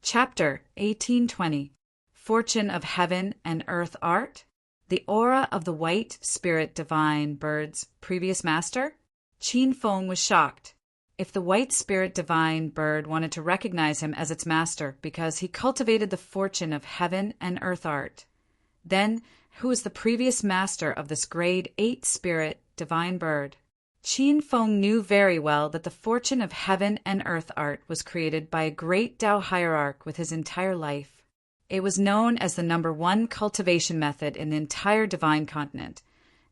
Chapter 1820 Fortune of Heaven and Earth Art? The Aura of the White Spirit Divine Bird's Previous Master? Qin Feng was shocked. If the White Spirit Divine Bird wanted to recognize him as its master because he cultivated the fortune of heaven and earth art, then who was the previous master of this grade 8 Spirit Divine Bird? Qin Feng knew very well that the fortune of heaven and earth art was created by a great Tao hierarch with his entire life. It was known as the #1 cultivation method in the entire divine continent,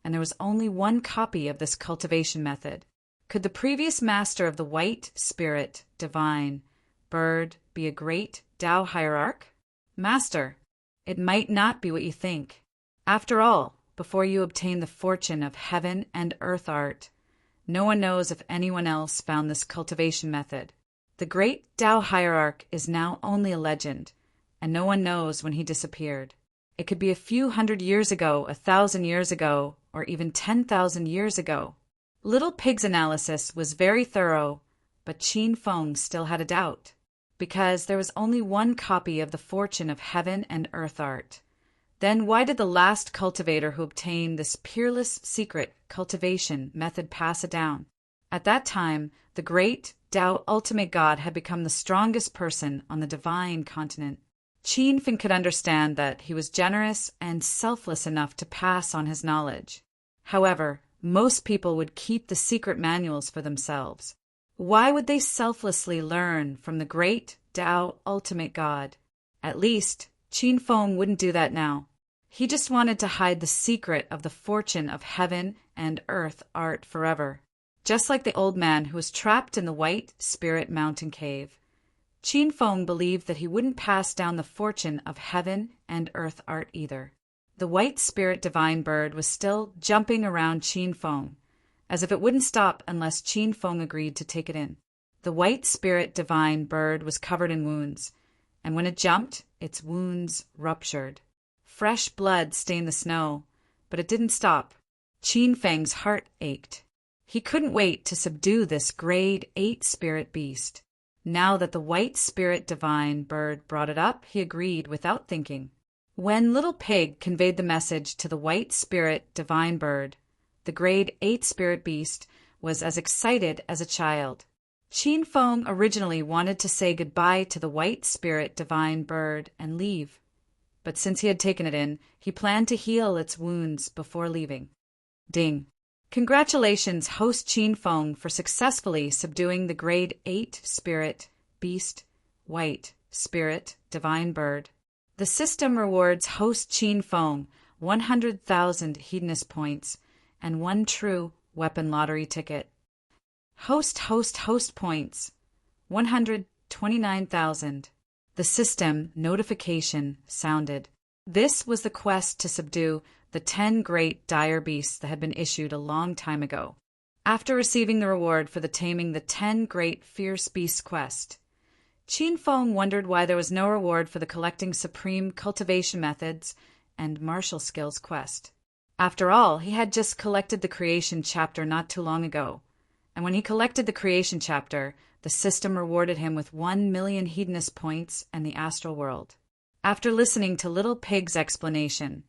and there was only one copy of this cultivation method. Could the previous master of the White Spirit Divine Bird be a great Tao hierarch? Master, it might not be what you think. After all, before you obtain the fortune of heaven and earth art, no one knows if anyone else found this cultivation method. The great Tao hierarch is now only a legend, and no one knows when he disappeared. It could be a few hundred years ago, 1,000 years ago, or even 10,000 years ago. Little Pig's analysis was very thorough, but Qin Feng still had a doubt, because there was only one copy of the fortune of heaven and earth art. Then why did the last cultivator who obtained this peerless secret cultivation method pass it down? At that time, the great Tao Ultimate God had become the strongest person on the divine continent. Qin Feng could understand that he was generous and selfless enough to pass on his knowledge. However, most people would keep the secret manuals for themselves. Why would they selflessly learn from the great Tao Ultimate God? At least, Qin Feng wouldn't do that now. He just wanted to hide the secret of the fortune of heaven and earth art forever. Just like the old man who was trapped in the White Spirit Mountain Cave, Qin Feng believed that he wouldn't pass down the fortune of heaven and earth art either. The White Spirit Divine Bird was still jumping around Qin Feng, as if it wouldn't stop unless Qin Feng agreed to take it in. The White Spirit Divine Bird was covered in wounds, and when it jumped, its wounds ruptured. Fresh blood stained the snow, but it didn't stop. Qin Feng's heart ached. He couldn't wait to subdue this grade 8 spirit beast. Now that the White Spirit Divine Bird brought it up, he agreed without thinking. When Little Pig conveyed the message to the White Spirit Divine Bird, the grade 8 spirit beast was as excited as a child. Qin Feng originally wanted to say goodbye to the White Spirit Divine Bird and leave, but since he had taken it in, he planned to heal its wounds before leaving. Ding! Congratulations, host Qin Feng, for successfully subduing the grade 8 spirit beast, White Spirit Divine Bird. The system rewards host Qin Feng 100,000 hedonist points and 1 true weapon lottery ticket. Host points 129,000. The system notification sounded. This was the quest to subdue the 10 great dire beasts that had been issued a long time ago. After receiving the reward for the taming the 10 great fierce beasts quest, Qin Feng wondered why there was no reward for the collecting supreme cultivation methods and martial skills quest. After all, he had just collected the creation chapter not too long ago, and when he collected the creation chapter, the system rewarded him with 1 million hedonist points and the astral world. After listening to Little Pig's explanation,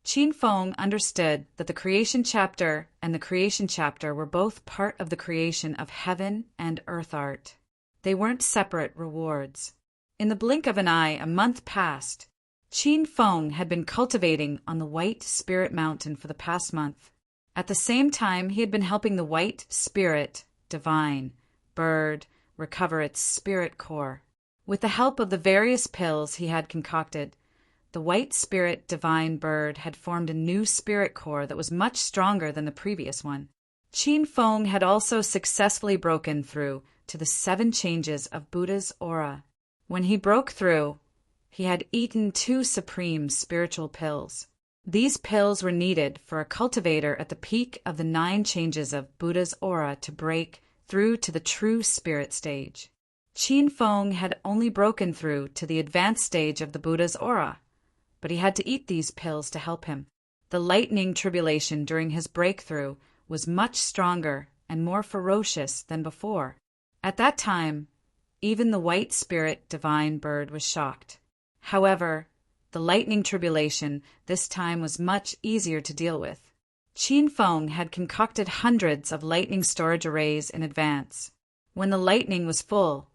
Qin Feng understood that the creation chapter and the creation chapter were both part of the creation of heaven and earth art. They weren't separate rewards. In the blink of an eye, a month passed. Qin Feng had been cultivating on the White Spirit Mountain for the past month. At the same time, he had been helping the White Spirit Divine Bird recover its spirit core. With the help of the various pills he had concocted, the White Spirit Divine Bird had formed a new spirit core that was much stronger than the previous one. Qin Feng had also successfully broken through to the 7 changes of Buddha's aura. When he broke through, he had eaten 2 supreme spiritual pills. These pills were needed for a cultivator at the peak of the 9 changes of Buddha's aura to break through to the true spirit stage. Qin Feng had only broken through to the advanced stage of the Buddha's aura, but he had to eat these pills to help him. The lightning tribulation during his breakthrough was much stronger and more ferocious than before. At that time, Even the white spirit divine bird was shocked. However, the lightning tribulation this time was much easier to deal with. Qin Feng had concocted hundreds of lightning storage arrays in advance. When the lightning was full,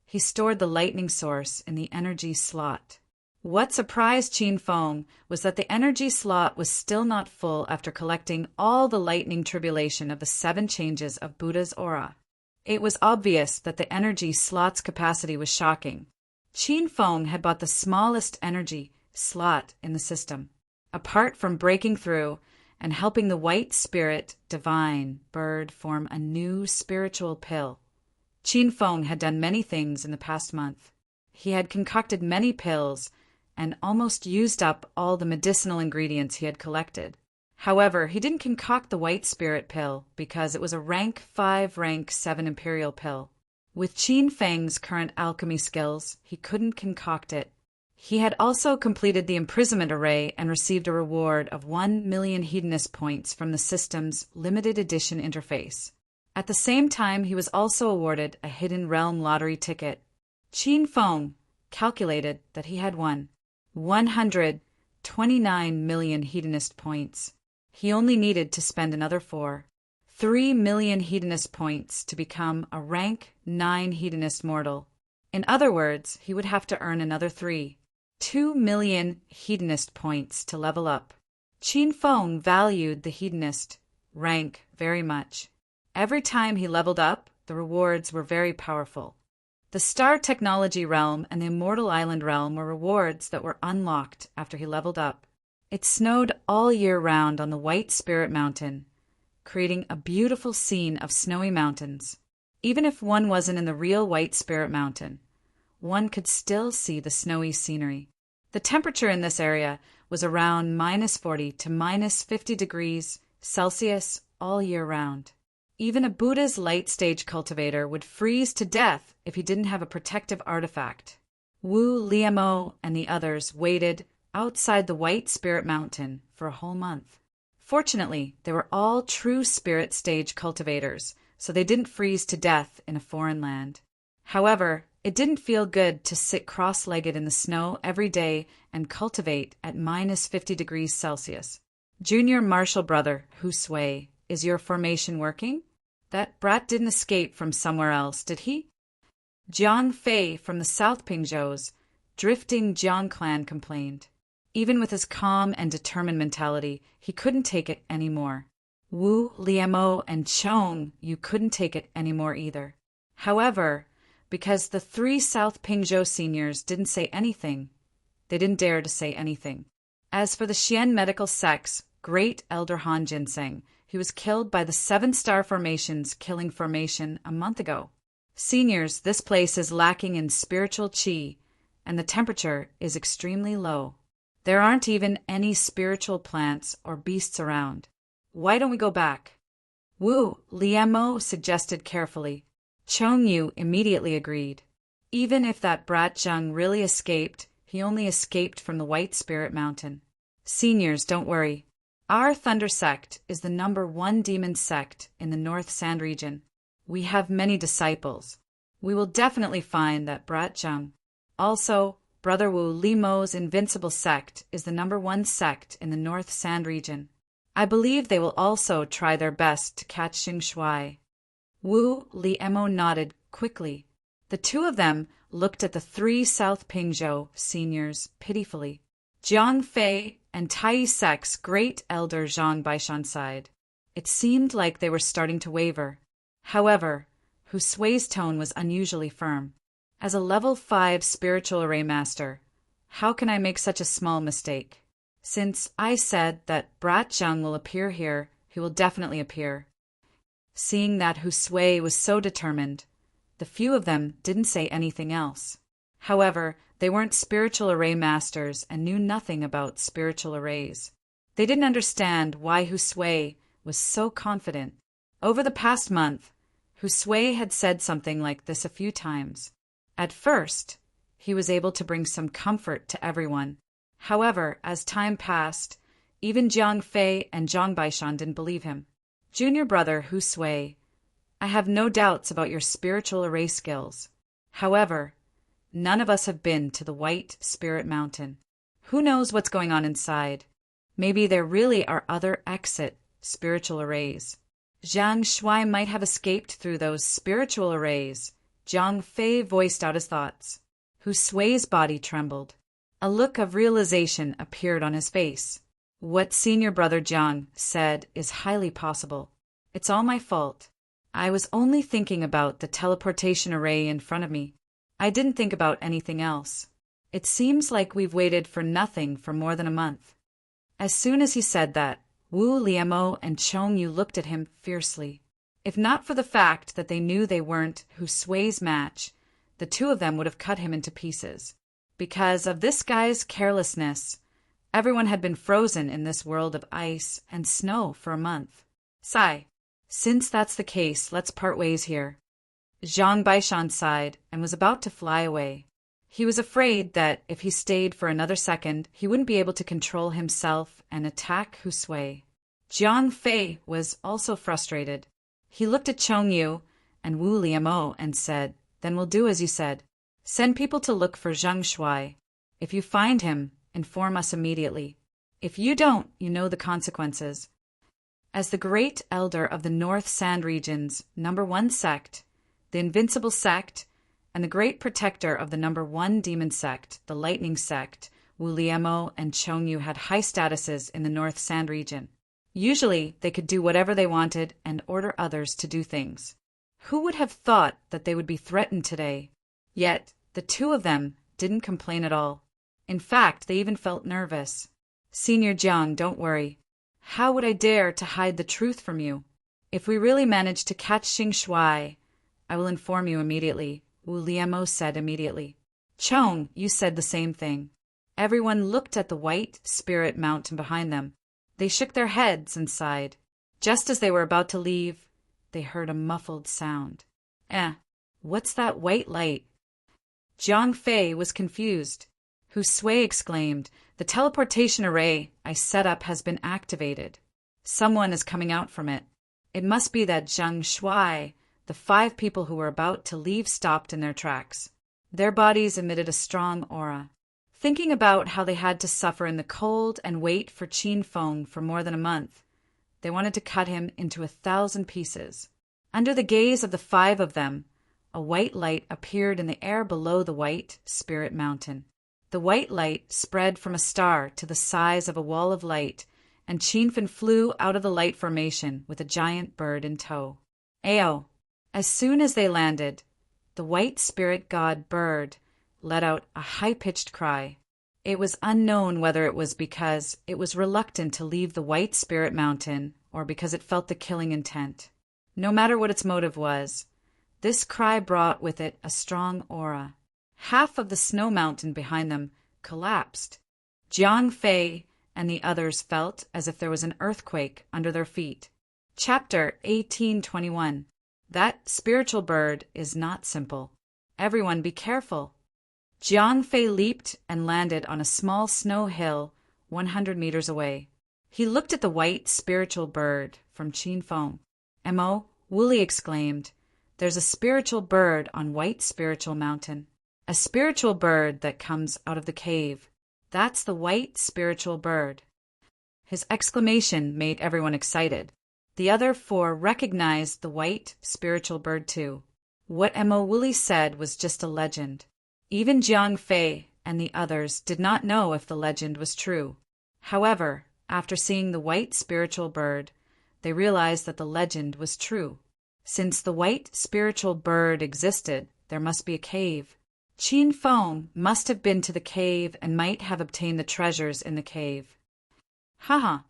he stored the lightning source in the energy slot. What surprised Qin Feng was that the energy slot was still not full after collecting all the lightning tribulation of the 7 changes of Buddha's aura. It was obvious that the energy slot's capacity was shocking. Qin Feng had bought the smallest energy slot in the system. Apart from breaking through and helping the white spirit divine bird form a new spiritual pill, Qin Feng had done many things in the past month. He had concocted many pills and almost used up all the medicinal ingredients he had collected. However, he didn't concoct the white spirit pill because it was a rank 5, rank 7 imperial pill. With Qin Feng's current alchemy skills, he couldn't concoct it. He had also completed the imprisonment array and received a reward of 1 million hedonist points from the system's limited edition interface. At the same time, he was also awarded a hidden realm lottery ticket. Qin Feng calculated that he had won 129 million hedonist points. He only needed to spend another 3 million hedonist points to become a rank 9 hedonist mortal. In other words, he would have to earn another 2 million hedonist points to level up. Qin Feng valued the hedonist rank very much. Every time he leveled up, the rewards were very powerful. The Star Technology Realm and the Immortal Island Realm were rewards that were unlocked after he leveled up. It snowed all year round on the White Spirit Mountain, creating a beautiful scene of snowy mountains. Even if one wasn't in the real White Spirit Mountain, one could still see the snowy scenery. The temperature in this area was around -40 to -50 degrees Celsius all year round. Even a Buddha's light stage cultivator would freeze to death if he didn't have a protective artifact. Wu, Liamo, and the others waited outside the White Spirit Mountain for a whole month. Fortunately, they were all true spirit stage cultivators, so they didn't freeze to death in a foreign land. However, it didn't feel good to sit cross-legged in the snow every day and cultivate at -50 degrees Celsius. Junior Marshal Brother Hu Sui, is your formation working? That brat didn't escape from somewhere else, did he? Jiang Fei from the South Pingzhou's drifting Jiang clan complained. Even with his calm and determined mentality, he couldn't take it anymore. Wu, Liamo, and Chong, you couldn't take it anymore either. However, because the 3 South Pingzhou seniors didn't say anything, they didn't dare to say anything. As for the Xian medical sect's great elder Han Jinseng, he was killed by the 7-star formation's killing formation a month ago. Seniors, this place is lacking in spiritual qi, and the temperature is extremely low. There aren't even any spiritual plants or beasts around. Why don't we go back? Wu, Liamo suggested carefully. Chong Yu immediately agreed. Even if that brat Zheng really escaped, he only escaped from the White Spirit Mountain. Seniors, don't worry. Our Thunder Sect is the #1 demon sect in the North Sand region. We have many disciples. We will definitely find that brat Zheng. Also, Brother Wu Limo's Invincible Sect is the #1 sect in the North Sand region. I believe they will also try their best to catch Xing Shuai. Wu Liemo nodded quickly. The two of them looked at the 3 South Pingzhou seniors pitifully. Jiang Fei and Tai Sec's great elder Zhang Baishan sighed. It seemed like they were starting to waver. However, Hu Sui's tone was unusually firm. As a level 5 spiritual array master, how can I make such a small mistake? Since I said that Brat Zheng will appear here, he will definitely appear. Seeing that Hu Sui was so determined, the few of them didn't say anything else. However, they weren't spiritual array masters and knew nothing about spiritual arrays. They didn't understand why Hu Sui was so confident. Over the past month, Hu Sui had said something like this a few times. At first, he was able to bring some comfort to everyone. However, as time passed, even Jiang Fei and Zhang Baishan didn't believe him. Junior brother Hu Sui, I have no doubts about your spiritual array skills. However, none of us have been to the White Spirit Mountain. Who knows what's going on inside? Maybe there really are other exit spiritual arrays. Zhang Shuai might have escaped through those spiritual arrays. Zhang Fei voiced out his thoughts. Hu Sui's body trembled. A look of realization appeared on his face. What senior brother Zhang said is highly possible. It's all my fault. I was only thinking about the teleportation array in front of me. I didn't think about anything else. It seems like we've waited for nothing for more than a month. As soon as he said that, Wu Liemo and Chong Yu looked at him fiercely. If not for the fact that they knew they weren't Hu Sui's match, the two of them would have cut him into pieces. Because of this guy's carelessness, everyone had been frozen in this world of ice and snow for a month. Sigh. Since that's the case, let's part ways here. Zhang Baishan sighed and was about to fly away. He was afraid that if he stayed for another second, he wouldn't be able to control himself and attack Hu Sui. Zhang Fei was also frustrated. He looked at Chong Yu and Wu Liemo and said, "Then we'll do as you said. Send people to look for Zhang Shuai. If you find him, inform us immediately. If you don't, you know the consequences." As the great elder of the North Sand Region's #1 sect, the Invincible sect, and the great protector of the #1 demon sect, the Lightning sect, Wu Liemo and Chong Yu had high statuses in the North Sand Region. Usually, they could do whatever they wanted and order others to do things. Who would have thought that they would be threatened today? Yet, the two of them didn't complain at all. In fact, they even felt nervous. "Senior Jiang, don't worry. How would I dare to hide the truth from you? If we really manage to catch Xing Shuai, I will inform you immediately," Wu Liemo said immediately. Chong, you said the same thing. Everyone looked at the White Spirit Mountain behind them. They shook their heads and sighed. Just as they were about to leave, they heard a muffled sound. What's that white light? Zhang Fei was confused. Hu Sui exclaimed, "The teleportation array I set up has been activated. Someone is coming out from it. It must be that Zhang Shuai." The 5 people who were about to leave stopped in their tracks. Their bodies emitted a strong aura. Thinking about how they had to suffer in the cold and wait for Qin Feng for more than a month, they wanted to cut him into 1,000 pieces. Under the gaze of the 5 of them, a white light appeared in the air below the White Spirit Mountain. The white light spread from a star to the size of a wall of light, and Qin Feng flew out of the light formation with a giant bird in tow. Ao! As soon as they landed, the white spirit god bird let out a high-pitched cry. It was unknown whether it was because it was reluctant to leave the White Spirit Mountain or because it felt the killing intent. No matter what its motive was, this cry brought with it a strong aura. Half of the snow mountain behind them collapsed. Zhang Fei and the others felt as if there was an earthquake under their feet. Chapter 1821. That spiritual bird is not simple. Everyone be careful. Zhang Fei leaped and landed on a small snow hill 100 meters away. He looked at the white spiritual bird from Qin Feng. "Mo," Wooly exclaimed, "there's a spiritual bird on White Spiritual Mountain. A spiritual bird that comes out of the cave. That's the white spiritual bird." His exclamation made everyone excited. The other 4 recognized the white spiritual bird too. What Mo Wooly said was just a legend. Even Zhang Fei and the others did not know if the legend was true. However, after seeing the white spiritual bird, they realized that the legend was true. Since the white spiritual bird existed, there must be a cave. Qin Feng must have been to the cave and might have obtained the treasures in the cave. Haha,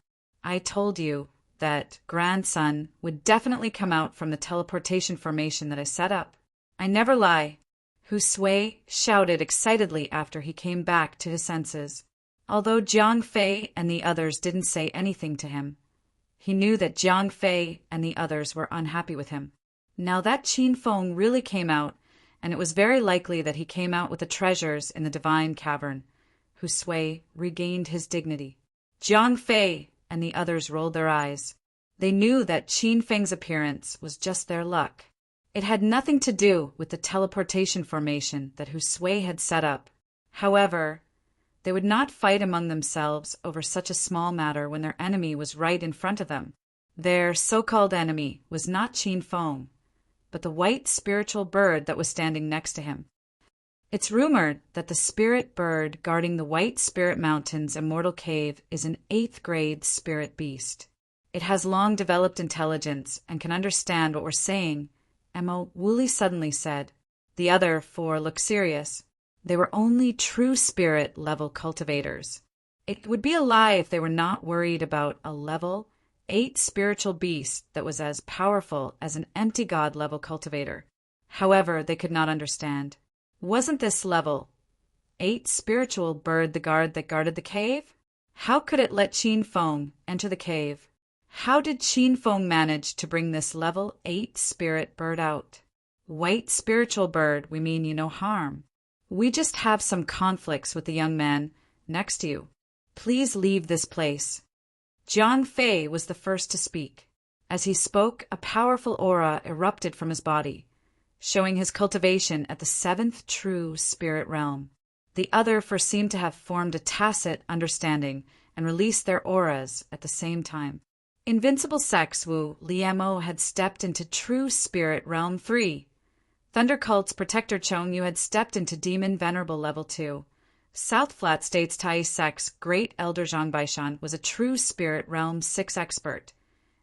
I told you that grandson would definitely come out from the teleportation formation that I set up. I never lie. Hu Sui shouted excitedly after he came back to his senses. Although Zhang Fei and the others didn't say anything to him, he knew that Zhang Fei and the others were unhappy with him. Now that Qin Feng really came out, and it was very likely that he came out with the treasures in the divine cavern, Hu Sui regained his dignity. Zhang Fei and the others rolled their eyes. They knew that Qin Feng's appearance was just their luck. It had nothing to do with the teleportation formation that Husui had set up. However, they would not fight among themselves over such a small matter when their enemy was right in front of them. Their so-called enemy was not Qin Feng, but the white spiritual bird that was standing next to him. It's rumored that the spirit bird guarding the White Spirit Mountain's immortal cave is an 8th grade spirit beast. It has long developed intelligence and can understand what we're saying, Emo Woolley suddenly said. The other 4 looked serious. They were only true spirit level cultivators. It would be a lie if they were not worried about a level 8 spiritual beast that was as powerful as an empty god level cultivator. However, they could not understand. Wasn't this level 8 spiritual bird the guard that guarded the cave? How could it let Qin Feng enter the cave? How did Qin Feng manage to bring this level 8 spirit bird out? White spiritual bird, we mean you no harm. We just have some conflicts with the young man next to you. Please leave this place. Jiang Fei was the first to speak. As he spoke, a powerful aura erupted from his body, showing his cultivation at the 7th true spirit realm. The other 4 seemed to have formed a tacit understanding and released their auras at the same time. Invincible Sex Wu Liemo had stepped into true spirit realm 3. Thundercult's protector Chong Yu had stepped into demon venerable level 2. South Flat State's Tai Sex Great Elder Zhang Baishan was a true spirit realm 6 expert,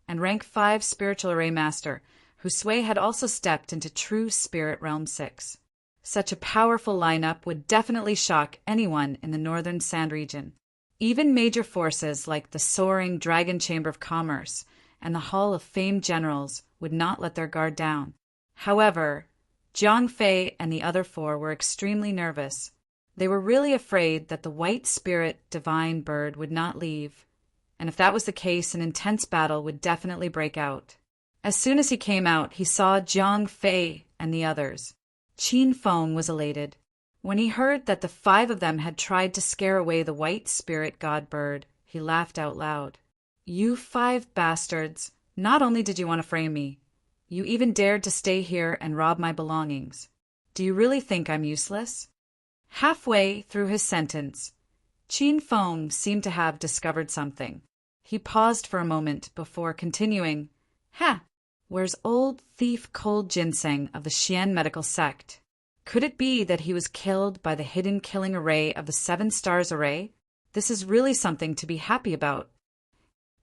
and rank 5 spiritual array master Husui had also stepped into true spirit realm 6. Such a powerful lineup would definitely shock anyone in the Northern Sand region. Even major forces like the soaring Dragon Chamber of Commerce and the Hall of Famed Generals would not let their guard down. However, Jiang Fei and the other 4 were extremely nervous. They were really afraid that the white spirit divine bird would not leave, and if that was the case, an intense battle would definitely break out. As soon as he came out, he saw Jiang Fei and the others. Qin Feng was elated. When he heard that the 5 of them had tried to scare away the white spirit god bird, he laughed out loud. You 5 bastards, not only did you want to frame me, you even dared to stay here and rob my belongings. Do you really think I'm useless? Halfway through his sentence, Qin Feng seemed to have discovered something. He paused for a moment before continuing, where's old thief Cold Ginseng of the Xian medical sect? Could it be that he was killed by the hidden killing array of the 7 stars array? This is really something to be happy about.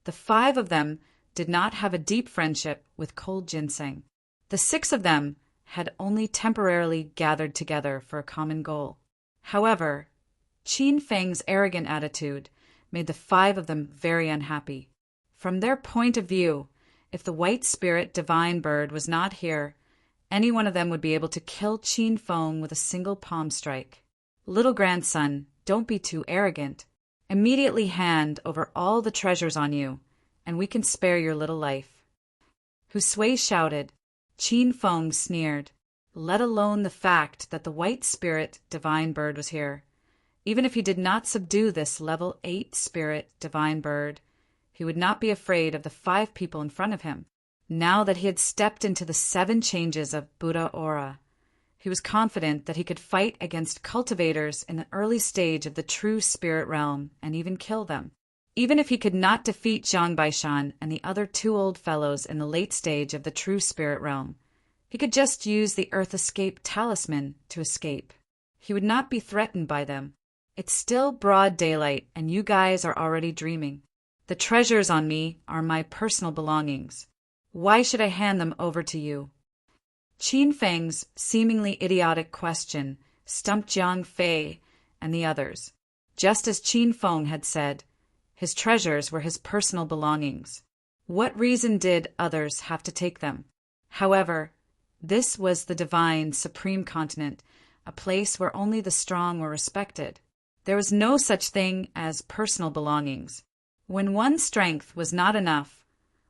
The 5 of them did not have a deep friendship with Cold Ginseng. The 6 of them had only temporarily gathered together for a common goal. However, Qin Feng's arrogant attitude made the 5 of them very unhappy. From their point of view, if the white spirit divine bird was not here, any one of them would be able to kill Qin Feng with a single palm strike. Little grandson, don't be too arrogant. Immediately hand over all the treasures on you, and we can spare your little life. Husui shouted. Qin Feng sneered. Let alone the fact that the white spirit divine bird was here. Even if he did not subdue this level 8 spirit divine bird, he would not be afraid of the 5 people in front of him. Now that he had stepped into the 7 changes of Buddha aura, he was confident that he could fight against cultivators in the early stage of the true spirit realm and even kill them. Even if he could not defeat Zhang Baishan and the other 2 old fellows in the late stage of the true spirit realm, he could just use the Earth Escape talisman to escape. He would not be threatened by them. It's still broad daylight, and you guys are already dreaming. The treasures on me are my personal belongings. Why should I hand them over to you? Qin Feng's seemingly idiotic question stumped Jiang Fei and the others. Just as Qin Feng had said, his treasures were his personal belongings. What reason did others have to take them? However, this was the divine supreme continent, a place where only the strong were respected. There was no such thing as personal belongings. When one's strength was not enough,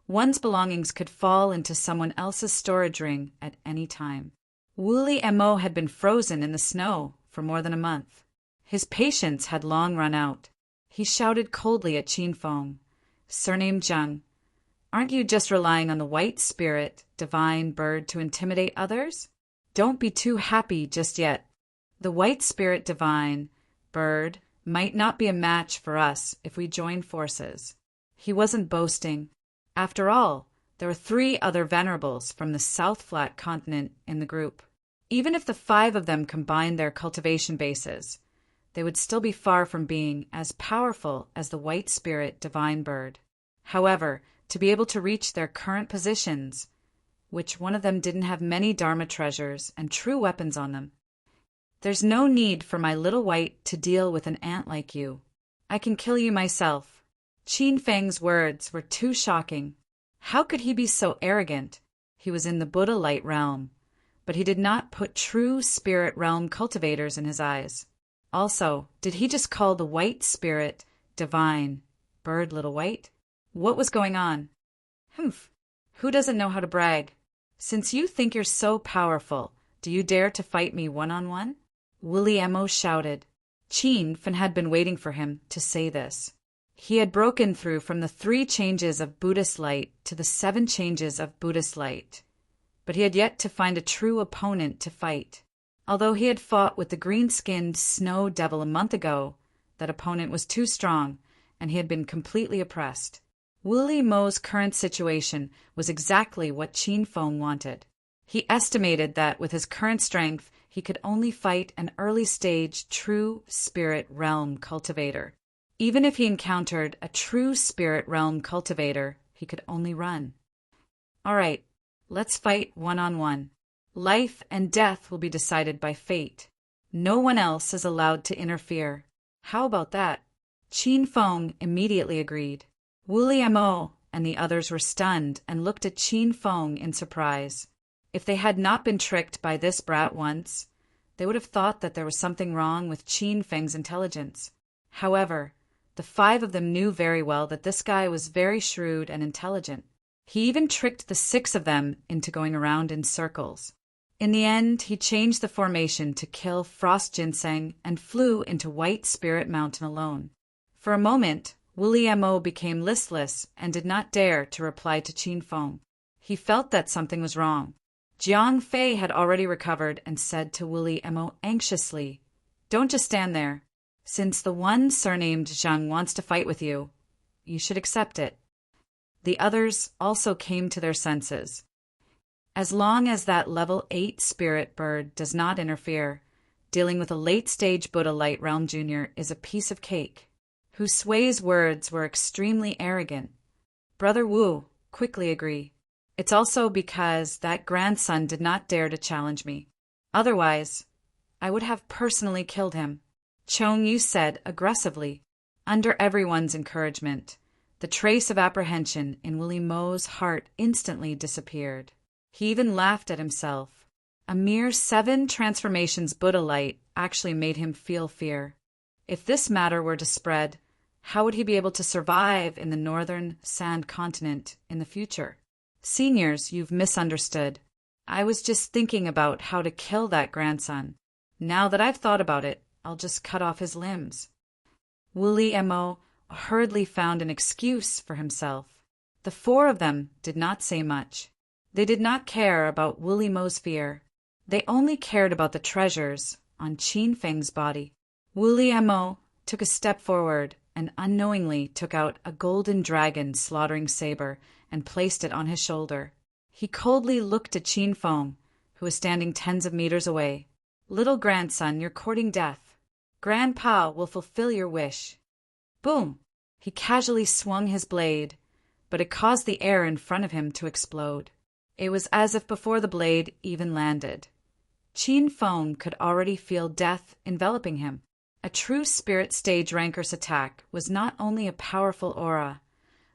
one's belongings could fall into someone else's storage ring at any time. Wooly Mo had been frozen in the snow for more than a month. His patience had long run out. He shouted coldly at Qin Feng, surnamed Zheng, Aren't you just relying on the white spirit, divine bird to intimidate others? Don't be too happy just yet. The white spirit, divine bird might not be a match for us if we join forces. He wasn't boasting. After all, there were 3 other venerables from the South Flat continent in the group. Even if the 5 of them combined their cultivation bases, they would still be far from being as powerful as the white spirit divine bird. However, to be able to reach their current positions, which one of them didn't have many Dharma treasures and true weapons on them. There's no need for my little white to deal with an ant like you. I can kill you myself. Qin Feng's words were too shocking. How could he be so arrogant? He was in the Buddha light realm, but he did not put true spirit realm cultivators in his eyes. Also, did he just call the white spirit divine bird little white? What was going on? Humph. Who doesn't know how to brag? Since you think you're so powerful, do you dare to fight me one-on-one? Willie Emo shouted. Qin Fen had been waiting for him to say this. He had broken through from the 3 changes of Buddhist light to the 7 changes of Buddhist light, but he had yet to find a true opponent to fight. Although he had fought with the green-skinned snow devil a month ago, that opponent was too strong, and he had been completely oppressed. Willie Mo's current situation was exactly what Qin Feng wanted. He estimated that with his current strength, he could only fight an early-stage true spirit realm cultivator. Even if he encountered a true spirit realm cultivator, he could only run. All right, let's fight one-on-one. Life and death will be decided by fate. No one else is allowed to interfere. How about that? Qin Feng immediately agreed. Willie Mo and the others were stunned and looked at Qin Feng in surprise. If they had not been tricked by this brat once, they would have thought that there was something wrong with Qin Feng's intelligence. However, the 5 of them knew very well that this guy was very shrewd and intelligent. He even tricked the 6 of them into going around in circles. In the end, he changed the formation to kill Frost Ginseng and flew into White Spirit Mountain alone. For a moment, Willie Mo became listless and did not dare to reply to Qin Feng. He felt that something was wrong. Jiang Fei had already recovered and said to Willie Mo anxiously, "Don't just stand there. Since the one surnamed Zhang wants to fight with you, you should accept it." The others also came to their senses. As long as that level 8 spirit bird does not interfere, dealing with a late-stage Buddha Light Realm Jr. is a piece of cake. Hu Sui's words were extremely arrogant. Brother Wu quickly agreed. It's also because that grandson did not dare to challenge me. Otherwise, I would have personally killed him. Chong Yu said aggressively. Under everyone's encouragement, the trace of apprehension in Willie Mo's heart instantly disappeared. He even laughed at himself. A mere 7 transformations Buddha light actually made him feel fear. If this matter were to spread, how would he be able to survive in the northern sand continent in the future? Seniors, you've misunderstood. I was just thinking about how to kill that grandson. Now that I've thought about it, I'll just cut off his limbs. Willie Mo hurriedly found an excuse for himself. The 4 of them did not say much. They did not care about Willie Mo's fear. They only cared about the treasures on Qin Feng's body. Willie Mo took a step forward and unknowingly took out a golden dragon slaughtering saber and placed it on his shoulder. He coldly looked at Qin Feng, who was standing tens of meters away. "Little grandson, you're courting death. Grandpa will fulfill your wish." Boom! He casually swung his blade, but it caused the air in front of him to explode. It was as if before the blade even landed, Qin Feng could already feel death enveloping him. A true spirit stage ranker's attack was not only a powerful aura,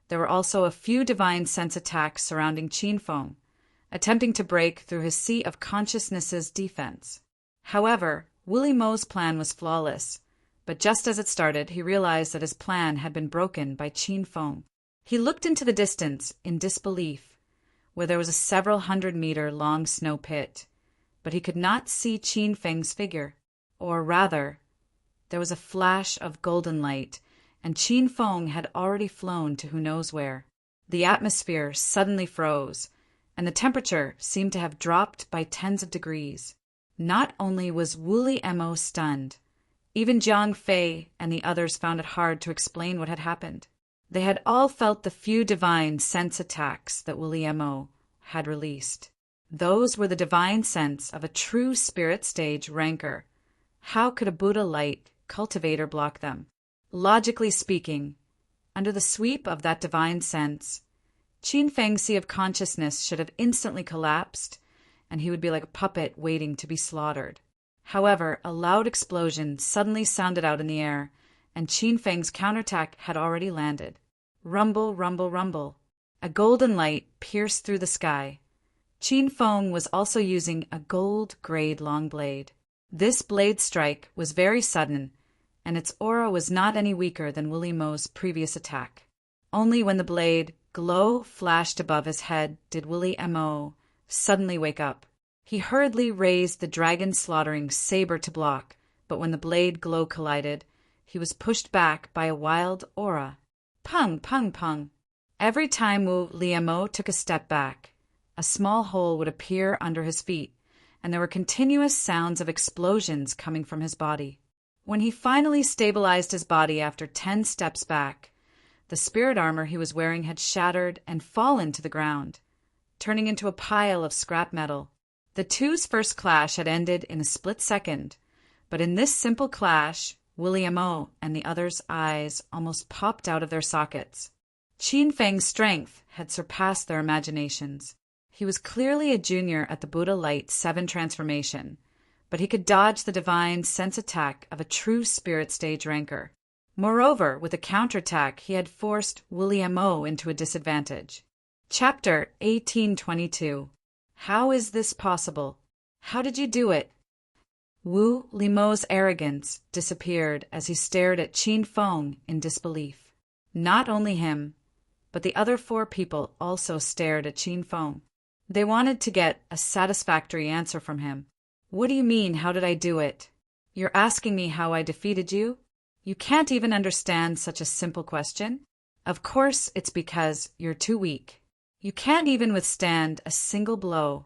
there were also a few divine sense attacks surrounding Qin Feng, attempting to break through his sea of consciousness's defense. However, Willie Mo's plan was flawless, but just as it started, he realized that his plan had been broken by Qin Feng. He looked into the distance in disbelief, where there was a several 100-meter-long snow pit, but he could not see Qin Feng's figure. Or rather, there was a flash of golden light, and Qin Feng had already flown to who knows where. The atmosphere suddenly froze, and the temperature seemed to have dropped by tens of degrees. Not only was Wooly Emo stunned, even Jiang Fei and the others found it hard to explain what had happened. They had all felt the few divine sense attacks that Wooly Emo had released. Those were the divine sense of a true spirit stage ranker. How could a Buddha light cultivator block them? Logically speaking, under the sweep of that divine sense, Qin Feng's sea of consciousness should have instantly collapsed, and he would be like a puppet waiting to be slaughtered. However, a loud explosion suddenly sounded out in the air, and Qin Feng's counterattack had already landed. Rumble, rumble, rumble. A golden light pierced through the sky. Qin Feng was also using a gold-grade long blade. This blade strike was very sudden, and its aura was not any weaker than Wooly Mo's previous attack. Only when the blade glow flashed above his head did Wooly Mo suddenly wake up. He hurriedly raised the dragon-slaughtering saber to block, but when the blade glow collided, he was pushed back by a wild aura. Pung, pung, pung. Every time Wooly Mo took a step back, a small hole would appear under his feet, and there were continuous sounds of explosions coming from his body. When he finally stabilized his body after 10 steps back, the spirit armor he was wearing had shattered and fallen to the ground, turning into a pile of scrap metal. The two's first clash had ended in a split second, but in this simple clash, Wooly Mo and the others' eyes almost popped out of their sockets. Qin Feng's strength had surpassed their imaginations. He was clearly a junior at the Buddha Light 7 transformation, but he could dodge the divine sense attack of a true spirit stage ranker. Moreover, with a counterattack, he had forced Wooly Mo into a disadvantage. Chapter 1822. How is this possible? How did you do it? Wooly Mo's arrogance disappeared as he stared at Qin Feng in disbelief. Not only him, but the other 4 people also stared at Qin Feng. They wanted to get a satisfactory answer from him. What do you mean, how did I do it? You're asking me how I defeated you? You can't even understand such a simple question? Of course it's because you're too weak. You can't even withstand a single blow.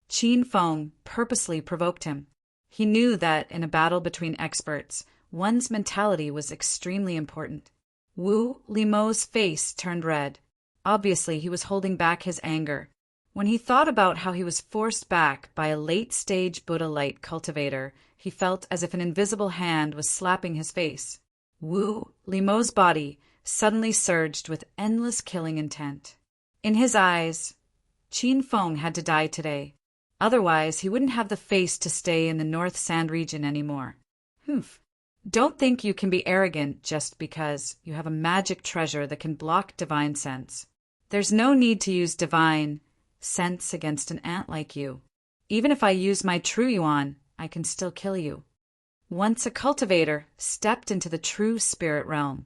Qin Feng purposely provoked him. He knew that in a battle between experts, one's mentality was extremely important. Wooly Mo's face turned red. Obviously, he was holding back his anger. When he thought about how he was forced back by a late-stage Buddha light cultivator, he felt as if an invisible hand was slapping his face. Wooly Mo's body suddenly surged with endless killing intent. In his eyes, Qin Feng had to die today. Otherwise, he wouldn't have the face to stay in the North Sand region anymore. Humph. Don't think you can be arrogant just because you have a magic treasure that can block divine sense. There's no need to use divine sense against an ant like you. Even if I use my true yuan, I can still kill you. Once a cultivator stepped into the true spirit realm,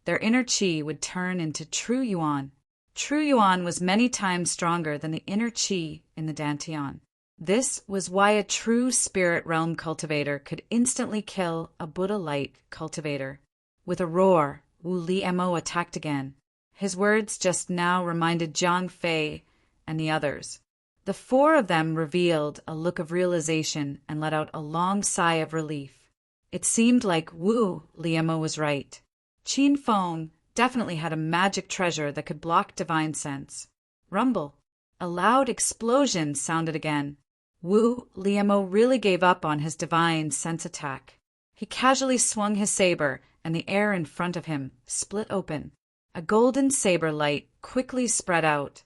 their inner chi would turn into true yuan. True yuan was many times stronger than the inner chi in the dantian. This was why a true spirit realm cultivator could instantly kill a Buddha light cultivator. With a roar, Wooly Mo attacked again. His words just now reminded Jiang Fei and the others. The 4 of them revealed a look of realization and let out a long sigh of relief. It seemed like Wooly Mo was right. Qin Feng definitely had a magic treasure that could block divine sense. Rumble. A loud explosion sounded again. Wooly Mo really gave up on his divine sense attack. He casually swung his saber, and the air in front of him split open. A golden saber light quickly spread out,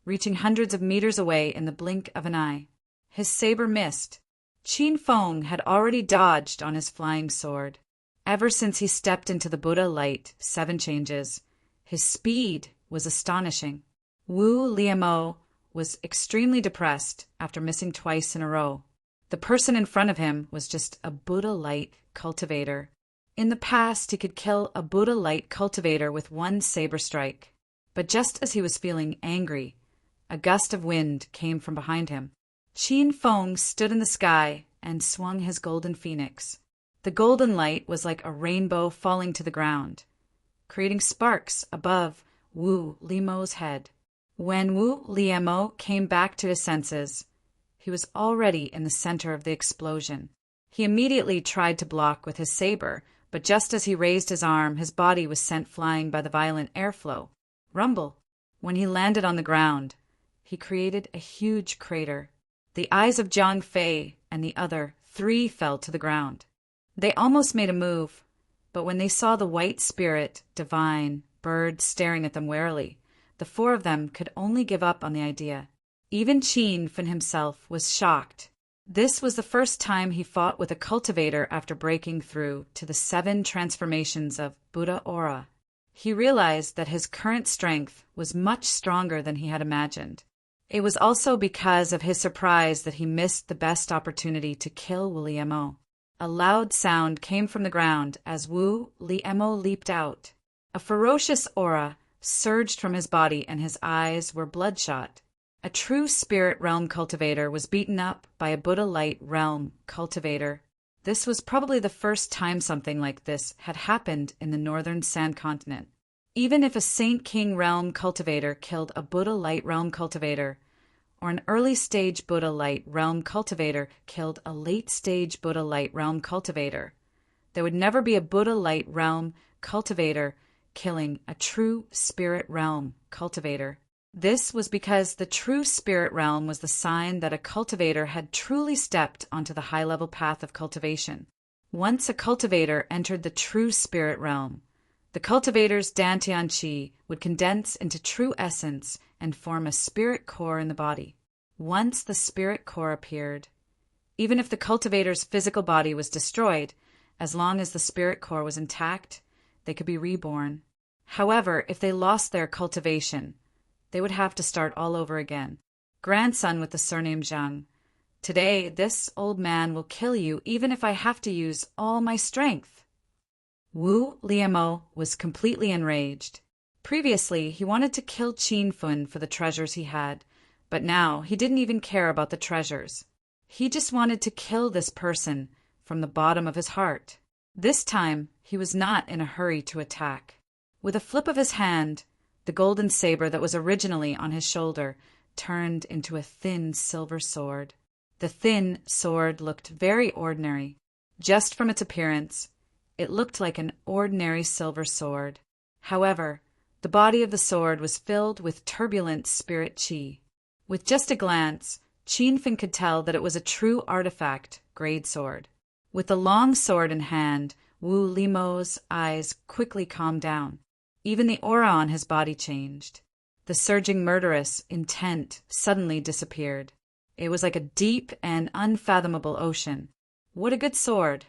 reaching hundreds of meters away in the blink of an eye. His saber missed. Qin Feng had already dodged on his flying sword. Ever since he stepped into the Buddha Light 7 changes, his speed was astonishing. Wooly Mo was extremely depressed after missing twice in a row. The person in front of him was just a Buddha Light cultivator. In the past, he could kill a Buddha Light cultivator with 1 saber strike. But just as he was feeling angry, a gust of wind came from behind him. Qin Feng stood in the sky and swung his golden phoenix. The golden light was like a rainbow falling to the ground, creating sparks above Wu Limo's head. When Wu Limo came back to his senses, he was already in the center of the explosion. He immediately tried to block with his saber, but just as he raised his arm, his body was sent flying by the violent airflow. Rumble! When he landed on the ground, he created a huge crater. The eyes of Zhang Fei and the other 3 fell to the ground. They almost made a move, but when they saw the white spirit, divine, bird staring at them warily, the 4 of them could only give up on the idea. Even Qin Fen himself was shocked. This was the first time he fought with a cultivator after breaking through to the 7 transformations of Buddha aura. He realized that his current strength was much stronger than he had imagined. It was also because of his surprise that he missed the best opportunity to kill Wu Liemo. A loud sound came from the ground as Wu Liemo leaped out. A ferocious aura surged from his body and his eyes were bloodshot. A true spirit realm cultivator was beaten up by a Buddha light realm cultivator. This was probably the first time something like this had happened in the northern Sand Continent. Even if a Saint King realm cultivator killed a Buddha light realm cultivator, or an early stage Buddha light realm cultivator killed a late stage Buddha light realm cultivator, there would never be a Buddha light realm cultivator killing a true spirit realm cultivator. This was because the true spirit realm was the sign that a cultivator had truly stepped onto the high-level path of cultivation. Once a cultivator entered the true spirit realm, the cultivator's Dantian Qi would condense into true essence and form a spirit core in the body. Once the spirit core appeared, even if the cultivator's physical body was destroyed, as long as the spirit core was intact, they could be reborn. However, if they lost their cultivation, they would have to start all over again. Grandson with the surname Zhang. Today, this old man will kill you even if I have to use all my strength. Wu Liemo was completely enraged. Previously, he wanted to kill Qin Fen for the treasures he had, but now he didn't even care about the treasures. He just wanted to kill this person from the bottom of his heart. This time, he was not in a hurry to attack. With a flip of his hand, the golden saber that was originally on his shoulder turned into a thin silver sword. The thin sword looked very ordinary. Just from its appearance, it looked like an ordinary silver sword. However, the body of the sword was filled with turbulent spirit qi. With just a glance, Qin Fen could tell that it was a true artifact grade sword. With the long sword in hand, Wu Limo's eyes quickly calmed down. Even the aura on his body changed. The surging murderous intent suddenly disappeared. It was like a deep and unfathomable ocean. What a good sword!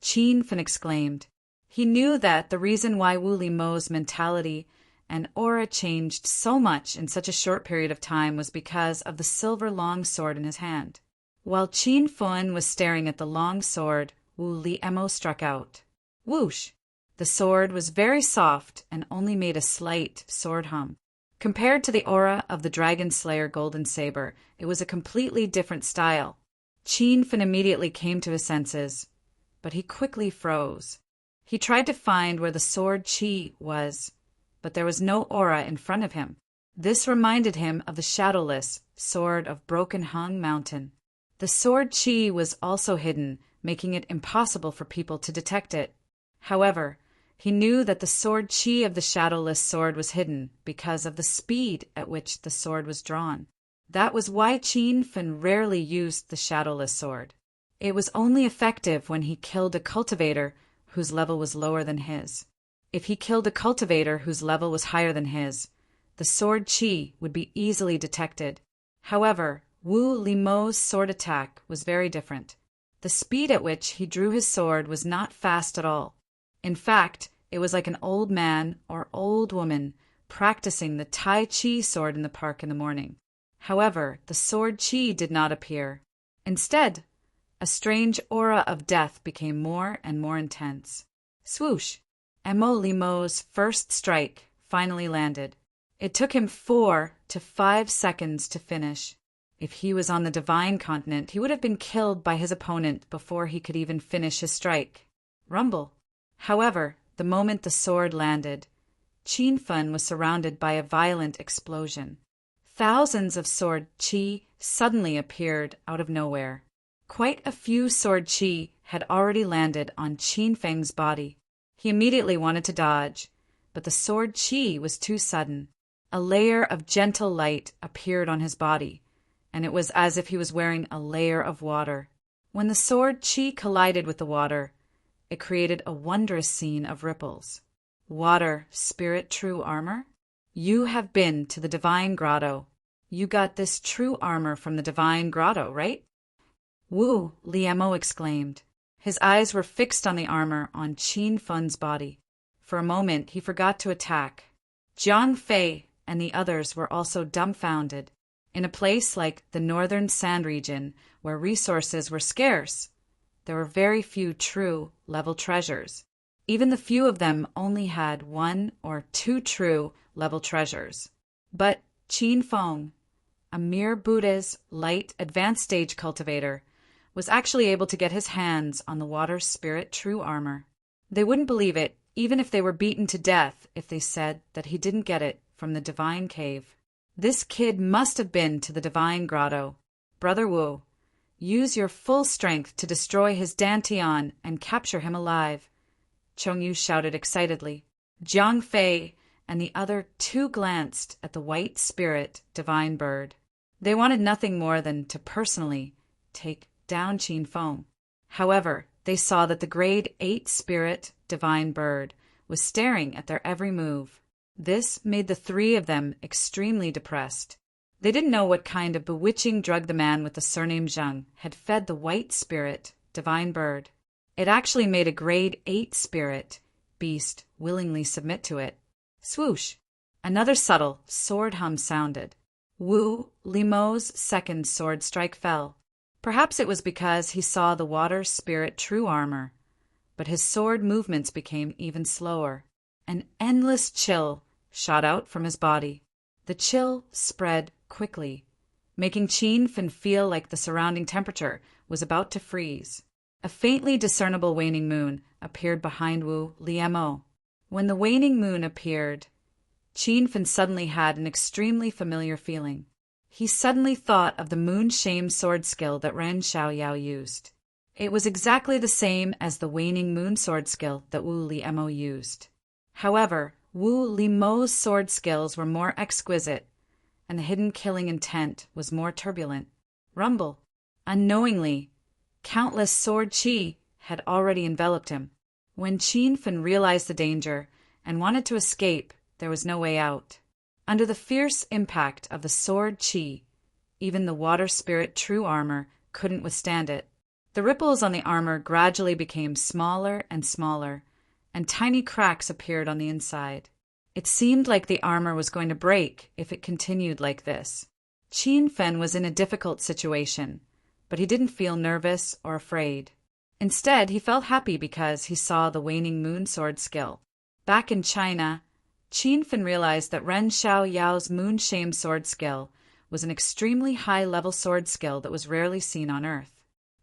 Qin Fen exclaimed. He knew that the reason why Wu Limo's mentality and aura changed so much in such a short period of time was because of the silver long sword in his hand. While Qin Fen was staring at the long sword, Wu Liemo struck out. Whoosh! The sword was very soft and only made a slight sword hum. Compared to the aura of the Dragon Slayer Golden Saber, it was a completely different style. Qin Fen immediately came to his senses, but he quickly froze. He tried to find where the sword Qi was, but there was no aura in front of him. This reminded him of the shadowless sword of Broken Hung Mountain. The sword Qi was also hidden, making it impossible for people to detect it. However, he knew that the sword Qi of the shadowless sword was hidden because of the speed at which the sword was drawn. That was why Qin Fen rarely used the shadowless sword. It was only effective when he killed a cultivator whose level was lower than his. If he killed a cultivator whose level was higher than his, the sword Qi would be easily detected. However, Wu Limo's sword attack was very different. The speed at which he drew his sword was not fast at all. In fact, it was like an old man or old woman practicing the Tai Chi sword in the park in the morning. However, the sword Qi did not appear. Instead, a strange aura of death became more and more intense. Swoosh! Emo Limo's first strike finally landed. It took him 4 to 5 seconds to finish. If he was on the Divine Continent, he would have been killed by his opponent before he could even finish his strike. Rumble! However, the moment the sword landed, Qin Fen was surrounded by a violent explosion. Thousands of sword qi suddenly appeared out of nowhere. Quite a few sword qi had already landed on Qin Feng's body. He immediately wanted to dodge, but the sword qi was too sudden. A layer of gentle light appeared on his body, and it was as if he was wearing a layer of water. When the sword qi collided with the water, it created a wondrous scene of ripples. Water, spirit, true armor? You have been to the divine grotto. You got this true armor from the divine grotto, right? Wu, Liemo exclaimed. His eyes were fixed on the armor on Qin Fen's body. For a moment, he forgot to attack. Jiang Fei and the others were also dumbfounded. In a place like the northern sand region, where resources were scarce, there were very few true level treasures. Even the few of them only had 1 or 2 true level treasures. But Qin Feng, a mere Buddha's light advanced stage cultivator, was actually able to get his hands on the water spirit true armor. They wouldn't believe it, even if they were beaten to death, if they said that he didn't get it from the divine cave. This kid must have been to the divine grotto. Brother Wu, use your full strength to destroy his dantian and capture him alive, Chongyu shouted excitedly. Jiang Fei and the other 2 glanced at the white spirit divine bird. They wanted nothing more than to personally take down Qin Feng. However, they saw that the grade 8 spirit divine bird was staring at their every move. This made the 3 of them extremely depressed. They didn't know what kind of bewitching drug the man with the surname Zhang had fed the white spirit divine bird. It actually made a grade 8 spirit beast willingly submit to it. Swoosh! Another subtle sword hum sounded. Wu Limo's second sword strike fell. Perhaps it was because he saw the water spirit true armor, but his sword movements became even slower. An endless chill shot out from his body. The chill spread quickly, making Qin Fen feel like the surrounding temperature was about to freeze. A faintly discernible waning moon appeared behind Wu Liemo. When the waning moon appeared, Qin Fen suddenly had an extremely familiar feeling. He suddenly thought of the moon shame sword skill that Ren Xiaoyao used. It was exactly the same as the waning moon sword skill that Wu Liemo used. However, Wu Limo's sword skills were more exquisite, and the hidden killing intent was more turbulent. Rumble. Unknowingly, countless sword qi had already enveloped him. When Qin Fen realized the danger and wanted to escape, there was no way out. Under the fierce impact of the sword qi, even the water spirit true armor couldn't withstand it. The ripples on the armor gradually became smaller and smaller, and tiny cracks appeared on the inside. It seemed like the armor was going to break if it continued like this. Qin Fen was in a difficult situation, but he didn't feel nervous or afraid. Instead, he felt happy because he saw the waning moon sword skill. Back in China, Qin Fen realized that Ren Xiaoyao's moon shame sword skill was an extremely high-level sword skill that was rarely seen on Earth.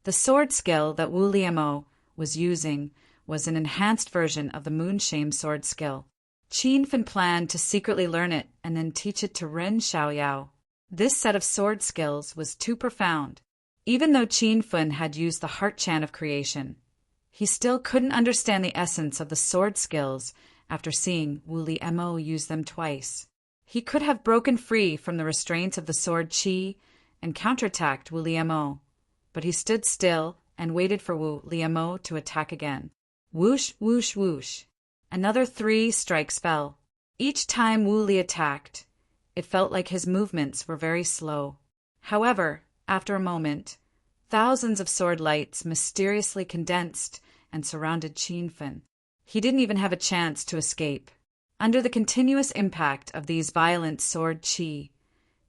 The sword skill that Wu Liemo was using was an enhanced version of the moon shame sword skill. Qin Fen planned to secretly learn it and then teach it to Ren Xiaoyao. This set of sword skills was too profound. Even though Qin Fen had used the heart chant of creation, he still couldn't understand the essence of the sword skills after seeing Wu Liemo use them twice. He could have broken free from the restraints of the sword qi and counterattacked Wu Liemo, but he stood still and waited for Wu Liemo to attack again. Whoosh, whoosh, whoosh. Another 3 strikes fell. Each time Wu Li attacked, it felt like his movements were very slow. However, after a moment, thousands of sword lights mysteriously condensed and surrounded Qin Fen. He didn't even have a chance to escape. Under the continuous impact of these violent sword qi,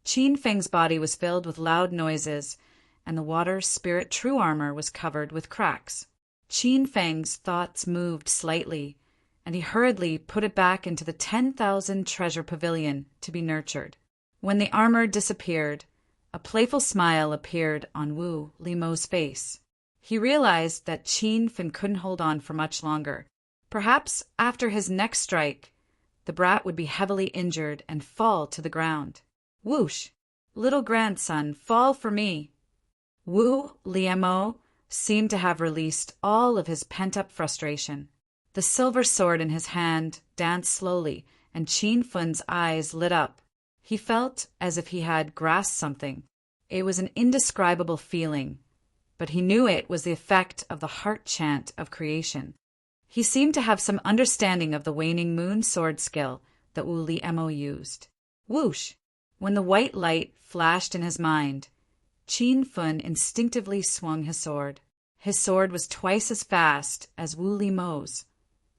Qin Feng's body was filled with loud noises, and the water spirit true armor was covered with cracks. Qin Feng's thoughts moved slightly, and he hurriedly put it back into the 10,000 treasure pavilion to be nurtured. When the armor disappeared, a playful smile appeared on Wu Limo's face. He realized that Qin Fen couldn't hold on for much longer. Perhaps after his next strike, the brat would be heavily injured and fall to the ground. Whoosh! Little grandson, fall for me! Wu Liemo seemed to have released all of his pent-up frustration. The silver sword in his hand danced slowly, and Qin Fun's eyes lit up. He felt as if he had grasped something. It was an indescribable feeling, but he knew it was the effect of the heart chant of creation. He seemed to have some understanding of the waning moon sword skill that Wu Liemo used. Whoosh! When the white light flashed in his mind, Qin Fun instinctively swung his sword. His sword was twice as fast as Wu Liemo's,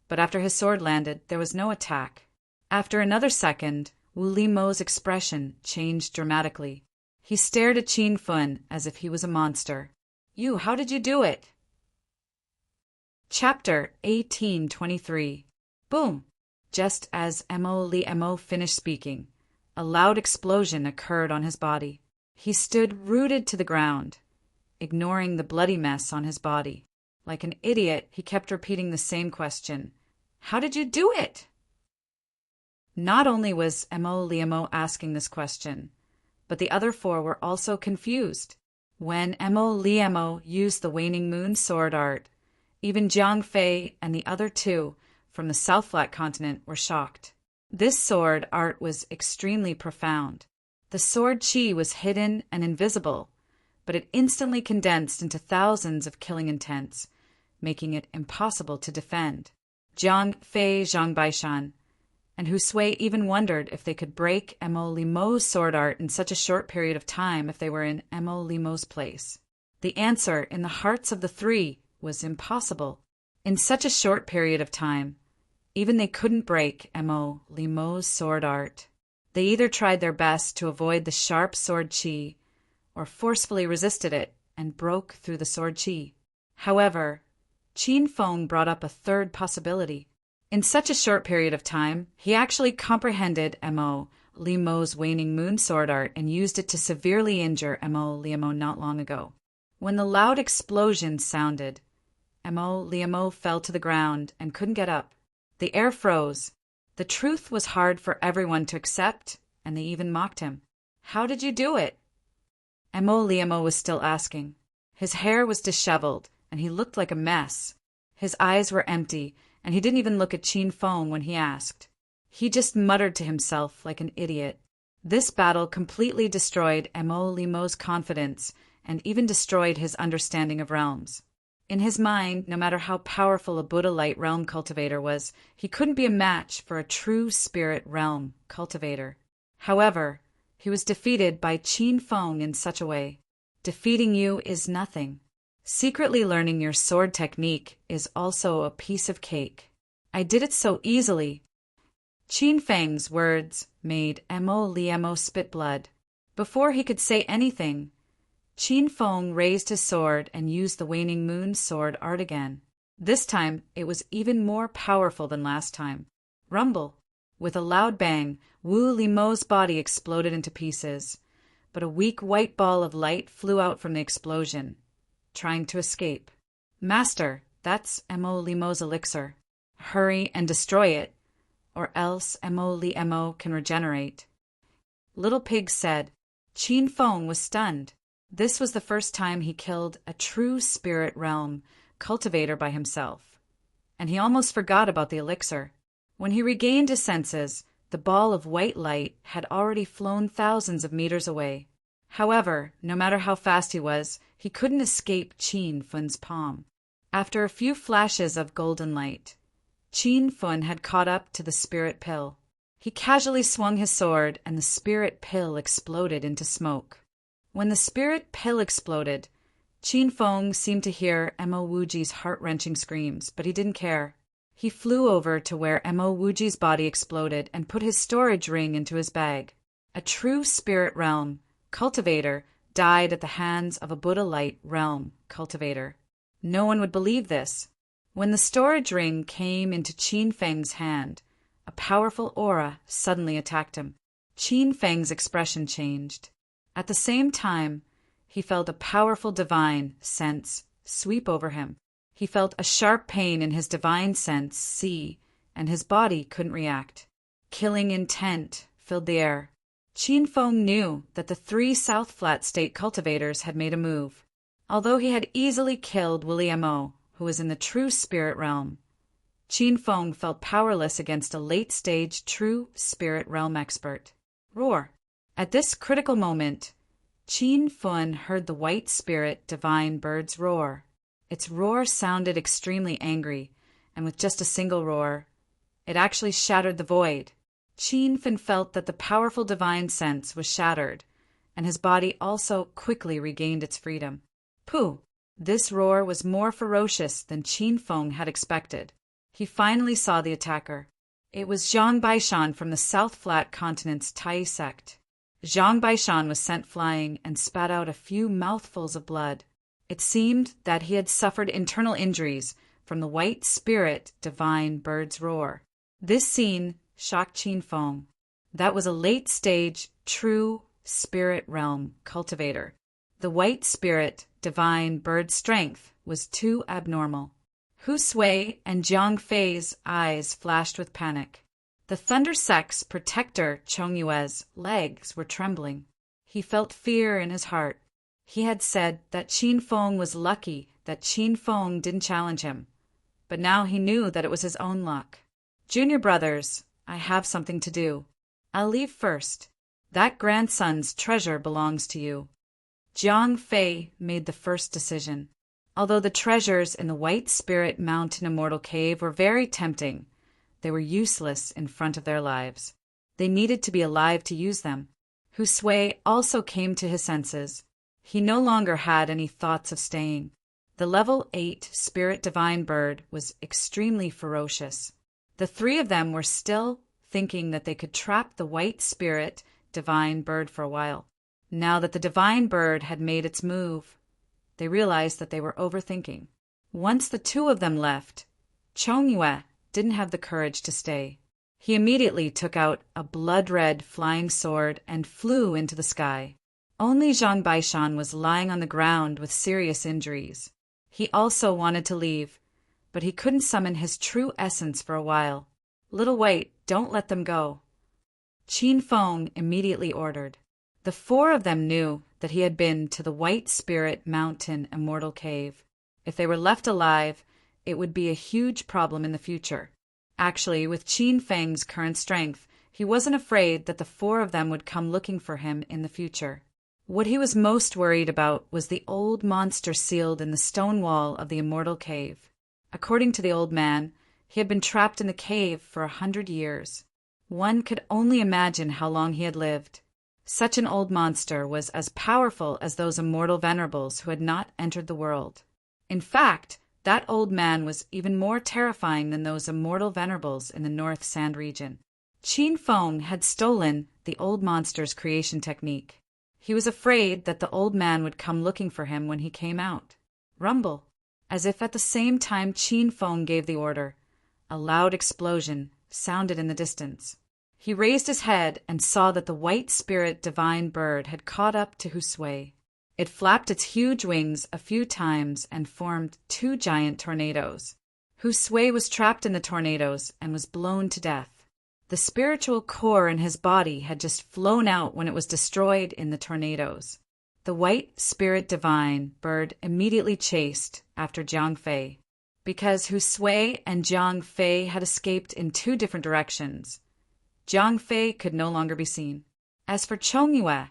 but after his sword landed, there was no attack. After another second, Wu Liemo's expression changed dramatically. He stared at Qin Fun as if he was a monster. "You, how did you do it?" Chapter 1823. Boom! Just as Mo Liemo finished speaking, a loud explosion occurred on his body. He stood rooted to the ground, ignoring the bloody mess on his body. Like an idiot, he kept repeating the same question. "How did you do it?" Not only was Mo Liemo asking this question, but the other four were also confused. When Mo Liemo used the waning moon sword art, even Jiang Fei and the other two from the South Flat continent were shocked. This sword art was extremely profound. The sword chi was hidden and invisible, but it instantly condensed into thousands of killing intents, making it impossible to defend. Jiang Fei, Zhang Baishan, and Husui even wondered if they could break Mo Liemo's sword art in such a short period of time if they were in Mo Liemo's place. The answer in the hearts of the three was impossible. In such a short period of time, even they couldn't break Mo Liemo's sword art. They either tried their best to avoid the sharp sword chi, or forcefully resisted it and broke through the sword chi. However, Qin Feng brought up a third possibility. In such a short period of time, he actually comprehended Mo Liemo's waning moon sword art and used it to severely injure Mo Liemo not long ago. When the loud explosion sounded, Mo Liemo fell to the ground and couldn't get up. The air froze. The truth was hard for everyone to accept, and they even mocked him. "How did you do it?" Mo Liemo was still asking. His hair was disheveled, and he looked like a mess. His eyes were empty, and he didn't even look at Qin Feng when he asked. He just muttered to himself like an idiot. This battle completely destroyed Mo Liemo's confidence and even destroyed his understanding of realms. In his mind, no matter how powerful a Buddha-light realm cultivator was, he couldn't be a match for a true spirit realm cultivator. However, he was defeated by Qin Feng in such a way. Defeating you is nothing. Secretly learning your sword technique is also a piece of cake. I did it so easily. Qin Feng's words made Mo Liemo spit blood. Before he could say anything, Qin Feng raised his sword and used the waning moon sword art again. This time, it was even more powerful than last time. Rumble! With a loud bang, Wu Liemo's body exploded into pieces, but a weak white ball of light flew out from the explosion, trying to escape. "Master, that's Mo Liemo's elixir. Hurry and destroy it, or else Mo Liemo can regenerate." Little Pig said. Qin Feng was stunned. This was the first time he killed a true spirit realm cultivator by himself, and he almost forgot about the elixir. When he regained his senses, the ball of white light had already flown thousands of meters away. However, no matter how fast he was, he couldn't escape Qin Fun's palm. After a few flashes of golden light, Qin Fun had caught up to the spirit pill. He casually swung his sword, and the spirit pill exploded into smoke. When the spirit pill exploded, Qin Feng seemed to hear Mo Wuji's heart-wrenching screams, but he didn't care. He flew over to where Mo Wuji's body exploded and put his storage ring into his bag. A true spirit realm cultivator died at the hands of a Buddha-light realm cultivator. No one would believe this. When the storage ring came into Qin Feng's hand, a powerful aura suddenly attacked him. Qin Feng's expression changed. At the same time, he felt a powerful divine sense sweep over him. He felt a sharp pain in his divine sense, see, and his body couldn't react. Killing intent filled the air. Qin Feng knew that the 3 South Flat State cultivators had made a move. Although he had easily killed William O, who was in the true spirit realm, Qin Feng felt powerless against a late-stage true spirit realm expert. Roar! At this critical moment, Qin Feng heard the white spirit divine bird's roar. Its roar sounded extremely angry, and with just a single roar, it actually shattered the void. Qin Feng felt that the powerful divine sense was shattered, and his body also quickly regained its freedom. Pooh! This roar was more ferocious than Qin Feng had expected. He finally saw the attacker. It was Zhang Baishan from the South Flat Continent's Tai sect. Zhang Baishan was sent flying and spat out a few mouthfuls of blood. It seemed that he had suffered internal injuries from the white spirit divine bird's roar. This scene shocked Qin Feng. That was a late-stage, true spirit realm cultivator. The white spirit divine bird's strength was too abnormal. Hu Sui and Jiang Fei's eyes flashed with panic. The Thunder Sect's protector Chong Yue's legs were trembling. He felt fear in his heart. He had said that Qin Feng was lucky that Qin Feng didn't challenge him, but now he knew that it was his own luck. Junior brothers, I have something to do. I'll leave first. That grandson's treasure belongs to you. Jiang Fei made the first decision. Although the treasures in the White Spirit Mountain Immortal Cave were very tempting, they were useless in front of their lives. They needed to be alive to use them. Hu Sui also came to his senses. He no longer had any thoughts of staying. The level 8 Spirit Divine Bird was extremely ferocious. The 3 of them were still thinking that they could trap the White Spirit Divine Bird for a while. Now that the Divine Bird had made its move, they realized that they were overthinking. Once the 2 of them left, Chong Yue didn't have the courage to stay. He immediately took out a blood-red flying sword and flew into the sky. Only Zhang Baishan was lying on the ground with serious injuries. He also wanted to leave, but he couldn't summon his true essence for a while. Little White, don't let them go. Qin Feng immediately ordered. The 4 of them knew that he had been to the White Spirit Mountain Immortal Cave. If they were left alive, it would be a huge problem in the future. Actually, with Qin Feng's current strength, he wasn't afraid that the 4 of them would come looking for him in the future. What he was most worried about was the old monster sealed in the stone wall of the Immortal Cave. According to the old man, he had been trapped in the cave for 100 years. One could only imagine how long he had lived. Such an old monster was as powerful as those immortal venerables who had not entered the world. In fact, that old man was even more terrifying than those immortal venerables in the North Sand region. Qin Feng had stolen the old monster's creation technique. He was afraid that the old man would come looking for him when he came out. Rumble! As if at the same time Qin Feng gave the order, a loud explosion sounded in the distance. He raised his head and saw that the White Spirit Divine Bird had caught up to Hu Sui. It flapped its huge wings a few times and formed 2 giant tornadoes. Hu Sui was trapped in the tornadoes and was blown to death. The spiritual core in his body had just flown out when it was destroyed in the tornadoes. The White Spirit Divine Bird immediately chased after Jiang Fei. Because Hu Sui and Jiang Fei had escaped in 2 different directions, Jiang Fei could no longer be seen. As for Chong Yue,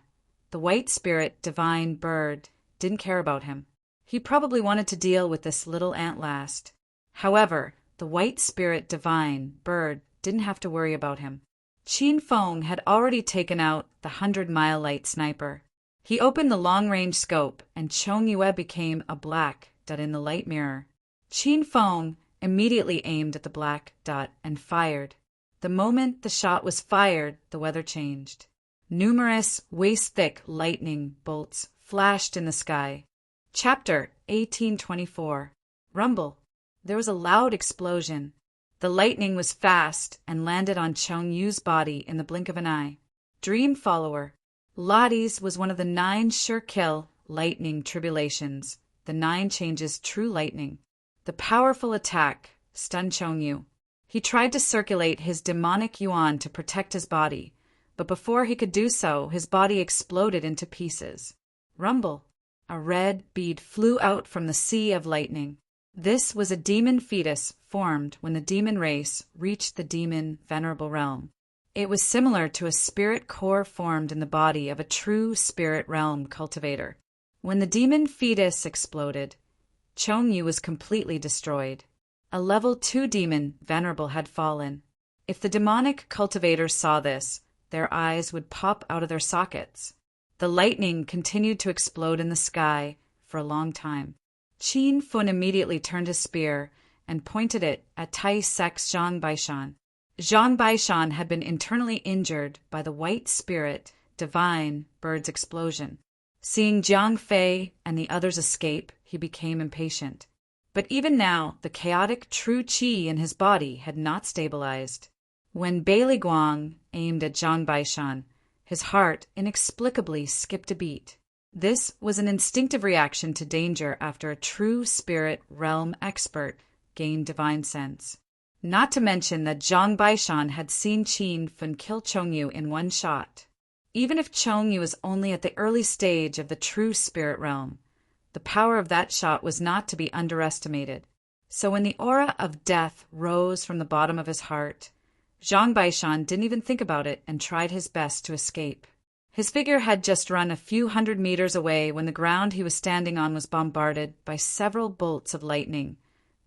the White Spirit Divine Bird didn't care about him. He probably wanted to deal with this little ant last. However, the White Spirit Divine Bird didn't have to worry about him. Qin Feng had already taken out the 100-mile light sniper. He opened the long-range scope, and Chong Yue became a black dot in the light mirror. Qin Feng immediately aimed at the black dot and fired. The moment the shot was fired, the weather changed. Numerous waist-thick lightning bolts flashed in the sky. Chapter 1824. Rumble. There was a loud explosion. The lightning was fast and landed on Chong Yu's body in the blink of an eye. Dream Follower. Lottie's was one of the 9 sure-kill lightning tribulations, the 9 changes true lightning. The powerful attack stunned Chong Yu. He tried to circulate his demonic yuan to protect his body, but before he could do so, his body exploded into pieces. Rumble! A red bead flew out from the sea of lightning. This was a demon fetus formed when the demon race reached the demon venerable realm. It was similar to a spirit core formed in the body of a true spirit realm cultivator. When the demon fetus exploded, Chongyu was completely destroyed. A level 2 demon venerable had fallen. If the demonic cultivators saw this, their eyes would pop out of their sockets. The lightning continued to explode in the sky for a long time. Qin Fun immediately turned his spear and pointed it at Tai Sek's Zhang Baishan. Zhang Baishan had been internally injured by the white spirit divine bird's explosion. Seeing Jiang Fei and the others escape, he became impatient. But even now, the chaotic true qi in his body had not stabilized. When Bailey Guang aimed at Zhang Baishan, his heart inexplicably skipped a beat. This was an instinctive reaction to danger after a true spirit realm expert gained divine sense. Not to mention that Zhang Baishan had seen Qin Fun kill Chongyu in one shot. Even if Chongyu was only at the early stage of the true spirit realm, the power of that shot was not to be underestimated. So when the aura of death rose from the bottom of his heart, Zhang Baishan didn't even think about it and tried his best to escape. His figure had just run a few hundred meters away when the ground he was standing on was bombarded by several bolts of lightning,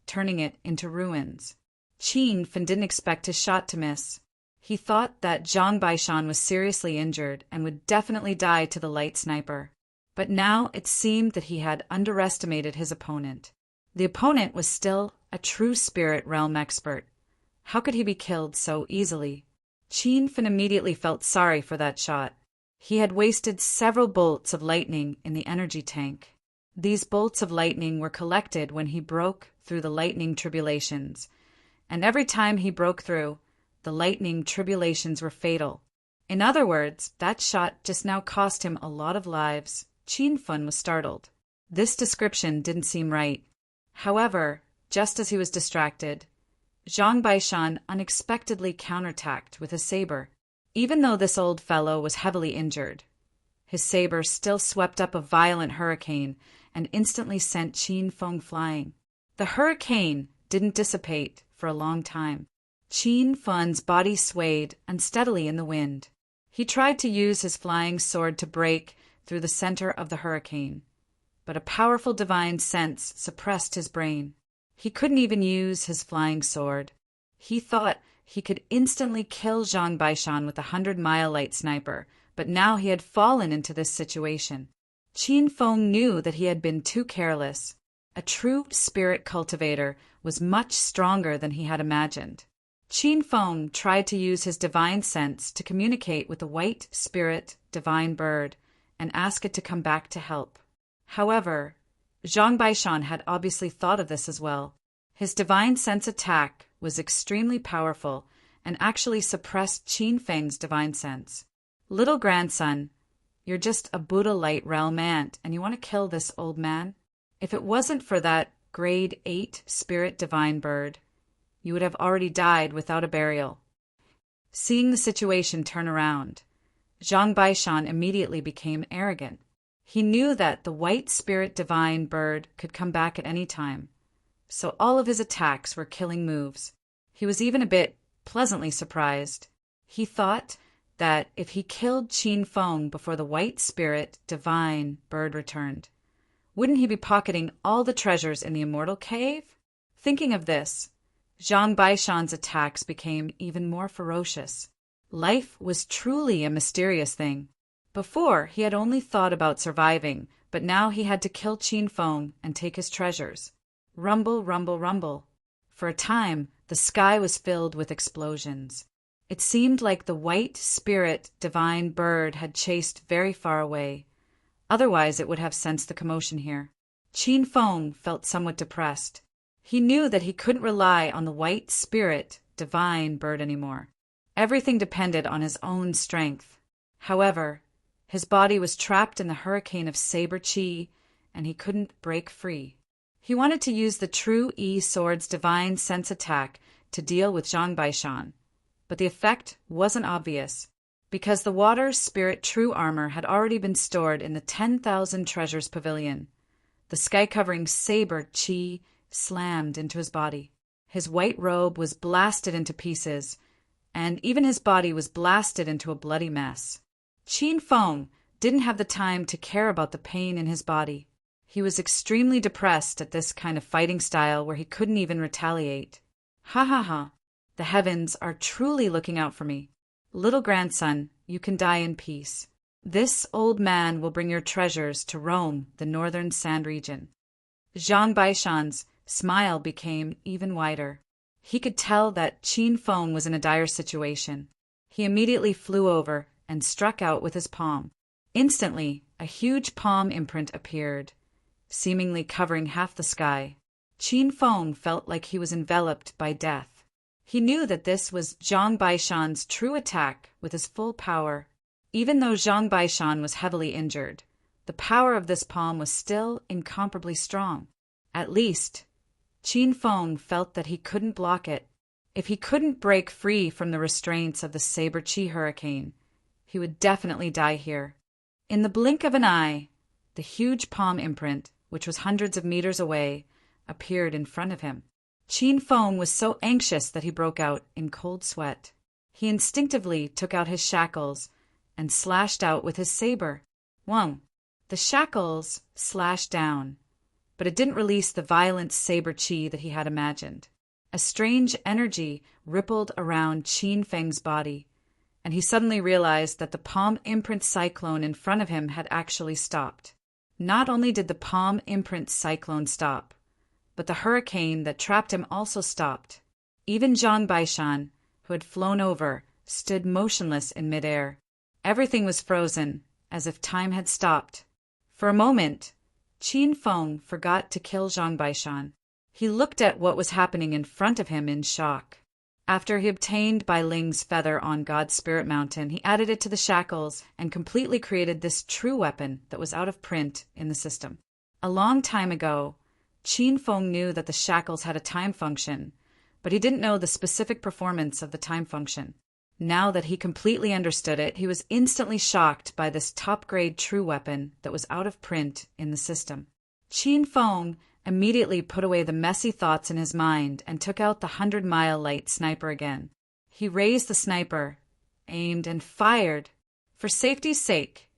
turning it into ruins. Qin Fun didn't expect his shot to miss. He thought that Zhang Baishan was seriously injured and would definitely die to the light sniper. But now it seemed that he had underestimated his opponent. The opponent was still a true spirit realm expert. How could he be killed so easily? Qin Fun immediately felt sorry for that shot. He had wasted several bolts of lightning in the energy tank. These bolts of lightning were collected when he broke through the lightning tribulations, and every time he broke through, the lightning tribulations were fatal. In other words, that shot just now cost him a lot of lives. Qin Fun was startled. This description didn't seem right. However, just as he was distracted, Zhang Baishan unexpectedly counterattacked with a saber. Even though this old fellow was heavily injured, his saber still swept up a violent hurricane and instantly sent Qin Fun flying. The hurricane didn't dissipate for a long time. Qin Fun's body swayed unsteadily in the wind. He tried to use his flying sword to break through the center of the hurricane, but a powerful divine sense suppressed his brain. He couldn't even use his flying sword. He thought he could instantly kill Zhang Baishan with a 100-mile light sniper, but now he had fallen into this situation. Qin Fun knew that he had been too careless. A true spirit cultivator was much stronger than he had imagined. Qin Fun tried to use his divine sense to communicate with the white spirit divine bird and ask it to come back to help. However, Zhang Baishan had obviously thought of this as well. His divine sense attack was extremely powerful and actually suppressed Qin Feng's divine sense. Little grandson, you're just a Buddha light realm ant and you want to kill this old man? If it wasn't for that grade 8 spirit divine bird, you would have already died without a burial. Seeing the situation turn around, Zhang Baishan immediately became arrogant. He knew that the white spirit divine bird could come back at any time, so all of his attacks were killing moves. He was even a bit pleasantly surprised. He thought that if he killed Qin Feng before the white spirit divine bird returned, wouldn't he be pocketing all the treasures in the immortal cave? Thinking of this, Zhang Baishan's attacks became even more ferocious. Life was truly a mysterious thing. Before, he had only thought about surviving, but now he had to kill Qin Feng and take his treasures. Rumble, rumble, rumble. For a time, the sky was filled with explosions. It seemed like the white spirit divine bird had chased very far away. Otherwise, it would have sensed the commotion here. Qin Feng felt somewhat depressed. He knew that he couldn't rely on the white spirit divine bird anymore. Everything depended on his own strength. However, his body was trapped in the hurricane of saber qi, and he couldn't break free. He wanted to use the true E sword's divine sense attack to deal with Zhang Baishan, but the effect wasn't obvious, because the water's spirit true armor had already been stored in the 10,000 treasures pavilion. The sky-covering saber chi slammed into his body. His white robe was blasted into pieces, and even his body was blasted into a bloody mess. Qin Feng didn't have the time to care about the pain in his body. He was extremely depressed at this kind of fighting style where he couldn't even retaliate. Ha ha ha. The heavens are truly looking out for me. Little grandson, you can die in peace. This old man will bring your treasures to Rome, the northern sand region. Zhang Baishan's smile became even wider. He could tell that Qin Feng was in a dire situation. He immediately flew over and struck out with his palm. Instantly, a huge palm imprint appeared, seemingly covering half the sky. Qin Feng felt like he was enveloped by death. He knew that this was Zhang Baishan's true attack with his full power. Even though Zhang Baishan was heavily injured, the power of this palm was still incomparably strong. At least, Qin Feng felt that he couldn't block it. If he couldn't break free from the restraints of the saber chi hurricane, he would definitely die here. In the blink of an eye, the huge palm imprint, which was hundreds of meters away, appeared in front of him. Qin Feng was so anxious that he broke out in cold sweat. He instinctively took out his shackles and slashed out with his saber. Whoa! The shackles slashed down, but it didn't release the violent saber chi that he had imagined. A strange energy rippled around Qin Feng's body, and he suddenly realized that the palm imprint cyclone in front of him had actually stopped. Not only did the palm imprint cyclone stop, but the hurricane that trapped him also stopped. Even Zhang Baishan, who had flown over, stood motionless in midair. Everything was frozen, as if time had stopped. For a moment, Qin Feng forgot to kill Zhang Baishan. He looked at what was happening in front of him in shock. After he obtained Bai Ling's feather on God's Spirit Mountain, he added it to the shackles and completely created this true weapon that was out of print in the system. A long time ago, Qin Feng knew that the shackles had a time function, but he didn't know the specific performance of the time function. Now that he completely understood it, he was instantly shocked by this top-grade true weapon that was out of print in the system. Qin Feng immediately put away the messy thoughts in his mind and took out the 100-mile light sniper again. He raised the sniper, aimed, and fired. For safety's sake,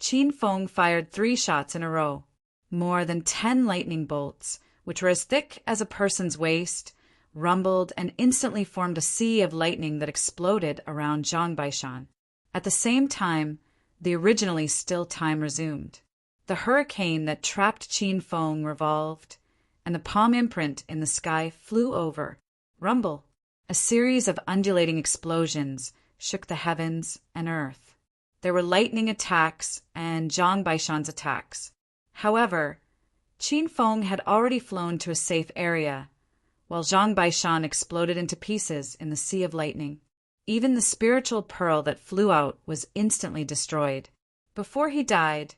Qin Feng fired 3 shots in a row. More than 10 lightning bolts, which were as thick as a person's waist, rumbled and instantly formed a sea of lightning that exploded around Zhang Baishan. At the same time, the originally still time resumed. The hurricane that trapped Qin Feng revolved, and the palm imprint in the sky flew over. Rumble! A series of undulating explosions shook the heavens and earth. There were lightning attacks and Zhang Baishan's attacks. However, Qin Feng had already flown to a safe area, while Zhang Baishan exploded into pieces in the sea of lightning. Even the spiritual pearl that flew out was instantly destroyed. Before he died,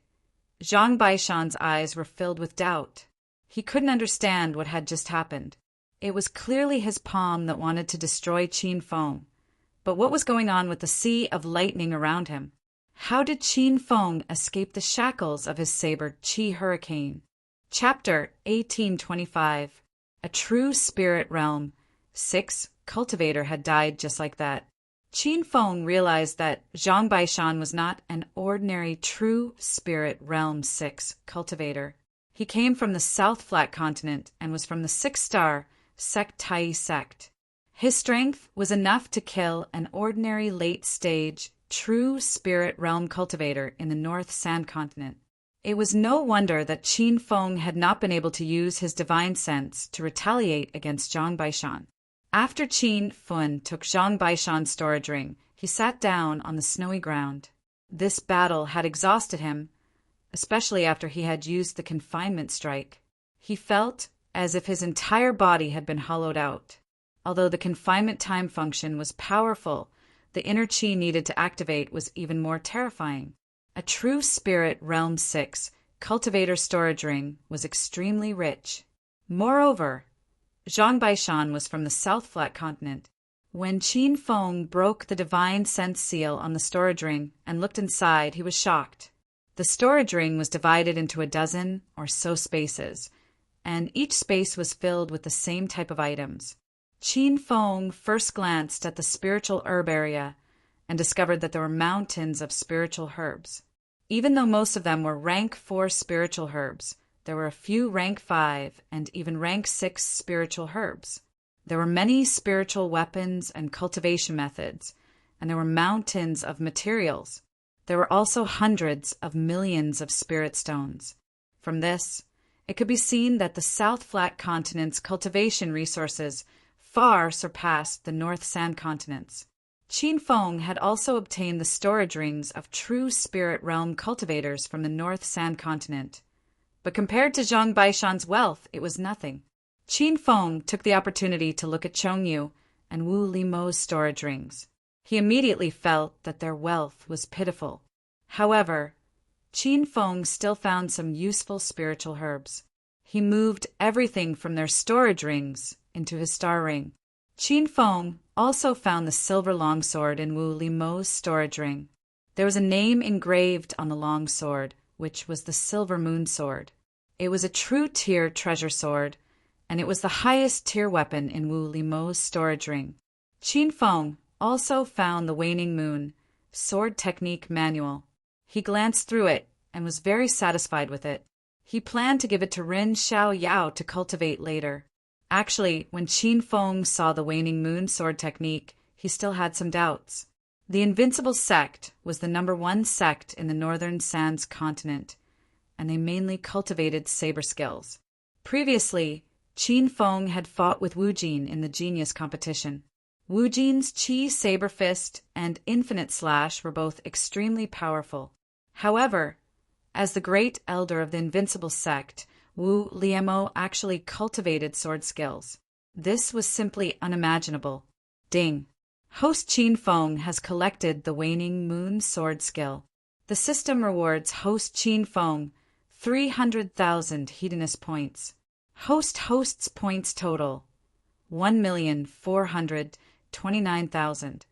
Zhang Baishan's eyes were filled with doubt. He couldn't understand what had just happened. It was clearly his palm that wanted to destroy Qin Feng, but what was going on with the sea of lightning around him? How did Qin Feng escape the shackles of his saber chi hurricane? Chapter 1825. A true spirit realm. 6. Cultivator had died just like that. Qin Feng realized that Zhang Baishan was not an ordinary true spirit realm 6 cultivator. He came from the South Flat Continent and was from the 6-star Sektai sect. His strength was enough to kill an ordinary late-stage true spirit realm cultivator in the North Sand Continent. It was no wonder that Qin Feng had not been able to use his divine sense to retaliate against Zhang Baishan. After Qin Feng took Zhang Baishan's storage ring, he sat down on the snowy ground. This battle had exhausted him, especially after he had used the confinement strike. He felt as if his entire body had been hollowed out. Although the confinement time function was powerful, the inner chi needed to activate was even more terrifying. A true spirit realm 6 cultivator storage ring was extremely rich. Moreover, Zhang Baishan was from the South Flat Continent. When Qin Feng broke the divine sense seal on the storage ring and looked inside, he was shocked. The storage ring was divided into a dozen or so spaces, and each space was filled with the same type of items. Qin Feng first glanced at the spiritual herb area and discovered that there were mountains of spiritual herbs. Even though most of them were rank 4 spiritual herbs, there were a few rank 5 and even rank 6 spiritual herbs. There were many spiritual weapons and cultivation methods, and there were mountains of materials. There were also hundreds of millions of spirit stones. From this, it could be seen that the South Flat Continent's cultivation resources far surpassed the North Sand Continent's. Qin Feng had also obtained the storage rings of true spirit realm cultivators from the North Sand Continent. But compared to Zhang Baishan's wealth, it was nothing. Qin Feng took the opportunity to look at Chongyu and Wu Limo's storage rings. He immediately felt that their wealth was pitiful. However, Qin Feng still found some useful spiritual herbs. He moved everything from their storage rings into his star ring. Qin Feng also found the silver longsword in Wu Limo's storage ring. There was a name engraved on the longsword, which was the Silver Moon Sword. It was a true tier treasure sword, and it was the highest tier weapon in Wu Limo's storage ring. Qin Feng also found the Waning Moon Sword Technique Manual. He glanced through it and was very satisfied with it. He planned to give it to Rin Xiao Yao to cultivate later. Actually, when Qin Feng saw the Waning Moon Sword Technique, he still had some doubts. The Invincible Sect was the #1 sect in the Northern Sands continent, and they mainly cultivated saber skills. Previously, Qin Feng had fought with Wu Jin in the Genius competition. Wu Jin's Qi Saber Fist and Infinite Slash were both extremely powerful. However, as the great elder of the Invincible Sect, Wu Liemo actually cultivated sword skills. This was simply unimaginable. Ding. Host Qin Feng has collected the Waning Moon Sword skill. The system rewards host Qin Feng 300,000 Hedonist points. Host's points total 1,429,000.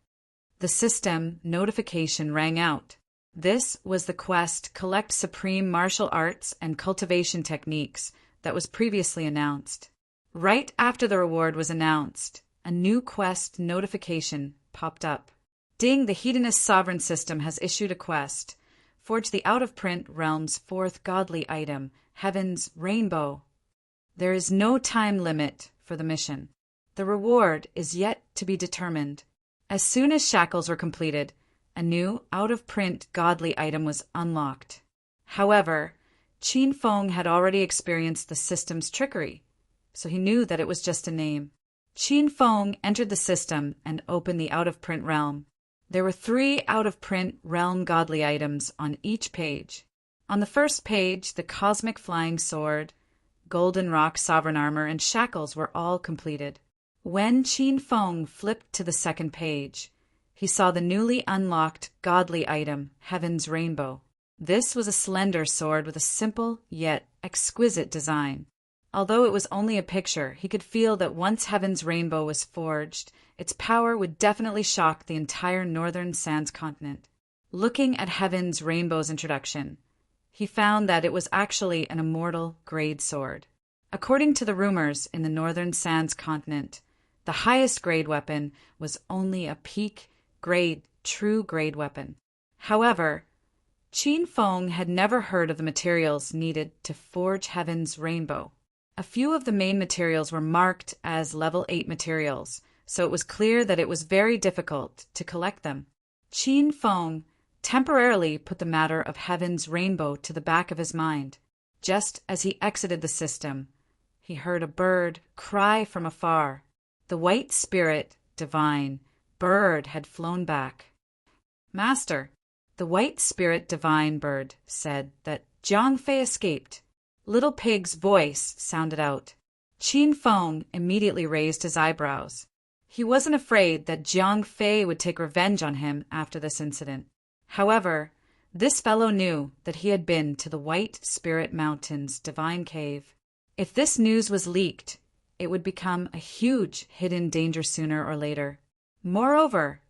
The system notification rang out. This was the quest Collect Supreme Martial Arts and Cultivation Techniques that was previously announced. Right after the reward was announced, a new quest notification popped up. Ding, the Hedonist Sovereign System has issued a quest. Forge the out-of-print realm's 4th godly item, Heaven's Rainbow. There is no time limit for the mission. The reward is yet to be determined. As soon as shackles were completed, a new out-of-print godly item was unlocked. However, Qin Feng had already experienced the system's trickery, so he knew that it was just a name. Qin Feng entered the system and opened the out-of-print realm. There were 3 out-of-print realm godly items on each page. On the first page, the Cosmic Flying Sword, Golden Rock Sovereign Armor, and Shackles were all completed. When Qin Feng flipped to the second page, he saw the newly unlocked godly item, Heaven's Rainbow. This was a slender sword with a simple yet exquisite design. Although it was only a picture, he could feel that once Heaven's Rainbow was forged, its power would definitely shock the entire Northern Sands continent. Looking at Heaven's Rainbow's introduction, he found that it was actually an immortal grade sword. According to the rumors in the Northern Sands continent, the highest grade weapon was only a peak grade, true grade weapon. However, Qin Feng had never heard of the materials needed to forge Heaven's Rainbow. A few of the main materials were marked as level 8 materials, so it was clear that it was very difficult to collect them. Qin Feng temporarily put the matter of Heaven's Rainbow to the back of his mind. Just as he exited the system, he heard a bird cry from afar. The white spirit, divine, bird had flown back. Master, the white spirit divine bird said that Jiang Fei escaped. Little Pig's voice sounded out. Qin Feng immediately raised his eyebrows. He wasn't afraid that Jiang Fei would take revenge on him after this incident. However, this fellow knew that he had been to the White Spirit Mountain's divine cave. If this news was leaked, it would become a huge hidden danger sooner or later. Moreover,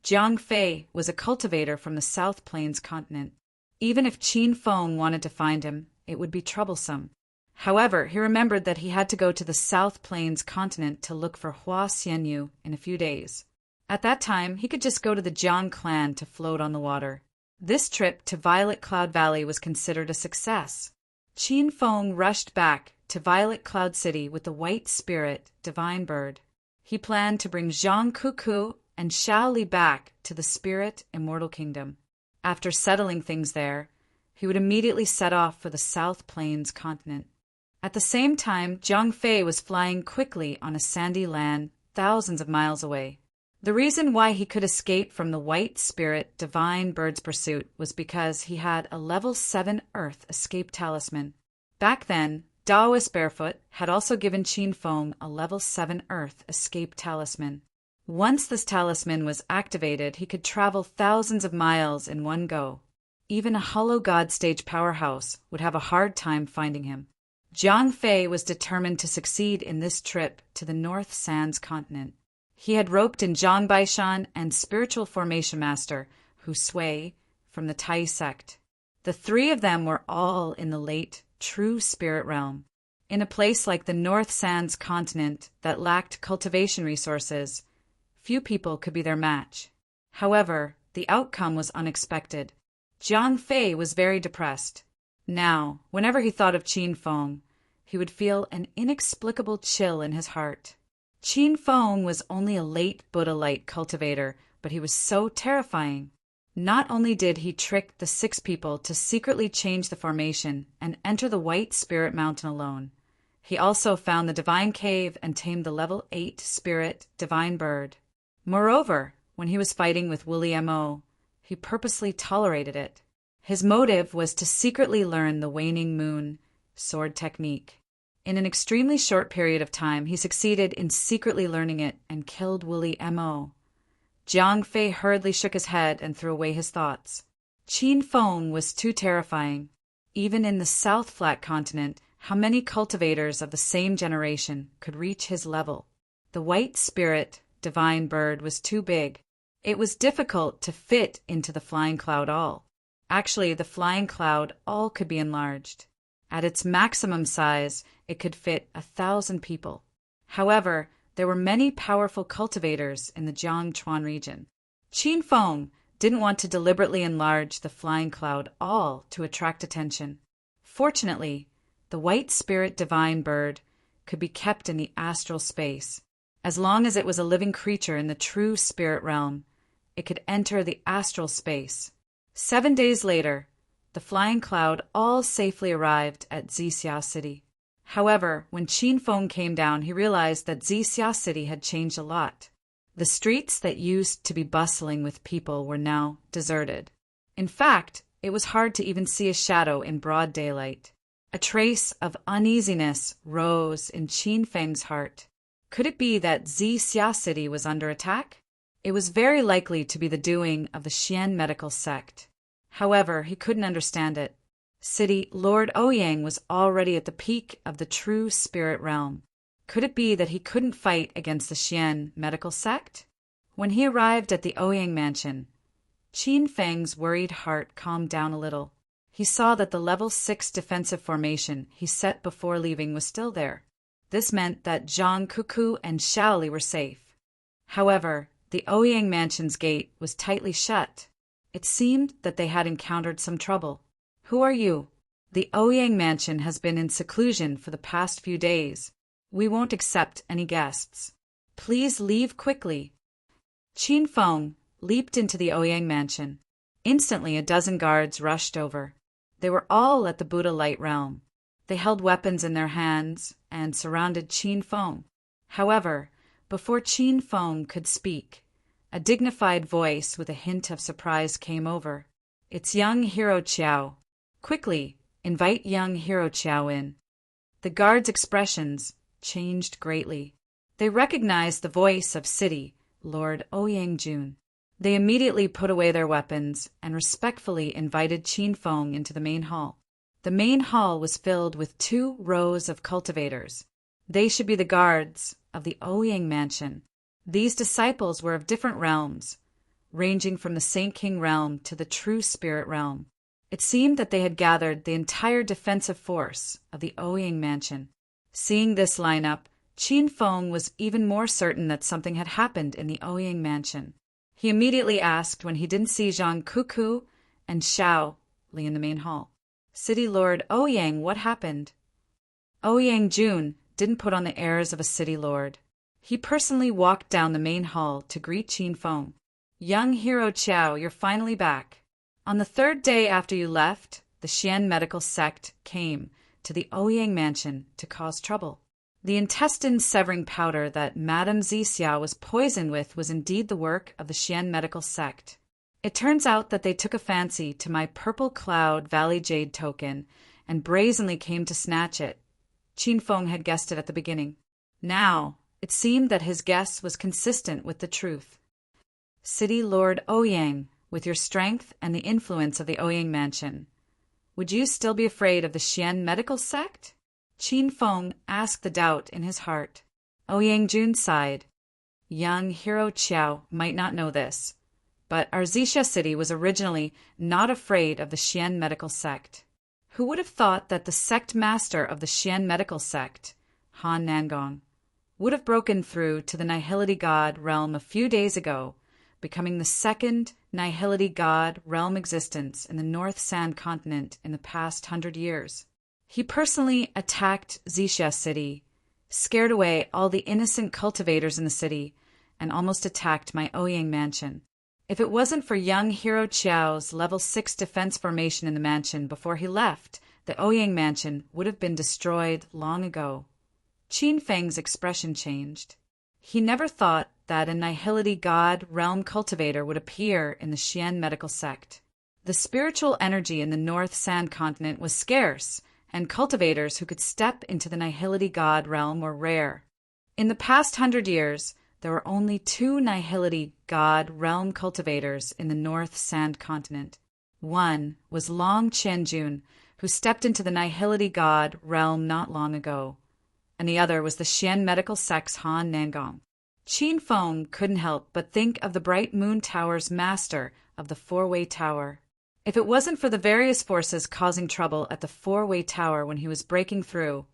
Jiang Fei was a cultivator from the South Plains continent. Even if Qin Feng wanted to find him, it would be troublesome. However, he remembered that he had to go to the South Plains continent to look for Hua Xianyu in a few days. At that time, he could just go to the Jiang clan to float on the water. This trip to Violet Cloud Valley was considered a success. Qin Feng rushed back to Violet Cloud City with the White Spirit, Divine Bird. He planned to bring Zhang Kuku and Xiao Li back to the Spirit Immortal Kingdom. After settling things there, he would immediately set off for the South Plains continent. At the same time, Jiang Fei was flying quickly on a sandy land thousands of miles away. The reason why he could escape from the White Spirit Divine Bird's pursuit was because he had a level 7 Earth escape talisman. Back then, Taoist Barefoot had also given Qin Feng a level 7 Earth escape talisman. Once this talisman was activated, he could travel thousands of miles in one go. Even a Hollow God stage powerhouse would have a hard time finding him. Jiang Fei was determined to succeed in this trip to the North Sands continent. He had roped in Zhang Baishan and Spiritual Formation Master Hu Sui from the Tai sect. The three of them were all in the late True Spirit realm. In a place like the North Sands continent that lacked cultivation resources, few people could be their match. However, the outcome was unexpected. Jiang Fei was very depressed. Now, whenever he thought of Qin Feng, he would feel an inexplicable chill in his heart. Qin Feng was only a late Buddha light cultivator, but he was so terrifying. Not only did he trick the 6 people to secretly change the formation and enter the White Spirit Mountain alone, he also found the Divine Cave and tamed the level 8 Spirit Divine Bird. Moreover, when he was fighting with Wooly Mo, he purposely tolerated it. His motive was to secretly learn the Waning Moon sword technique. In an extremely short period of time, he succeeded in secretly learning it and killed Wooly Mo. Jiang Fei hurriedly shook his head and threw away his thoughts. Qin Feng was too terrifying. Even in the South Flat continent, how many cultivators of the same generation could reach his level? The White Spirit Divine Bird was too big. It was difficult to fit into the Flying Cloud All. Actually, the Flying Cloud All could be enlarged. At its maximum size, it could fit 1,000 people. However, there were many powerful cultivators in the Jiangchuan region. Qin Feng didn't want to deliberately enlarge the Flying Cloud All to attract attention. Fortunately, the White Spirit Divine Bird could be kept in the astral space. As long as it was a living creature in the true spirit realm, it could enter the astral space. 7 days later, the Flying Cloud all safely arrived at Xixia City. However, when Qin Feng came down, he realized that Xixia City had changed a lot. The streets that used to be bustling with people were now deserted. In fact, it was hard to even see a shadow in broad daylight. A trace of uneasiness rose in Qin Feng's heart. Could it be that Xixia City was under attack? It was very likely to be the doing of the Xian medical sect. However, he couldn't understand it. City Lord Ouyang was already at the peak of the true spirit realm. Could it be that he couldn't fight against the Xian medical sect? When he arrived at the Ouyang mansion, Qin Feng's worried heart calmed down a little. He saw that the level 6 defensive formation he set before leaving was still there. This meant that Zhang Kuku and Xiaoli were safe. However, the Ouyang mansion's gate was tightly shut. It seemed that they had encountered some trouble. "Who are you?" "The Ouyang mansion has been in seclusion for the past few days. We won't accept any guests. Please leave quickly." Qin Feng leaped into the Ouyang mansion. Instantly, a dozen guards rushed over. They were all at the Buddha light realm. They held weapons in their hands and surrounded Qin Feng. However, before Qin Feng could speak, a dignified voice with a hint of surprise came over. "It's young Hero Qiao. Quickly, invite young Hero Qiao in." The guards' expressions changed greatly. They recognized the voice of City Lord Ouyang Jun. They immediately put away their weapons and respectfully invited Qin Feng into the main hall. The main hall was filled with 2 rows of cultivators. They should be the guards of the Ouyang mansion. These disciples were of different realms, ranging from the Saint King realm to the true spirit realm. It seemed that they had gathered the entire defensive force of the Ouyang mansion. Seeing this lineup, Qin Feng was even more certain that something had happened in the Ouyang mansion. He immediately asked when he didn't see Zhang Kuku and Xiao Li in the main hall. City Lord Ouyang, what happened? Ouyang Jun didn't put on the airs of a city lord. He personally walked down the main hall to greet Qin Feng. Young hero Qiao, you're finally back. On the third day after you left, the Xian medical sect came to the Ouyang mansion to cause trouble. The intestine-severing powder that Madame Zixia was poisoned with was indeed the work of the Xian medical sect. It turns out that they took a fancy to my Purple Cloud Valley Jade token and brazenly came to snatch it. Qin Feng had guessed it at the beginning. Now, it seemed that his guess was consistent with the truth. City Lord Ouyang, with your strength and the influence of the Ouyang mansion, would you still be afraid of the Xian medical sect? Qin Feng asked the doubt in his heart. Ouyang Jun sighed. Young hero Qiao might not know this, but our Zixia city was originally not afraid of the Xian medical sect. Who would have thought that the sect master of the Xian medical sect, Han Nangong, would have broken through to the Nihility God realm a few days ago, becoming the second Nihility God realm existence in the North Sand continent in the past 100 years. He personally attacked Zixia city, scared away all the innocent cultivators in the city, and almost attacked my Ouyang mansion. If it wasn't for young hero Qiao's level 6 defense formation in the mansion before he left, the Ouyang mansion would have been destroyed long ago. Qin Feng's expression changed. He never thought that a Nihility God realm cultivator would appear in the Xian medical sect. The spiritual energy in the North Sand continent was scarce, and cultivators who could step into the Nihility God realm were rare. In the past 100 years, there were only 2 Nihility God realm cultivators in the North Sand continent. One was Long Qianjun, who stepped into the Nihility God realm not long ago, and the other was the Xian medical sect's Han Nangong. Qin Feng couldn't help but think of the Bright Moon Tower's master of the Four-Way Tower. If it wasn't for the various forces causing trouble at the Four-Way Tower when he was breaking through,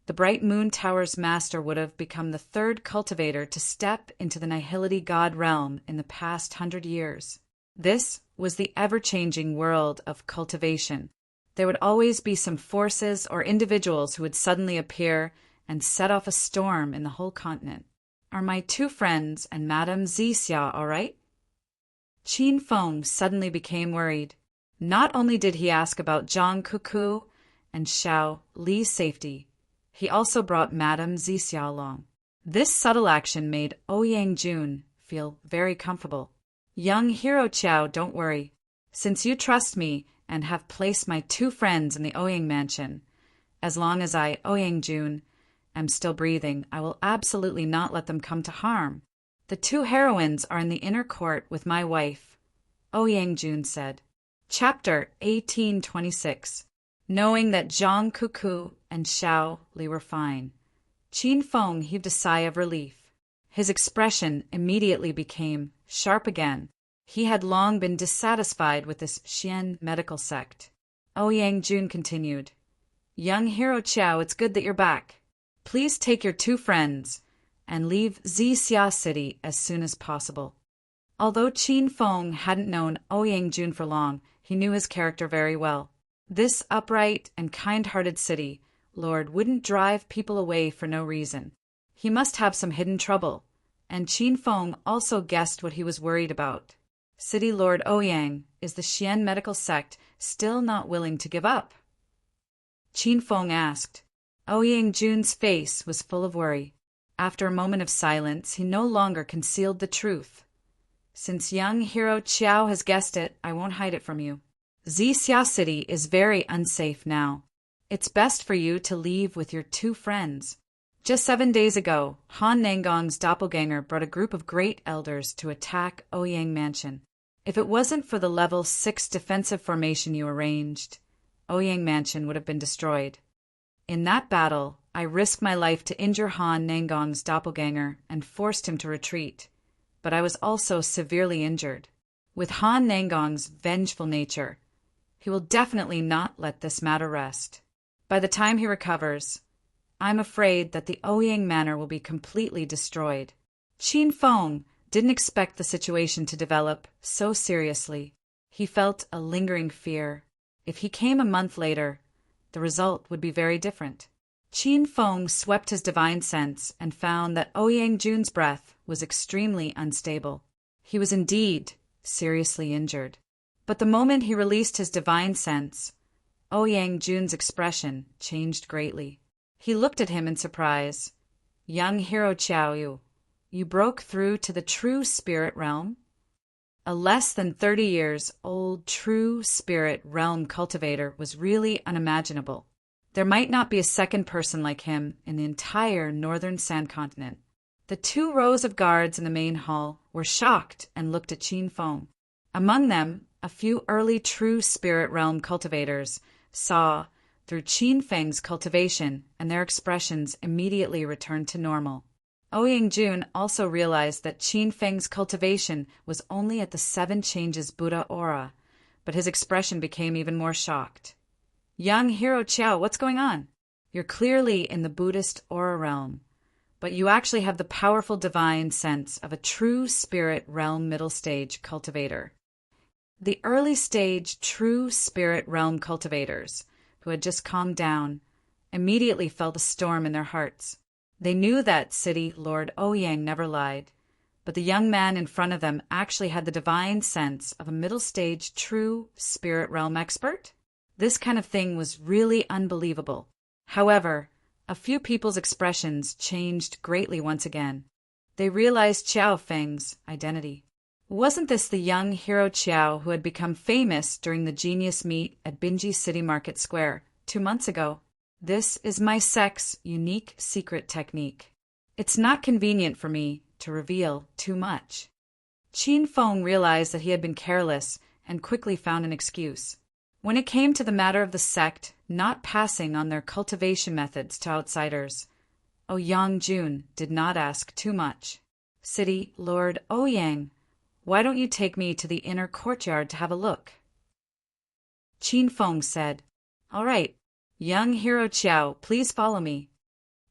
the Bright Moon Tower's master would have become the 3rd cultivator to step into the Nihility God realm in the past 100 years. This was the ever-changing world of cultivation. There would always be some forces or individuals who would suddenly appear and set off a storm in the whole continent. Are my 2 friends and Madame Zixia all right? Qin Feng suddenly became worried. Not only did he ask about Zhang Kuku and Xiao Li's safety, he also brought Madame Zixia along. This subtle action made Ouyang Jun feel very comfortable. Young hero Qiao, don't worry. Since you trust me and have placed my 2 friends in the Ouyang mansion, as long as I, Ouyang Jun, am still breathing, I will absolutely not let them come to harm. The 2 heroines are in the inner court with my wife, Ouyang Jun said. Chapter 1826. Knowing that Zhang Kuku and Xiao Li were fine, Qin Feng heaved a sigh of relief. His expression immediately became sharp again. He had long been dissatisfied with this Xian medical sect. Ouyang Jun continued, Young hero Qiao, it's good that you're back. Please take your 2 friends and leave Zixia city as soon as possible. Although Qin Feng hadn't known Ouyang Jun for long, he knew his character very well. This upright and kind-hearted city lord wouldn't drive people away for no reason. He must have some hidden trouble, and Qin Feng also guessed what he was worried about. City Lord Ouyang, is the Xian medical sect still not willing to give up? Qin Feng asked. Ouyang Jun's face was full of worry. After a moment of silence, he no longer concealed the truth. Since young hero Qiao has guessed it, I won't hide it from you. Zixia city is very unsafe now. It's best for you to leave with your 2 friends. Just 7 days ago, Han Nangong's doppelganger brought a group of great elders to attack Ouyang Mansion. If it wasn't for the level 6 defensive formation you arranged, Ouyang Mansion would have been destroyed. In that battle, I risked my life to injure Han Nangong's doppelganger and forced him to retreat, but I was also severely injured. With Han Nangong's vengeful nature, he will definitely not let this matter rest. By the time he recovers, I'm afraid that the Ouyang Manor will be completely destroyed. Qin Feng didn't expect the situation to develop so seriously. He felt a lingering fear. If he came a month later, the result would be very different. Qin Feng swept his divine sense and found that Ouyang Jun's breath was extremely unstable. He was indeed seriously injured. But the moment he released his divine sense, Ouyang Jun's expression changed greatly. He looked at him in surprise. Young hero Qiao, you broke through to the true spirit realm? A less than 30 years old true spirit realm cultivator was really unimaginable. There might not be a second person like him in the entire northern sand continent. The 2 rows of guards in the main hall were shocked and looked at Qin Feng. Among them, a few early true spirit realm cultivators saw through Qin Feng's cultivation, and their expressions immediately returned to normal. Ouyang Jun also realized that Qin Feng's cultivation was only at the 7 changes Buddha aura, but his expression became even more shocked. Young hero Qiao, what's going on? You're clearly in the Buddhist aura realm, but you actually have the powerful divine sense of a true spirit realm middle stage cultivator. The early stage true spirit realm cultivators, who had just calmed down, immediately felt a storm in their hearts. They knew that City Lord Ouyang never lied, but the young man in front of them actually had the divine sense of a middle stage true spirit realm expert. This kind of thing was really unbelievable. However, a few people's expressions changed greatly once again. They realized Qiao Feng's identity. Wasn't this the young hero Qiao who had become famous during the genius meet at Binji City Market Square 2 months ago? This is my sect's unique secret technique. It's not convenient for me to reveal too much. Qin Feng realized that he had been careless and quickly found an excuse. When it came to the matter of the sect not passing on their cultivation methods to outsiders, Ouyang Jun did not ask too much. City Lord Ouyang, why don't you take me to the inner courtyard to have a look? Qin Feng said, All right, young hero Qiao, please follow me.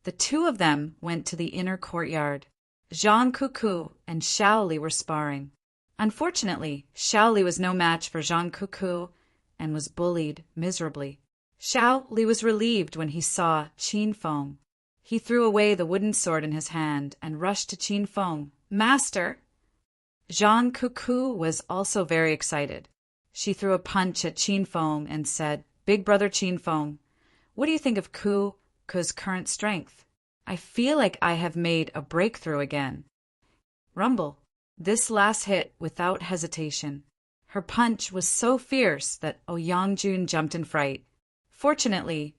The 2 of them went to the inner courtyard. Zhang Kuku and Shaoli were sparring. Unfortunately, Shaoli was no match for Zhang Kuku and was bullied miserably. Shaoli was relieved when he saw Qin Feng. He threw away the wooden sword in his hand and rushed to Qin Feng. Master! Zhang Kuku was also very excited. She threw a punch at Qin Feng and said, Big brother Qin Feng, what do you think of Ku's current strength? I feel like I have made a breakthrough again. Rumble. This last hit without hesitation. Her punch was so fierce that Ouyang Jun jumped in fright. Fortunately,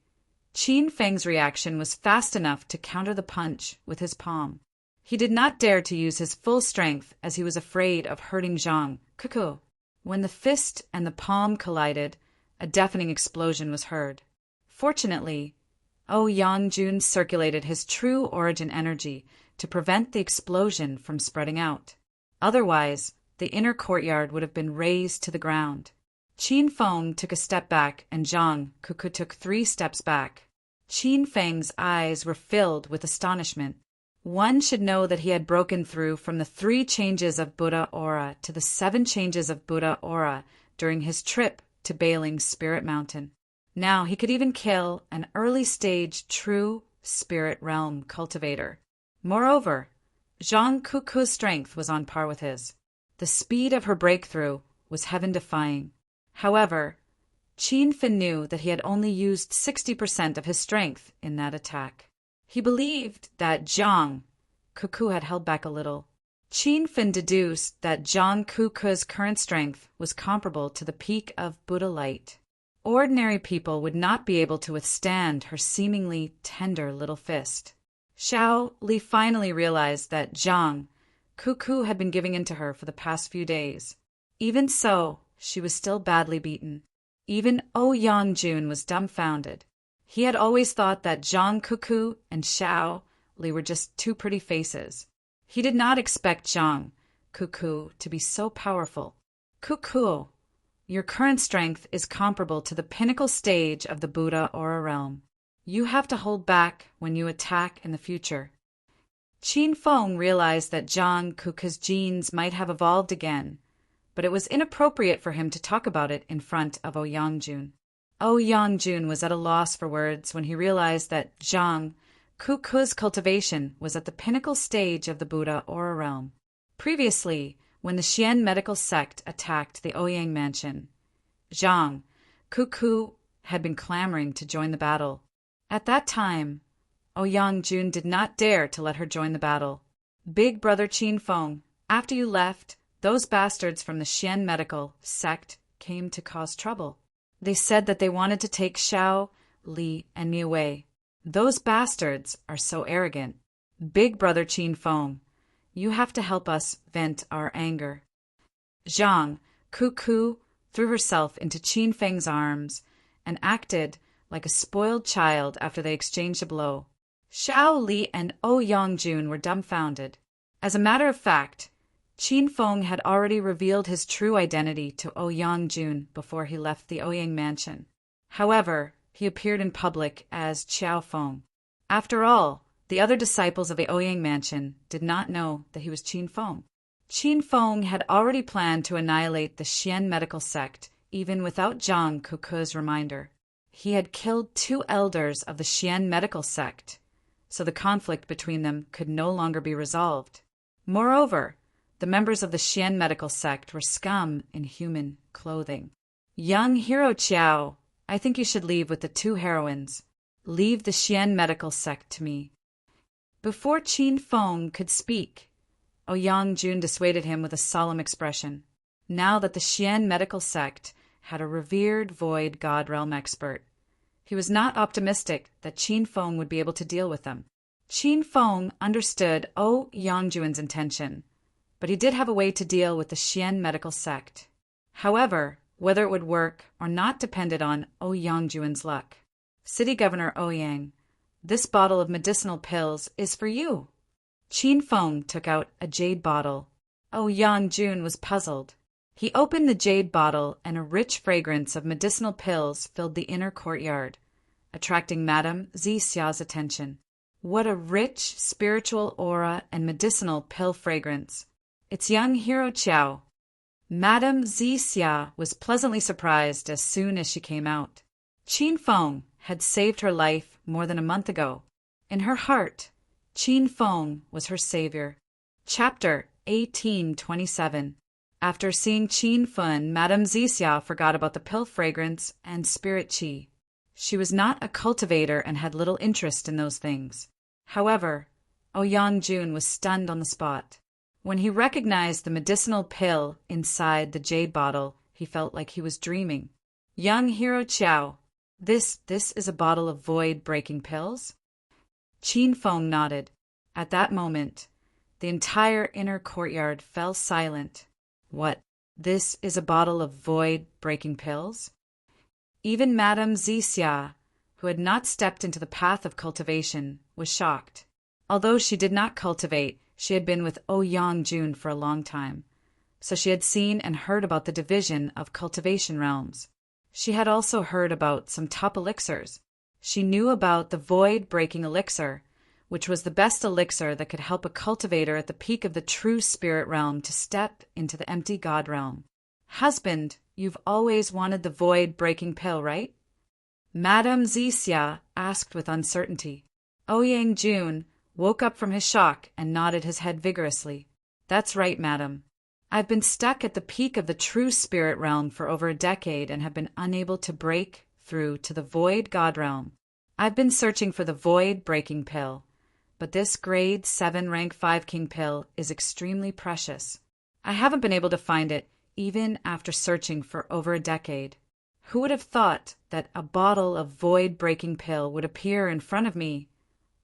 Qin Feng's reaction was fast enough to counter the punch with his palm. He did not dare to use his full strength as he was afraid of hurting Zhang Kuku. When the fist and the palm collided, a deafening explosion was heard. Fortunately, Ouyang Jun circulated his true origin energy to prevent the explosion from spreading out. Otherwise, the inner courtyard would have been razed to the ground. Qin Feng took a step back and Zhang Kuku took 3 steps back. Qin Feng's eyes were filled with astonishment. One should know that he had broken through from the 3 changes of Buddha aura to the 7 changes of Buddha aura during his trip to Bailing Spirit Mountain. Now he could even kill an early-stage true spirit realm cultivator. Moreover, Zhang Kuku's strength was on par with his. The speed of her breakthrough was heaven-defying. However, Qin Feng knew that he had only used 60% of his strength in that attack. He believed that Zhang Kuku had held back a little. Qin Feng deduced that Zhang Kuku's current strength was comparable to the peak of Buddha light. Ordinary people would not be able to withstand her seemingly tender little fist. Xiao Li finally realized that Zhang Kuku had been giving in to her for the past few days. Even so, she was still badly beaten. Even Ouyang Jun was dumbfounded. He had always thought that Zhang Cuckoo and Xiao Li were just two pretty faces. He did not expect Zhang Cuckoo to be so powerful. Cuckoo, your current strength is comparable to the pinnacle stage of the Buddha Aura realm. You have to hold back when you attack in the future. Qin Feng realized that Zhang Cuckoo's genes might have evolved again, but it was inappropriate for him to talk about it in front of Ouyang-jun. Ouyang-jun was at a loss for words when he realized that Zhang Cuckoo's cultivation was at the pinnacle stage of the Buddha Aura realm. Previously, when the Xian medical sect attacked the Ouyang mansion, Zhang Cuckoo had been clamoring to join the battle. At that time, Ouyang-jun did not dare to let her join the battle. Big brother Qin Feng, after you left, those bastards from the Xian medical sect came to cause trouble. They said that they wanted to take Xiao, Li, and me away. Those bastards are so arrogant. Big brother Qin Feng, you have to help us vent our anger. Zhang Cuckoo threw herself into Qin Feng's arms and acted like a spoiled child after they exchanged a blow. Xiao Li and Ouyang-jun were dumbfounded. As a matter of fact, Qin Feng had already revealed his true identity to Ouyang-jun before he left the Ouyang mansion. However, he appeared in public as Qiao Feng. After all, the other disciples of the Ouyang mansion did not know that he was Qin Feng. Qin Feng had already planned to annihilate the Xian medical sect, even without Zhang Cuckoo's reminder. He had killed 2 elders of the Xian medical sect, so the conflict between them could no longer be resolved. Moreover, the members of the Xian medical sect were scum in human clothing. Young hero Qiao, I think you should leave with the 2 heroines. Leave the Xian medical sect to me. Before Qin Feng could speak, Ouyang-jun dissuaded him with a solemn expression. Now that the Xian medical sect had a revered void god realm expert, he was not optimistic that Qin Feng would be able to deal with them. Qin Feng understood Ouyang-jun's intention, but he did have a way to deal with the Xian medical sect. However, whether it would work or not depended on Ouyang-jun's luck. City Governor Ouyang, this bottle of medicinal pills is for you. Qin Feng took out a jade bottle. Ouyang-jun was puzzled. He opened the jade bottle and a rich fragrance of medicinal pills filled the inner courtyard, attracting Madame Zixia's attention. What a rich spiritual aura and medicinal pill fragrance. It's young hero Qiao. Madame Zixia was pleasantly surprised as soon as she came out. Qin Feng had saved her life more than a month ago. In her heart, Qin Feng was her savior. Chapter 1827. After seeing Qin Feng, Madame Zixia forgot about the pill fragrance and spirit qi. She was not a cultivator and had little interest in those things. However, Ouyang-jun was stunned on the spot. When he recognized the medicinal pill inside the jade bottle, he felt like he was dreaming. Young hero Qiao, this is a bottle of void-breaking pills? Qin Feng nodded. At that moment, the entire inner courtyard fell silent. What? This is a bottle of void-breaking pills? Even Madame Zixia, who had not stepped into the path of cultivation, was shocked. Although she did not cultivate, she had been with Ouyang-jun for a long time, so she had seen and heard about the division of cultivation realms. She had also heard about some top elixirs. She knew about the void-breaking elixir, which was the best elixir that could help a cultivator at the peak of the true spirit realm to step into the empty god realm. Husband, you've always wanted the void-breaking pill, right? Madame Zixia asked with uncertainty. Ouyang-jun woke up from his shock and nodded his head vigorously. That's right, madam. I've been stuck at the peak of the true spirit realm for over a decade and have been unable to break through to the void god realm. I've been searching for the void-breaking pill, but this grade 7 rank 5 king pill is extremely precious. I haven't been able to find it even after searching for over a decade. Who would have thought that a bottle of void-breaking pill would appear in front of me?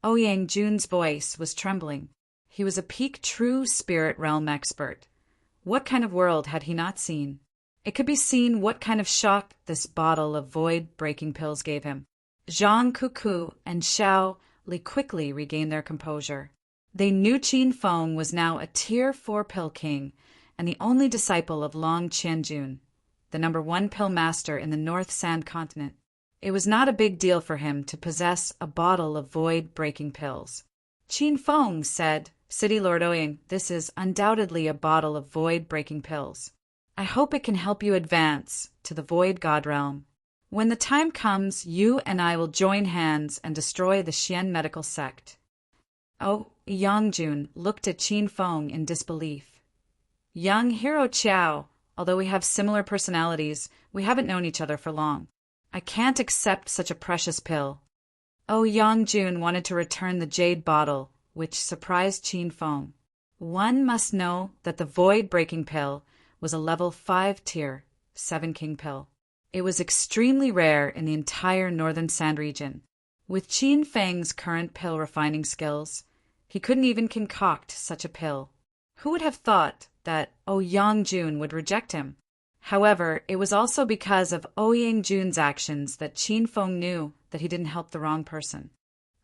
Ouyang-jun's voice was trembling. He was a peak true spirit realm expert. What kind of world had he not seen? It could be seen what kind of shock this bottle of void-breaking pills gave him. Zhang Kuku and Xiao Li quickly regained their composure. They knew Qin Feng was now a Tier 4 pill king and the only disciple of Long Qianjun, the number 1 pill master in the North Sand continent. It was not a big deal for him to possess a bottle of void-breaking pills. Qin Feng said, "City Lord Ouyang, this is undoubtedly a bottle of void-breaking pills. I hope it can help you advance to the Void God realm. When the time comes, you and I will join hands and destroy the Xian medical sect." Yangjun looked at Qin Feng in disbelief. "Young Hero Qiao, although we have similar personalities, we haven't known each other for long. I can't accept such a precious pill." Yangjun wanted to return the jade bottle, which surprised Qin Feng. One must know that the void-breaking pill was a level 5 tier, 7 king pill. It was extremely rare in the entire Northern Sand region. With Qin Feng's current pill refining skills, he couldn't even concoct such a pill. Who would have thought that Yangjun would reject him? However, it was also because of Yangjun's actions that Qin Feng knew that he didn't help the wrong person.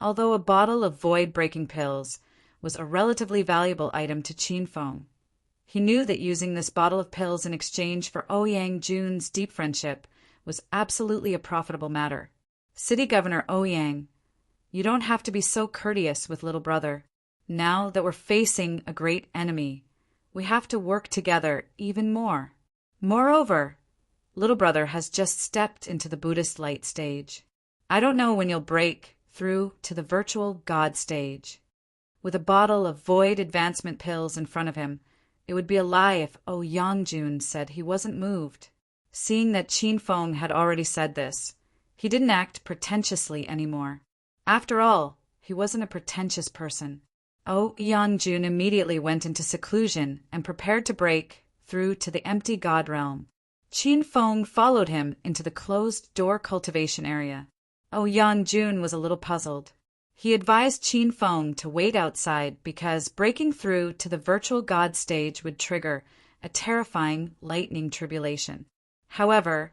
Although a bottle of void-breaking pills was a relatively valuable item to Qin Feng, he knew that using this bottle of pills in exchange for Yangjun's deep friendship was absolutely a profitable matter. "City Governor Ouyang, you don't have to be so courteous with little brother. Now that we're facing a great enemy, we have to work together even more. Moreover, little brother has just stepped into the Buddhist light stage. I don't know when you'll break through to the virtual God stage." With a bottle of void advancement pills in front of him, it would be a lie if Yangjun said he wasn't moved. Seeing that Qin Feng had already said this, he didn't act pretentiously anymore. After all, he wasn't a pretentious person. Yangjun immediately went into seclusion and prepared to break through to the empty God realm. Qin Feng followed him into the closed-door cultivation area. Yangjun was a little puzzled. He advised Qin Feng to wait outside because breaking through to the virtual God stage would trigger a terrifying lightning tribulation. However,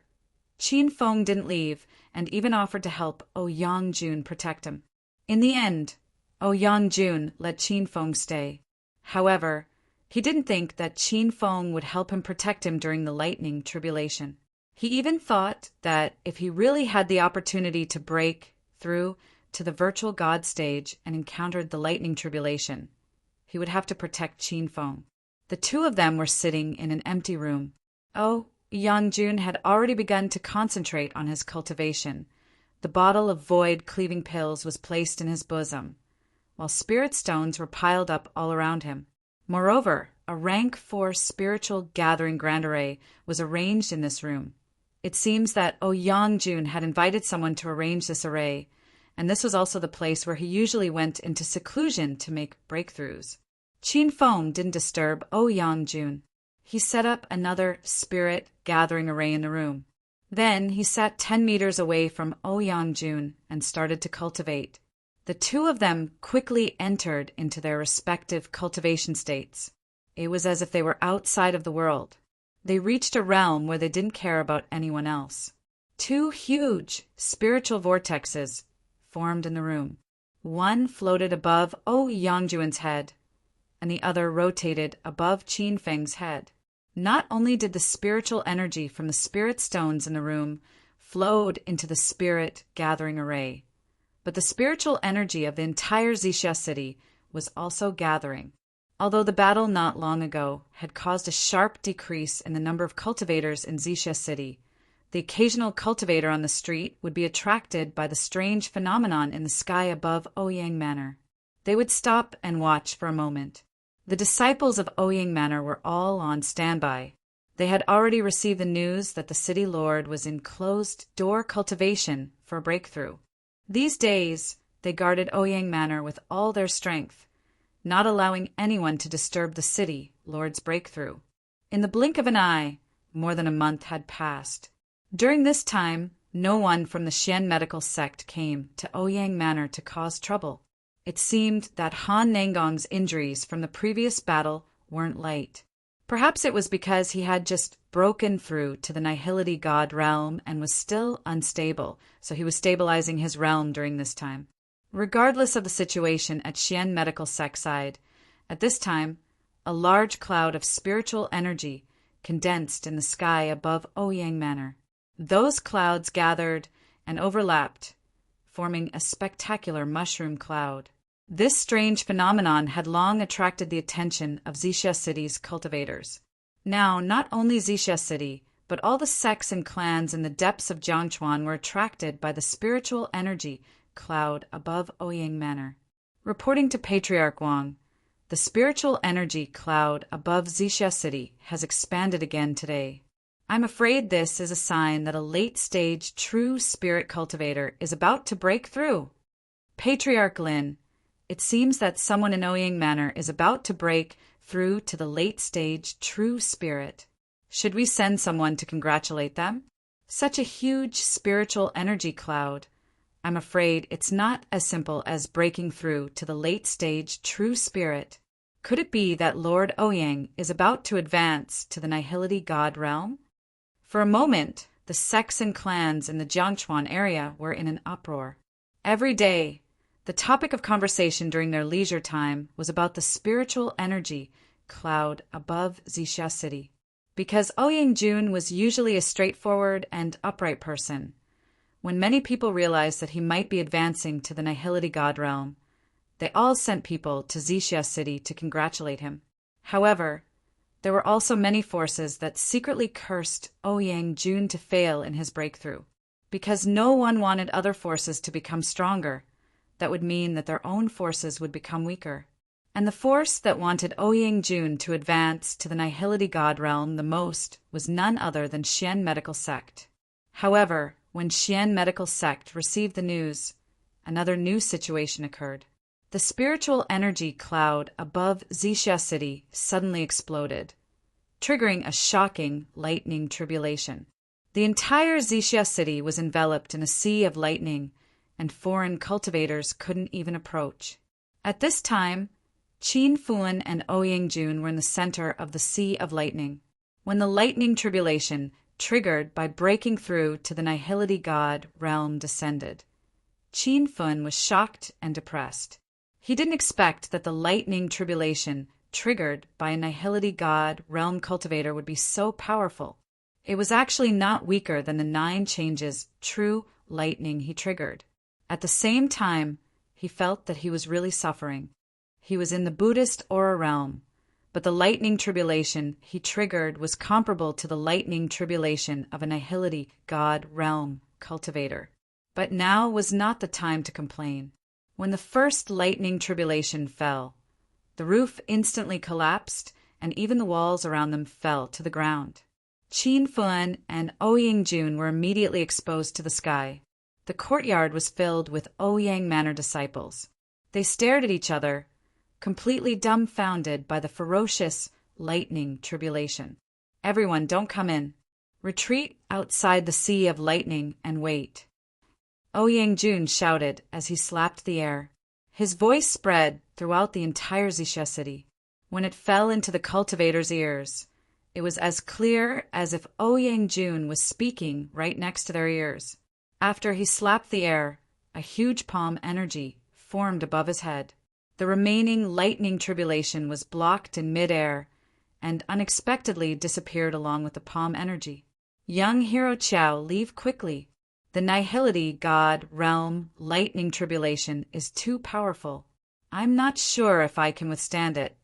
Qin Feng didn't leave and even offered to help Yangjun protect him. In the end, Yangjun let Qin Feng stay. However, he didn't think that Qin Feng would help him protect him during the lightning tribulation. He even thought that if he really had the opportunity to break through to the virtual God stage and encountered the lightning tribulation, he would have to protect Qin Feng. The two of them were sitting in an empty room. Yangjun had already begun to concentrate on his cultivation. The bottle of void-cleaving pills was placed in his bosom, while spirit stones were piled up all around him. Moreover, a rank 4 spiritual gathering grand array was arranged in this room. It seems that Yangjun had invited someone to arrange this array, and this was also the place where he usually went into seclusion to make breakthroughs. Qin Feng didn't disturb Yangjun. He set up another spirit gathering array in the room. Then he sat 10 meters away from Yangjun and started to cultivate. The two of them quickly entered into their respective cultivation states. It was as if they were outside of the world. They reached a realm where they didn't care about anyone else. 2 huge spiritual vortexes formed in the room. One floated above Yangjun's head, and the other rotated above Qin Feng's head. Not only did the spiritual energy from the spirit stones in the room flowed into the spirit gathering array, but the spiritual energy of the entire Xixia city was also gathering. Although the battle not long ago had caused a sharp decrease in the number of cultivators in Xixia city, the occasional cultivator on the street would be attracted by the strange phenomenon in the sky above Ouyang Manor. They would stop and watch for a moment. The disciples of Ouyang Manor were all on standby. They had already received the news that the city lord was in closed-door cultivation for a breakthrough. These days, they guarded Ouyang Manor with all their strength, not allowing anyone to disturb the city lord's breakthrough. In the blink of an eye, more than a month had passed. During this time, no one from the Xian medical sect came to Ouyang Manor to cause trouble. It seemed that Han Nangong's injuries from the previous battle weren't light. Perhaps it was because he had just broken through to the Nihility God realm and was still unstable, so he was stabilizing his realm during this time. Regardless of the situation at Xian medical sect side, at this time, a large cloud of spiritual energy condensed in the sky above Ouyang Manor. Those clouds gathered and overlapped, forming a spectacular mushroom cloud. This strange phenomenon had long attracted the attention of Xixia City's cultivators. Now, not only Xixia City, but all the sects and clans in the depths of Jiangchuan were attracted by the spiritual energy cloud above Ouyang Manor. Reporting to Patriarch Wang, the spiritual energy cloud above Xixia City has expanded again today. I'm afraid this is a sign that a late-stage true spirit cultivator is about to break through. Patriarch Lin, it seems that someone in Ouyang Manor is about to break through to the late-stage true spirit. Should we send someone to congratulate them? Such a huge spiritual energy cloud. I'm afraid it's not as simple as breaking through to the late-stage true spirit. Could it be that Lord Ouyang is about to advance to the Nihility God realm? For a moment, the sects and clans in the Jiangchuan area were in an uproar. Every day, the topic of conversation during their leisure time was about the spiritual energy cloud above Xixia City. Because Ouyang Jun was usually a straightforward and upright person, when many people realized that he might be advancing to the Nihility God realm, they all sent people to Xixia City to congratulate him. However, there were also many forces that secretly cursed Ouyang Jun to fail in his breakthrough. Because no one wanted other forces to become stronger, that would mean that their own forces would become weaker. And the force that wanted Ouyang Jun to advance to the Nihility God realm the most was none other than Xian medical sect. However, when Xian medical sect received the news, another new situation occurred. The spiritual energy cloud above Xixia City suddenly exploded, triggering a shocking lightning tribulation. The entire Xixia City was enveloped in a sea of lightning, and foreign cultivators couldn't even approach. At this time, Qin Fuan and Ouyang Jun were in the center of the sea of lightning. When the lightning tribulation, triggered by breaking through to the Nihility God realm, descended, Qin Fuan was shocked and depressed. He didn't expect that the lightning tribulation triggered by a Nihility God realm cultivator would be so powerful. It was actually not weaker than the 9 changes true lightning he triggered. At the same time, he felt that he was really suffering. He was in the Buddhist aura realm, but the lightning tribulation he triggered was comparable to the lightning tribulation of a Nihility God realm cultivator. But now was not the time to complain. When the first lightning tribulation fell, the roof instantly collapsed, and even the walls around them fell to the ground. Qin Fuan and Ouyang Jun were immediately exposed to the sky. The courtyard was filled with Ouyang Manor disciples. They stared at each other, completely dumbfounded by the ferocious lightning tribulation. Everyone, don't come in. Retreat outside the sea of lightning and wait. Ouyang Jun shouted as he slapped the air. His voice spread throughout the entire Xixia City. When it fell into the cultivators' ears, it was as clear as if Ouyang Jun was speaking right next to their ears. After he slapped the air, a huge palm energy formed above his head. The remaining lightning tribulation was blocked in mid-air and unexpectedly disappeared along with the palm energy. Young Hero Chao, leave quickly. The Nihility God realm lightning tribulation is too powerful. I'm not sure if I can withstand it.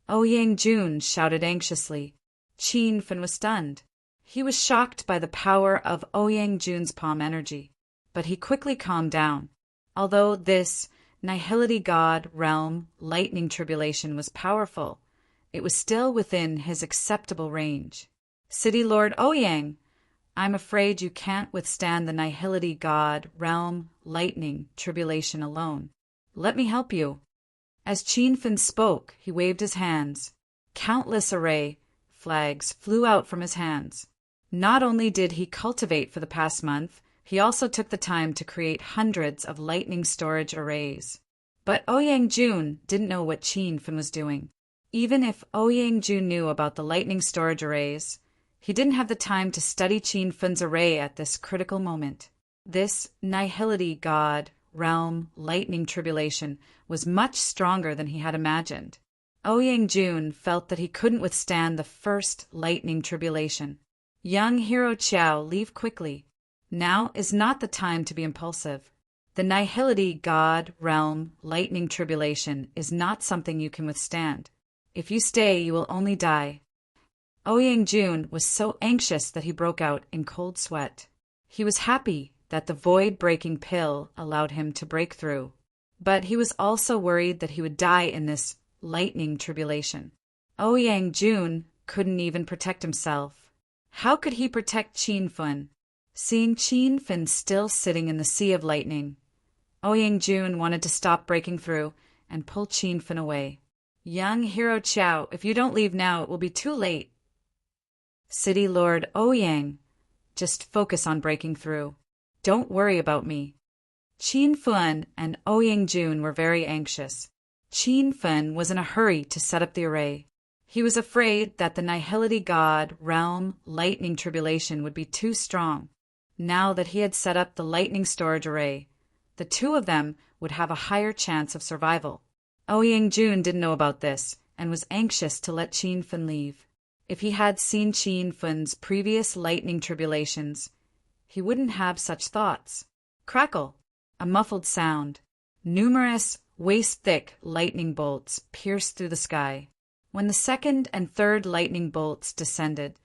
Ouyang Jun shouted anxiously. Qin Fuan was stunned. He was shocked by the power of Ouyang Jun's palm energy, but he quickly calmed down. Although this Nihility God realm lightning tribulation was powerful, it was still within his acceptable range. City Lord Ouyang, I'm afraid you can't withstand the Nihility God realm lightning tribulation alone. Let me help you. As Qin Fuan spoke, he waved his hands. Countless array flags flew out from his hands. Not only did he cultivate for the past month, he also took the time to create hundreds of lightning storage arrays. But Ouyang Jun didn't know what Qin Fuan was doing. Even if Ouyang-ju knew about the lightning storage arrays, he didn't have the time to study Qin Fun's array at this critical moment. This nihility god, realm, lightning tribulation was much stronger than he had imagined. Ouyang-jun felt that he couldn't withstand the first lightning tribulation. Young hero Qiao, leave quickly. Now is not the time to be impulsive. The nihility god, realm, lightning tribulation is not something you can withstand. If you stay, you will only die. Ouyang-jun was so anxious that he broke out in cold sweat. He was happy that the void-breaking pill allowed him to break through, but he was also worried that he would die in this lightning tribulation. Ouyang-jun couldn't even protect himself. How could he protect Qin Fun? Seeing Qin Fun still sitting in the sea of lightning, Ouyang-jun wanted to stop breaking through and pull Qin Fun away. Young hero Qiao, if you don't leave now, it will be too late. City Lord Ouyang, just focus on breaking through. Don't worry about me. Qin Fun and Ouyang-jun were very anxious. Qin Fun was in a hurry to set up the array. He was afraid that the nihility god, realm, lightning tribulation would be too strong. Now that he had set up the lightning storage array, the two of them would have a higher chance of survival. Ouyang-jun didn't know about this and was anxious to let Qin Fun leave. If he had seen Qin Fun's previous lightning tribulations, he wouldn't have such thoughts. Crackle! A muffled sound. Numerous, waist-thick lightning bolts pierced through the sky. When the second and third lightning bolts descended,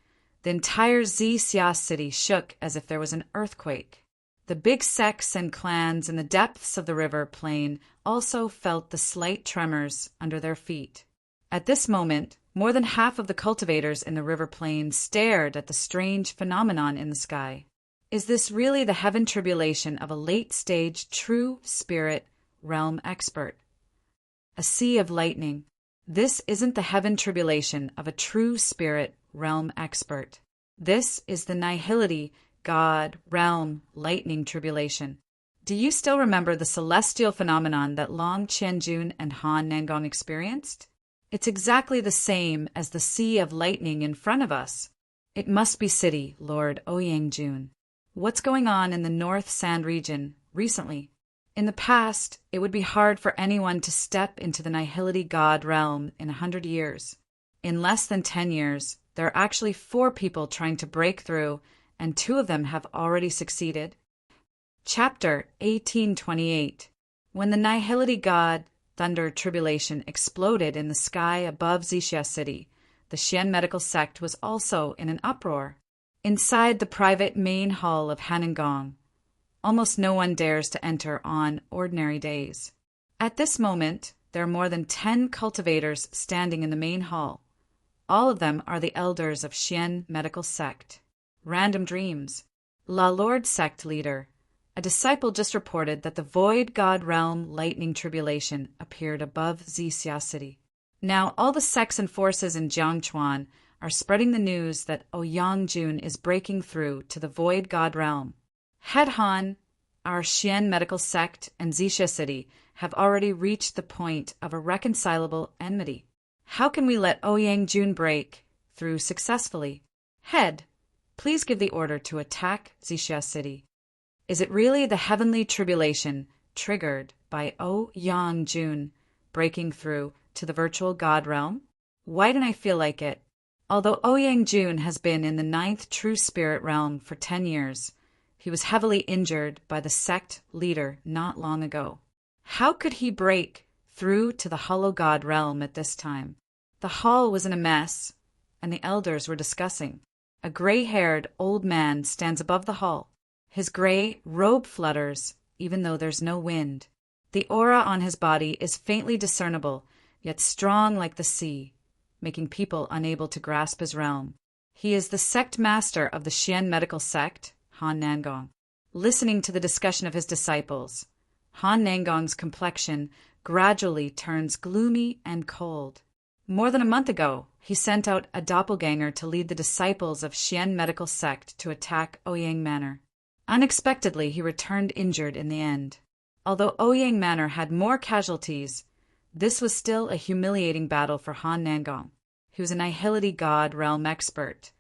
the entire Xia city shook as if there was an earthquake. The big sects and clans in the depths of the river plain also felt the slight tremors under their feet. At this moment, more than half of the cultivators in the river plain stared at the strange phenomenon in the sky. Is this really the heaven tribulation of a late-stage true spirit realm expert? A sea of lightning. This isn't the heaven tribulation of a true spirit realm expert. This is the nihility, god, realm, lightning tribulation. Do you still remember the celestial phenomenon that Long Qianjun and Han Nangong experienced? It's exactly the same as the sea of lightning in front of us. It must be City Lord Ouyang-jun. What's going on in the North Sand region recently? In the past, it would be hard for anyone to step into the nihility god realm in 100 years. In less than 10 years, there are actually 4 people trying to break through, and 2 of them have already succeeded. Chapter 1828. When the nihility god thunder tribulation exploded in the sky above Xia City, the Xian medical sect was also in an uproar. Inside the private main hall of Hanengong, almost no one dares to enter on ordinary days. At this moment, there are more than 10 cultivators standing in the main hall. All of them are the elders of Xian medical sect. Random dreams. La Lord sect leader. A disciple just reported that the void god realm lightning tribulation appeared above Xia City. Now all the sects and forces in Jiangchuan are spreading the news that Ouyang-jun is breaking through to the void god realm. Head Han, our Xian medical sect, and Xia City have already reached the point of irreconcilable enmity. How can we let Ouyang-jun break through successfully? Head, please give the order to attack Xia City. Is it really the heavenly tribulation triggered by Ouyang-jun breaking through to the virtual god realm? Why don't I feel like it? Although Ouyang-jun has been in the 9th true spirit realm for 10 years, he was heavily injured by the sect leader not long ago. How could he break through to the hollow god realm at this time? The hall was in a mess, and the elders were discussing. A gray-haired old man stands above the hall. His gray robe flutters, even though there's no wind. The aura on his body is faintly discernible, yet strong like the sea, making people unable to grasp his realm. He is the sect master of the Xian medical sect, Han Nangong. Listening to the discussion of his disciples, Han Nangong's complexion gradually turns gloomy and cold. More than a month ago, he sent out a doppelganger to lead the disciples of Xian medical sect to attack Ouyang Manor. Unexpectedly, he returned injured in the end. Although Ouyang Manor had more casualties, This was still a humiliating battle for Han Nangong. He was a Nihility God realm expert,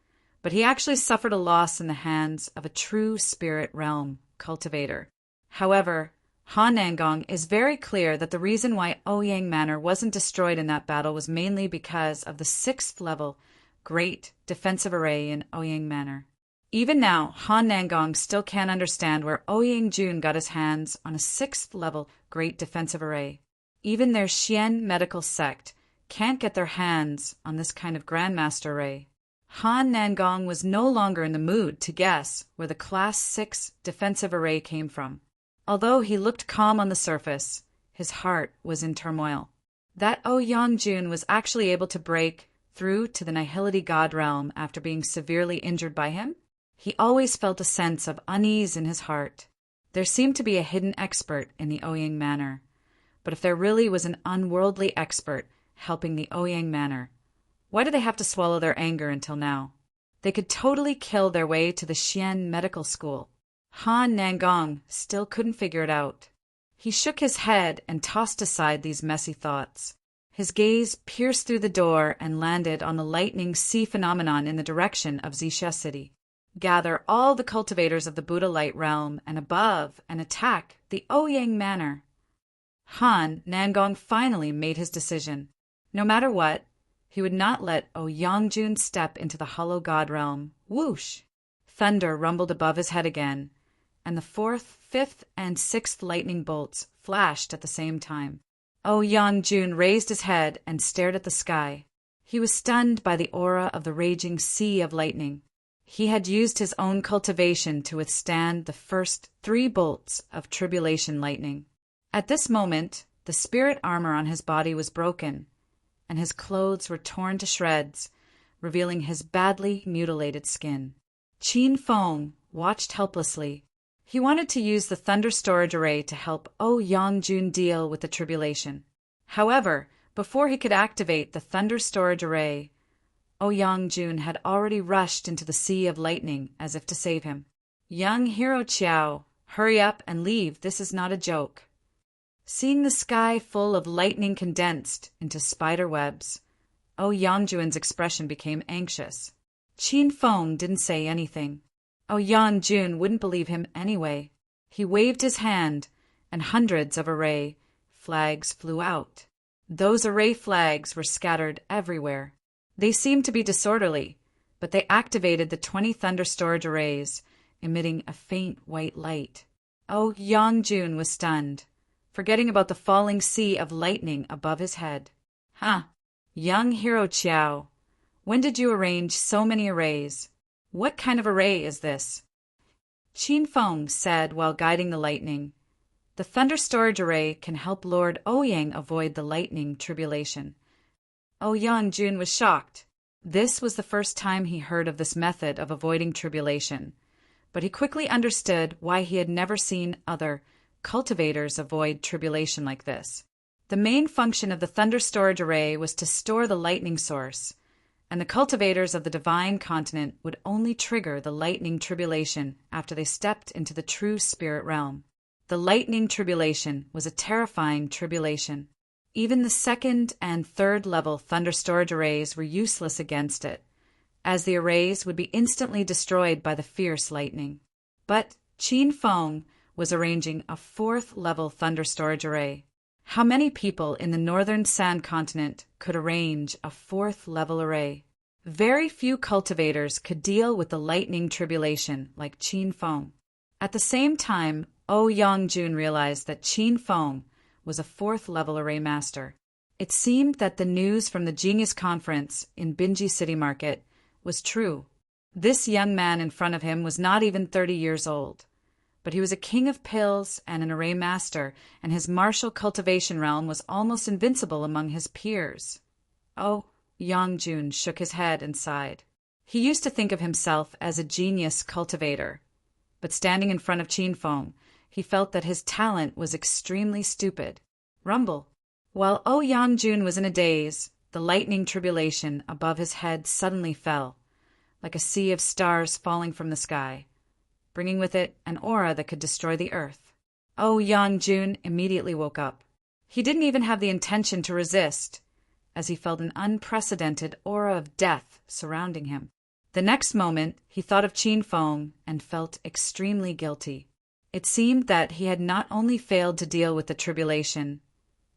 but he actually suffered a loss in the hands of a true spirit realm cultivator. However, Han Nangong is very clear that the reason why Ouyang Manor wasn't destroyed in that battle was mainly because of the 6th level Great Defensive Array in Ouyang Manor. Even now, Han Nangong still can't understand where Ouyang Jun got his hands on a 6th level Great Defensive Array. Even their Xian medical sect can't get their hands on this kind of Grandmaster Array. Han Nangong was no longer in the mood to guess where the Class 6 Defensive Array came from. Although he looked calm on the surface, his heart was in turmoil. That Ouyang Jun was actually able to break through to the Nihility God realm after being severely injured by him? He always felt a sense of unease in his heart. There seemed to be a hidden expert in the Ouyang Manor. But if there really was an unworldly expert helping the Ouyang Manor, why did they have to swallow their anger until now? They could totally kill their way to the Xian medical school. Han Nangong still couldn't figure it out. He shook his head and tossed aside these messy thoughts. His gaze pierced through the door and landed on the lightning sea phenomenon in the direction of Xisha City. Gather all the cultivators of the Buddha Light realm and above and attack the Ouyang Manor. Han Nangong finally made his decision. No matter what, he would not let Ouyang Jun step into the Hollow God realm. Whoosh! Thunder rumbled above his head again, and the 4th, 5th, and 6th lightning bolts flashed at the same time. Ouyang Jun raised his head and stared at the sky. He was stunned by the aura of the raging sea of lightning. He had used his own cultivation to withstand the first 3 bolts of tribulation lightning. At this moment, the spirit armor on his body was broken, and his clothes were torn to shreds, revealing his badly mutilated skin. Qin Feng watched helplessly. He wanted to use the Thunder Storage Array to help Ouyang Jun deal with the tribulation. However, before he could activate the Thunder Storage Array, Ouyang Jun had already rushed into the sea of lightning as if to save him. Young Hero Qiao, hurry up and leave, this is not a joke. Seeing the sky full of lightning condensed into spider webs, Ouyang Jun's expression became anxious. Qin Feng didn't say anything. Ouyang Jun wouldn't believe him anyway. He waved his hand, and hundreds of array flags flew out. Those array flags were scattered everywhere. They seemed to be disorderly, but they activated the 20 thunder storage arrays, emitting a faint white light. Ouyang Jun was stunned, forgetting about the falling sea of lightning above his head. Huh, young Hero Qiao, when did you arrange so many arrays? What kind of array is this? Qin Feng said while guiding the lightning. The thunder storage array can help Lord Ouyang avoid the lightning tribulation. Ouyang Jun was shocked. This was the first time he heard of this method of avoiding tribulation, but he quickly understood why he had never seen other cultivators avoid tribulation like this. The main function of the thunder storage array was to store the lightning source, and the cultivators of the divine continent would only trigger the lightning tribulation after they stepped into the true spirit realm. The lightning tribulation was a terrifying tribulation. Even the 2nd and 3rd level thunder storage arrays were useless against it, as the arrays would be instantly destroyed by the fierce lightning. But Qin Feng was arranging a 4th level thunder storage array. How many people in the northern sand continent could arrange a 4th level array? Very few cultivators could deal with the lightning tribulation like Qin Feng. At the same time, Ouyang Jun realized that Qin Feng was a 4th level array master. It seemed that the news from the Genius Conference in Binji City Market was true. This young man in front of him was not even 30 years old, but he was a king of pills and an array master, and his martial cultivation realm was almost invincible among his peers. Ouyang Jun shook his head and sighed. He used to think of himself as a genius cultivator, but standing in front of Qin Feng, he felt that his talent was extremely stupid. Rumble. While Ouyang Jun was in a daze, the lightning tribulation above his head suddenly fell, like a sea of stars falling from the sky, bringing with it an aura that could destroy the earth. Ouyang Jun immediately woke up. He didn't even have the intention to resist, as he felt an unprecedented aura of death surrounding him. The next moment, he thought of Qin Feng and felt extremely guilty. It seemed that he had not only failed to deal with the tribulation,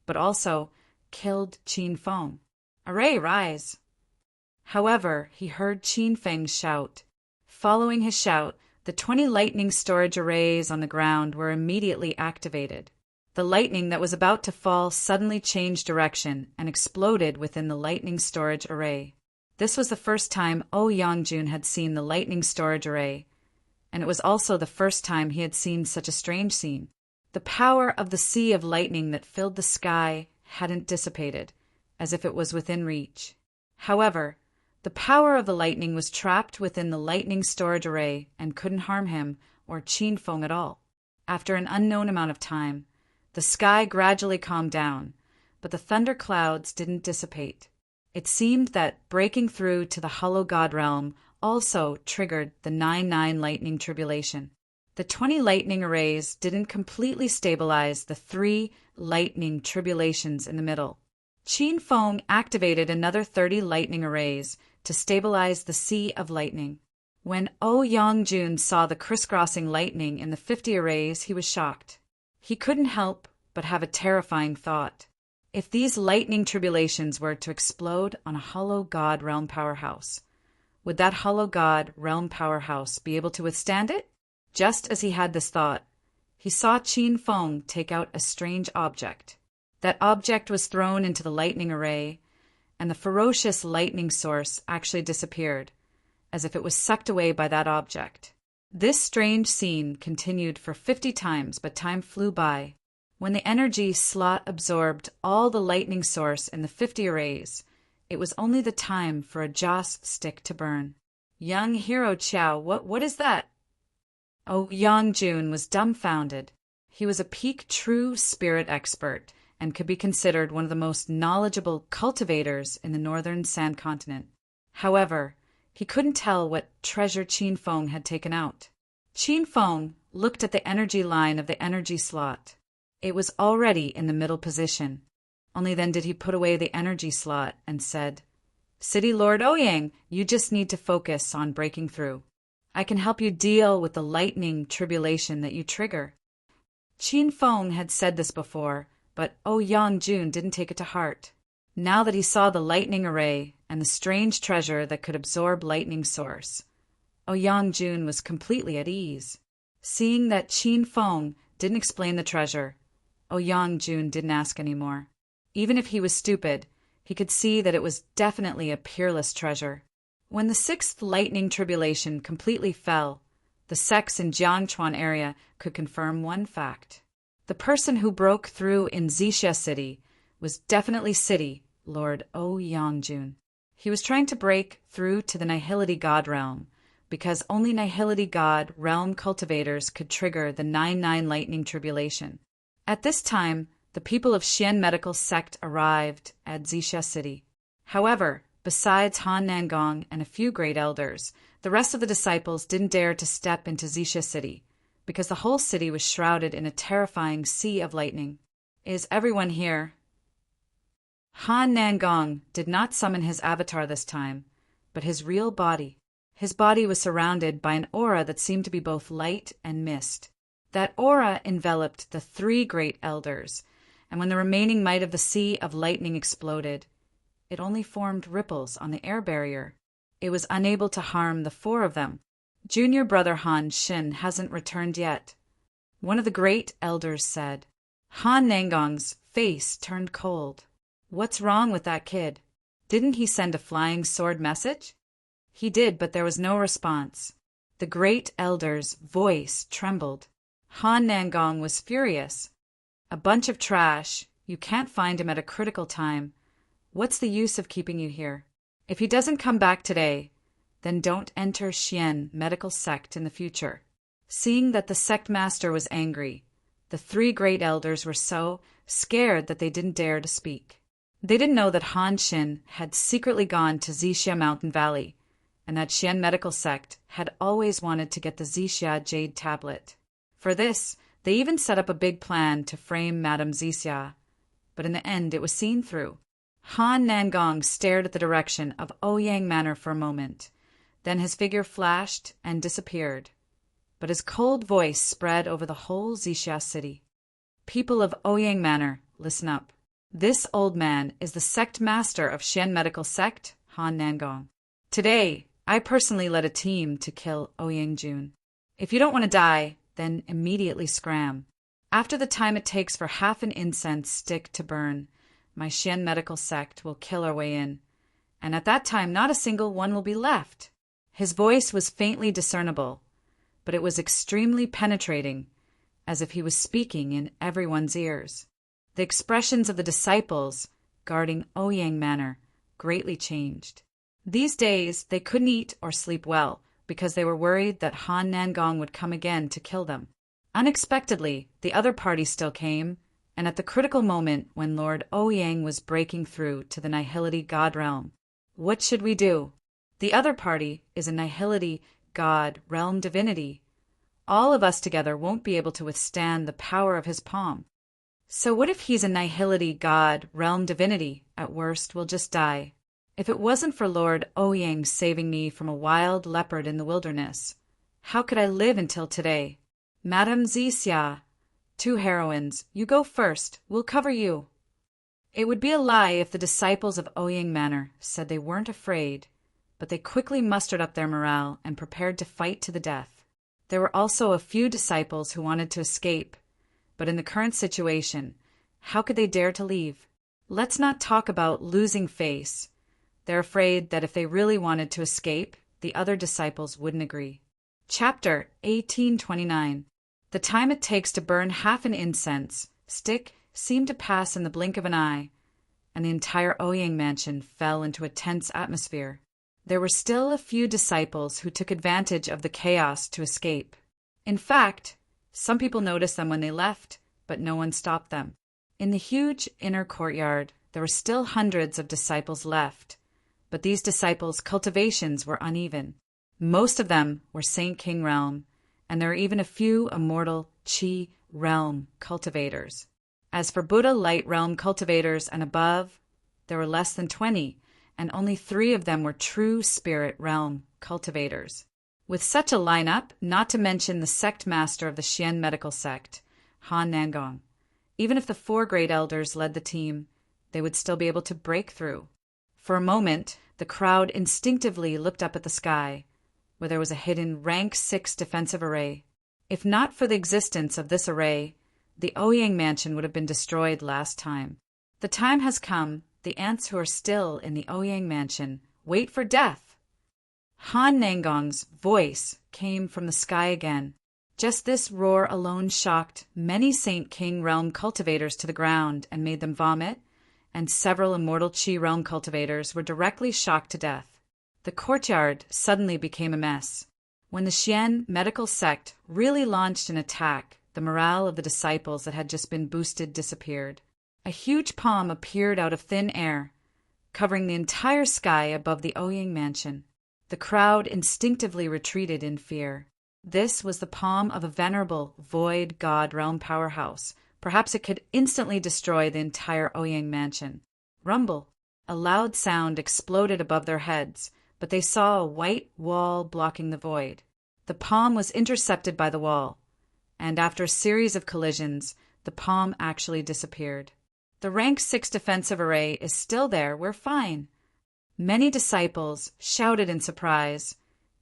but also killed Qin Feng. "Array, rise!" However, he heard Qin Feng shout. Following his shout, the 20 lightning storage arrays on the ground were immediately activated. The lightning that was about to fall suddenly changed direction and exploded within the lightning storage array. This was the first time Yangjun had seen the lightning storage array, and it was also the first time he had seen such a strange scene. The power of the sea of lightning that filled the sky hadn't dissipated, as if it was within reach. However, the power of the lightning was trapped within the lightning storage array and couldn't harm him or Qin Feng at all. After an unknown amount of time, the sky gradually calmed down, but the thunder clouds didn't dissipate. It seemed that breaking through to the hollow god realm also triggered the 9-9 lightning tribulation. The 20 lightning arrays didn't completely stabilize the 3 lightning tribulations in the middle. Qin Feng activated another 30 lightning arrays to stabilize the sea of lightning. When Yangjun saw the crisscrossing lightning in the 50 arrays, he was shocked. He couldn't help but have a terrifying thought. If these lightning tribulations were to explode on a hollow god realm powerhouse, would that hollow god realm powerhouse be able to withstand it? Just as he had this thought, he saw Qin Feng take out a strange object. That object was thrown into the lightning array, and the ferocious lightning source actually disappeared, as if it was sucked away by that object. This strange scene continued for 50 times, but time flew by. When the energy slot absorbed all the lightning source in the 50 arrays, it was only the time for a joss stick to burn. "Young hero Qiao, what is that?" Yangjun was dumbfounded. He was a peak true spirit expert and could be considered one of the most knowledgeable cultivators in the northern Sand Continent. However, he couldn't tell what treasure Qin Feng had taken out. Qin Feng looked at the energy line of the energy slot. It was already in the middle position. Only then did he put away the energy slot and said, "City Lord Ouyang, you just need to focus on breaking through. I can help you deal with the lightning tribulation that you trigger." Qin Feng had said this before, but Yangjun didn't take it to heart. Now that he saw the lightning array and the strange treasure that could absorb lightning source, Yangjun was completely at ease. Seeing that Qin Feng didn't explain the treasure, Yangjun didn't ask anymore. Even if he was stupid, he could see that it was definitely a peerless treasure. When the 6th lightning tribulation completely fell, the sects in Jiangchuan area could confirm one fact. The person who broke through in Xixia City was definitely City Lord Yangjun. He was trying to break through to the Nihility God realm, because only Nihility God realm cultivators could trigger the 9-9 lightning tribulation. At this time, the people of Xian medical sect arrived at Xixia City. However, besides Han Nangong and a few great elders, the rest of the disciples didn't dare to step into Xixia City, because the whole city was shrouded in a terrifying sea of lightning. "Is everyone here?" Han Nangong did not summon his avatar this time, but his real body. His body was surrounded by an aura that seemed to be both light and mist. That aura enveloped the 3 great elders, and when the remaining might of the sea of lightning exploded, it only formed ripples on the air barrier. It was unable to harm the 4 of them. "Junior brother Han Xin hasn't returned yet," one of the great elders said. Han Nangong's face turned cold. "What's wrong with that kid? Didn't he send a flying sword message?" "He did, but there was no response." The great elder's voice trembled. Han Nangong was furious. "A bunch of trash. You can't find him at a critical time. What's the use of keeping you here? If he doesn't come back today, then don't enter Xian medical sect in the future." Seeing that the sect master was angry, the 3 great elders were so scared that they didn't dare to speak. They didn't know that Han Xin had secretly gone to Xixia Mountain Valley, and that Xian medical sect had always wanted to get the Xixia Jade Tablet. For this, they even set up a big plan to frame Madame Xixia. but in the end it was seen through. Han Nangong stared at the direction of Ouyang Manor for a moment. Then his figure flashed and disappeared. But his cold voice spread over the whole Xixia city. People of Ouyang Manor, listen up. This old man is the sect master of Xian medical sect, Han Nangong. Today, I personally led a team to kill Ouyang Jun. If you don't want to die, then immediately scram. After the time it takes for half an incense stick to burn, my Xian medical sect will kill our way in. And at that time, not a single one will be left. His voice was faintly discernible, but it was extremely penetrating, as if he was speaking in everyone's ears. The expressions of the disciples guarding Ouyang Manor greatly changed. These days, they couldn't eat or sleep well because they were worried that Han Nangong would come again to kill them. Unexpectedly, the other party still came, and at the critical moment when Lord Ouyang was breaking through to the Nihility God realm. What should we do? The other party is a Nihility God realm divinity. All of us together won't be able to withstand the power of his palm. So what if he's a Nihility God realm divinity? At worst, we'll just die. If it wasn't for Lord Ouyang saving me from a wild leopard in the wilderness, how could I live until today? Madame Xixia, 2 heroines, you go first. We'll cover you. It would be a lie if the disciples of Ouyang Manor said they weren't afraid, but they quickly mustered up their morale and prepared to fight to the death. There were also a few disciples who wanted to escape, but in the current situation, how could they dare to leave? Let's not talk about losing face. They're afraid that if they really wanted to escape, the other disciples wouldn't agree. Chapter 1829. The time it takes to burn half an incense stick seemed to pass in the blink of an eye, and the entire Ouyang mansion fell into a tense atmosphere. There were still a few disciples who took advantage of the chaos to escape. In fact, some people noticed them when they left, but no one stopped them. In the huge inner courtyard, there were still hundreds of disciples left, but these disciples' cultivations were uneven. Most of them were Saint King realm, and there were even a few immortal Qi realm cultivators. As for Buddha light realm cultivators and above, there were less than 20, and only 3 of them were true spirit realm cultivators. With such a lineup, not to mention the sect master of the Xian medical sect, Han Nangong, even if the 4 great elders led the team, they would still be able to break through. For a moment, the crowd instinctively looked up at the sky, where there was a hidden rank 6 defensive array. If not for the existence of this array, the Ouyang mansion would have been destroyed last time. The time has come. The ants who are still in the Ouyang mansion wait for death. Han Nangong's voice came from the sky again. Just this roar alone shocked many Saint King realm cultivators to the ground and made them vomit, and several immortal Qi realm cultivators were directly shocked to death. The courtyard suddenly became a mess. When the Xian medical sect really launched an attack, the morale of the disciples that had just been boosted disappeared. A huge palm appeared out of thin air, covering the entire sky above the Ouyang mansion. The crowd instinctively retreated in fear. This was the palm of a venerable void god realm powerhouse. Perhaps it could instantly destroy the entire Ouyang mansion. Rumble! A loud sound exploded above their heads, but they saw a white wall blocking the void. The palm was intercepted by the wall, and after a series of collisions, the palm actually disappeared. The rank 6 defensive array is still there. We're fine. Many disciples shouted in surprise,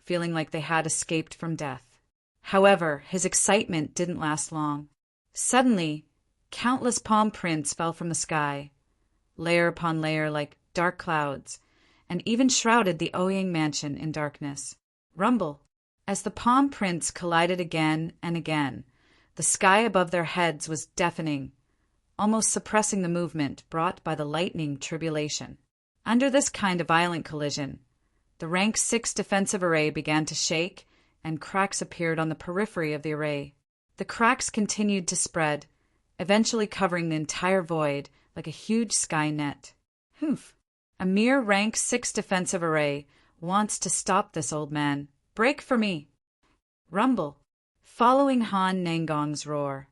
feeling like they had escaped from death. However, his excitement didn't last long. Suddenly, countless palm prints fell from the sky, layer upon layer like dark clouds, and even shrouded the Ouyang mansion in darkness. Rumble! As the palm prints collided again and again, the sky above their heads was deafening, almost suppressing the movement brought by the lightning tribulation. Under this kind of violent collision, the rank 6 defensive array began to shake, and cracks appeared on the periphery of the array. The cracks continued to spread, eventually covering the entire void like a huge sky net. Humph! A mere rank 6 defensive array wants to stop this old man. Break for me! Rumble! Following Han Nangong's roar,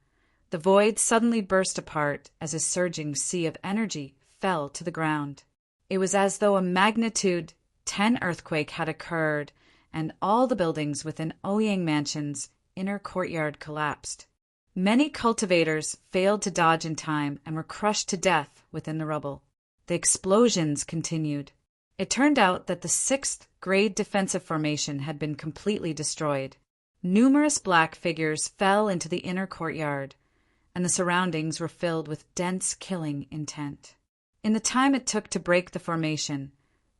The void suddenly burst apart as a surging sea of energy fell to the ground. It was as though a magnitude 10 earthquake had occurred and all the buildings within Ouyang Mansion's inner courtyard collapsed. Many cultivators failed to dodge in time and were crushed to death within the rubble. The explosions continued. It turned out that the 6th grade defensive formation had been completely destroyed. Numerous black figures fell into the inner courtyard, and the surroundings were filled with dense killing intent. In the time it took to break the formation,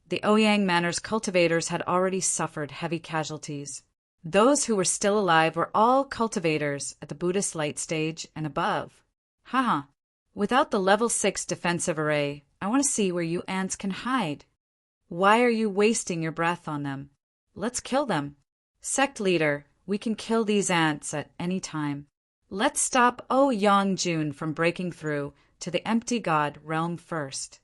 the Ouyang Manor's cultivators had already suffered heavy casualties. Those who were still alive were all cultivators at the Buddhist light stage and above. Haha. Without the level 6 defensive array, I want to see where you ants can hide. Why are you wasting your breath on them? Let's kill them. Sect leader, we can kill these ants at any time. Let's stop Ouyang Jun from breaking through to the empty god realm first.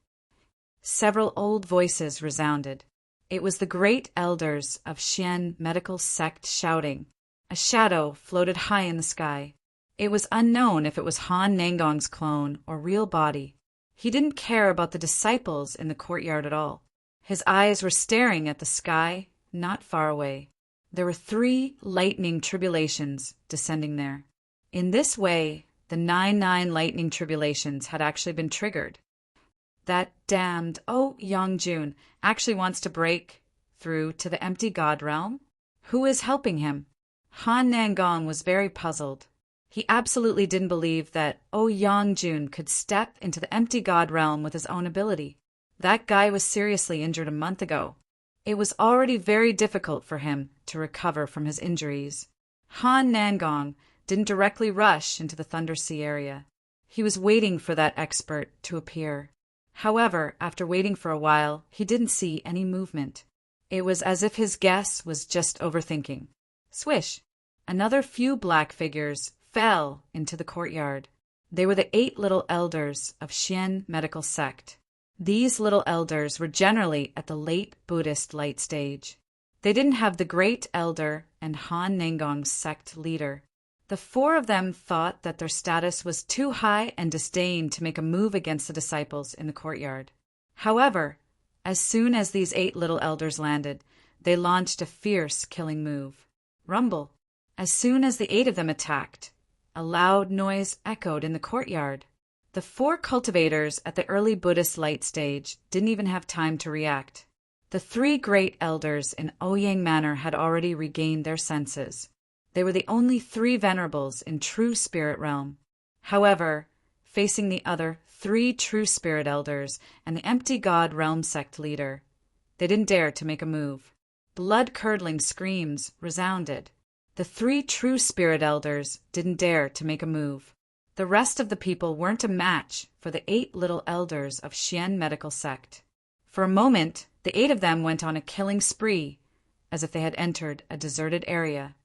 Several old voices resounded. It was the great elders of Xian medical sect shouting. A shadow floated high in the sky. It was unknown if it was Han Nangong's clone or real body. He didn't care about the disciples in the courtyard at all. His eyes were staring at the sky, not far away. There were 3 lightning tribulations descending there. In this way, the 9 lightning tribulations had actually been triggered. That damned Ouyang Jun actually wants to break through to the empty god realm? Who is helping him? Han Nangong was very puzzled. He absolutely didn't believe that Ouyang Jun could step into the empty god realm with his own ability. That guy was seriously injured a month ago. It was already very difficult for him to recover from his injuries. Han Nangong didn't directly rush into the Thunder Sea area. He was waiting for that expert to appear. However, after waiting for a while, he didn't see any movement. It was as if his guess was just overthinking. Swish! Another few black figures fell into the courtyard. They were the 8 little elders of Xian medical sect. These little elders were generally at the late Buddhist light stage. They didn't have the great elder and Han Nangong's sect leader. The 4 of them thought that their status was too high and disdained to make a move against the disciples in the courtyard. However, as soon as these 8 little elders landed, they launched a fierce killing move. Rumble. As soon as the 8 of them attacked, a loud noise echoed in the courtyard. The 4 cultivators at the early Buddhist light stage didn't even have time to react. The 3 great elders in Ouyang Manor had already regained their senses. They were the only 3 venerables in true spirit realm. However, facing the other 3 true spirit elders and the empty god realm sect leader, they didn't dare to make a move. Blood-curdling screams resounded. The 3 true spirit elders didn't dare to make a move. The rest of the people weren't a match for the 8 little elders of Xian medical sect. For a moment, the 8 of them went on a killing spree, as if they had entered a deserted area.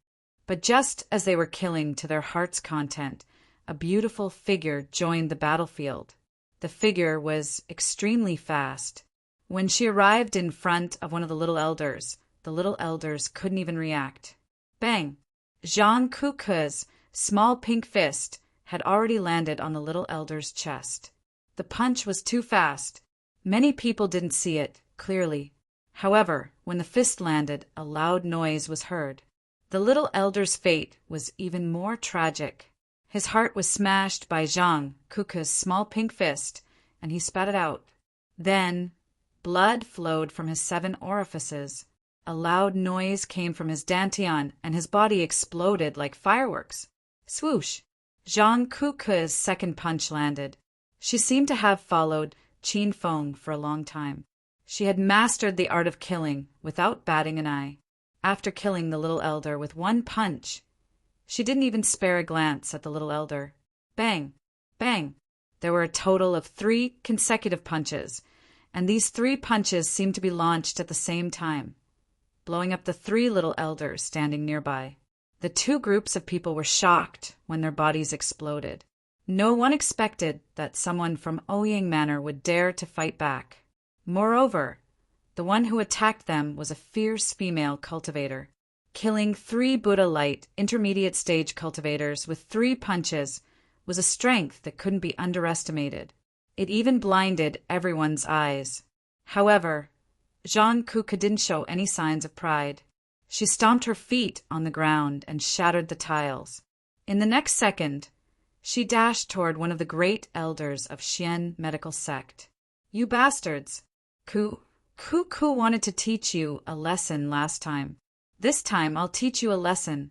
But just as they were killing to their heart's content, a beautiful figure joined the battlefield. The figure was extremely fast. When she arrived in front of one of the little elders couldn't even react. Bang! Zhang Kuke's small pink fist had already landed on the little elder's chest. The punch was too fast. Many people didn't see it clearly. However, when the fist landed, a loud noise was heard. The little elder's fate was even more tragic. His heart was smashed by Zhang Kuke's small pink fist, and he spat it out. Then, blood flowed from his 7 orifices. A loud noise came from his dantian, and his body exploded like fireworks. Swoosh! Zhang Kuke's second punch landed. She seemed to have followed Qin Feng for a long time. She had mastered the art of killing without batting an eye. After killing the little elder with 1 punch, she didn't even spare a glance at the little elder. Bang! Bang! There were a total of 3 consecutive punches, and these 3 punches seemed to be launched at the same time, blowing up the 3 little elders standing nearby. The 2 groups of people were shocked when their bodies exploded. No one expected that someone from Ouyang Manor would dare to fight back. Moreover, the one who attacked them was a fierce female cultivator. Killing 3 Buddha Light intermediate stage cultivators with 3 punches was a strength that couldn't be underestimated. It even blinded everyone's eyes. However, Zhang Kuku didn't show any signs of pride. She stomped her feet on the ground and shattered the tiles. In the next second, she dashed toward one of the great elders of Xian medical sect. "You bastards! Kuku wanted to teach you a lesson last time. This time I'll teach you a lesson."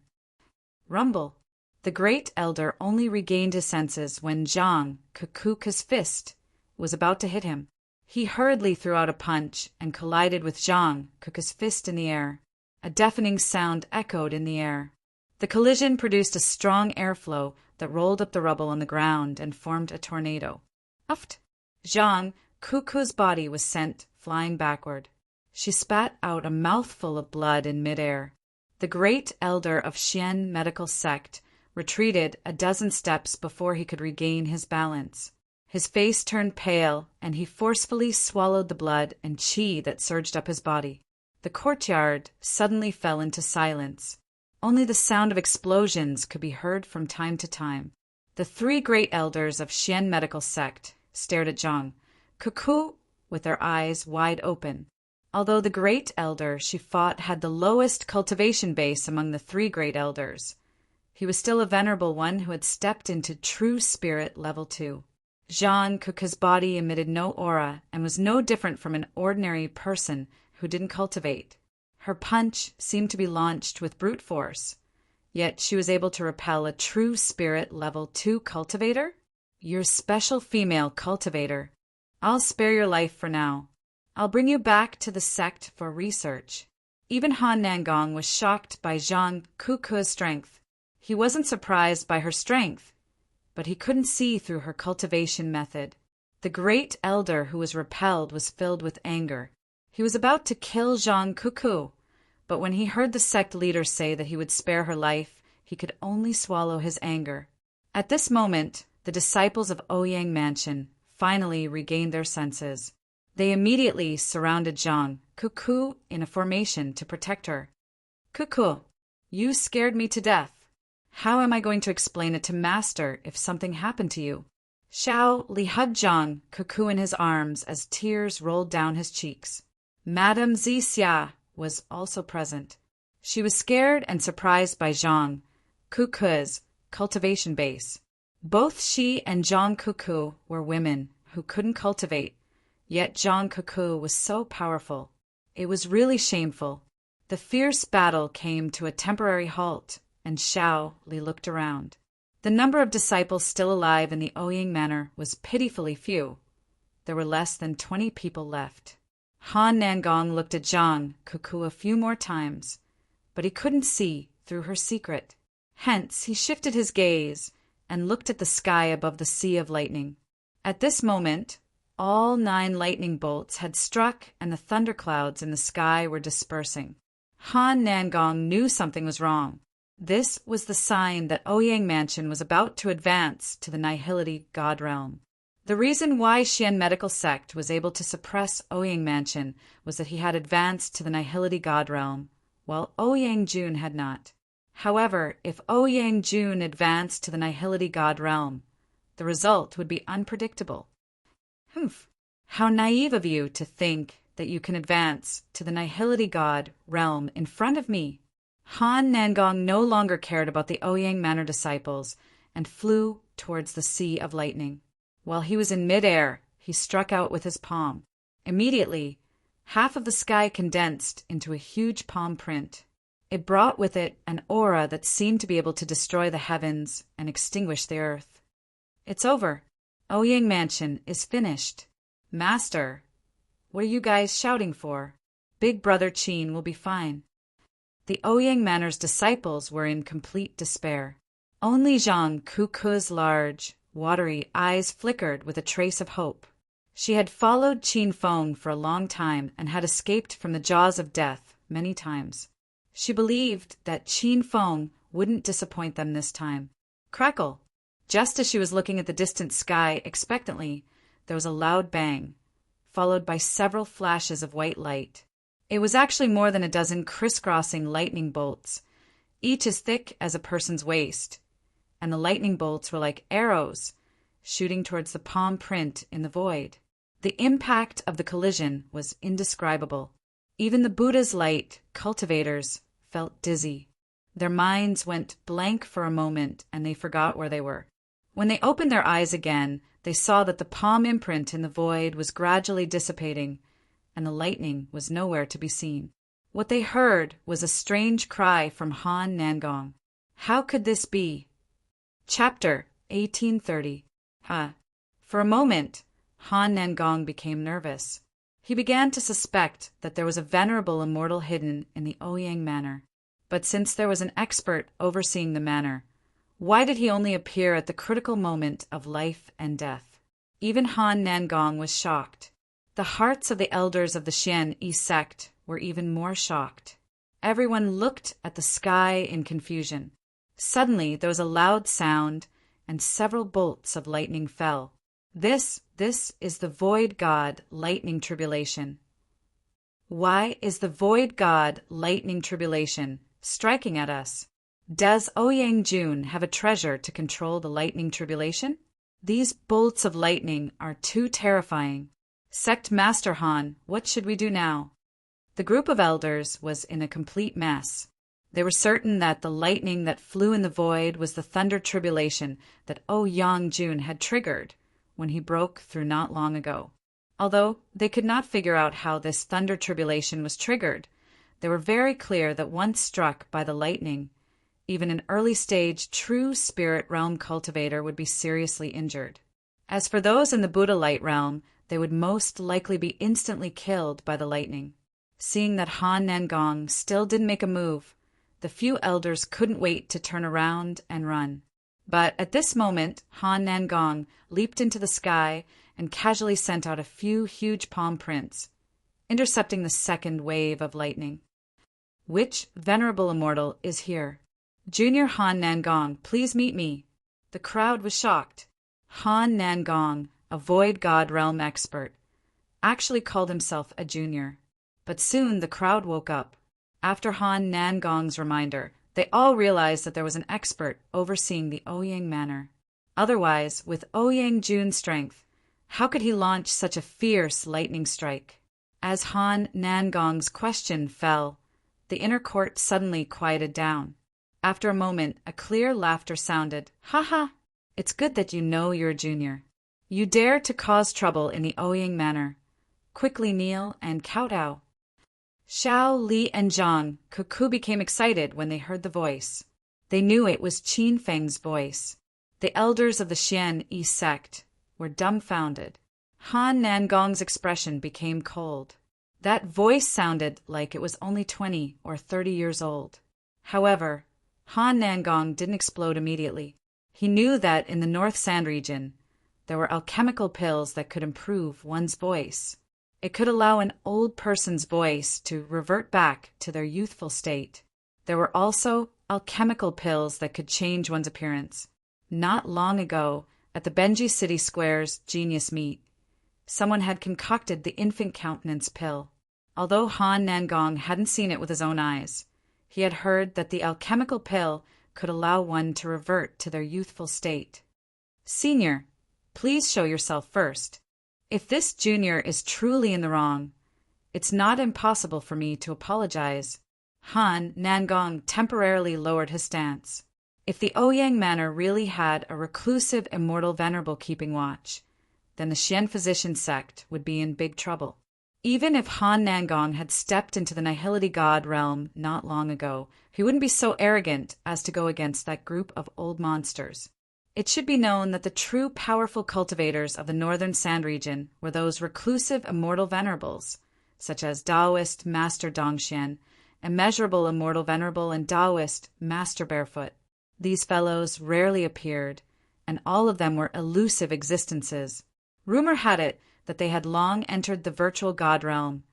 Rumble. The great elder only regained his senses when Zhang Kuku's fist was about to hit him. He hurriedly threw out a punch and collided with Zhang Kuku's fist in the air. A deafening sound echoed in the air. The collision produced a strong airflow that rolled up the rubble on the ground and formed a tornado. Uft! Zhang Kuku's body was sent flying backward. She spat out a mouthful of blood in midair. The great elder of Xian medical sect retreated a dozen steps before he could regain his balance. His face turned pale, and he forcefully swallowed the blood and qi that surged up his body. The courtyard suddenly fell into silence. Only the sound of explosions could be heard from time to time. The three great elders of Xian medical sect stared at Zhang Kuku with their eyes wide open. Although the great elder she fought had the lowest cultivation base among the three great elders, he was still a venerable one who had stepped into true spirit level 2. Zhang Kuku's body emitted no aura and was no different from an ordinary person who didn't cultivate. Her punch seemed to be launched with brute force, yet she was able to repel a true spirit level 2 cultivator? You're special female cultivator. I'll spare your life for now. I'll bring you back to the sect for research. Even Han Nangong was shocked by Zhang Kuku's strength. He wasn't surprised by her strength, but he couldn't see through her cultivation method. The great elder who was repelled was filled with anger. He was about to kill Zhang Kuku, but when he heard the sect leader say that he would spare her life, he could only swallow his anger. At this moment, the disciples of Ouyang Mansion finally regained their senses. They immediately surrounded Zhang Kuku in a formation to protect her. "Kuku, you scared me to death. How am I going to explain it to Master if something happened to you?" Xiao Li hugged Zhang Kuku in his arms as tears rolled down his cheeks. Madame Zixia was also present. She was scared and surprised by Zhang Kuku's cultivation base. Both she and Zhang Kuku were women who couldn't cultivate, yet Zhang Kuku was so powerful. It was really shameful. The fierce battle came to a temporary halt, and Xiao Li looked around. The number of disciples still alive in the Ouyang Manor was pitifully few. There were less than 20 people left. Han Nangong looked at Zhang Kuku a few more times, but he couldn't see through her secret. Hence, he shifted his gaze and looked at the sky above the sea of lightning. At this moment, all 9 lightning bolts had struck and the thunderclouds in the sky were dispersing. Han Nangong knew something was wrong. This was the sign that Ouyang Mansion was about to advance to the Nihility God Realm. The reason why Xian Medical Sect was able to suppress Ouyang Mansion was that he had advanced to the Nihility God Realm, while Ouyang Jun had not. However, if Ouyang Jun advanced to the Nihility God Realm, the result would be unpredictable. Humph! How naive of you to think that you can advance to the Nihility God Realm in front of me. Han Nangong no longer cared about the Ouyang Manor disciples and flew towards the sea of lightning. While he was in midair, he struck out with his palm. Immediately, half of the sky condensed into a huge palm print. It brought with it an aura that seemed to be able to destroy the heavens and extinguish the earth. It's over. Ouyang Mansion is finished. Master, what are you guys shouting for? Big Brother Qin will be fine. The Ouyang Manor's disciples were in complete despair. Only Zhang Kuku's large, watery eyes flickered with a trace of hope. She had followed Qin Feng for a long time and had escaped from the jaws of death many times. She believed that Qin Feng wouldn't disappoint them this time. Crackle! Just as she was looking at the distant sky expectantly, there was a loud bang, followed by several flashes of white light. It was actually more than a dozen crisscrossing lightning bolts, each as thick as a person's waist, and the lightning bolts were like arrows, shooting towards the palm print in the void. The impact of the collision was indescribable. Even the Buddha's light cultivators felt dizzy. Their minds went blank for a moment, and they forgot where they were. When they opened their eyes again, they saw that the palm imprint in the void was gradually dissipating, and the lightning was nowhere to be seen. What they heard was a strange cry from Han Nangong. How could this be? Chapter 1830. For a moment, Han Nangong became nervous. He began to suspect that there was a venerable immortal hidden in the Ouyang Manor. But since there was an expert overseeing the manor, why did he only appear at the critical moment of life and death? Even Han Nangong was shocked. The hearts of the elders of the Xian Yi sect were even more shocked. Everyone looked at the sky in confusion. Suddenly there was a loud sound, and several bolts of lightning fell. This is the void god lightning tribulation. Why is the void god lightning tribulation striking at us? Does Ouyang Jun have a treasure to control the lightning tribulation? These bolts of lightning are too terrifying. Sect Master Han, what should we do now? The group of elders was in a complete mess. They were certain that the lightning that flew in the void was the thunder tribulation that Ouyang Jun had triggered when he broke through not long ago. Although they could not figure out how this thunder tribulation was triggered, they were very clear that once struck by the lightning, even an early-stage true spirit realm cultivator would be seriously injured. As for those in the Buddha light realm, they would most likely be instantly killed by the lightning. Seeing that Han Nangong still didn't make a move, the few elders couldn't wait to turn around and run. But at this moment, Han Nangong leaped into the sky and casually sent out a few huge palm prints, intercepting the second wave of lightning. Which venerable immortal is here? Junior Han Nangong, please meet me. The crowd was shocked. Han Nangong, a void god realm expert, actually called himself a junior. But soon the crowd woke up. After Han Nangong's reminder, they all realized that there was an expert overseeing the Ouyang Manor. Otherwise, with Ouyang Jun's strength, how could he launch such a fierce lightning strike? As Han Nangong's question fell, the inner court suddenly quieted down. After a moment, a clear laughter sounded. Ha ha! It's good that you know you're a junior. You dare to cause trouble in the Ouyang Manor. Quickly kneel and kowtow. Xiao, Li, and Zhang Cuckoo became excited when they heard the voice. They knew it was Qin Feng's voice. The elders of the Xian Yi sect were dumbfounded. Han Nangong's expression became cold. That voice sounded like it was only 20 or 30 years old. However, Han Nangong didn't explode immediately. He knew that in the North Sand region, there were alchemical pills that could improve one's voice. It could allow an old person's voice to revert back to their youthful state. There were also alchemical pills that could change one's appearance. Not long ago, at the Benji City Square's Genius Meet, someone had concocted the infant countenance pill. Although Han Nangong hadn't seen it with his own eyes, he had heard that the alchemical pill could allow one to revert to their youthful state. Senior, please show yourself first. If this junior is truly in the wrong, it's not impossible for me to apologize. Han Nangong temporarily lowered his stance. If the Ouyang Manor really had a reclusive immortal venerable keeping watch, then the Xian physician sect would be in big trouble. Even if Han Nangong had stepped into the Nihility God realm not long ago, he wouldn't be so arrogant as to go against that group of old monsters. It should be known that the true powerful cultivators of the Northern Sand region were those reclusive immortal venerables, such as Taoist Master Dongxian, immeasurable immortal venerable, and Taoist Master Barefoot. These fellows rarely appeared, and all of them were elusive existences. Rumor had it that they had long entered the virtual god realm,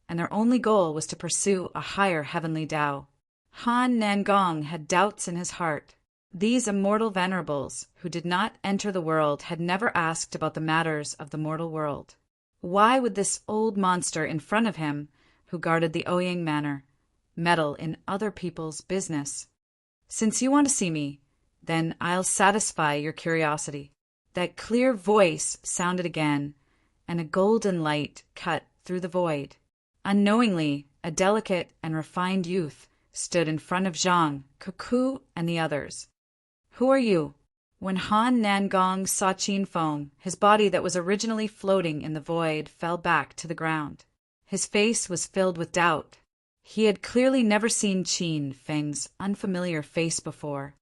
and their only goal was to pursue a higher heavenly Tao. Han Nangong had doubts in his heart. These immortal venerables, who did not enter the world, had never asked about the matters of the mortal world. Why would this old monster in front of him, who guarded the Ouyang Manor, meddle in other people's business? Since you want to see me, Then I'll satisfy your curiosity." That clear voice sounded again, and a golden light cut through the void. Unknowingly, a delicate and refined youth stood in front of Zhang, Cuckoo, and the others. "Who are you?" When Han Nangong saw Qin Feng, his body that was originally floating in the void fell back to the ground. His face was filled with doubt. He had clearly never seen Qin Feng's unfamiliar face before.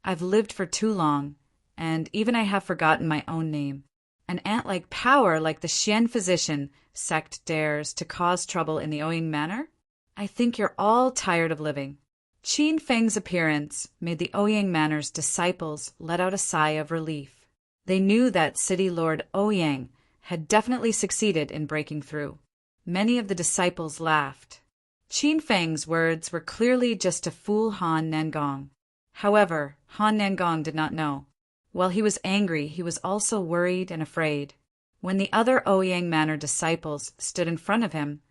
"I've lived for too long, and even I have forgotten my own name. An ant-like power like the Xian physician sect dares to cause trouble in the Ouyang Manor? I think you're all tired of living." Qin Feng's appearance made the Ouyang Manor's disciples let out a sigh of relief. They knew that City Lord Ouyang had definitely succeeded in breaking through. Many of the disciples laughed. Qin Feng's words were clearly just to fool Han Nangong. However, Han Nangong did not know. While he was angry, he was also worried and afraid. When the other Ouyang Manor disciples stood in front of him,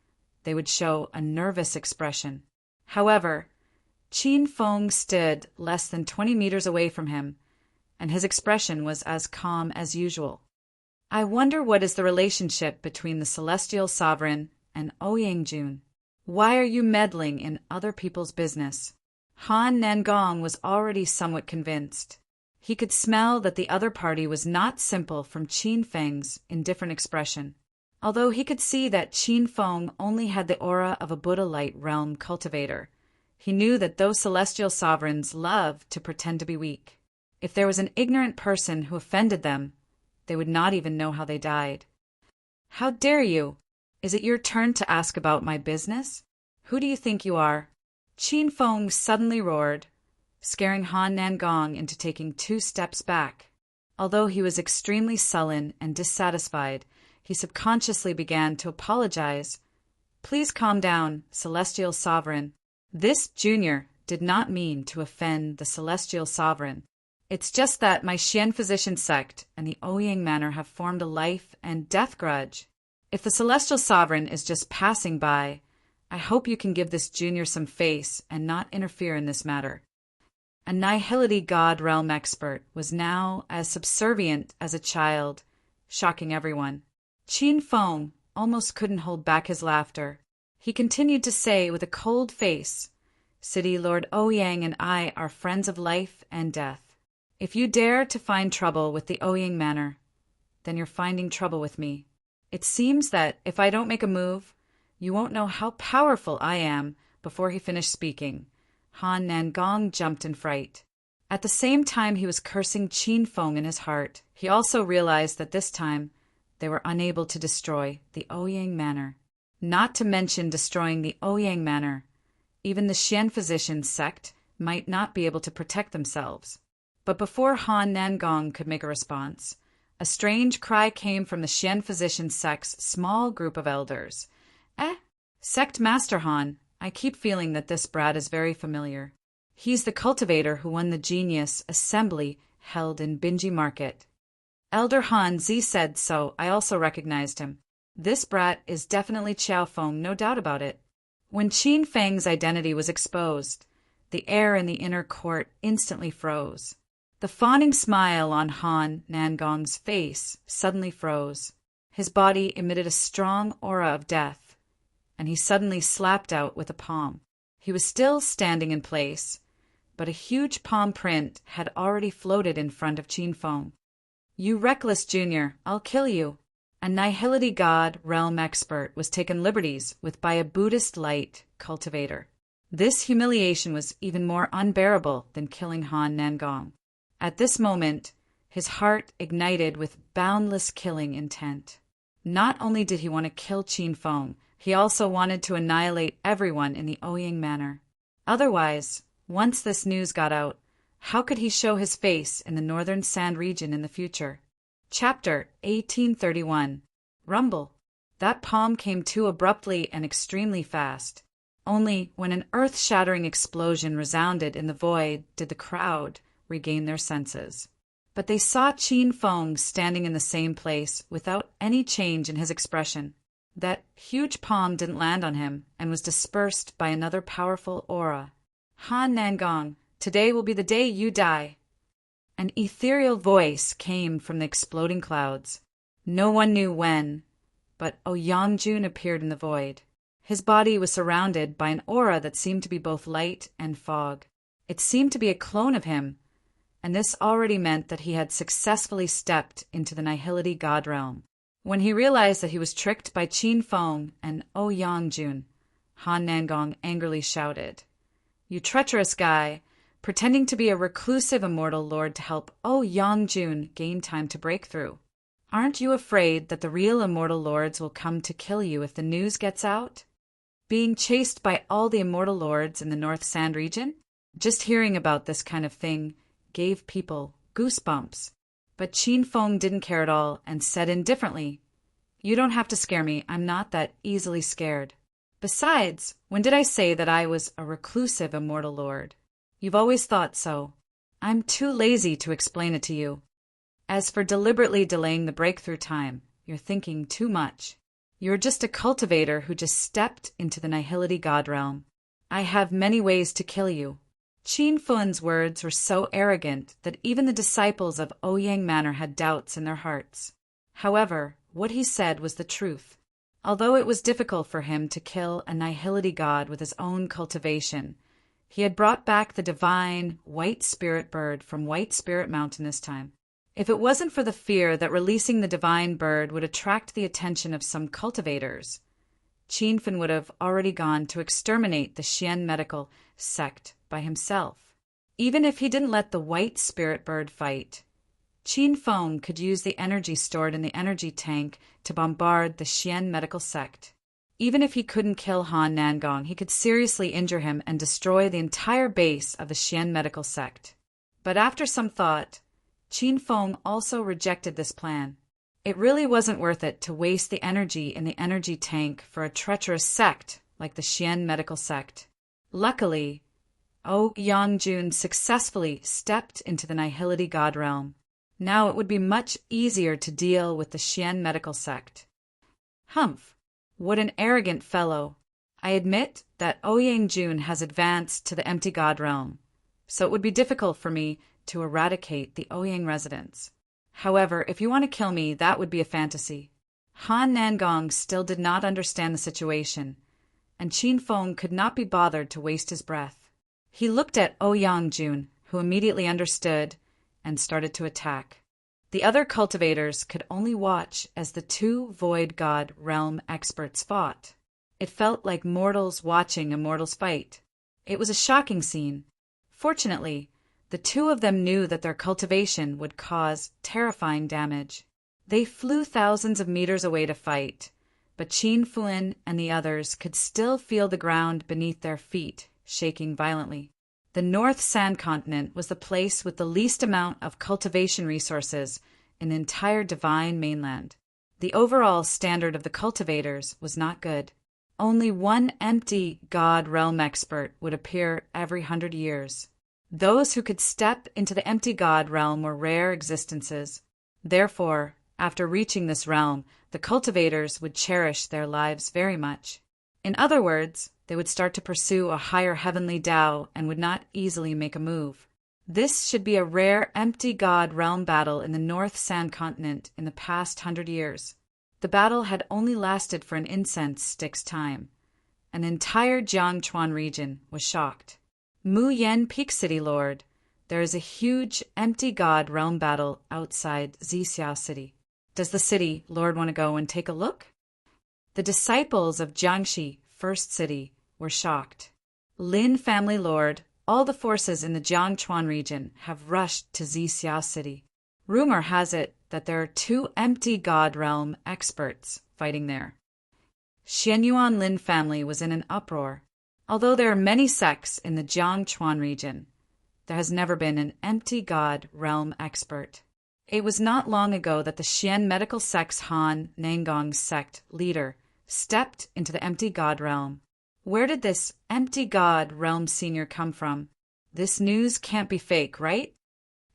they would show a nervous expression. However, Qin Feng stood less than 20 meters away from him, and his expression was as calm as usual. "I wonder what is the relationship between the Celestial Sovereign and Ouyang Jun. Why are you meddling in other people's business?" Han Nangong was already somewhat convinced. He could smell that the other party was not simple from Qin Feng's indifferent expression. Although he could see that Qin Feng only had the aura of a Buddha light realm cultivator, he knew that those celestial sovereigns loved to pretend to be weak. If there was an ignorant person who offended them, they would not even know how they died. "How dare you? Is it your turn to ask about my business? Who do you think you are?" Qin Feng suddenly roared, scaring Han Nangong into taking 2 steps back. Although he was extremely sullen and dissatisfied, he subconsciously began to apologize. "Please calm down, Celestial Sovereign. This junior did not mean to offend the Celestial Sovereign. It's just that my Xian physician sect and the Ouyang Manor have formed a life and death grudge. If the Celestial Sovereign is just passing by, I hope you can give this junior some face and not interfere in this matter." A Nihility God realm expert was now as subservient as a child, shocking everyone. Qin Feng almost couldn't hold back his laughter. He continued to say with a cold face, "City Lord Ouyang and I are friends of life and death. If you dare to find trouble with the Ouyang Manor, then you're finding trouble with me. It seems that if I don't make a move, you won't know how powerful I am." Before he finished speaking, Han Nangong jumped in fright. At the same time he was cursing Qin Feng in his heart, he also realized that this time they were unable to destroy the Ouyang Manor. Not to mention destroying the Ouyang Manor, even the Xian physician sect might not be able to protect themselves. But before Han Nangong could make a response, a strange cry came from the Xian physician sect's small group of elders. Sect Master Han, I keep feeling that this brat is very familiar. He's the cultivator who won the Genius Assembly held in Binji Market." Elder Han Zi said so. I also recognized him. This brat is definitely Qiao Feng, no doubt about it. When Qin Feng's identity was exposed, the air in the inner court instantly froze. The fawning smile on Han Nangong's face suddenly froze. His body emitted a strong aura of death, and he suddenly slapped out with a palm. He was still standing in place, but a huge palm print had already floated in front of Qin Feng. "You reckless junior, I'll kill you." A Nihility God realm expert was taken liberties with by a Buddhist light cultivator. This humiliation was even more unbearable than killing Han Nangong. At this moment, his heart ignited with boundless killing intent. Not only did he want to kill Qin Feng, he also wanted to annihilate everyone in the Ouyang Manor. Otherwise, once this news got out, how could he show his face in the Northern Sand region in the future? Chapter 1831. Rumble. That palm came too abruptly and extremely fast. Only when an earth-shattering explosion resounded in the void did the crowd regain their senses. But they saw Qin Feng standing in the same place without any change in his expression. That huge palm didn't land on him and was dispersed by another powerful aura. "Han Nangong, today will be the day you die." An ethereal voice came from the exploding clouds. No one knew when, but Oyangjun appeared in the void. His body was surrounded by an aura that seemed to be both light and fog. It seemed to be a clone of him, and this already meant that he had successfully stepped into the Nihility God realm. When he realized that he was tricked by Qin Feng and Oyangjun, Han Nangong angrily shouted, "You treacherous guy, pretending to be a reclusive immortal lord to help Oyangjun gain time to break through. Aren't you afraid that the real immortal lords will come to kill you if the news gets out? Being chased by all the immortal lords in the North Sand region? Just hearing about this kind of thing gave people goosebumps." But Qin Feng didn't care at all and said indifferently, "You don't have to scare me. I'm not that easily scared. Besides, when did I say that I was a reclusive immortal lord? You've always thought so. I'm too lazy to explain it to you. As for deliberately delaying the breakthrough time, you're thinking too much. You're just a cultivator who just stepped into the Nihility God realm. I have many ways to kill you." Qin Feng's words were so arrogant that even the disciples of Ouyang Manor had doubts in their hearts. However, what he said was the truth. Although it was difficult for him to kill a Nihility god with his own cultivation, he had brought back the divine White Spirit bird from White Spirit Mountain this time. If it wasn't for the fear that releasing the divine bird would attract the attention of some cultivators, Qin Feng would have already gone to exterminate the Xian medical sect by himself. Even if he didn't let the White Spirit bird fight, Qin Feng could use the energy stored in the energy tank to bombard the Xian medical sect. Even if he couldn't kill Han Nangong, he could seriously injure him and destroy the entire base of the Xian medical sect. But after some thought, Qin Feng also rejected this plan. It really wasn't worth it to waste the energy in the energy tank for a treacherous sect like the Xian medical sect. Luckily, Oyangjun successfully stepped into the Nihility God realm. Now it would be much easier to deal with the Xian medical sect. Humph! What an arrogant fellow! I admit that Oyangjun has advanced to the empty God realm, so it would be difficult for me to eradicate the Ouyang residents. However, if you want to kill me, that would be a fantasy. Han Nangong still did not understand the situation, and Qin Feng could not be bothered to waste his breath. He looked at Oyangjun, who immediately understood and started to attack. The other cultivators could only watch as the two Void God realm experts fought. It felt like mortals watching immortals fight. It was a shocking scene. Fortunately, the two of them knew that their cultivation would cause terrifying damage. They flew thousands of meters away to fight, but Qin Feng and the others could still feel the ground beneath their feet shaking violently. The North Sand Continent was the place with the least amount of cultivation resources in the entire divine mainland. The overall standard of the cultivators was not good. Only one empty God realm expert would appear every 100 years. Those who could step into the empty God realm were rare existences. Therefore, after reaching this realm, the cultivators would cherish their lives very much. In other words, they would start to pursue a higher heavenly Tao and would not easily make a move. This should be a rare empty God realm battle in the North Sand Continent in the past 100 years. The battle had only lasted for an incense stick's time. An entire Jiangchuan region was shocked. Mu Yen Peak City Lord, there is a huge empty God realm battle outside Zixiao City. Does the city Lord want to go and take a look? The disciples of Jiangxi, First City, were shocked. Lin Family Lord, all the forces in the Jiangchuan region have rushed to Zixiao City. Rumor has it that there are 2 empty God realm experts fighting there. Xianyuan Lin family was in an uproar. Although there are many sects in the Jiangchuan region, there has never been an empty God realm expert. It was not long ago that the Xian medical sect's Han Nangong sect leader stepped into the empty God realm. Where did this empty God realm senior come from? This news can't be fake, right?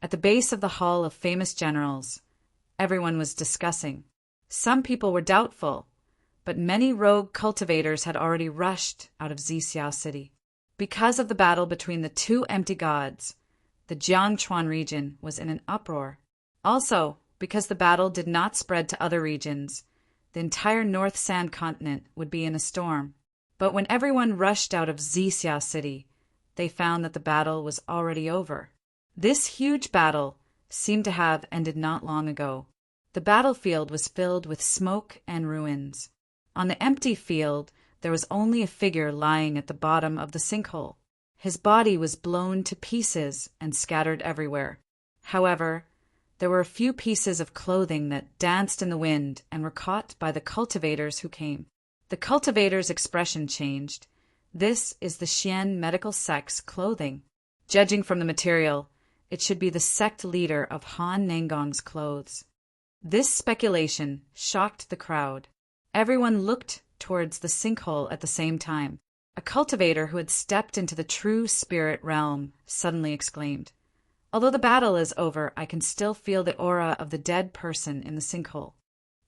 At the base of the Hall of Famous Generals, everyone was discussing. Some people were doubtful, but many rogue cultivators had already rushed out of Zixiao City. Because of the battle between the 2 empty gods, The Jiangchuan region was in an uproar. Also, because the battle did not spread to other regions, the entire North Sand continent would be in a storm. But when everyone rushed out of Xixia City, they found that the battle was already over. This huge battle seemed to have ended not long ago. The battlefield was filled with smoke and ruins. On the empty field, there was only a figure lying at the bottom of the sinkhole. His body was blown to pieces and scattered everywhere. However, there were a few pieces of clothing that danced in the wind and were caught by the cultivators who came. The cultivators' expression changed. This is the Xian medical sect's clothing. Judging from the material, it should be the sect leader of Han Nangong's clothes. This speculation shocked the crowd. Everyone looked towards the sinkhole at the same time. A cultivator who had stepped into the true spirit realm suddenly exclaimed, "Although the battle is over, I can still feel the aura of the dead person in the sinkhole.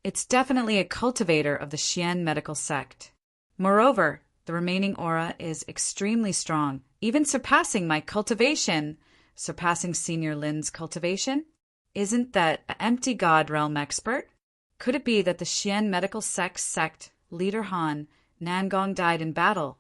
It's definitely a cultivator of the Xian medical sect. Moreover, the remaining aura is extremely strong, even surpassing my cultivation." Surpassing Senior Lin's cultivation? Isn't that an empty god realm expert? Could it be that the Xian medical sect leader Han Nangong died in battle?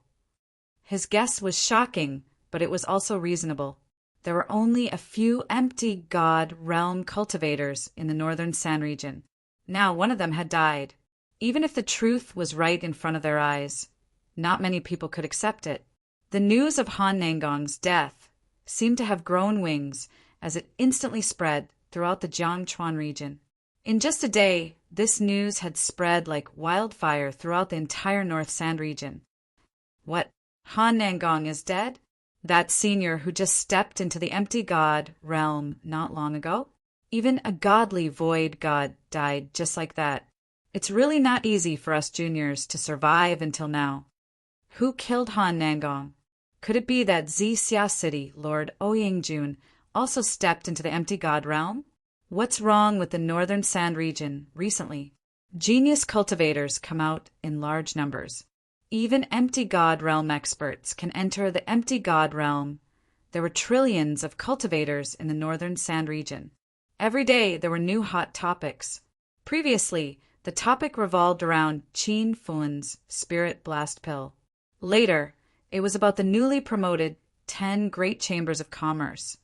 His guess was shocking, but it was also reasonable. There were only a few empty god realm cultivators in the northern San region. Now one of them had died. Even if the truth was right in front of their eyes, not many people could accept it. The news of Han Nangong's death seemed to have grown wings as it instantly spread throughout the Jiangchuan region. In just a day, this news had spread like wildfire throughout the entire North Sand region. What? Han Nangong is dead? That senior who just stepped into the empty god realm not long ago? Even a godly void god died just like that. It's really not easy for us juniors to survive until now. Who killed Han Nangong? Could it be that Xixia City Lord Ouyingjun also stepped into the empty god realm? What's wrong with the northern Sand region recently? Genius cultivators come out in large numbers. Even empty god realm experts can enter the empty god realm. There were trillions of cultivators in the northern Sand region. Every day there were new hot topics. Previously, the topic revolved around Qin Fun's Spirit Blast Pill. Later, it was about the newly promoted 10 Great Chambers of Commerce,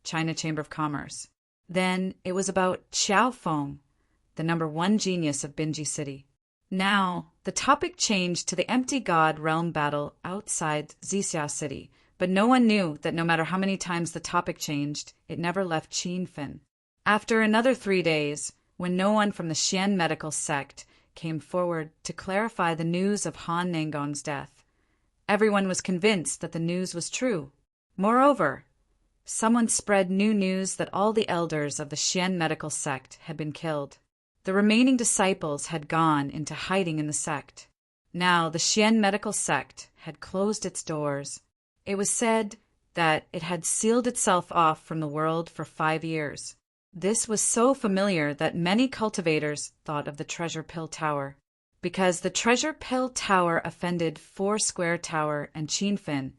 China Chamber of Commerce. Then it was about Xiao Feng, the #1 genius of Binji City. Now, the topic changed to the empty god realm battle outside Xixia City, but no one knew that no matter how many times the topic changed, it never left Qinfen. After another 3 days, when no one from the Xian medical sect came forward to clarify the news of Han Nangong's death, everyone was convinced that the news was true. Moreover, someone spread new news that all the elders of the Xian medical sect had been killed. The remaining disciples had gone into hiding in the sect. Now the Xian medical sect had closed its doors. It was said that it had sealed itself off from the world for 5 years. This was so familiar that many cultivators thought of the Treasure Pill Tower. Because the Treasure Pill Tower offended Foursquare Tower and Qinfen,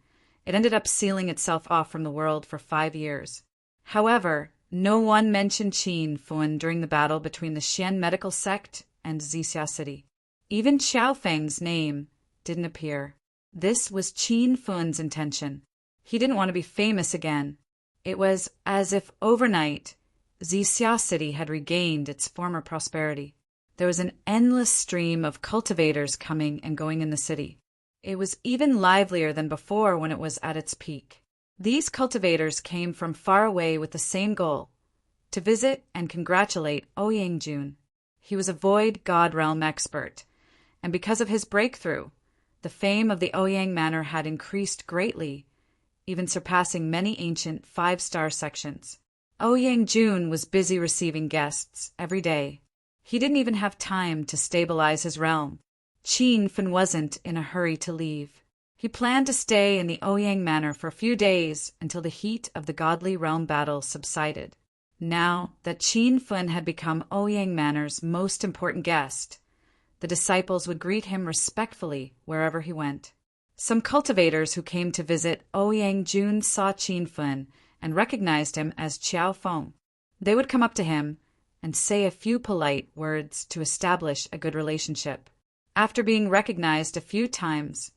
it ended up sealing itself off from the world for 5 years. However, no one mentioned Qin Fun during the battle between the Xian medical sect and Xixia City. Even Xiao Feng's name didn't appear. This was Qin Fun's intention. He didn't want to be famous again. It was as if overnight, Xixia City had regained its former prosperity. There was an endless stream of cultivators coming and going in the city. It was even livelier than before when it was at its peak. These cultivators came from far away with the same goal, to visit and congratulate Ouyingjun. He was a void god realm expert, and because of his breakthrough, the fame of the Ouyang Manor had increased greatly, even surpassing many ancient 5-star sections. Ouyingjun was busy receiving guests every day. He didn't even have time to stabilize his realm. Qinfen wasn't in a hurry to leave. He planned to stay in the Ouyang Manor for a few days until the heat of the godly realm battle subsided. Now that Qinfen had become Ouyang Manor's most important guest, the disciples would greet him respectfully wherever he went. Some cultivators who came to visit Ouyingjun saw Qinfen and recognized him as Qiao Feng. They would come up to him and say a few polite words to establish a good relationship. After being recognized a few times,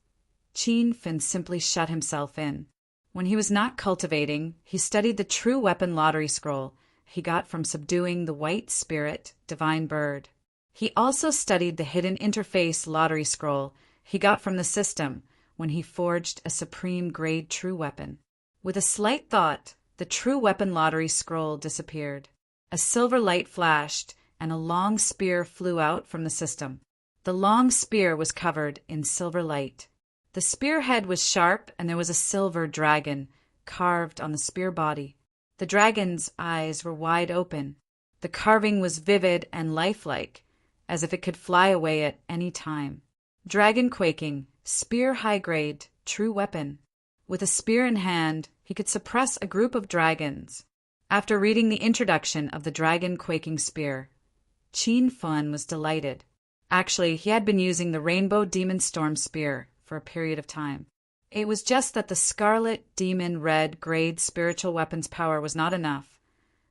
Qin Fin simply shut himself in. When he was not cultivating, he studied the true weapon lottery scroll he got from subduing the white spirit divine bird. He also studied the hidden interface lottery scroll he got from the system when he forged a supreme grade true weapon. With a slight thought, the true weapon lottery scroll disappeared. A silver light flashed, and a long spear flew out from the system. The long spear was covered in silver light. The spearhead was sharp, and there was a silver dragon carved on the spear body. The dragon's eyes were wide open. The carving was vivid and lifelike, as if it could fly away at any time. Dragon quaking, spear high grade, true weapon. With a spear in hand, he could suppress a group of dragons. After reading the introduction of the dragon quaking spear, Qin Fin was delighted. Actually, he had been using the Rainbow Demon Storm Spear for a period of time. It was just that the Scarlet Demon Red grade spiritual weapon's power was not enough,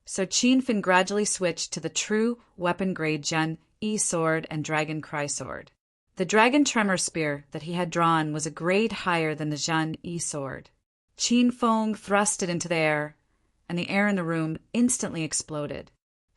so Qin Fin gradually switched to the true weapon grade Zhen E sword and Dragon Cry sword. The Dragon Tremor Spear that he had drawn was a grade higher than the Zhen E sword. Qin Feng thrust it into the air, and the air in the room instantly exploded.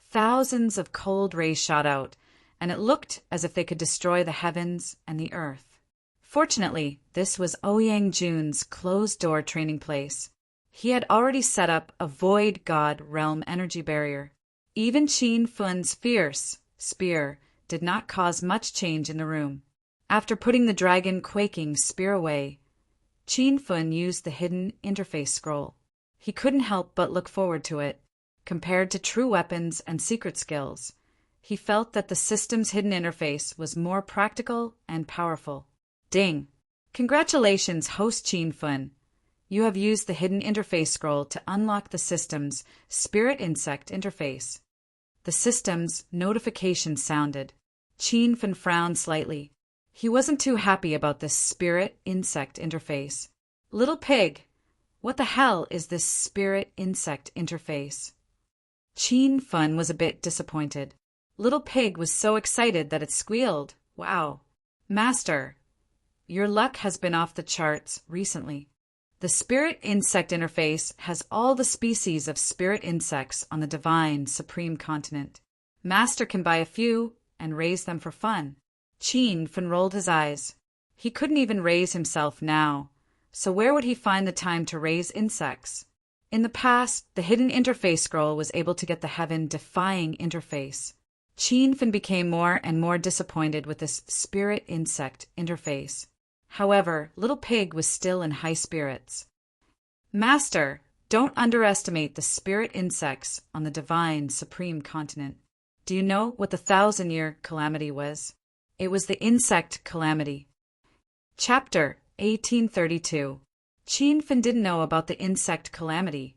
Thousands of cold rays shot out, and it looked as if they could destroy the heavens and the earth. Fortunately, this was Ouyang Jun's closed-door training place. He had already set up a Void God realm energy barrier. Even Qin Fin's fierce spear did not cause much change in the room. After putting the dragon quaking spear away, Qin Fin used the hidden interface scroll. He couldn't help but look forward to it. Compared to true weapons and secret skills, he felt that the system's hidden interface was more practical and powerful. Ding! Congratulations, host Qin Fin. You have used the hidden interface scroll to unlock the system's spirit insect interface. The system's notification sounded. Qin Fin frowned slightly. He wasn't too happy about this spirit insect interface. Little pig, what the hell is this spirit insect interface? Qin Fin was a bit disappointed. Little pig was so excited that it squealed. Wow. Master, your luck has been off the charts recently. The spirit insect interface has all the species of spirit insects on the divine supreme continent. Master can buy a few and raise them for fun. Qin Fin rolled his eyes. He couldn't even raise himself now, so where would he find the time to raise insects? In the past, the hidden interface scroll was able to get the heaven-defying interface. Qin Fin became more and more disappointed with this spirit insect interface. However, Little Pig was still in high spirits. Master, don't underestimate the spirit insects on the divine supreme continent. Do you know what the 1,000-year calamity was? It was the insect calamity. Chapter 1832. Qin Fin didn't know about the insect calamity,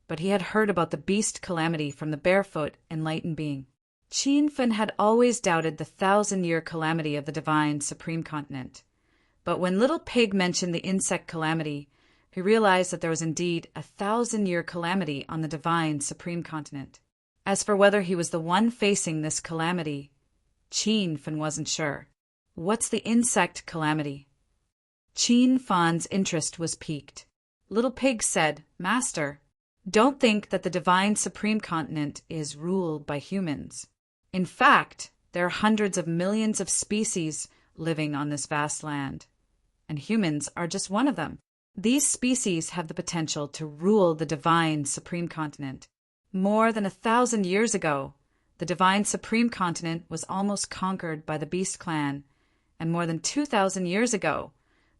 but he had heard about the beast calamity from the barefoot enlightened being. Qin Fin had always doubted the 1,000-year calamity of the divine supreme continent. But when Little Pig mentioned the insect calamity, he realized that there was indeed a 1,000-year calamity on the divine supreme continent. As for whether he was the one facing this calamity, Qin Fin wasn't sure. What's the insect calamity? Qin Fan's interest was piqued. Little Pig said, Master, don't think that the divine supreme continent is ruled by humans. In fact, there are hundreds of millions of species living on this vast land, and humans are just one of them. These species have the potential to rule the divine supreme continent. More than 1,000 years ago, the divine supreme continent was almost conquered by the Beast Clan, and more than 2,000 years ago,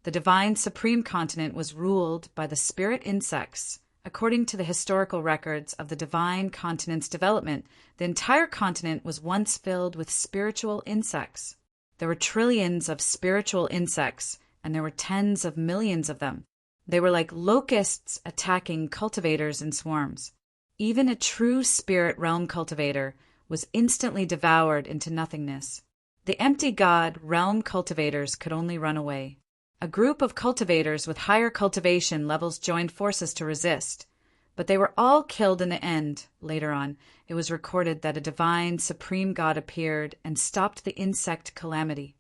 the divine supreme continent was ruled by the spirit insects. According to the historical records of the divine continent's development, the entire continent was once filled with spiritual insects. There were trillions of spiritual insects, and there were tens of millions of them. They were like locusts attacking cultivators in swarms. Even a true spirit realm cultivator was instantly devoured into nothingness. The empty god realm cultivators could only run away. A group of cultivators with higher cultivation levels joined forces to resist, but they were all killed in the end. Later on, it was recorded that a divine, supreme God appeared and stopped the insect calamity.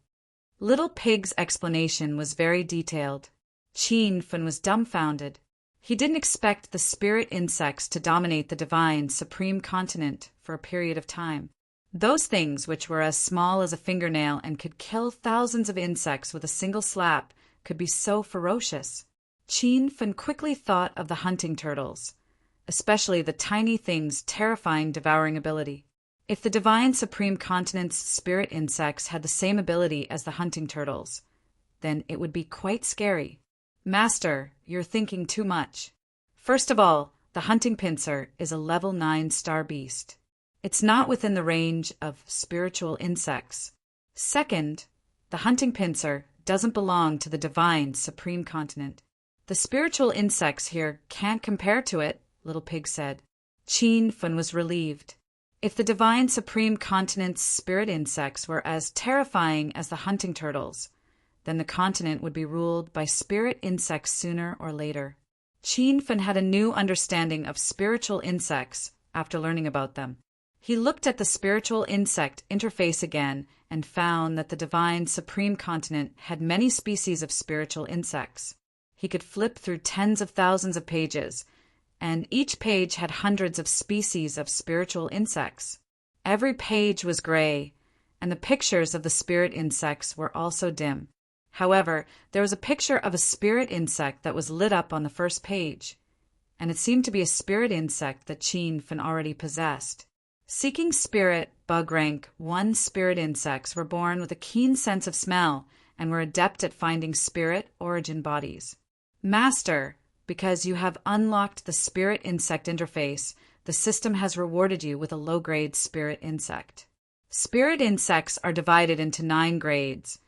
Little Pig's explanation was very detailed. Qin Fen was dumbfounded. He didn't expect the spirit insects to dominate the divine, supreme continent for a period of time. Those things, which were as small as a fingernail and could kill thousands of insects with a single slap, could be so ferocious. Qin Fen quickly thought of the hunting turtles, especially the tiny things' terrifying devouring ability. If the divine supreme continent's spirit insects had the same ability as the hunting turtles, then it would be quite scary. Master, you're thinking too much. First of all, the hunting pincer is a level 9 star beast. It's not within the range of spiritual insects. Second, the hunting pincer doesn't belong to the divine supreme continent. The spiritual insects here can't compare to it, Little Pig said. Qin Fen was relieved. If the divine supreme continent's spirit insects were as terrifying as the hunting turtles, then the continent would be ruled by spirit insects sooner or later. Qin Fen had a new understanding of spiritual insects after learning about them. He looked at the spiritual insect interface again and found that the divine supreme continent had many species of spiritual insects. He could flip through tens of thousands of pages, and each page had hundreds of species of spiritual insects. Every page was gray, and the pictures of the spirit insects were also dim. However, there was a picture of a spirit insect that was lit up on the first page, and it seemed to be a spirit insect that Qin Fen already possessed. Seeking spirit bug rank 1 spirit insects were born with a keen sense of smell and were adept at finding spirit origin bodies. Master, because you have unlocked the spirit insect interface, the system has rewarded you with a low-grade spirit insect. Spirit insects are divided into 9 grades,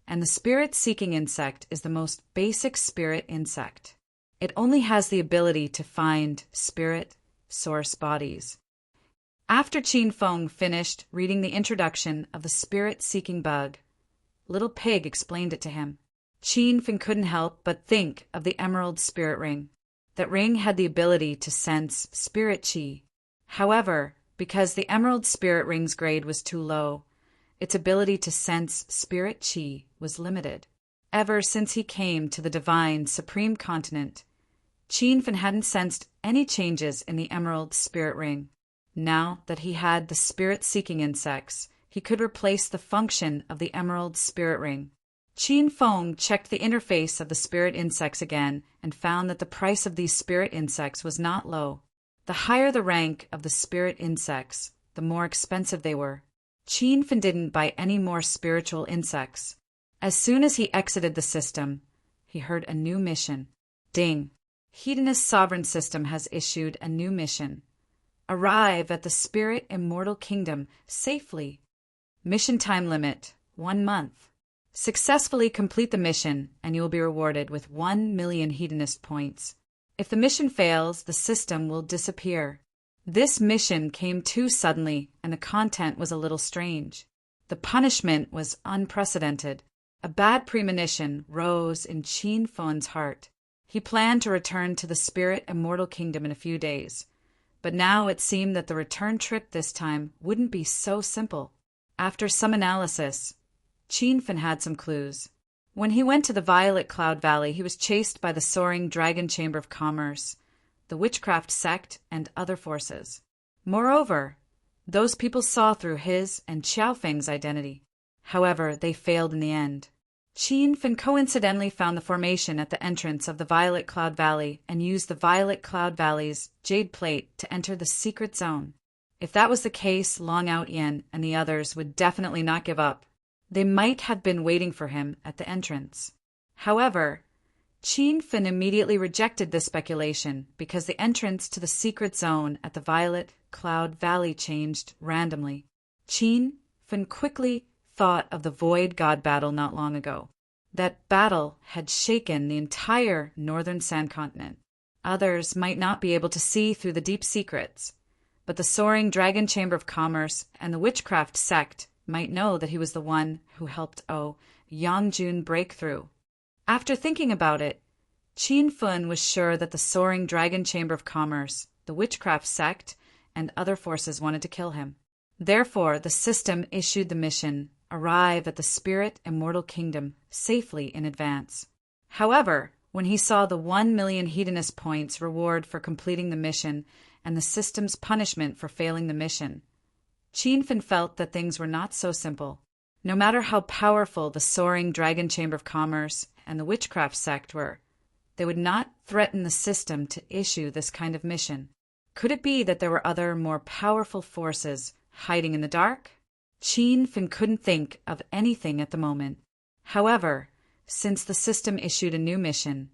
and the spirit-seeking insect is the most basic spirit insect. It only has the ability to find spirit source bodies. After Qin Fen finished reading the introduction of the spirit-seeking bug, Little Pig explained it to him. Qin Fen couldn't help but think of the emerald spirit ring. That ring had the ability to sense spirit chi. However, because the emerald spirit ring's grade was too low, its ability to sense spirit chi was limited. Ever since he came to the divine supreme continent, Qin Fen hadn't sensed any changes in the emerald spirit ring. Now that he had the spirit-seeking insects, he could replace the function of the emerald spirit ring. Qin Fen checked the interface of the spirit insects again and found that the price of these spirit insects was not low. The higher the rank of the spirit insects, the more expensive they were. Qin Fen didn't buy any more spiritual insects. As soon as he exited the system, he heard a new mission. Ding! Hedonist Sovereign System has issued a new mission. Arrive at the Spirit Immortal Kingdom safely. Mission time limit, 1 month. Successfully complete the mission, and you will be rewarded with 1 million Hedonist points. If the mission fails, the system will disappear. This mission came too suddenly, and the content was a little strange. The punishment was unprecedented. A bad premonition rose in Qin Fen's heart. He planned to return to the Spirit Immortal Kingdom in a few days. But now it seemed that the return trip this time wouldn't be so simple. After some analysis, Qin Fen had some clues. When he went to the Violet Cloud Valley, he was chased by the soaring Dragon Chamber of Commerce, the witchcraft sect, and other forces. Moreover, those people saw through his and Xiaofeng's identity. However, they failed in the end. Qin Fen coincidentally found the formation at the entrance of the Violet Cloud Valley and used the Violet Cloud Valley's jade plate to enter the secret zone. If that was the case, Long Out Yin and the others would definitely not give up. They might have been waiting for him at the entrance. However, Qin Fen immediately rejected this speculation because the entrance to the secret zone at the Violet Cloud Valley changed randomly. Qin Fen quickly thought of the Void God battle not long ago. That battle had shaken the entire northern sand continent. Others might not be able to see through the deep secrets, but the soaring Dragon Chamber of Commerce and the witchcraft sect might know that he was the one who helped Yangjun break through. After thinking about it, Qin Fun was sure that the soaring Dragon Chamber of Commerce, the witchcraft sect, and other forces wanted to kill him. Therefore, the system issued the mission, arrive at the spirit immortal kingdom safely in advance. However, when he saw the 1 million hedonist points reward for completing the mission and the system's punishment for failing the mission, Qin Fun felt that things were not so simple. No matter how powerful the soaring Dragon Chamber of Commerce and the witchcraft sect were, they would not threaten the system to issue this kind of mission. Could it be that there were other, more powerful forces hiding in the dark? Qin Fun couldn't think of anything at the moment. However, since the system issued a new mission,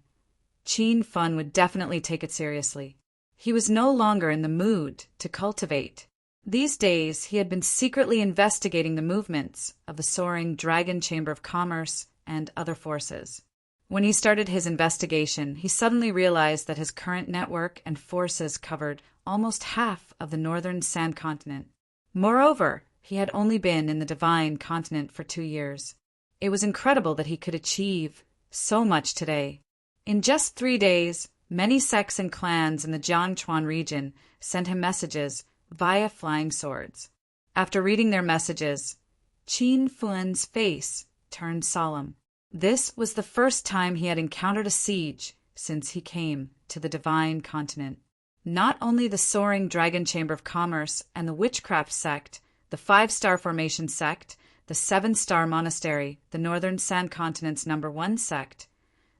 Qin Fun would definitely take it seriously. He was no longer in the mood to cultivate. These days, he had been secretly investigating the movements of the soaring Dragon Chamber of Commerce and other forces. When he started his investigation, he suddenly realized that his current network and forces covered almost half of the northern Sand Continent. Moreover, he had only been in the Divine Continent for 2 years. It was incredible that he could achieve so much today. In just 3 days, many sects and clans in the Jiangchuan region sent him messages via flying swords. After reading their messages, Qin Fun's face turned solemn. This was the first time he had encountered a siege since he came to the Divine Continent. Not only the soaring Dragon Chamber of Commerce and the witchcraft sect, the 5-star formation sect, the 7-star monastery, the Northern Sand Continent's #1 sect,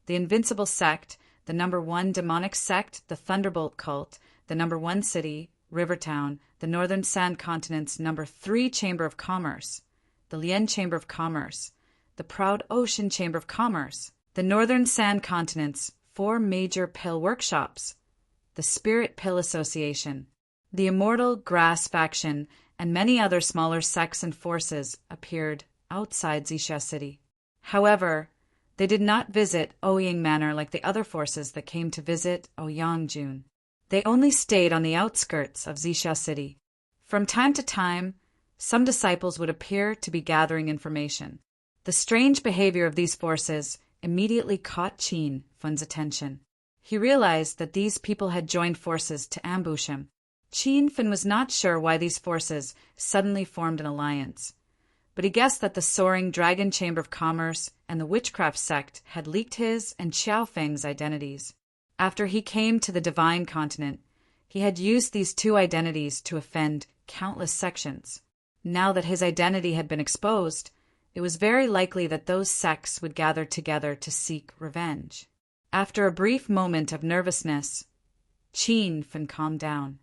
the Invincible sect, the #1 demonic sect, the Thunderbolt cult, the #1 city, Rivertown, the Northern Sand Continent's #3 Chamber of Commerce, the Lien Chamber of Commerce, the Proud Ocean Chamber of Commerce, the Northern Sand Continent's 4 major pill workshops, the Spirit Pill Association, the Immortal Grass faction, and many other smaller sects and forces appeared outside Xixia City. However, they did not visit Ouyang Manor like the other forces that came to visit Ouyang. They only stayed on the outskirts of Xixia City. From time to time, some disciples would appear to be gathering information. The strange behavior of these forces immediately caught Qin Fun's attention. He realized that these people had joined forces to ambush him. Qin Fun was not sure why these forces suddenly formed an alliance, but he guessed that the soaring Dragon Chamber of Commerce and the witchcraft sect had leaked his and Xiao Feng's identities. After he came to the Divine Continent, he had used these 2 identities to offend countless sections. Now that his identity had been exposed, it was very likely that those sects would gather together to seek revenge. After a brief moment of nervousness, Qin Fun calmed down.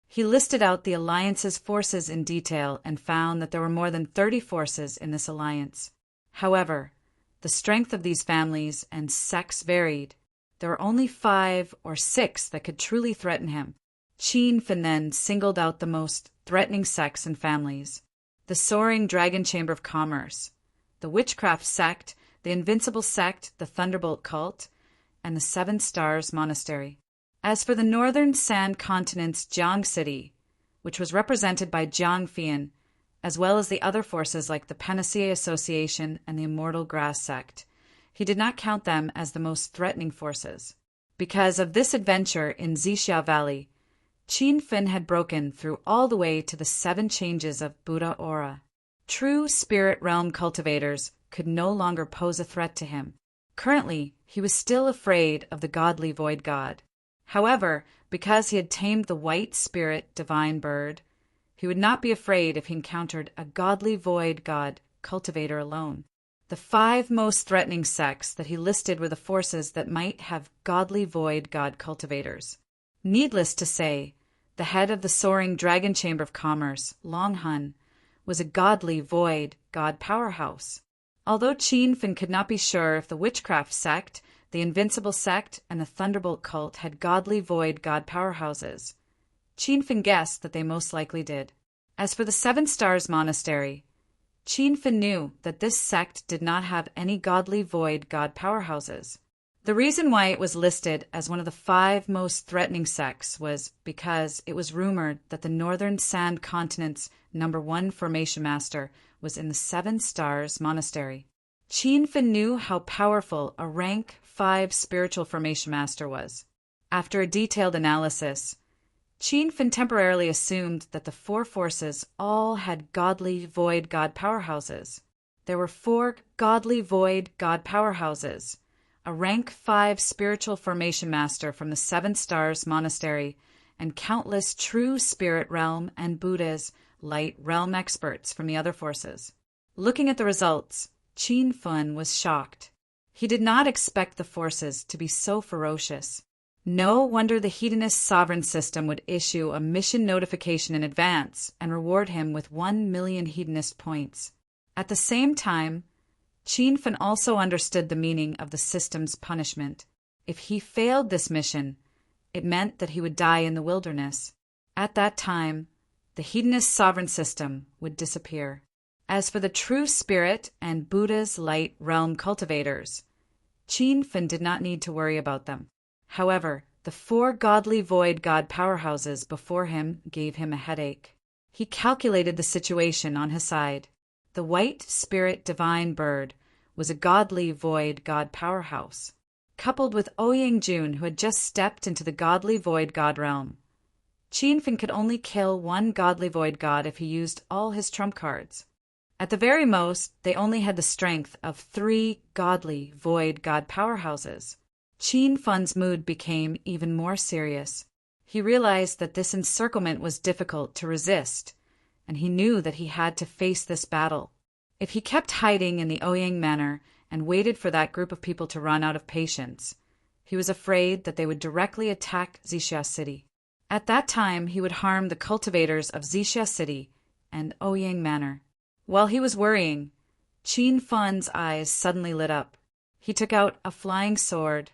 He listed out the alliance's forces in detail and found that there were more than 30 forces in this alliance. However, the strength of these families and sects varied. There were only 5 or 6 that could truly threaten him. Qin Fun then singled out the most threatening sects and families: the soaring Dragon Chamber of Commerce, the witchcraft sect, the Invincible sect, the Thunderbolt cult, and the 7 Stars Monastery. As for the Northern Sand Continent's Jiang City, which was represented by Jiang Fian, as well as the other forces like the Panacea Association and the Immortal Grass sect, he did not count them as the most threatening forces. Because of this adventure in Xixia Valley, Qin Fun had broken through all the way to the 7 changes of Buddha aura. True spirit realm cultivators could no longer pose a threat to him. Currently, he was still afraid of the godly void god. However, because he had tamed the white spirit divine bird, he would not be afraid if he encountered a godly void god cultivator alone. The 5 most threatening sects that he listed were the forces that might have godly void god cultivators. Needless to say, the head of the soaring Dragon Chamber of Commerce, Long Hun, was a godly void god powerhouse. Although Qin Fun could not be sure if the witchcraft sect, the Invincible sect, and the Thunderbolt cult had godly void god powerhouses, Qin Fun guessed that they most likely did. As for the 7 Stars Monastery, Qin Fun knew that this sect did not have any godly void god powerhouses. The reason why it was listed as one of the 5 most threatening sects was because it was rumored that the Northern Sand Continent's #1 formation master was in the 7 Stars Monastery. Qin Fun knew how powerful a rank 5 spiritual formation master was. After a detailed analysis, Qin Fin temporarily assumed that the 4 forces all had godly void god powerhouses. There were 4 godly void god powerhouses, a rank 5 spiritual formation master from the 7 Stars Monastery, and countless true spirit realm and Buddha's light realm experts from the other forces. Looking at the results, Qin Fin was shocked. He did not expect the forces to be so ferocious. No wonder the Hedonist sovereign system would issue a mission notification in advance and reward him with 1 million Hedonist points. At the same time, Qin Fin also understood the meaning of the system's punishment. If he failed this mission, it meant that he would die in the wilderness. At that time, the Hedonist sovereign system would disappear. As for the true spirit and Buddha's light realm cultivators, Qin Fin did not need to worry about them. However, the 4 godly void god powerhouses before him gave him a headache. He calculated the situation on his side. The white spirit divine bird was a godly void god powerhouse, coupled with Ouyang Jun, who had just stepped into the godly void god realm. Qin Fin could only kill 1 godly void god if he used all his trump cards. At the very most, they only had the strength of 3 godly void god powerhouses. Qin Fin's mood became even more serious. He realized that this encirclement was difficult to resist, and he knew that he had to face this battle. If he kept hiding in the Ouyang Manor and waited for that group of people to run out of patience, he was afraid that they would directly attack Xixia City. At that time, he would harm the cultivators of Xixia City and Ouyang Manor. While he was worrying, Qin Fin's eyes suddenly lit up. He took out a flying sword,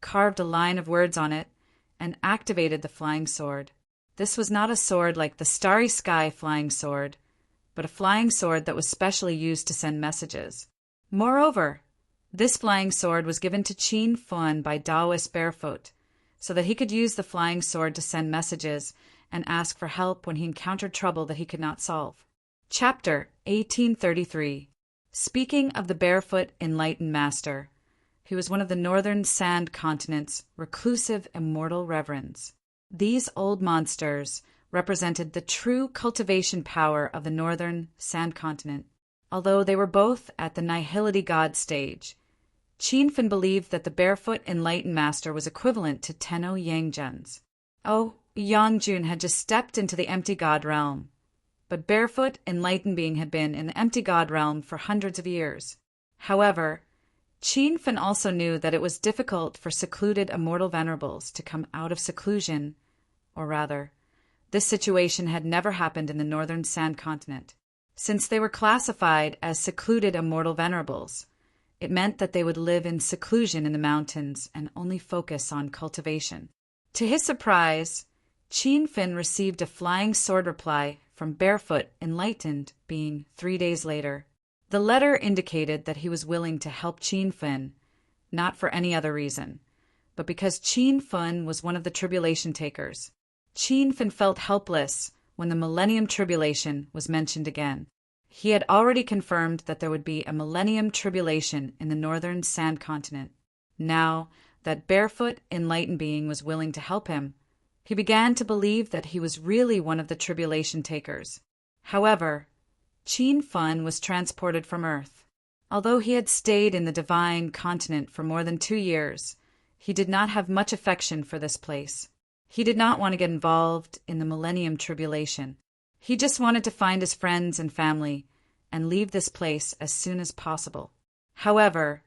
carved a line of words on it, and activated the flying sword. This was not a sword like the Starry Sky flying sword, but a flying sword that was specially used to send messages. Moreover, this flying sword was given to Qin Fin by Taoist Barefoot, so that he could use the flying sword to send messages and ask for help when he encountered trouble that he could not solve. Chapter 1833. Speaking of the Barefoot Enlightened Master, he was one of the northern sand continent's reclusive immortal reverends. These old monsters represented the true cultivation power of the northern sand continent. Although they were both at the nihility god stage, Qin Fin believed that the Barefoot Enlightened Master was equivalent to Tenno Yangjuns. Yang Jun had just stepped into the empty god realm, but Barefoot Enlightened Being had been in the empty god realm for hundreds of years. However, Qin Fin also knew that it was difficult for secluded immortal venerables to come out of seclusion, or rather, this situation had never happened in the northern sand continent. Since they were classified as secluded immortal venerables, it meant that they would live in seclusion in the mountains and only focus on cultivation. To his surprise, Qin Fin received a flying sword reply from Barefoot Enlightened Being 3 days later. The letter indicated that he was willing to help Qin Fin, not for any other reason, but because Qin Fin was one of the tribulation takers. Qin Fin felt helpless when the Millennium Tribulation was mentioned again. He had already confirmed that there would be a Millennium Tribulation in the northern sand continent. Now that Barefoot Enlightened Being was willing to help him, he began to believe that he was really one of the tribulation takers. However, Qin Fin was transported from Earth. Although he had stayed in the divine continent for more than 2 years, he did not have much affection for this place. He did not want to get involved in the Millennium Tribulation. He just wanted to find his friends and family and leave this place as soon as possible. However,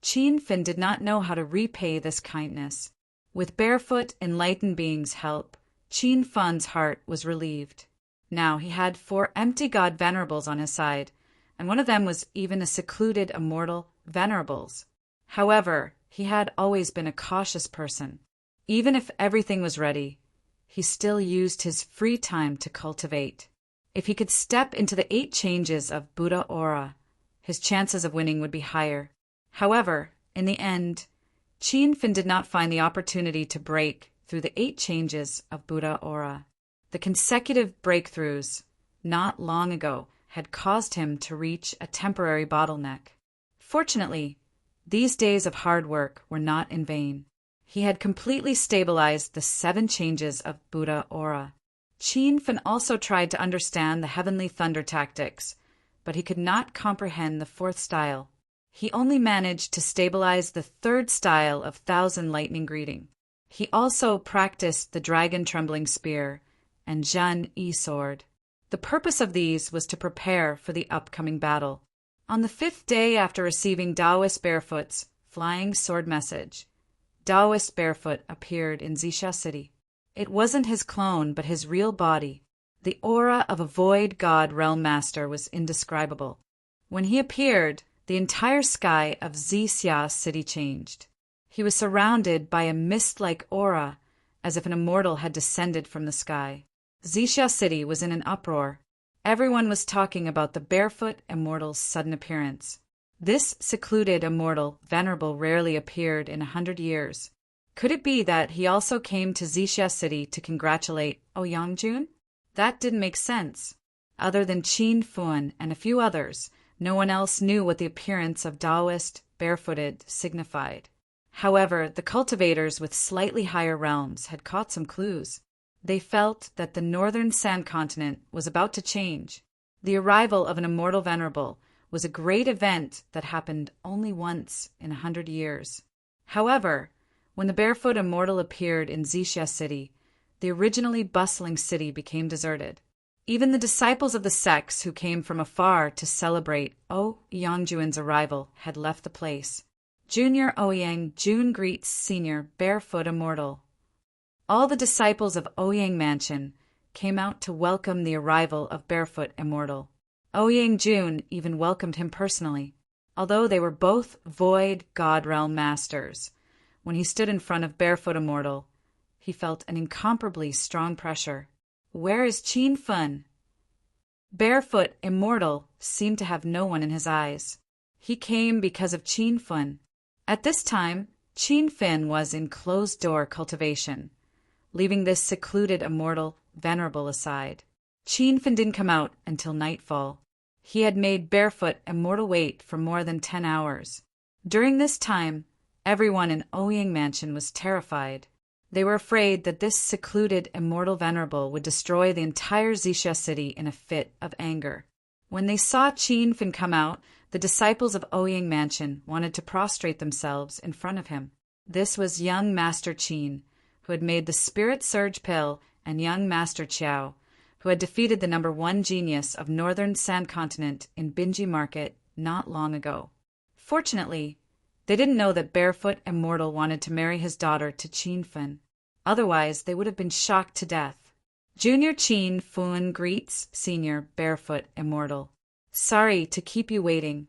Qin Fin did not know how to repay this kindness. With Barefoot Enlightened Being's help, Qin Fin's heart was relieved. Now he had 4 empty god venerables on his side, and one of them was even a secluded immortal venerables. However, he had always been a cautious person. Even if everything was ready, he still used his free time to cultivate. If he could step into the 8 changes of Buddha aura, his chances of winning would be higher. However, in the end, Qin Fin did not find the opportunity to break through the 8 changes of Buddha aura. The consecutive breakthroughs, not long ago, had caused him to reach a temporary bottleneck. Fortunately, These days of hard work were not in vain. He had completely stabilized the 7 changes of Buddha aura. Qin Fen also tried to understand the heavenly thunder tactics, but he could not comprehend the 4th style. He only managed to stabilize the 3rd style of Thousand Lightning Greeting. He also practiced the Dragon Trembling Spear and Zhen Yi Sword. The purpose of these was to prepare for the upcoming battle. On the 5th day after receiving Taoist Barefoot's flying sword message, Taoist Barefoot appeared in Xixia City. It wasn't his clone, but his real body. The aura of a void god realm master was indescribable. When he appeared, the entire sky of Xixia City changed. He was surrounded by a mist-like aura, as if an immortal had descended from the sky. Xixia City was in an uproar. Everyone was talking about the barefoot immortal's sudden appearance. This secluded immortal venerable rarely appeared in 100 years. Could it be that he also came to Xixia City to congratulate Oyangjun? That didn't make sense. Other than Qin Fen and a few others, no one else knew what the appearance of Taoist barefooted signified. However, the cultivators with slightly higher realms had caught some clues. They felt that the northern sand continent was about to change. The arrival of an immortal venerable was a great event that happened only once in 100 years. However, when the barefoot immortal appeared in Xixia City, the originally bustling city became deserted. Even the disciples of the sects who came from afar to celebrate Oyangjun's arrival had left the place. Junior Oyangjun greets Senior Barefoot Immortal. All the disciples of Ouyang Mansion came out to welcome the arrival of Barefoot Immortal. Oyangjun even welcomed him personally. Although they were both void god realm masters, when he stood in front of Barefoot Immortal, he felt an incomparably strong pressure. Where is Qin Fen? Barefoot Immortal seemed to have no one in his eyes. He came because of Qin Fen. At this time, Qin Fen was in closed-door cultivation, leaving this secluded immortal venerable aside. Qin Fen didn't come out until nightfall. He had made Barefoot Immortal wait for more than 10 hours. During this time, everyone in Ouyang Mansion was terrified. They were afraid that this secluded immortal venerable would destroy the entire Xixia City in a fit of anger. When they saw Qin Fen come out, the disciples of Ouyang Mansion wanted to prostrate themselves in front of him. This was young Master Qin, who had made the Spirit Surge Pill, and young Master Qiao, who had defeated the #1 genius of Northern Sand Continent in Binji Market not long ago. Fortunately, they didn't know that Barefoot Immortal wanted to marry his daughter to Qin Fen. Otherwise, they would have been shocked to death. Junior Qin Fen greets Senior Barefoot Immortal. Sorry to keep you waiting.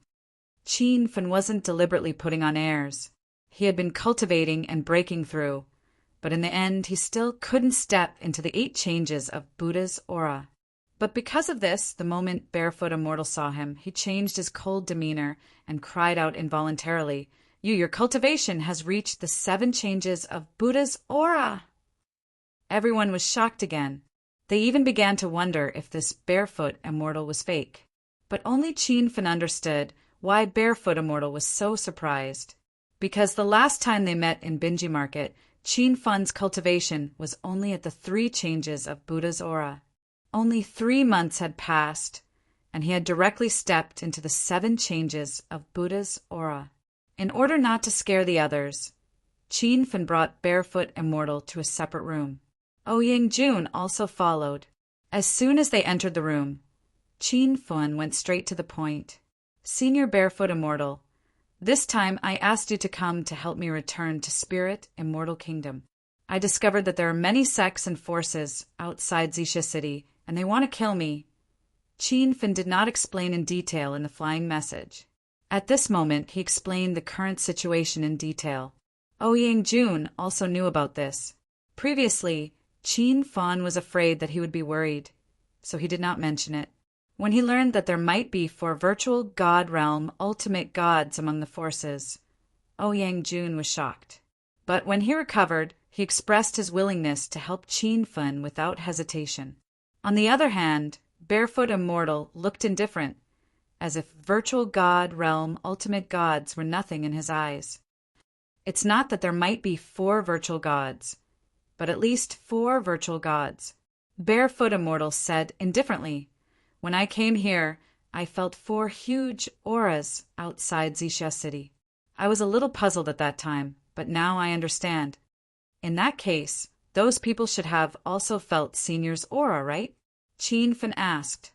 Qin Fen wasn't deliberately putting on airs. He had been cultivating and breaking through, but in the end he still couldn't step into the 8 changes of Buddha's aura. But because of this, the moment Barefoot Immortal saw him, he changed his cold demeanor and cried out involuntarily, Your cultivation has reached the 7 changes of Buddha's aura." Everyone was shocked again. They even began to wonder if this Barefoot Immortal was fake. But only Qin Fen understood why Barefoot Immortal was so surprised. Because the last time they met in Binji Market, Qin Fen's cultivation was only at the 3 changes of Buddha's aura. Only 3 months had passed, and he had directly stepped into the 7 changes of Buddha's aura. In order not to scare the others, Qin Fen brought Barefoot Immortal to a separate room. Oyangjun also followed. As soon as they entered the room, Qin Fen went straight to the point. "Senior Barefoot Immortal, this time I asked you to come to help me return to Spirit Immortal Kingdom. I discovered that there are many sects and forces outside Xixia City, and they want to kill me." Qin Fen did not explain in detail in the flying message. At this moment, he explained the current situation in detail. Oyangjun also knew about this. Previously, Qin Fen was afraid that he would be worried, so he did not mention it. When he learned that there might be 4 virtual god realm ultimate gods among the forces, Oyangjun was shocked. But when he recovered, he expressed his willingness to help Qin Fen without hesitation. On the other hand, Barefoot Immortal looked indifferent. as if virtual god realm ultimate gods were nothing in his eyes. It's not that there might be 4 virtual gods, but at least 4 virtual gods. Barefoot Immortal said indifferently, "When I came here, I felt 4 huge auras outside Xixia City. I was a little puzzled at that time, but now I understand. In that case, those people should have also felt Senior's aura, right?" Qin Fen asked.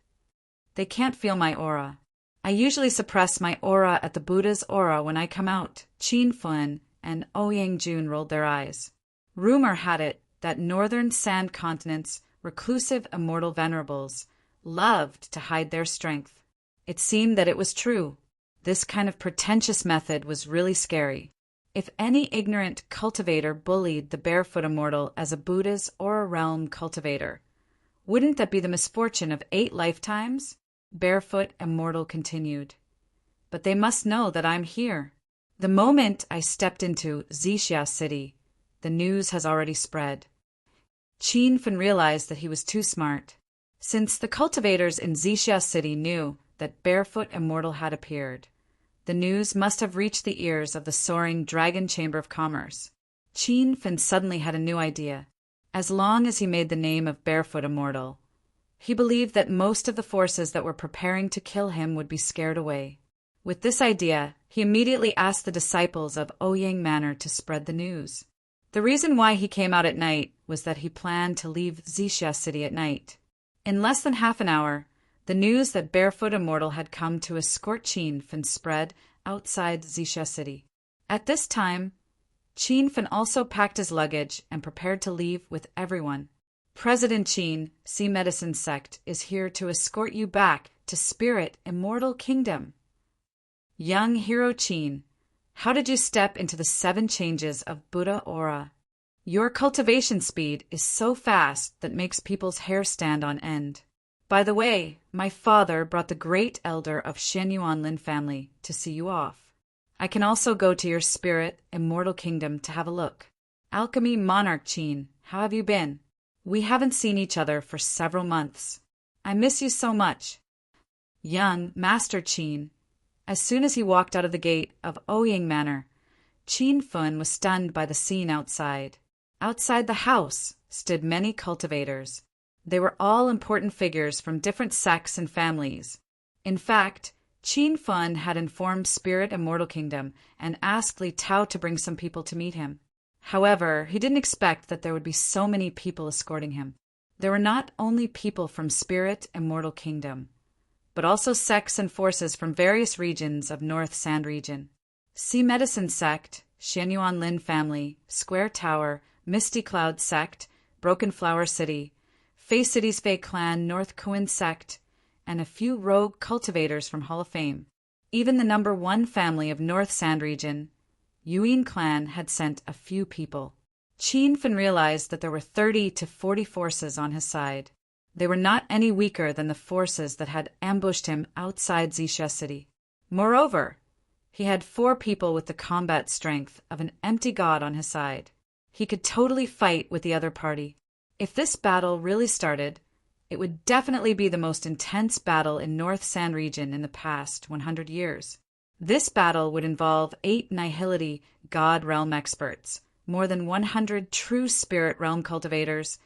"They can't feel my aura. I usually suppress my aura at the Buddha's aura when I come out." Qin Fen and Ouyang Jun rolled their eyes. Rumor had it that northern sand continent's reclusive immortal venerables loved to hide their strength. It seemed that it was true. This kind of pretentious method was really scary. If any ignorant cultivator bullied the Barefoot Immortal as a Buddha's aura realm cultivator, wouldn't that be the misfortune of 8 lifetimes? Barefoot Immortal continued. "But they must know that I'm here. The moment I stepped into Xixia City, the news has already spread." Qin Fen realized that he was too smart. Since the cultivators in Xixia City knew that Barefoot Immortal had appeared, the news must have reached the ears of the soaring Dragon Chamber of Commerce. Qin Fen suddenly had a new idea. As long as he made the name of Barefoot Immortal, he believed that most of the forces that were preparing to kill him would be scared away. With this idea, he immediately asked the disciples of Ouyang Manor to spread the news. The reason why he came out at night was that he planned to leave Xixia City at night. In less than half an hour, the news that Barefoot Immortal had come to escort Qin Fen spread outside Xixia City. At this time, Qin Fen also packed his luggage and prepared to leave with everyone. "President Qin, Sea Medicine Sect, is here to escort you back to Spirit Immortal Kingdom." "Young hero Qin, how did you step into the 7 changes of Buddha aura? Your cultivation speed is so fast that makes people's hair stand on end. By the way, my father brought the great elder of Shenyuan Lin family to see you off. I can also go to your Spirit Immortal Kingdom to have a look. Alchemy Monarch Qin, how have you been? We haven't seen each other for several months. I miss you so much." Young Master Qin. As soon as he walked out of the gate of Ouyang Manor, Qin Fen was stunned by the scene outside. Outside the house stood many cultivators. They were all important figures from different sects and families. In fact, Qin Fen had informed Spirit Immortal Kingdom and asked Li Tao to bring some people to meet him. However, he didn't expect that there would be so many people escorting him. There were not only people from Spirit Immortal Kingdom, but also sects and forces from various regions of North Sand Region. Sea Medicine Sect, Shenyuan Lin Family, Square Tower, Misty Cloud Sect, Broken Flower City, Fey City's Fey Clan, North Kuin Sect, and a few rogue cultivators from Hall of Fame. Even the number 1 family of North Sand Region, Yuin Clan, had sent a few people. Qin Fen realized that there were 30 to 40 forces on his side. They were not any weaker than the forces that had ambushed him outside Xixia City. Moreover, he had 4 people with the combat strength of an empty god on his side. He could totally fight with the other party. If this battle really started, it would definitely be the most intense battle in North Sand Region in the past 100 years. This battle would involve 8 Nihility God Realm experts, more than 100 true Spirit Realm cultivators,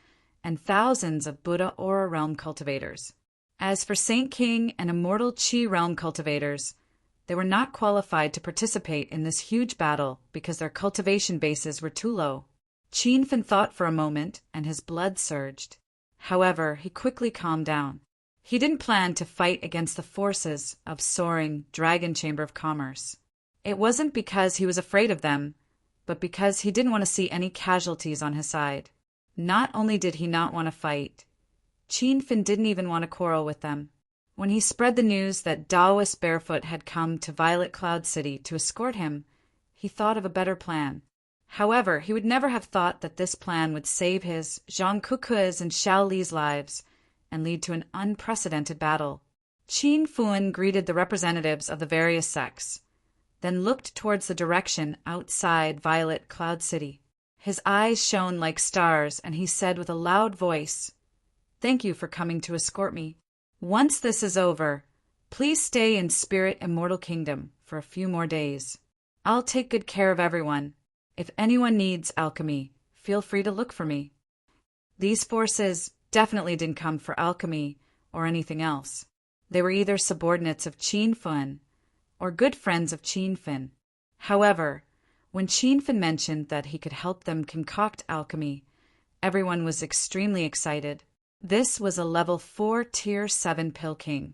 and thousands of Buddha Aura Realm cultivators. As for Saint King and Immortal Chi Realm cultivators, they were not qualified to participate in this huge battle because their cultivation bases were too low. Qin Fen thought for a moment, and his blood surged. However, he quickly calmed down. He didn't plan to fight against the forces of soaring Dragon Chamber of Commerce. It wasn't because he was afraid of them, but because he didn't want to see any casualties on his side. Not only did he not want to fight, Qin Fen didn't even want to quarrel with them. When he spread the news that Taoist Barefoot had come to Violet Cloud City to escort him, he thought of a better plan. However, he would never have thought that this plan would save his, Zhang Kuku's, and Xiao Li's lives and lead to an unprecedented battle. Qin Fen greeted the representatives of the various sects, then looked towards the direction outside Violet Cloud City. His eyes shone like stars, and he said with a loud voice, "Thank you for coming to escort me. Once this is over, Please stay in Spirit Immortal Kingdom for a few more days. I'll take good care of everyone. If anyone needs alchemy, feel free to look for me." These forces definitely didn't come for alchemy or anything else. They were either subordinates of Qin Fun or good friends of Qin Fin. However, when Qin Fin mentioned that he could help them concoct alchemy, everyone was extremely excited. This was a level 4 Tier 7 Pill King,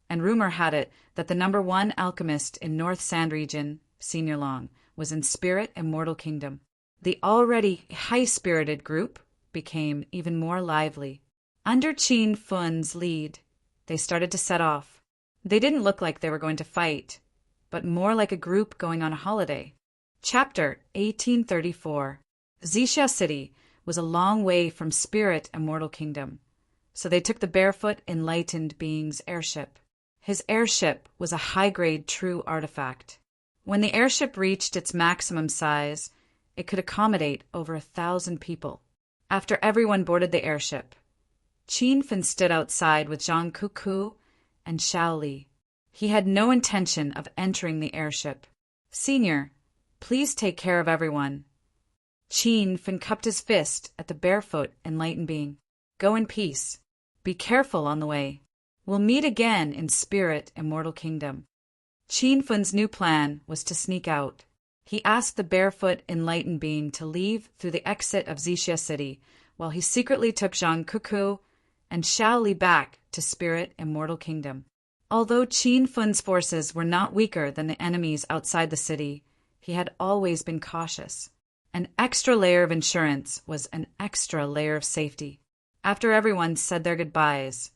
and rumor had it that the #1 alchemist in North Sand Region, Senior Long, was in Spirit Immortal Kingdom. The already high-spirited group became even more lively. Under Qin Fun's lead, they started to set off. They didn't look like they were going to fight, but more like a group going on a holiday. Chapter 1834. Xixia City was a long way from Spirit Immortal Kingdom, so they took the Barefoot Enlightened Being's airship. His airship was a high-grade true artifact. When the airship reached its maximum size, it could accommodate over 1,000 people. After everyone boarded the airship, Qin Fin stood outside with Zhang Kuku and Xiao Li. He had no intention of entering the airship. "Senior, please take care of everyone." Qin Fin cupped his fist at the Barefoot Enlightened Being. "Go in peace. Be careful on the way. We'll meet again in Spirit Immortal Kingdom." Qin Fin's new plan was to sneak out. He asked the Barefoot Enlightened Being to leave through the exit of Xixia City, while he secretly took Zhang Kuku and Xiao Li back to Spirit Immortal Kingdom. Although Qin Fun's forces were not weaker than the enemies outside the city, he had always been cautious. An extra layer of insurance was an extra layer of safety. After everyone said their goodbyes,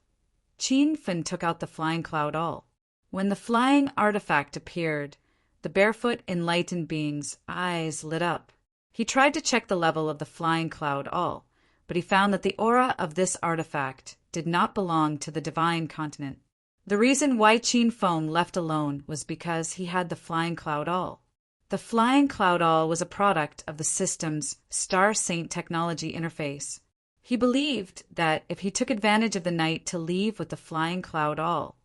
Qin Fin took out the Flying Cloud All. When the flying artifact appeared, the Barefoot Enlightened Being's eyes lit up. He tried to check the level of the Flying Cloud All, but he found that the aura of this artifact did not belong to the Divine Continent. The reason why Qin Feng left alone was because he had the Flying Cloud All. The Flying Cloud All was a product of the system's Star Saint technology interface. He believed that if he took advantage of the night to leave with the Flying Cloud All,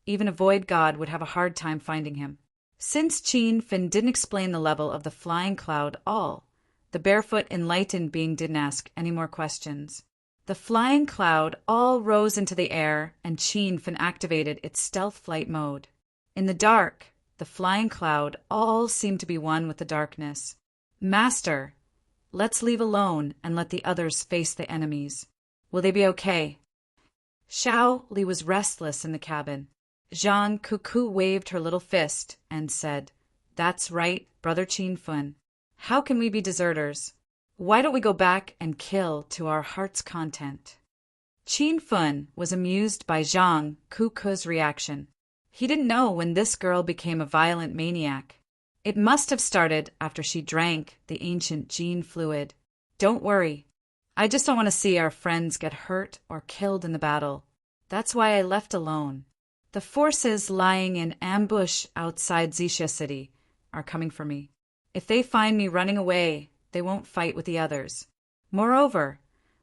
even a void god would have a hard time finding him. Since Qin Fin didn't explain the level of the Flying Cloud All, the Barefoot Enlightened Being didn't ask any more questions. The Flying Cloud All rose into the air, and Qin Fin activated its stealth flight mode. In the dark, the Flying Cloud All seemed to be one with the darkness. "Master, let's leave alone and let the others face the enemies. Will they be okay?" Xiao Li was restless in the cabin. Zhang Kuku waved her little fist and said, "That's right, Brother Qin Fin. How can we be deserters? Why don't we go back and kill to our heart's content?" Qin Fin was amused by Zhang Kuku's reaction. He didn't know when this girl became a violent maniac. It must have started after she drank the ancient gene fluid. "Don't worry. I just don't want to see our friends get hurt or killed in the battle. That's why I left alone. The forces lying in ambush outside Xixia City are coming for me. If they find me running away, they won't fight with the others. Moreover,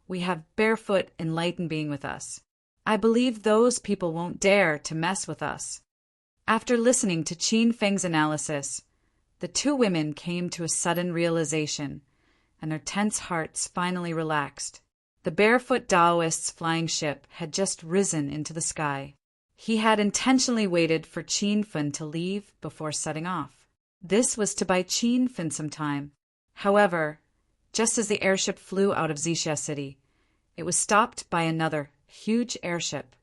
we have Barefoot Enlightened Being with us. I believe those people won't dare to mess with us." After listening to Qin Feng's analysis, the two women came to a sudden realization, and their tense hearts finally relaxed. The Barefoot Taoist's flying ship had just risen into the sky. He had intentionally waited for Qin Fin to leave before setting off. This was to buy Qin Fin some time. However, just as the airship flew out of Xixia City, it was stopped by another huge airship.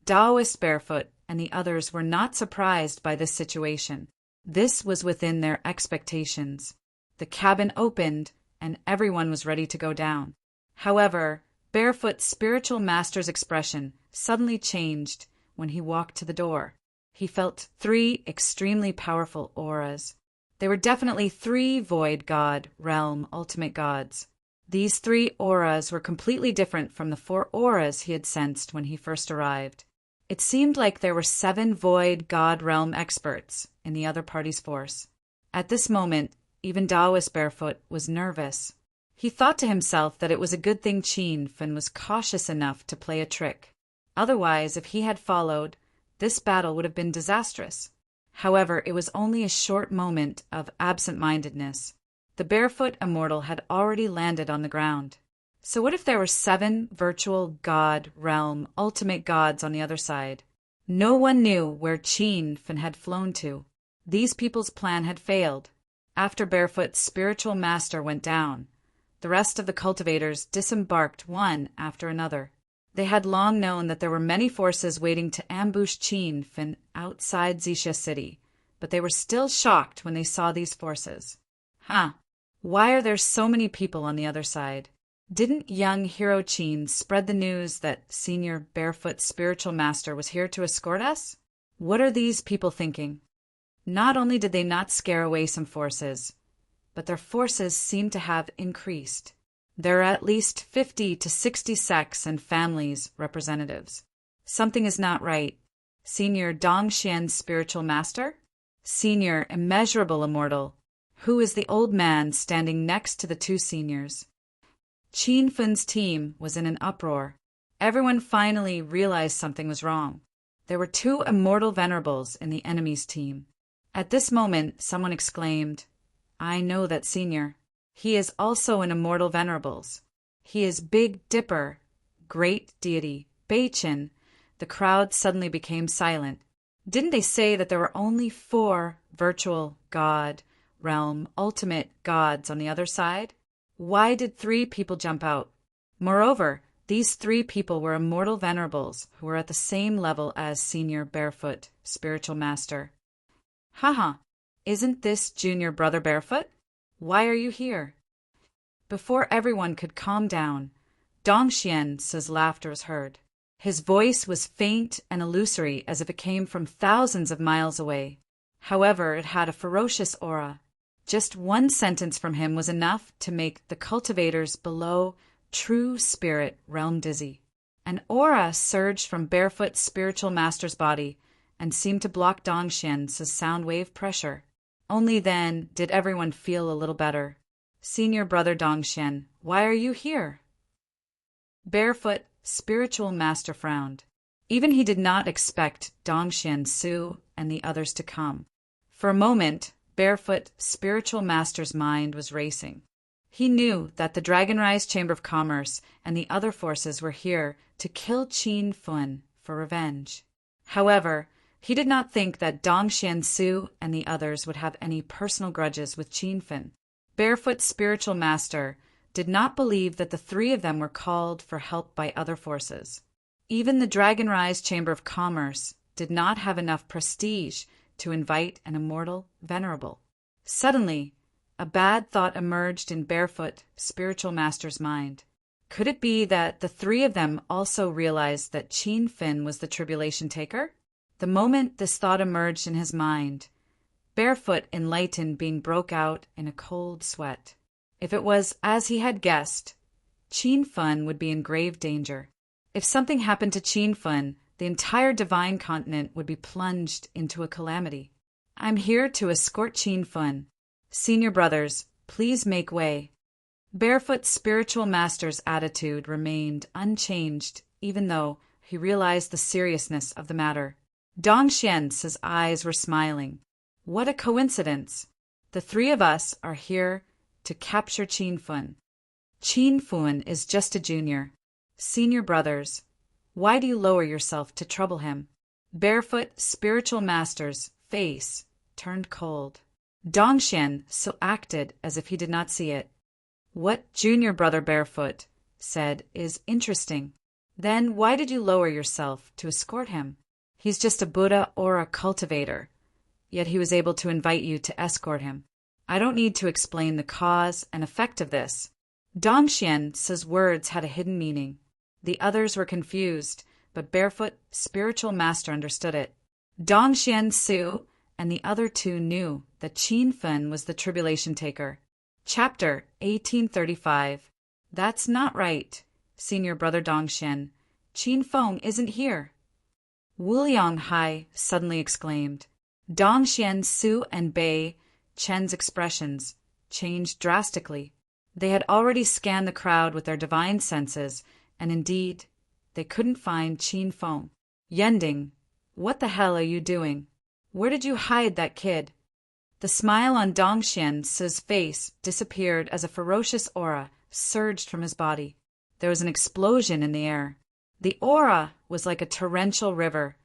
Taoist Barefoot and the others were not surprised by this situation. This was within their expectations. The cabin opened, and everyone was ready to go down. However, Barefoot's spiritual master's expression suddenly changed when he walked to the door. He felt 3 extremely powerful auras. They were definitely 3 void god realm ultimate gods. These 3 auras were completely different from the 4 auras he had sensed when he first arrived. It seemed like there were 7 void god realm experts in the other party's force. At this moment, even Taoist Barefoot was nervous. He thought to himself that it was a good thing Qin Fin was cautious enough to play a trick. Otherwise, if he had followed, this battle would have been disastrous. However, it was only a short moment of absent-mindedness. The barefoot immortal had already landed on the ground. So what if there were 7 virtual god, realm, ultimate gods on the other side? No one knew where Qin Fin had flown to. These people's plan had failed. After Barefoot's spiritual master went down, the rest of the cultivators disembarked one after another. They had long known that there were many forces waiting to ambush Qin Fin outside Xixia City, but they were still shocked when they saw these forces. Why are there so many people on the other side? Didn't young hero Qin spread the news that Senior Barefoot Spiritual Master was here to escort us? What are these people thinking? Not only did they not scare away some forces, but their forces seem to have increased. There are at least 50 to 60 sects and families representatives. Something is not right. Senior Dongxian Spiritual Master? Senior Immeasurable Immortal? Who is the old man standing next to the 2 seniors? Qin Fin's team was in an uproar. Everyone finally realized something was wrong. There were 2 immortal venerables in the enemy's team. At this moment, someone exclaimed, "I know that senior. He is also an immortal venerables. He is Big Dipper, great deity, Beichin." The crowd suddenly became silent. Didn't they say that there were only 4 virtual god, realm, ultimate gods on the other side? Why did 3 people jump out? Moreover, these 3 people were immortal venerables who were at the same level as Senior Barefoot, Spiritual Master. Isn't this Junior Brother Barefoot? Why are you here? Before everyone could calm down, Dongxian's laughter was heard. His voice was faint and illusory as if it came from thousands of miles away. However, it had a ferocious aura. Just one sentence from him was enough to make the cultivators below true spirit realm dizzy. An aura surged from Barefoot Spiritual Master's body and seemed to block Dongxian's sound wave pressure. Only then did everyone feel a little better. Senior Brother Dongxian, why are you here? Barefoot Spiritual Master frowned. Even he did not expect Dongxian, Su, and the others to come. For a moment, Barefoot Spiritual Master's mind was racing. He knew that the Dragonrise Chamber of Commerce and the other forces were here to kill Qin Fin for revenge. However, he did not think that Dongxian, Su, and the others would have any personal grudges with Qin Fin. Barefoot Spiritual Master did not believe that the 3 of them were called for help by other forces. Even the Dragonrise Chamber of Commerce did not have enough prestige to invite an immortal venerable. Suddenly, a bad thought emerged in Barefoot Spiritual Master's mind. Could it be that the 3 of them also realized that Qin Fin was the tribulation taker? The moment this thought emerged in his mind, Barefoot enlightened being broke out in a cold sweat. If it was as he had guessed, Qin Fin would be in grave danger. If something happened to Qin Fin, the entire divine continent would be plunged into a calamity. I'm here to escort Qin Fin. Senior brothers, please make way. Barefoot Spiritual Master's attitude remained unchanged, even though he realized the seriousness of the matter. Dongxian's eyes were smiling. What a coincidence! The 3 of us are here to capture Qin Fin. Qin Fin is just a junior. Senior brothers, why do you lower yourself to trouble him? Barefoot Spiritual Master's face turned cold. Dongxian so acted as if he did not see it. What Junior Brother Barefoot said is interesting. Then why did you lower yourself to escort him? He's just a Buddha or a cultivator, yet he was able to invite you to escort him. I don't need to explain the cause and effect of this. Dongxian's words had a hidden meaning. The others were confused, but Barefoot Spiritual Master understood it. Dongxian, Su, and the other 2 knew that Qin Fin was the tribulation taker. Chapter 1835. That's not right, Senior Brother Dongxian. Qin Fin isn't here. Wu Lianghai suddenly exclaimed. Dongxian, Su, and Bei Chen's expressions changed drastically. They had already scanned the crowd with their divine senses, and indeed, they couldn't find Qin Fin. Yending, What the hell are you doing? Where did you hide that kid? The smile on Dongxian's face disappeared as a ferocious aura surged from his body. There was an explosion in the air. The aura was like a torrential river,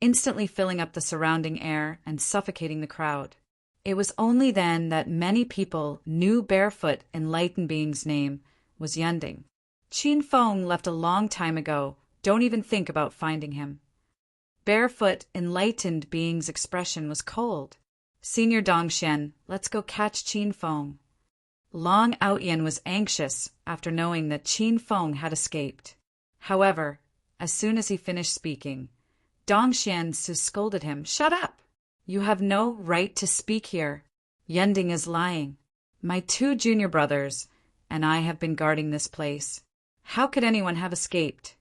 instantly filling up the surrounding air and suffocating the crowd. It was only then that many people knew Barefoot Enlightened Being's name was Yunding. Qin Feng left a long time ago. Don't even think about finding him. Barefoot Enlightened Being's expression was cold. Senior Dongxian, let's go catch Qin Feng. Long Outyan was anxious after knowing that Qin Feng had escaped. However, as soon as he finished speaking, Dongxian scolded him. Shut up! You have no right to speak here. Yunding is lying. My 2 junior brothers and I have been guarding this place. How could anyone have escaped?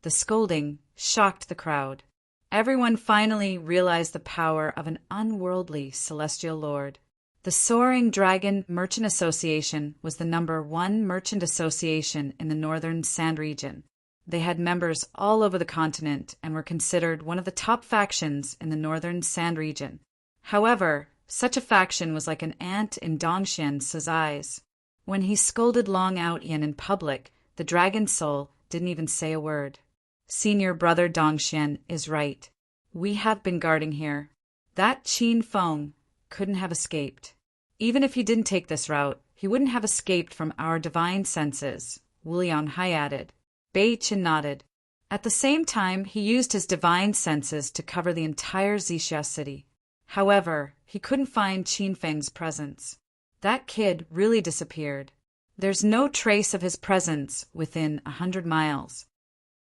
The scolding shocked the crowd. Everyone finally realized the power of an unworldly celestial lord. The Soaring Dragon Merchant Association was the #1 merchant association in the northern Sand region. They had members all over the continent and were considered one of the top factions in the northern Sand region. However, such a faction was like an ant in Dongxian's eyes. When he scolded Long Outyan in public, the dragon soul didn't even say a word. Senior brother Dongxian is right. We have been guarding here. That Qin Feng couldn't have escaped. Even if he didn't take this route, he wouldn't have escaped from our divine senses, Wu Lianhai added. Bei Qin nodded. At the same time, he used his divine senses to cover the entire Xixia city. However, he couldn't find Qin Feng's presence. That kid really disappeared. There's no trace of his presence within 100 miles.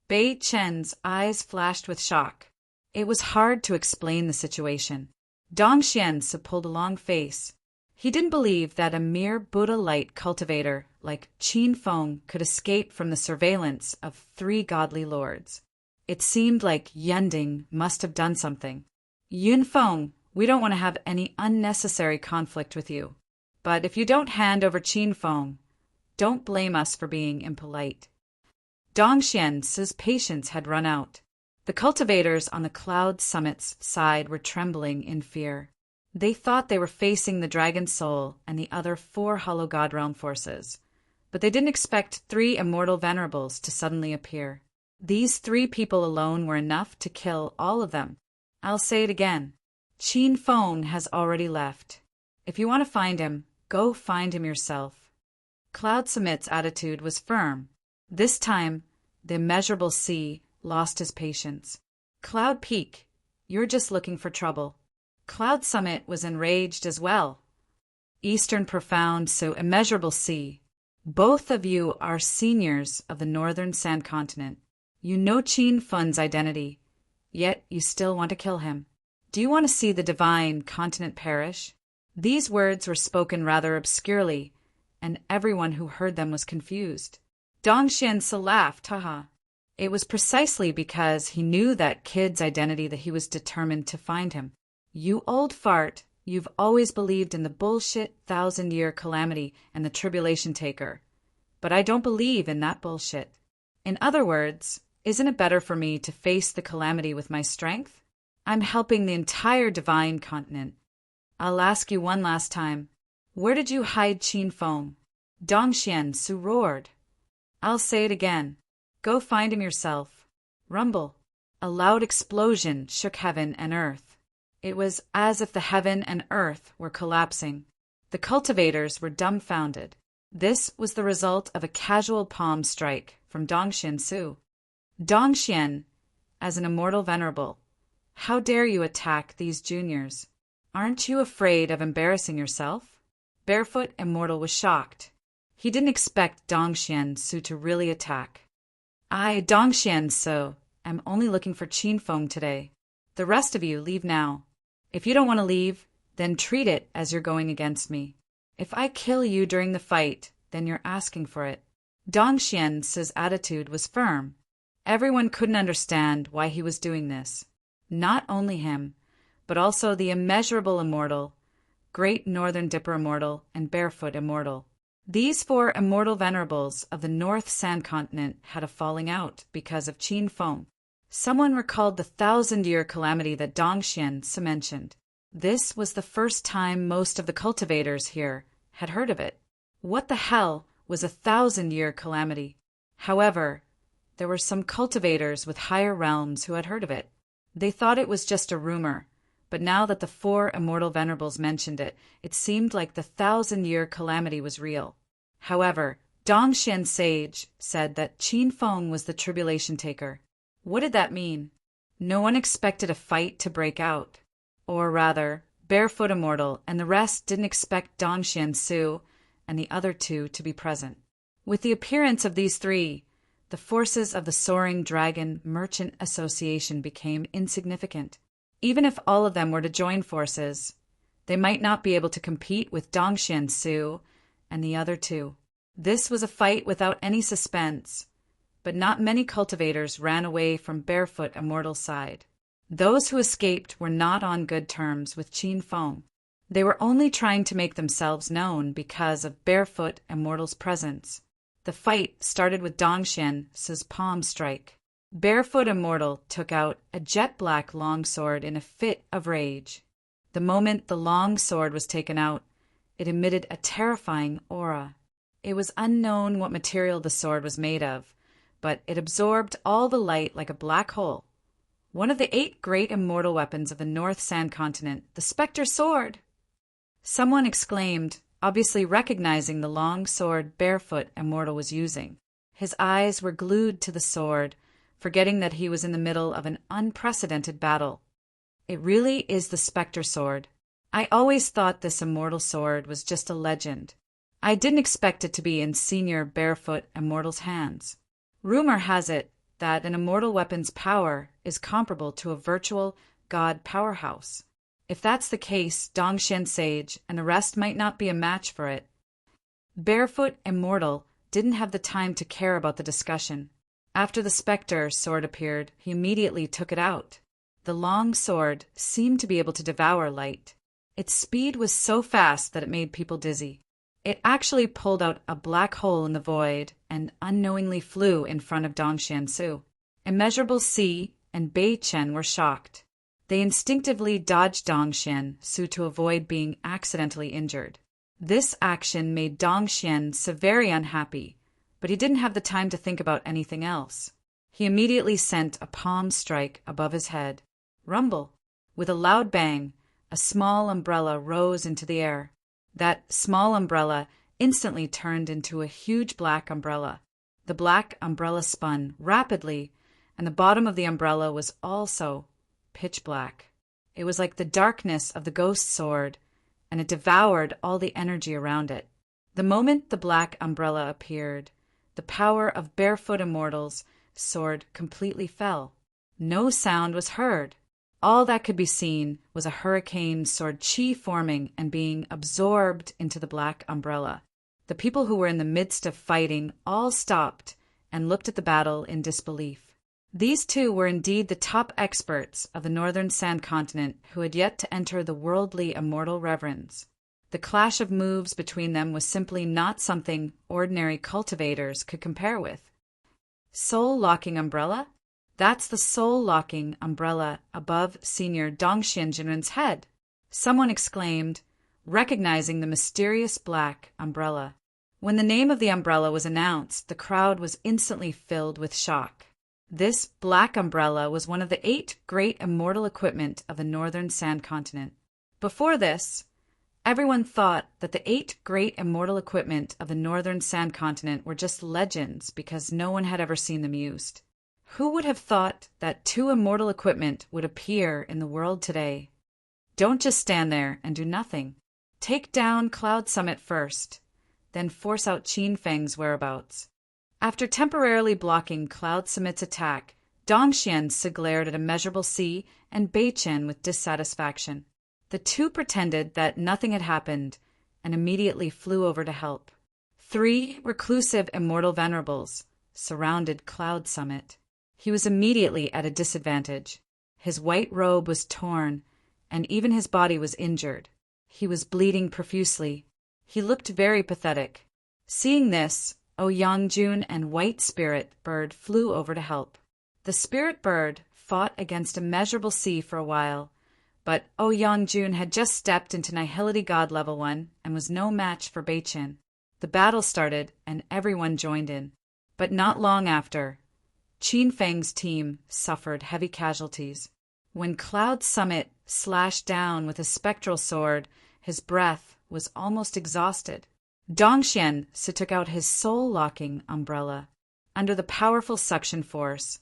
Bei Chen's eyes flashed with shock. It was hard to explain the situation. Dongxian pulled a long face. He didn't believe that a mere Buddha-light cultivator like Qin Feng could escape from the surveillance of 3 godly lords. It seemed like Yunding must have done something. Yun Feng, we don't want to have any unnecessary conflict with you. But if you don't hand over Qin Feng, don't blame us for being impolite. Dongxian's patience had run out. The cultivators on the Cloud Summit's side were trembling in fear. They thought they were facing the Dragon Soul and the other 4 Hollow God Realm forces, but they didn't expect 3 immortal venerables to suddenly appear. These 3 people alone were enough to kill all of them. I'll say it again. Qin Feng has already left. If you want to find him, go find him yourself. Cloud Summit's attitude was firm. This time, the immeasurable sea lost his patience. Cloud Peak, you're just looking for trouble. Cloud Summit was enraged as well. Eastern Profound, so immeasurable sea. Both of you are seniors of the Northern Sand Continent. You know Qin Feng's identity, yet you still want to kill him. Do you want to see the divine continent perish? These words were spoken rather obscurely, and everyone who heard them was confused. Dongxian laughed, haha. It was precisely because he knew that kid's identity that he was determined to find him. You old fart, you've always believed in the bullshit 1,000-year calamity and the tribulation taker. But I don't believe in that bullshit. In other words, isn't it better for me to face the calamity with my strength? I'm helping the entire divine continent. I'll ask you one last time. Where did you hide Qin Feng? Dongxian roared. I'll say it again. Go find him yourself. Rumble. A loud explosion shook heaven and earth. It was as if the heaven and earth were collapsing. The cultivators were dumbfounded. This was the result of a casual palm strike from Dongxian Su. Dongxian, as an immortal venerable, how dare you attack these juniors? Aren't you afraid of embarrassing yourself? Barefoot Immortal was shocked. He didn't expect Dongxian Su to really attack. I, Dongxian Su, am only looking for Qin Feng today. The rest of you leave now. If you don't want to leave, then treat it as you're going against me. If I kill you during the fight, then you're asking for it. Dongxian Su's attitude was firm. Everyone couldn't understand why he was doing this. Not only him, but also the immeasurable immortal, Great Northern Dipper Immortal, and Barefoot Immortal. These 4 immortal venerables of the North Sand Continent had a falling out because of Qin Feng. Someone recalled the 1,000-year calamity that Dongxian mentioned. This was the first time most of the cultivators here had heard of it. What the hell was a 1,000-year calamity? However, there were some cultivators with higher realms who had heard of it. They thought it was just a rumor, but now that the 4 immortal venerables mentioned it, it seemed like the 1,000-year calamity was real. However, Dongxian Sage said that Qin Feng was the tribulation taker. What did that mean? No one expected a fight to break out. Or rather, Barefoot Immortal and the rest didn't expect Dongxian Su and the other 2 to be present. With the appearance of these 3, the forces of the Soaring Dragon Merchant Association became insignificant. Even if all of them were to join forces, they might not be able to compete with Dongxian Su and the other 2. This was a fight without any suspense, but not many cultivators ran away from Barefoot Immortal's side. Those who escaped were not on good terms with Qin Feng. They were only trying to make themselves known because of Barefoot Immortal's presence. The fight started with Dongxian Su's palm strike. Barefoot Immortal took out a jet-black longsword in a fit of rage. The moment the long sword was taken out, it emitted a terrifying aura. It was unknown what material the sword was made of, but it absorbed all the light like a black hole. One of the 8 great immortal weapons of the North Sand Continent, the Spectre Sword! Someone exclaimed, obviously recognizing the long sword Barefoot Immortal was using. His eyes were glued to the sword, forgetting that he was in the middle of an unprecedented battle. It really is the Spectre Sword. I always thought this immortal sword was just a legend. I didn't expect it to be in Senior Barefoot Immortal's hands. Rumor has it that an immortal weapon's power is comparable to a virtual god powerhouse. If that's the case, Dongxian Sage and the rest might not be a match for it. Barefoot Immortal didn't have the time to care about the discussion. After the Spectre sword appeared, he immediately took it out. The long sword seemed to be able to devour light. Its speed was so fast that it made people dizzy. It actually pulled out a black hole in the void and unknowingly flew in front of Dongxian Su. Immeasurable Si and Bei Chen were shocked. They instinctively dodged Dongxian Su to avoid being accidentally injured. This action made Dongxian Su very unhappy, but he didn't have the time to think about anything else. He immediately sent a palm strike above his head. Rumble! With a loud bang, a small umbrella rose into the air. That small umbrella instantly turned into a huge black umbrella. The black umbrella spun rapidly, and the bottom of the umbrella was also pitch black. It was like the darkness of the ghost sword, and it devoured all the energy around it. The moment the black umbrella appeared, the power of Barefoot Immortal's sword completely fell. No sound was heard. All that could be seen was a hurricane sword chi forming and being absorbed into the black umbrella. The people who were in the midst of fighting all stopped and looked at the battle in disbelief. These 2 were indeed the top experts of the Northern Sand Continent who had yet to enter the worldly immortal reverends. The clash of moves between them was simply not something ordinary cultivators could compare with. Soul-locking umbrella? That's the soul-locking umbrella above Senior Dongxian Jinren's head, someone exclaimed, recognizing the mysterious black umbrella. When the name of the umbrella was announced, the crowd was instantly filled with shock. This black umbrella was one of the 8 great immortal equipment of the Northern Sand Continent. Before this, everyone thought that the 8 great immortal equipment of the Northern Sand Continent were just legends because no one had ever seen them used. Who would have thought that 2 immortal equipment would appear in the world today? Don't just stand there and do nothing. Take down Cloud Summit first, then force out Qin Feng's whereabouts. After temporarily blocking Cloud Summit's attack, Dongxian Su glared at Immeasurable Si and Bei Chen with dissatisfaction. The 2 pretended that nothing had happened and immediately flew over to help. 3 reclusive immortal venerables surrounded Cloud Summit. He was immediately at a disadvantage. His white robe was torn, and even his body was injured. He was bleeding profusely. He looked very pathetic. Seeing this, Ouyang Jun and White Spirit Bird flew over to help. The spirit bird fought against immeasurable sea for a while, but Ouyang-jun had just stepped into Nihility God Level 1 and was no match for Beichin. The battle started, and everyone joined in. But not long after, Qin Feng's team suffered heavy casualties. When Cloud Summit slashed down with his spectral sword, his breath was almost exhausted. Dongxian took out his soul-locking umbrella. Under the powerful suction force,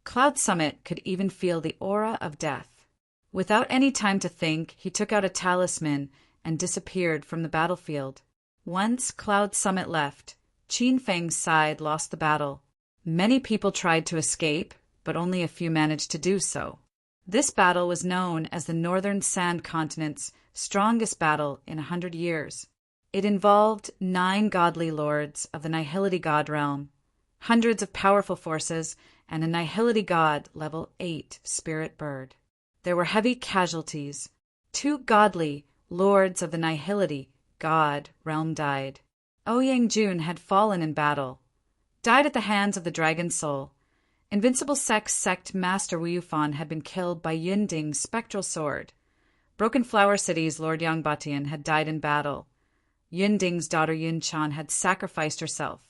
Cloud Summit could even feel the aura of death. Without any time to think, he took out a talisman and disappeared from the battlefield. Once Cloud Summit left, Qin Feng's side lost the battle. Many people tried to escape, but only a few managed to do so. This battle was known as the Northern Sand Continent's strongest battle in 100 years. It involved 9 godly lords of the Nihility God realm, hundreds of powerful forces, and a Nihility God Level 8 spirit bird. There were heavy casualties. 2 godly lords of the Nihility God realm died. Ouyang-jun had fallen in battle, died at the hands of the Dragon Soul. Invincible Sect Master Wu Yufan had been killed by Yunding's spectral sword. Broken Flower City's Lord Yangbatian had died in battle. Yunding's daughter Yunchan had sacrificed herself,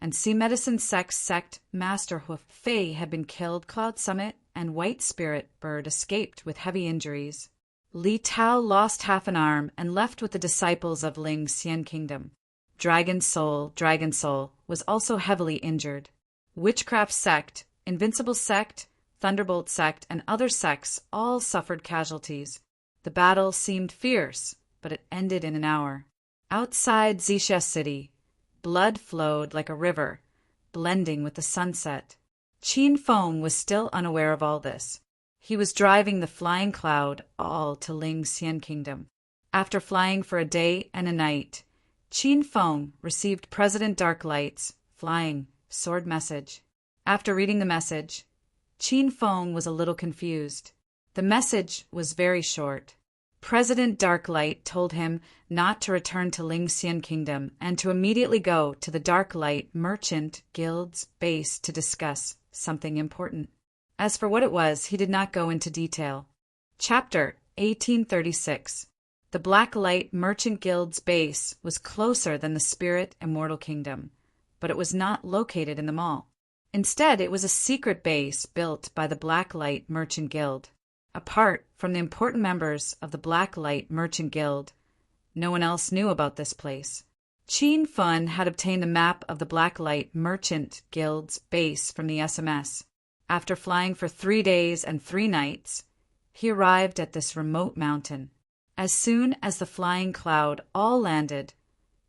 and Sea Medicine Sect Master Hu Fei had been killed. Cloud Summit and White Spirit Bird escaped with heavy injuries. Li Tao lost half an arm and left with the disciples of Ling Xian Kingdom. Dragon Soul, was also heavily injured. Witchcraft Sect, Invincible Sect, Thunderbolt Sect, and other sects all suffered casualties. The battle seemed fierce, but it ended in an hour. Outside Xixia City, blood flowed like a river, blending with the sunset. Qin Feng was still unaware of all this. He was driving the Flying Cloud all to Ling Xian Kingdom. After flying for a day and a night, Qin Feng received President Darklight's flying sword message. After reading the message, Qin Feng was a little confused. The message was very short. President Darklight told him not to return to Ling Xian Kingdom and to immediately go to the Darklight Merchant Guild's base to discuss something important. As for what it was, he did not go into detail. Chapter 1836. The Blacklight Merchant Guild's base was closer than the Spirit Immortal Kingdom, but it was not located in the mall. Instead, it was a secret base built by the Blacklight Merchant Guild. Apart from the important members of the Blacklight Merchant Guild, no one else knew about this place. Qin Feng had obtained a map of the Blacklight Merchant Guild's base from the SMS. After flying for 3 days and 3 nights, he arrived at this remote mountain. As soon as the flying cloud all landed,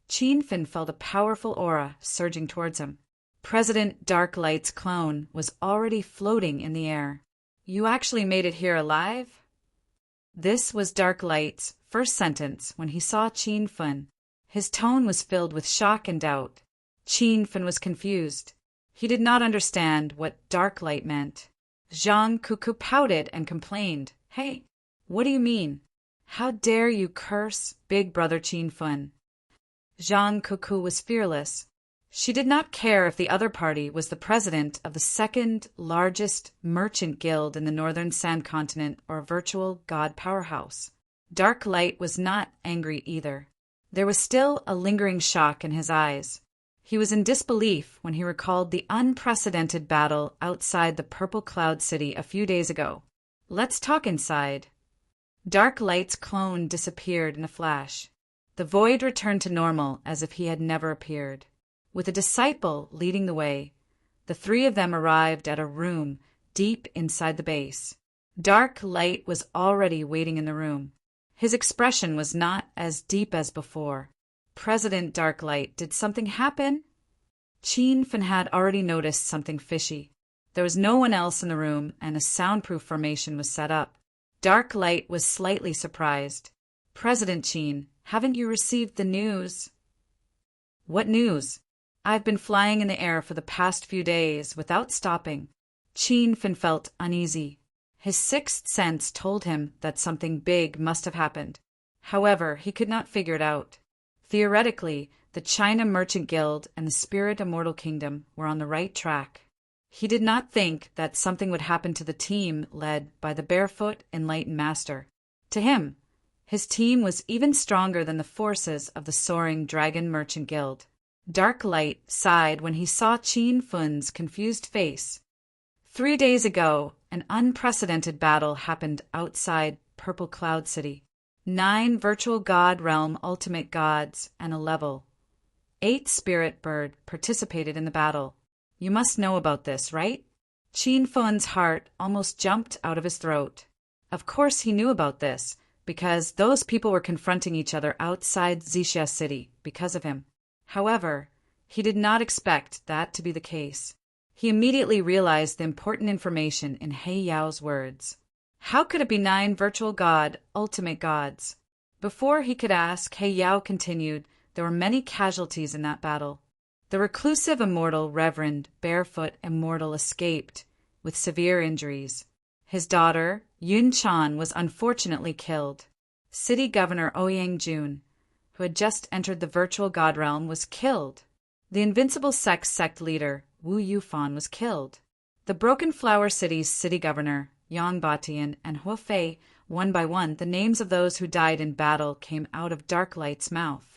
Qin Feng felt a powerful aura surging towards him. President Darklight's clone was already floating in the air. "You actually made it here alive?" This was Darklight's first sentence when he saw Qin Feng. His tone was filled with shock and doubt. Qin Feng was confused. He did not understand what Darklight meant. Zhang Kuku pouted and complained. "Hey, what do you mean? How dare you curse Big Brother Qin Feng?" Zhang Kuku was fearless. She did not care if the other party was the president of the second largest merchant guild in the Northern Sand Continent or a virtual god powerhouse. Darklight was not angry either. There was still a lingering shock in his eyes. He was in disbelief when he recalled the unprecedented battle outside the Purple Cloud City a few days ago. "Let's talk inside." Darklight's clone disappeared in a flash. The void returned to normal as if he had never appeared. With a disciple leading the way, the 3 of them arrived at a room deep inside the base. Darklight was already waiting in the room. His expression was not as deep as before. "President Darklight, did something happen?" Qin Feng had already noticed something fishy. There was no one else in the room, and a soundproof formation was set up. Darklight was slightly surprised. "President Qin, haven't you received the news?" "What news?" "I've been flying in the air for the past few days without stopping." Qin Feng felt uneasy. His sixth sense told him that something big must have happened. However, he could not figure it out. Theoretically, the China Merchant Guild and the Spirit Immortal Kingdom were on the right track. He did not think that something would happen to the team led by the barefoot enlightened master. To him, his team was even stronger than the forces of the soaring dragon merchant guild. Dark Light sighed when he saw Qin Fun's confused face. 3 days ago, an unprecedented battle happened outside Purple Cloud City. 9 virtual god realm ultimate gods and a level 8 spirit bird participated in the battle. You must know about this, right? Qin Fun's heart almost jumped out of his throat. Of course he knew about this, because those people were confronting each other outside Xixia City because of him. However, he did not expect that to be the case. He immediately realized the important information in He Yao's words. How could it be 9 virtual god, ultimate gods? Before he could ask, He Yao continued, there were many casualties in that battle. The reclusive immortal Reverend Barefoot Immortal escaped with severe injuries. His daughter, Yun Chan, was unfortunately killed. City Governor Ouyang Jun, who had just entered the virtual god realm, was killed. The Invincible Sex sect leader, Wu Yufan, was killed. The Broken Flower City's city governor, Yang Batian, and Huofei, one by one, the names of those who died in battle came out of Dark Light's mouth.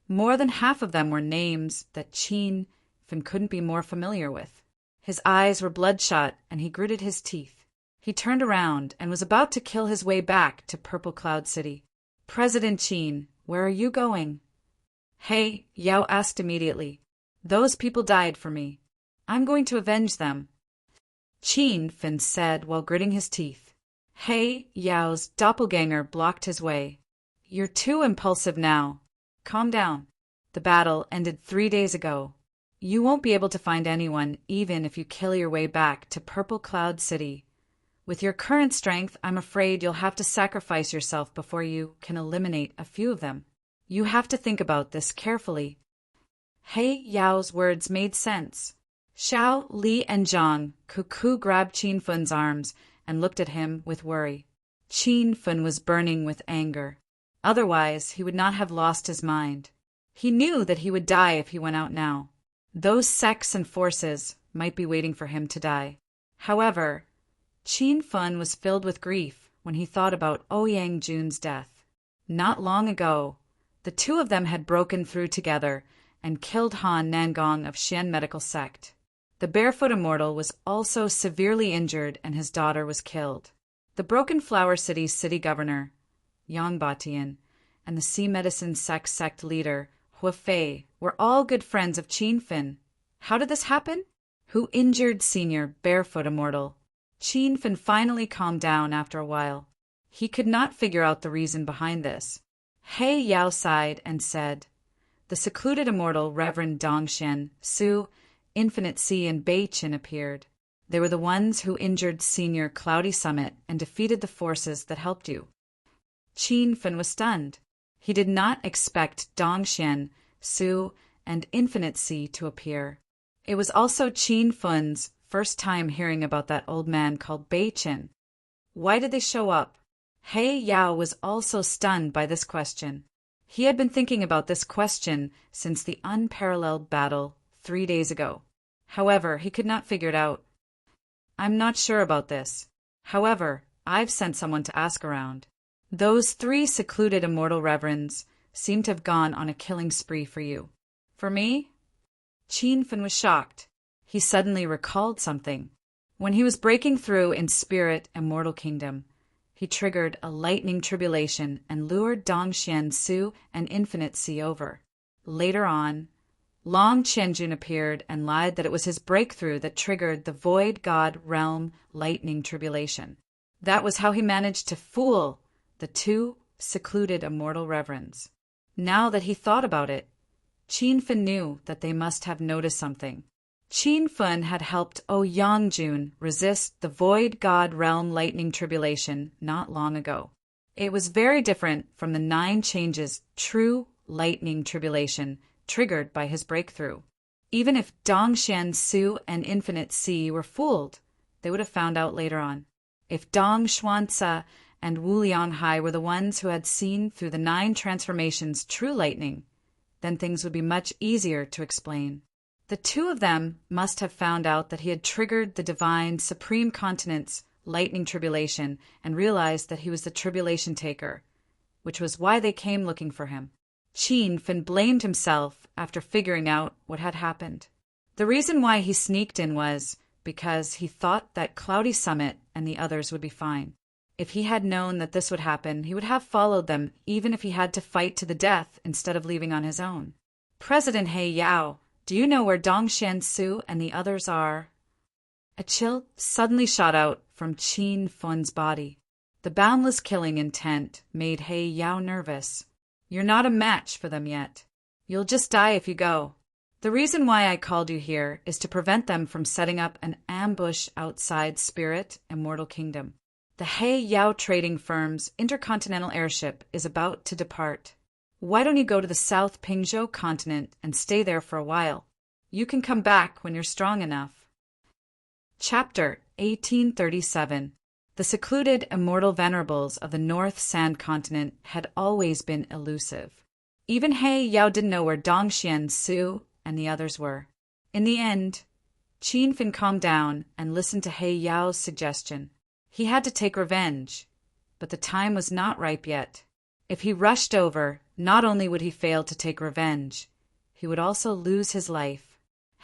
More than half of them were names that Qin Fun couldn't be more familiar with. His eyes were bloodshot, and he gritted his teeth. He turned around and was about to kill his way back to Purple Cloud City. President Qin, where are you going? He Yao asked immediately. Those people died for me. I'm going to avenge them. Qin Fun said while gritting his teeth. He Yao's doppelganger blocked his way. You're too impulsive now. Calm down. The battle ended 3 days ago. You won't be able to find anyone even if you kill your way back to Purple Cloud City. With your current strength, I'm afraid you'll have to sacrifice yourself before you can eliminate a few of them. You have to think about this carefully. He Yao's words made sense. Xiao, Li, and Zhang Cuckoo grabbed Qin Fun's arms and looked at him with worry. Qin Fun was burning with anger. Otherwise, he would not have lost his mind. He knew that he would die if he went out now. Those sects and forces might be waiting for him to die. However, Qin Fun was filled with grief when he thought about Ouyang Jun's death. Not long ago, the two of them had broken through together and killed Han Nangong of Xian Medical Sect. The Barefoot Immortal was also severely injured and his daughter was killed. The Broken Flower City's city governor, Yang Batian, and the Sea Medicine sect leader, Huofei, were all good friends of Qin Fun. How did this happen? Who injured Senior Barefoot Immortal? Qin Fun finally calmed down after a while. He could not figure out the reason behind this. He Yao sighed and said, the secluded immortal Reverend Dongshen, Su, Infinite Sea, and Bei Qin appeared. They were the ones who injured Senior Cloudy Summit and defeated the forces that helped you. Qin Fun was stunned. He did not expect Dongshen, Su, and Infinite Sea to appear. It was also Qin Fun's first time hearing about that old man called Bei Qin. Why did they show up? He Yao was also stunned by this question. He had been thinking about this question since the unparalleled battle 3 days ago. However, he could not figure it out. I'm not sure about this. However, I've sent someone to ask around. Those 3 secluded immortal reverends seem to have gone on a killing spree for you. For me? Qin Fun was shocked. He suddenly recalled something. When he was breaking through in Spirit Immortal Kingdom, he triggered a lightning tribulation and lured Dongshen, Su, and Infinite Sea over. Later on, Long Qianjun appeared and lied that it was his breakthrough that triggered the Void God Realm lightning tribulation. That was how he managed to fool the 2 secluded immortal reverends. Now that he thought about it, Qin Fun knew that they must have noticed something. Qin Fun had helped Ouyang Jun resist the Void God Realm lightning tribulation not long ago. It was very different from the 9 changes true lightning tribulation triggered by his breakthrough. Even if Dongshen, Su, and Infinite Sea were fooled, they would have found out later on. If Dong Xuanza and Wu Lianghai were the ones who had seen through the 9 transformations true lightning, then things would be much easier to explain. The two of them must have found out that he had triggered the divine supreme continent's lightning tribulation and realized that he was the tribulation taker, which was why they came looking for him. Qin Fin blamed himself after figuring out what had happened. The reason why he sneaked in was because he thought that Cloudy Summit and the others would be fine. If he had known that this would happen, he would have followed them even if he had to fight to the death instead of leaving on his own. President He Yao, do you know where Dong Xiansu and the others are? A chill suddenly shot out from Qin Fun's body. The boundless killing intent made He Yao nervous. You're not a match for them yet. You'll just die if you go. The reason why I called you here is to prevent them from setting up an ambush outside Spirit Immortal Kingdom. The He Yao trading firm's intercontinental airship is about to depart. Why don't you go to the South Pingzhou continent and stay there for a while? You can come back when you're strong enough. Chapter 1837. The secluded immortal venerables of the North Sand Continent had always been elusive. Even He Yao didn't know where Dong Xiansu and the others were. In the end, Qin Fin calmed down and listened to He Yao's suggestion. He had to take revenge, but the time was not ripe yet. If he rushed over, not only would he fail to take revenge, he would also lose his life.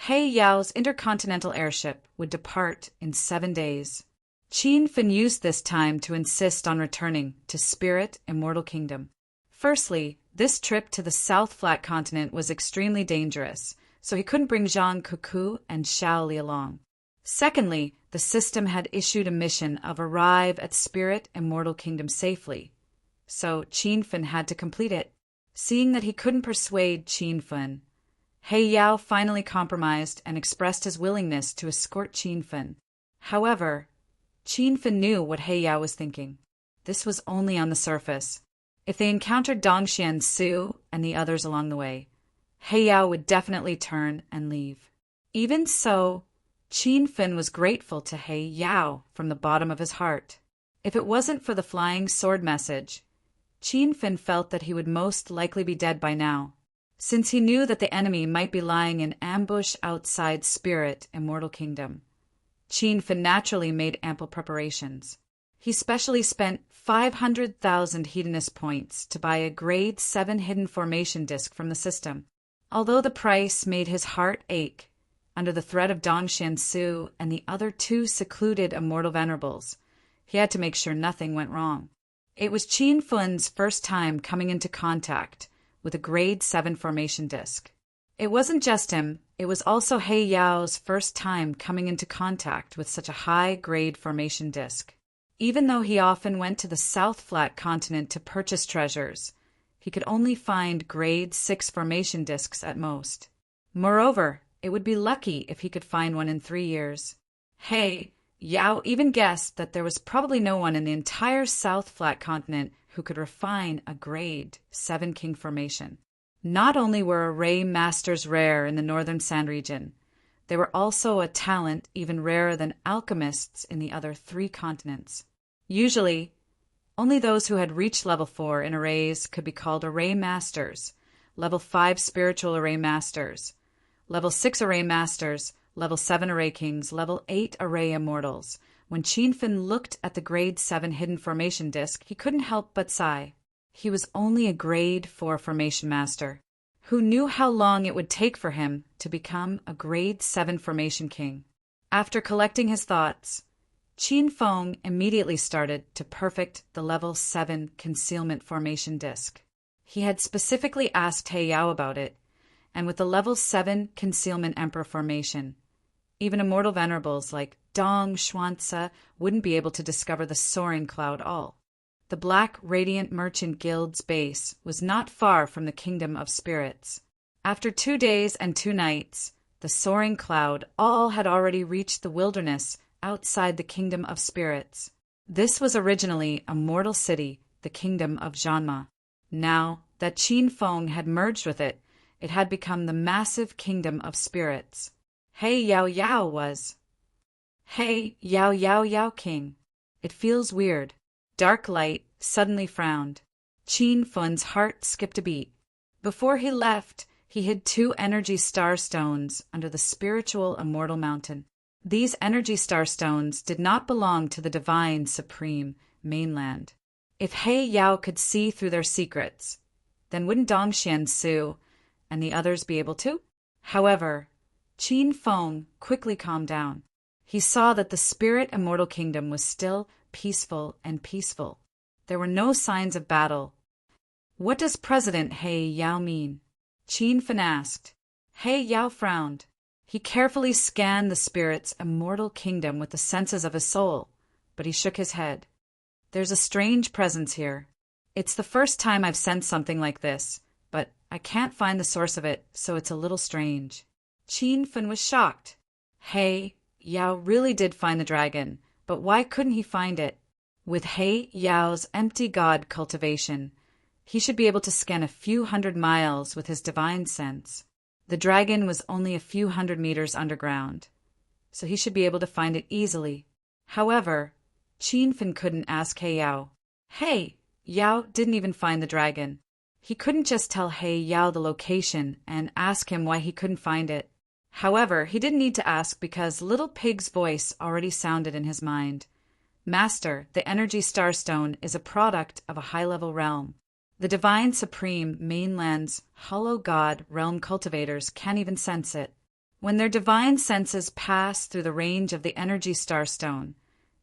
He Yao's intercontinental airship would depart in 7 days. Qin Fin used this time to insist on returning to Spirit Immortal Kingdom. Firstly, this trip to the South Flat Continent was extremely dangerous, so he couldn't bring Zhang Kuku and Shaoli along. Secondly, the system had issued a mission of arrive at Spirit Immortal Kingdom safely, so Qin Fin had to complete it. Seeing that he couldn't persuade Qin Fin, He Yao finally compromised and expressed his willingness to escort Qin Fin. However, Qin Fin knew what He Yao was thinking. This was only on the surface. If they encountered Dong Xiansu and the others along the way, He Yao would definitely turn and leave. Even so, Qin Fin was grateful to He Yao from the bottom of his heart. If it wasn't for the flying sword message, Qin Fin felt that he would most likely be dead by now, since he knew that the enemy might be lying in ambush outside Spirit Immortal Kingdom. Qin Fin naturally made ample preparations. He specially spent 500,000 hedonist points to buy a grade 7 hidden formation disc from the system. Although the price made his heart ache, under the threat of Dong Xiansu and the other 2 secluded immortal venerables, he had to make sure nothing went wrong. It was Qin Fun's first time coming into contact with a grade 7 formation disc. It wasn't just him, it was also He Yao's first time coming into contact with such a high-grade formation disc. Even though he often went to the South Flat Continent to purchase treasures, he could only find grade 6 formation discs at most. Moreover, it would be lucky if he could find one in 3 years. He Yao even guessed that there was probably no one in the entire South Flat Continent who could refine a grade 7 king formation. Not only were array masters rare in the northern sand region, they were also a talent even rarer than alchemists in the other 3 continents. Usually, only those who had reached level 4 in arrays could be called array masters, level 5 spiritual array masters, level 6 array masters, level 7 array kings, level 8 array immortals. When Qin Fin looked at the grade 7 hidden formation disc, he couldn't help but sigh. He was only a grade 4 formation master. Who knew how long it would take for him to become a grade 7 formation king? After collecting his thoughts, Qin Feng immediately started to perfect the level 7 concealment formation disc. He had specifically asked He Yao about it, and with the level 7 concealment emperor formation, even immortal venerables like Dong Xuanzi wouldn't be able to discover the soaring cloud all. The Black Radiant Merchant Guild's base was not far from the Kingdom of Spirits. After 2 days and 2 nights, the soaring cloud all had already reached the wilderness outside the Kingdom of Spirits. This was originally a mortal city, the Kingdom of Zhanma. Now that Qin Feng had merged with it, it had become the massive Kingdom of Spirits. He Yao Yao was He Yao Yao Yao King. It feels weird. Dark Light suddenly frowned. Qin Fun's heart skipped a beat. Before he left, He hid 2 energy star stones under the spiritual immortal mountain. These energy star stones did not belong to the divine supreme mainland. If He Yao could see through their secrets, then wouldn't Dongxian Su and the others be able to? However, Qin Feng quickly calmed down. He saw that the spirit immortal kingdom was still peaceful and peaceful. There were no signs of battle. What does President He Yao mean? Qin Feng asked. He Yao frowned. He carefully scanned the spirit's immortal kingdom with the senses of his soul, but he shook his head. There's a strange presence here. It's the first time I've sensed something like this, but I can't find the source of it, so it's a little strange. Qin Feng was shocked. He Yao really did find the dragon, but why couldn't he find it? With He Yao's empty god cultivation, he should be able to scan a few hundred miles with his divine sense. The dragon was only a few hundred meters underground, so he should be able to find it easily. However, Qin Feng couldn't ask He Yao. He Yao didn't even find the dragon. He couldn't just tell He Yao the location and ask him why he couldn't find it. However, he didn't need to ask because Little Pig's voice already sounded in his mind. Master, the energy starstone is a product of a high-level realm. The divine supreme mainland's hollow god realm cultivators can't even sense it. When their divine senses pass through the range of the energy starstone,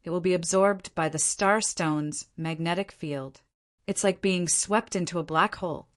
it will be absorbed by the starstone's magnetic field. It's like being swept into a black hole.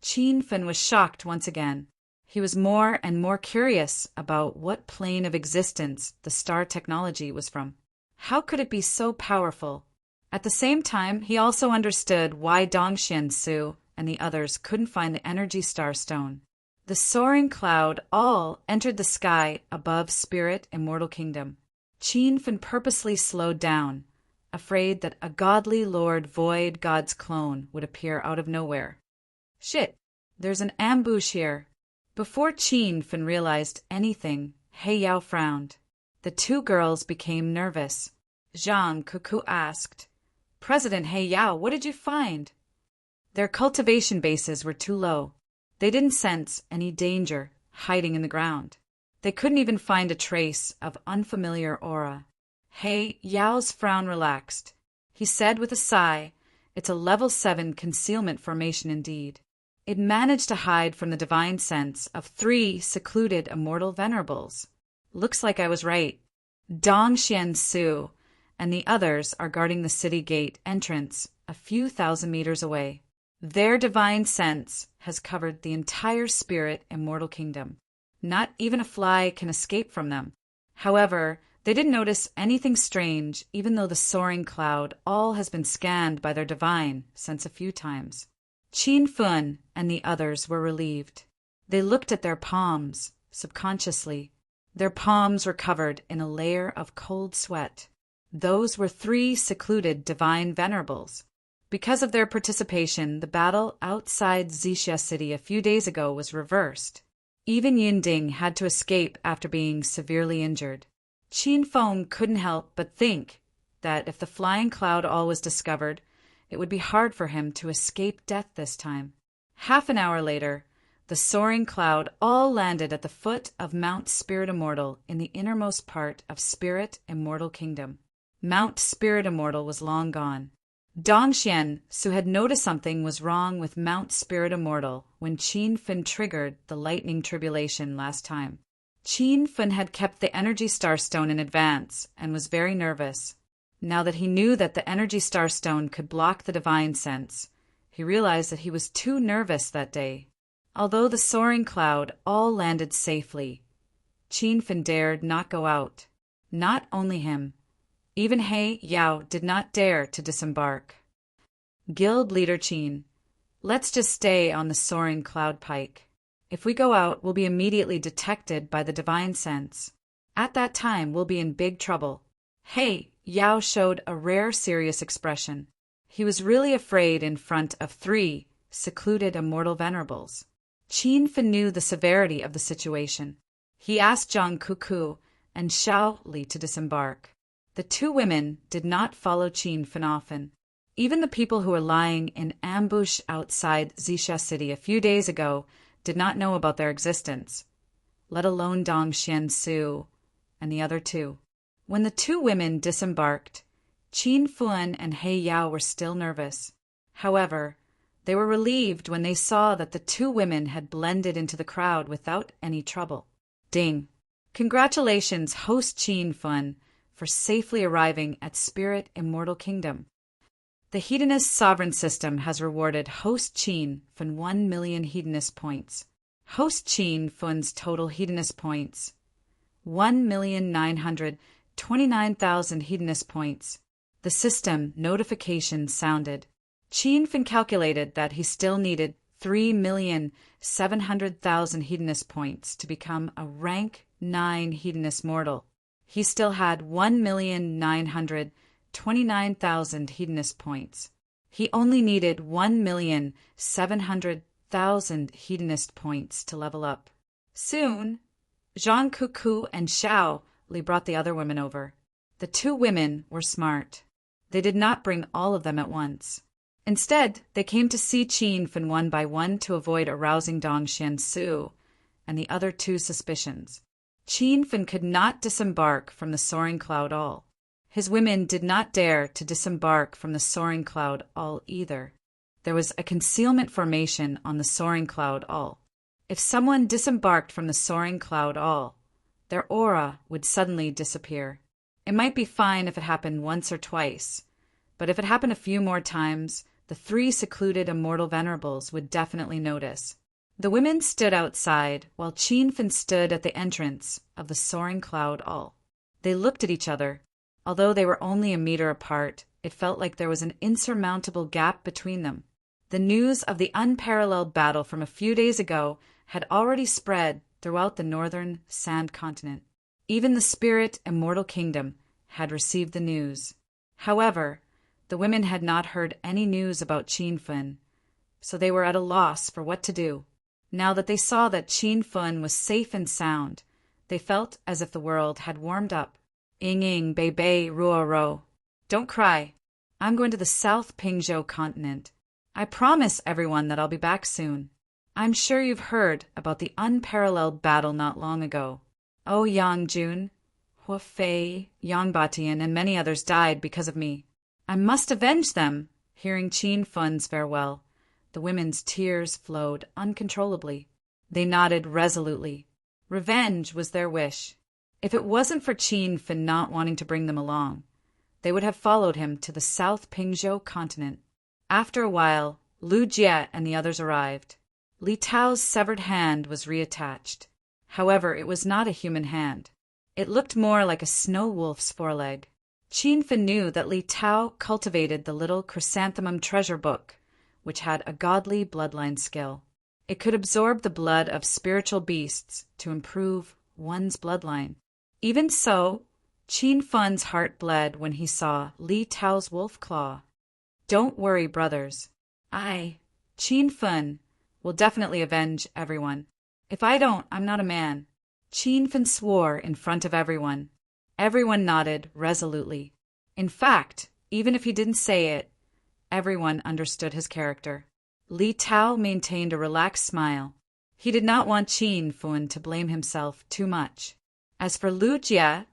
Qin Feng was shocked once again. He was more and more curious about what plane of existence the star technology was from. How could it be so powerful? At the same time, he also understood why Dongxian Su and the others couldn't find the energy starstone. The soaring cloud all entered the sky above Spirit Immortal Kingdom. Qin Feng purposely slowed down, afraid that a godly Lord Void God's clone would appear out of nowhere. Shit, there's an ambush here. Before Qin Feng realized anything, He Yao frowned. The 2 girls became nervous. Zhang Kuku asked, President He Yao, what did you find? Their cultivation bases were too low. They didn't sense any danger hiding in the ground. They couldn't even find a trace of unfamiliar aura. He Yao's frown relaxed. He said with a sigh, it's a level 7 concealment formation indeed. It managed to hide from the divine sense of 3 secluded immortal venerables. Looks like I was right. Dongxian Su and the others are guarding the city gate entrance a few thousand meters away. Their divine sense has covered the entire spirit immortal kingdom. Not even a fly can escape from them. However, they didn't notice anything strange, even though the soaring cloud all has been scanned by their divine sense a few times. Qin Feng and the others were relieved. They looked at their palms, subconsciously. Their palms were covered in a layer of cold sweat. Those were 3 secluded divine venerables. Because of their participation, the battle outside Xixia City a few days ago was reversed. Even Yinding had to escape after being severely injured. Qin Feng couldn't help but think that if the flying cloud all was discovered, it would be hard for him to escape death this time. Half an hour later, the soaring cloud all landed at the foot of Mount Spirit Immortal in the innermost part of Spirit Immortal Kingdom. Mount Spirit Immortal was long gone. Dongxian Su had noticed something was wrong with Mount Spirit Immortal when Qin Feng triggered the lightning tribulation last time. Qin Feng had kept the energy starstone in advance and was very nervous. Now that he knew that the energy starstone could block the divine sense, he realized that he was too nervous that day. Although the soaring cloud all landed safely, Qin Feng dared not go out. Not only him. Even He Yao did not dare to disembark. Guild leader Qin, let's just stay on the soaring cloud pike. If we go out, we'll be immediately detected by the divine sense. At that time, we'll be in big trouble. He Yao showed a rare serious expression. He was really afraid in front of 3 secluded immortal venerables. Qin Feng knew the severity of the situation. He asked Zhang Kuku and Xiao Li to disembark. The 2 women did not follow Qin Feng often. Even the people who were lying in ambush outside Xixia City a few days ago did not know about their existence, let alone Dong Xian Su and the other two. When the two women disembarked, Qin Fun and He Yao were still nervous. However, they were relieved when they saw that the two women had blended into the crowd without any trouble. Ding! Congratulations, host Qin Fun, for safely arriving at Spirit Immortal Kingdom. The Hedonist sovereign system has rewarded host Qin Fun 1 million hedonist points. Host Qin Fun's total hedonist points, 1,929,000 hedonist points. The system notification sounded. Qin Fun calculated that he still needed 3,700,000 hedonist points to become a rank 9 hedonist mortal. He still had 1,929,000 hedonist points. He only needed 1,700,000 hedonist points to level up. Soon, Zhang Kuku and Xiao Li brought the other women over. The two women were smart. They did not bring all of them at once. Instead, they came to see Qin Fun one by one to avoid arousing Dong Xian Su and the other two suspicions. Qin Fun could not disembark from the soaring cloud all. His women did not dare to disembark from the soaring cloud all either. There was a concealment formation on the soaring cloud all. If someone disembarked from the soaring cloud all, their aura would suddenly disappear. It might be fine if it happened once or twice, but if it happened a few more times, the three secluded immortal venerables would definitely notice. The women stood outside, while Qin Fun stood at the entrance of the soaring cloud all. They looked at each other. Although they were only a meter apart, it felt like there was an insurmountable gap between them. The news of the unparalleled battle from a few days ago had already spread throughout the northern sand continent. Even the Spirit Immortal Kingdom had received the news. However, the women had not heard any news about Qin Fun, so they were at a loss for what to do. Now that they saw that Qin Fun was safe and sound, they felt as if the world had warmed up. Ing bei bei ruo ro. Don't cry. I'm going to the South Pingzhou continent. I promise everyone that I'll be back soon. I'm sure you've heard about the unparalleled battle not long ago. Oh, Yang Jun, Hua Fei, Yang Batian, and many others died because of me. I must avenge them. Hearing Qin Fun's farewell, the women's tears flowed uncontrollably. They nodded resolutely. Revenge was their wish. If it wasn't for Qin Fun not wanting to bring them along, they would have followed him to the South Pingzhou continent. After a while, Lu Jie and the others arrived. Li Tao's severed hand was reattached. However, it was not a human hand. It looked more like a snow wolf's foreleg. Qin Fun knew that Li Tao cultivated the little chrysanthemum treasure book, which had a godly bloodline skill. It could absorb the blood of spiritual beasts to improve one's bloodline. Even so, Qin Fun's heart bled when he saw Li Tao's wolf claw. Don't worry, brothers. Qin Fun, will definitely avenge everyone. If I don't, I'm not a man. Qin Fun swore in front of everyone. Everyone nodded resolutely. In fact, even if he didn't say it, everyone understood his character. Li Tao maintained a relaxed smile. He did not want Qin Fun to blame himself too much. As for Lu Jie,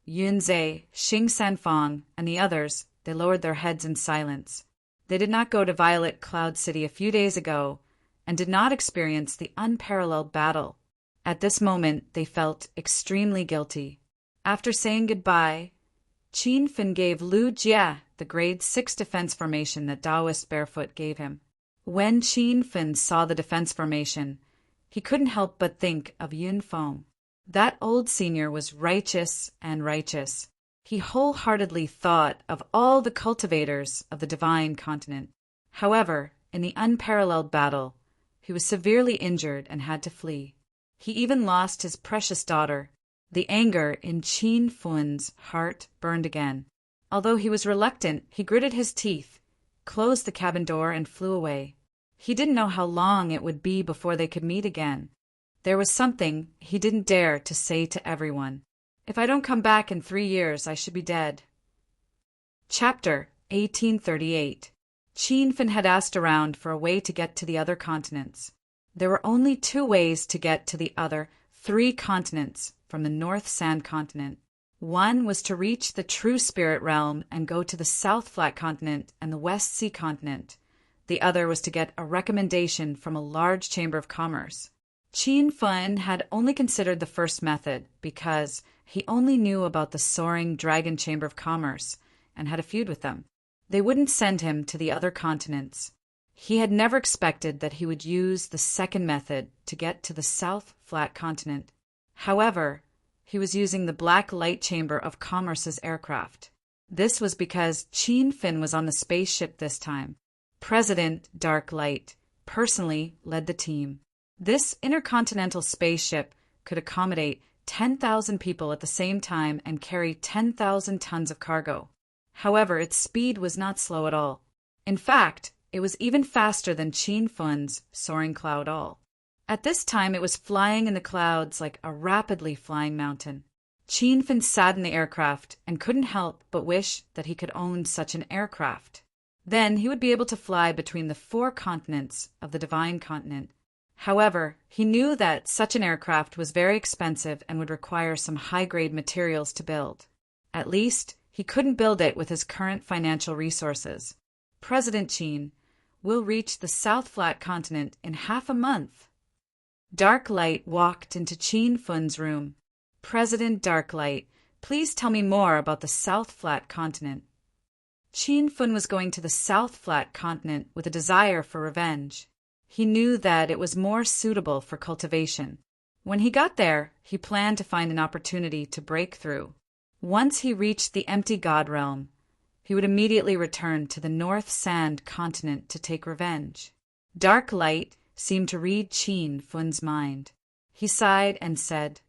Yunzhe, Xing Sanfang, and the others, they lowered their heads in silence. They did not go to Violet Cloud City a few days ago and did not experience the unparalleled battle. At this moment, they felt extremely guilty. After saying goodbye, Qin Fun gave Lu Jie the grade 6 defense formation that Taoist Barefoot gave him. When Qin Fun saw the defense formation, he couldn't help but think of Yun Feng. That old senior was righteous and righteous. He wholeheartedly thought of all the cultivators of the divine continent. However, in the unparalleled battle, he was severely injured and had to flee. He even lost his precious daughter. The anger in Qin Fun's heart burned again. Although he was reluctant, he gritted his teeth, closed the cabin door, and flew away. He didn't know how long it would be before they could meet again. There was something he didn't dare to say to everyone. If I don't come back in 3 years, I should be dead. Chapter 1838. Qin Fun had asked around for a way to get to the other continents. There were only two ways to get to the other three continents from the North Sand Continent. One was to reach the true spirit realm and go to the South Flat Continent and the West Sea Continent. The other was to get a recommendation from a large chamber of commerce. Qin Fun had only considered the first method because he only knew about the soaring dragon chamber of commerce and had a feud with them. They wouldn't send him to the other continents. He had never expected that he would use the second method to get to the South Flat Continent. However, he was using the Black Light Chamber of Commerce's aircraft. This was because Qin Fin was on the spaceship this time. President Dark Light personally led the team. This intercontinental spaceship could accommodate 10,000 people at the same time and carry 10,000 tons of cargo. However, its speed was not slow at all. In fact, it was even faster than Qin Fun's soaring cloud all. At this time, it was flying in the clouds like a rapidly flying mountain. Qin Fin sat in the aircraft and couldn't help but wish that he could own such an aircraft. Then he would be able to fly between the four continents of the Divine Continent. However, he knew that such an aircraft was very expensive and would require some high-grade materials to build. At least, he couldn't build it with his current financial resources. President Qin will reach the South Flat Continent in half a month. Dark Light walked into Qin Fun's room. President Dark Light, please tell me more about the South Flat Continent. Qin Fun was going to the South Flat Continent with a desire for revenge. He knew that it was more suitable for cultivation. When he got there, he planned to find an opportunity to break through. Once he reached the empty God realm, he would immediately return to the North Sand Continent to take revenge. Dark Light seemed to read Qin Fun's mind. He sighed and said,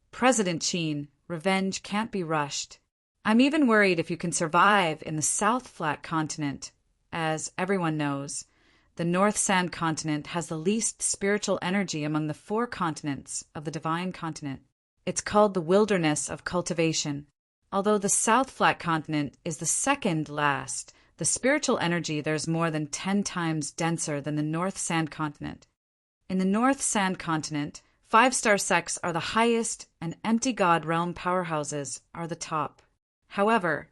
President Qin, revenge can't be rushed. I'm even worried if you can survive in the South Flat Continent. As everyone knows, the North Sand Continent has the least spiritual energy among the four continents of the Divine Continent. It's called the wilderness of cultivation. Although the South Flat Continent is the second last, the spiritual energy there is more than 10 times denser than the North Sand Continent. In the North Sand Continent, 5-star sects are the highest and empty God realm powerhouses are the top. However,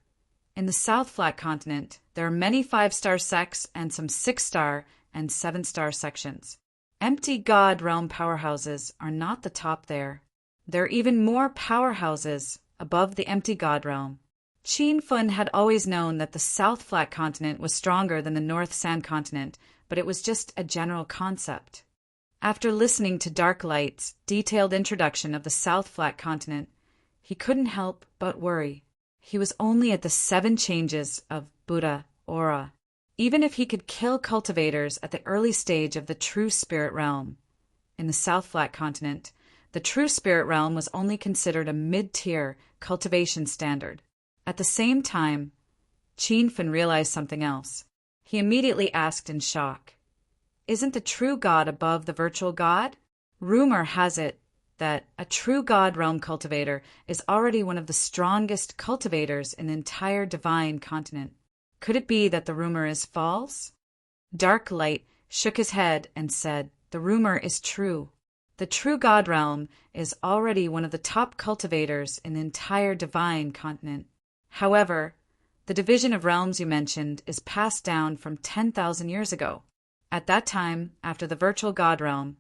in the South Flat Continent, there are many 5-star sects and some 6-star and 7-star sections. Empty God realm powerhouses are not the top there. There are even more powerhouses above the empty God realm. Qin Fun had always known that the South Flat Continent was stronger than the North Sand Continent, but it was just a general concept. After listening to Dark Light's detailed introduction of the South Flat Continent, he couldn't help but worry. He was only at the 7 changes of Buddha aura. Even if he could kill cultivators at the early stage of the true spirit realm, in the South Flat Continent, the true spirit realm was only considered a mid-tier cultivation standard. At the same time, Qin Fun realized something else. He immediately asked in shock, Isn't the true God above the virtual God? Rumor has it that a true God realm cultivator is already one of the strongest cultivators in the entire Divine Continent. Could it be that the rumor is false? Dark Light shook his head and said, The rumor is true. The true God realm is already one of the top cultivators in the entire Divine Continent. However, the division of realms you mentioned is passed down from 10,000 years ago. At that time, after the virtual God realm,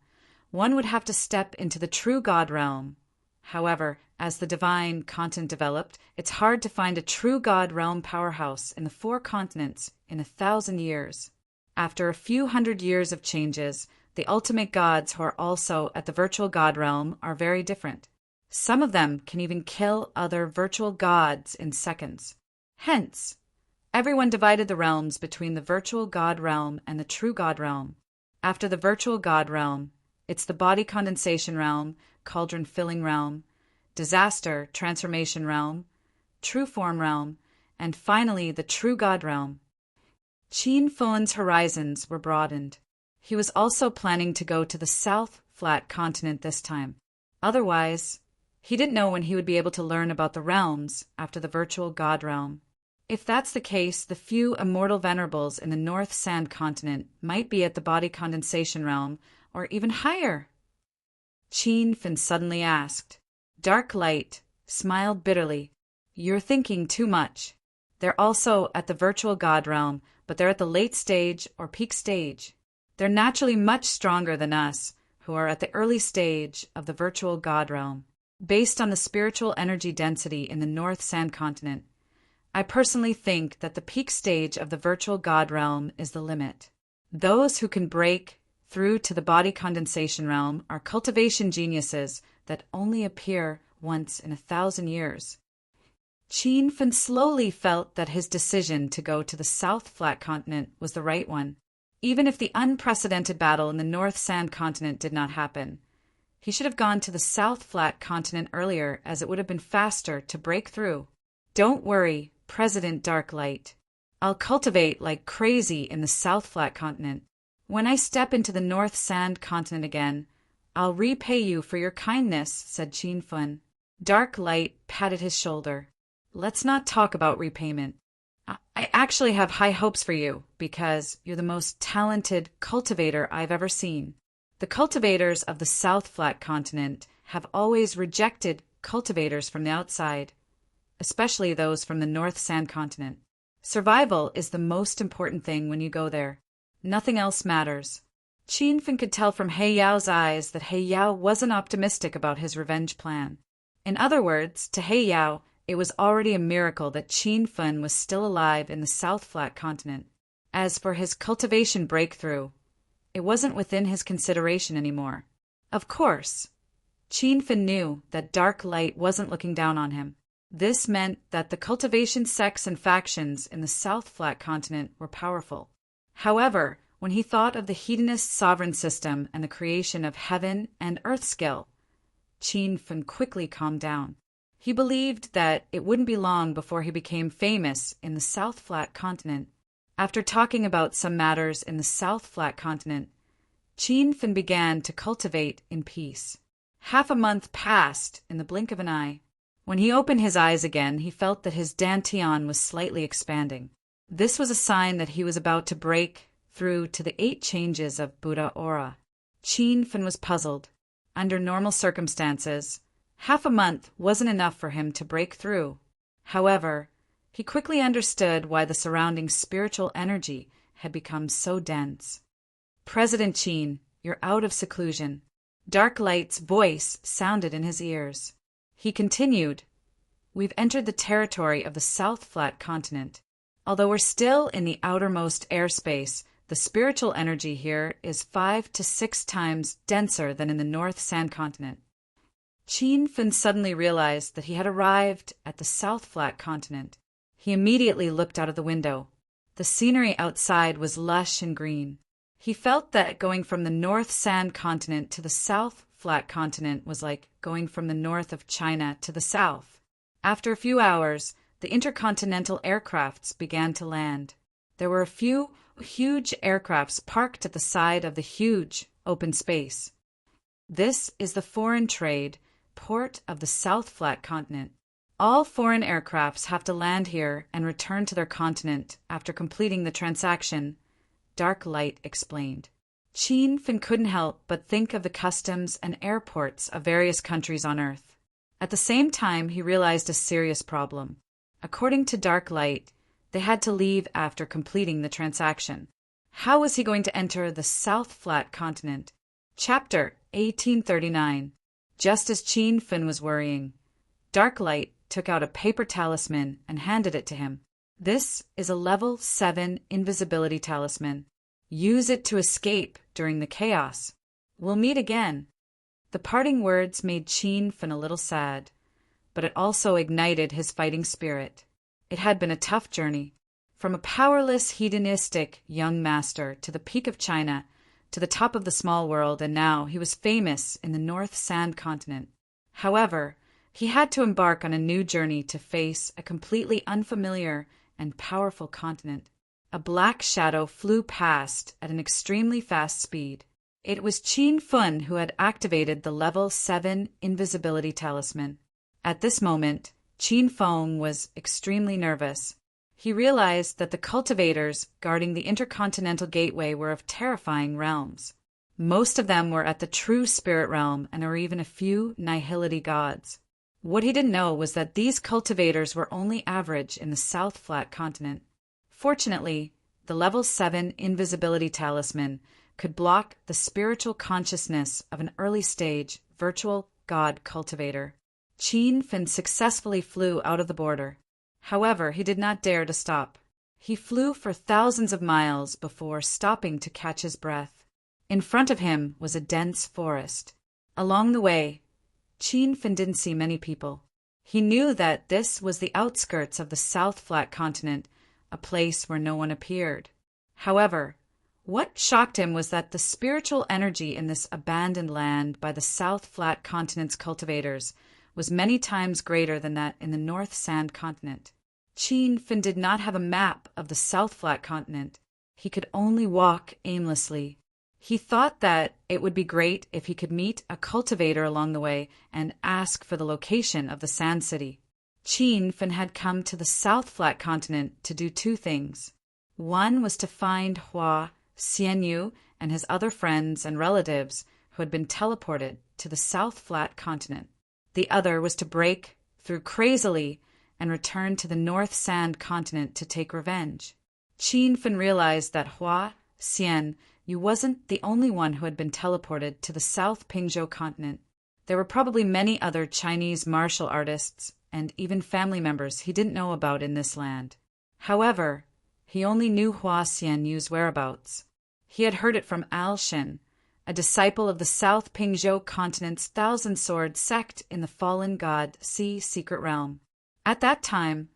one would have to step into the true God realm. However, as the Divine Continent developed, it's hard to find a true God realm powerhouse in the 4 continents in 1,000 years. After a few hundred years of changes, the ultimate gods who are also at the virtual God realm are very different. Some of them can even kill other virtual gods in seconds. Hence, everyone divided the realms between the virtual God realm and the true God realm. After the virtual God realm, it's the body condensation realm, cauldron filling realm, disaster transformation realm, true form realm, and finally the true God realm. Qin Fun's horizons were broadened. He was also planning to go to the South Flat Continent this time. Otherwise, he didn't know when he would be able to learn about the realms after the virtual God realm. If that's the case, the few immortal venerables in the North Sand Continent might be at the body condensation realm or even higher? Qin Fin suddenly asked. Dark Light smiled bitterly. You're thinking too much. They're also at the virtual god realm, but they're at the late stage or peak stage. They're naturally much stronger than us, who are at the early stage of the virtual god realm. Based on the spiritual energy density in the North Sand Continent, I personally think that the peak stage of the virtual god realm is the limit. Those who can break through to the body condensation realm are cultivation geniuses that only appear once in 1,000 years. Qin Fin slowly felt that his decision to go to the South Flat Continent was the right one, even if the unprecedented battle in the North Sand Continent did not happen. He should have gone to the South Flat Continent earlier, as it would have been faster to break through. Don't worry, President Dark Light. I'll cultivate like crazy in the South Flat Continent. When I step into the North Sand Continent again, I'll repay you for your kindness, said Qin Fin. Dark Light patted his shoulder. Let's not talk about repayment. I actually have high hopes for you, because you're the most talented cultivator I've ever seen. The cultivators of the South Flat Continent have always rejected cultivators from the outside, especially those from the North Sand Continent. Survival is the most important thing when you go there. Nothing else matters. Qin Fin could tell from He Yao's eyes that He Yao wasn't optimistic about his revenge plan. In other words, to He Yao, it was already a miracle that Qin Fin was still alive in the South Flat Continent. As for his cultivation breakthrough, it wasn't within his consideration anymore. Of course, Qin Fin knew that Dark Light wasn't looking down on him. This meant that the cultivation sects and factions in the South Flat Continent were powerful. However, when he thought of the hedonist sovereign system and the creation of heaven and earth skill, Qin Fin quickly calmed down. He believed that it wouldn't be long before he became famous in the South Flat Continent. After talking about some matters in the South Flat Continent, Qin Fin began to cultivate in peace. Half a month passed in the blink of an eye. When he opened his eyes again, he felt that his dantian was slightly expanding. This was a sign that he was about to break through to the 8 changes of Buddha aura. Qin Fin was puzzled. Under normal circumstances, half a month wasn't enough for him to break through. However, he quickly understood why the surrounding spiritual energy had become so dense. President Qin, you're out of seclusion. Dark Light's voice sounded in his ears. He continued, We've entered the territory of the South Flat Continent. Although we're still in the outermost airspace, the spiritual energy here is 5 to 6 times denser than in the North Sand Continent. Qin Fin suddenly realized that he had arrived at the South Flat Continent. He immediately looked out of the window. The scenery outside was lush and green. He felt that going from the North Sand Continent to the South Flat Continent was like going from the north of China to the south. After a few hours, the intercontinental aircrafts began to land. There were a few huge aircrafts parked at the side of the huge open space. This is the foreign trade port of the South Flat Continent. All foreign aircrafts have to land here and return to their continent after completing the transaction, Dark Light explained. Qin Fin couldn't help but think of the customs and airports of various countries on Earth. At the same time, he realized a serious problem. According to Dark Light, they had to leave after completing the transaction. How was he going to enter the South Flat Continent? Chapter 1839. Just as Qin Fin was worrying, Dark Light took out a paper talisman and handed it to him. This is a level 7 invisibility talisman. Use it to escape during the chaos. We'll meet again. The parting words made Qin Fin a little sad, but it also ignited his fighting spirit. It had been a tough journey. From a powerless, hedonistic young master to the peak of China, to the top of the small world, and now he was famous in the North Sand Continent. However, he had to embark on a new journey to face a completely unfamiliar and powerful continent. A black shadow flew past at an extremely fast speed. It was Qin Fin who had activated the level 7 invisibility talisman. At this moment, Qin Fin was extremely nervous. He realized that the cultivators guarding the intercontinental gateway were of terrifying realms. Most of them were at the true spirit realm, and there were even a few nihility gods. What he didn't know was that these cultivators were only average in the South Flat Continent. Fortunately, the level 7 invisibility talisman could block the spiritual consciousness of an early stage virtual god cultivator. Qin Fin successfully flew out of the border. However, he did not dare to stop. He flew for thousands of miles before stopping to catch his breath. In front of him was a dense forest. Along the way, Qin Fin didn't see many people. He knew that this was the outskirts of the South Flat Continent, a place where no one appeared. However, what shocked him was that the spiritual energy in this abandoned land by the South Flat Continent's cultivators was many times greater than that in the North Sand Continent. Qin Fin did not have a map of the South Flat Continent. He could only walk aimlessly. He thought that it would be great if he could meet a cultivator along the way and ask for the location of the Sand City. Qin Fin had come to the South Flat Continent to do two things. One was to find Hua Xianyu and his other friends and relatives who had been teleported to the South Flat Continent. The other was to break through crazily and return to the North Sand Continent to take revenge. Qin Fin realized that Hua Xianyu wasn't the only one who had been teleported to the South Pingzhou continent. There were probably many other Chinese martial artists and even family members he didn't know about in this land. However, he only knew Hua Xianyu's whereabouts. He had heard it from Al Shen, a disciple of the South Pingzhou continent's thousand-sword sect in the fallen god Sea secret realm. At that time,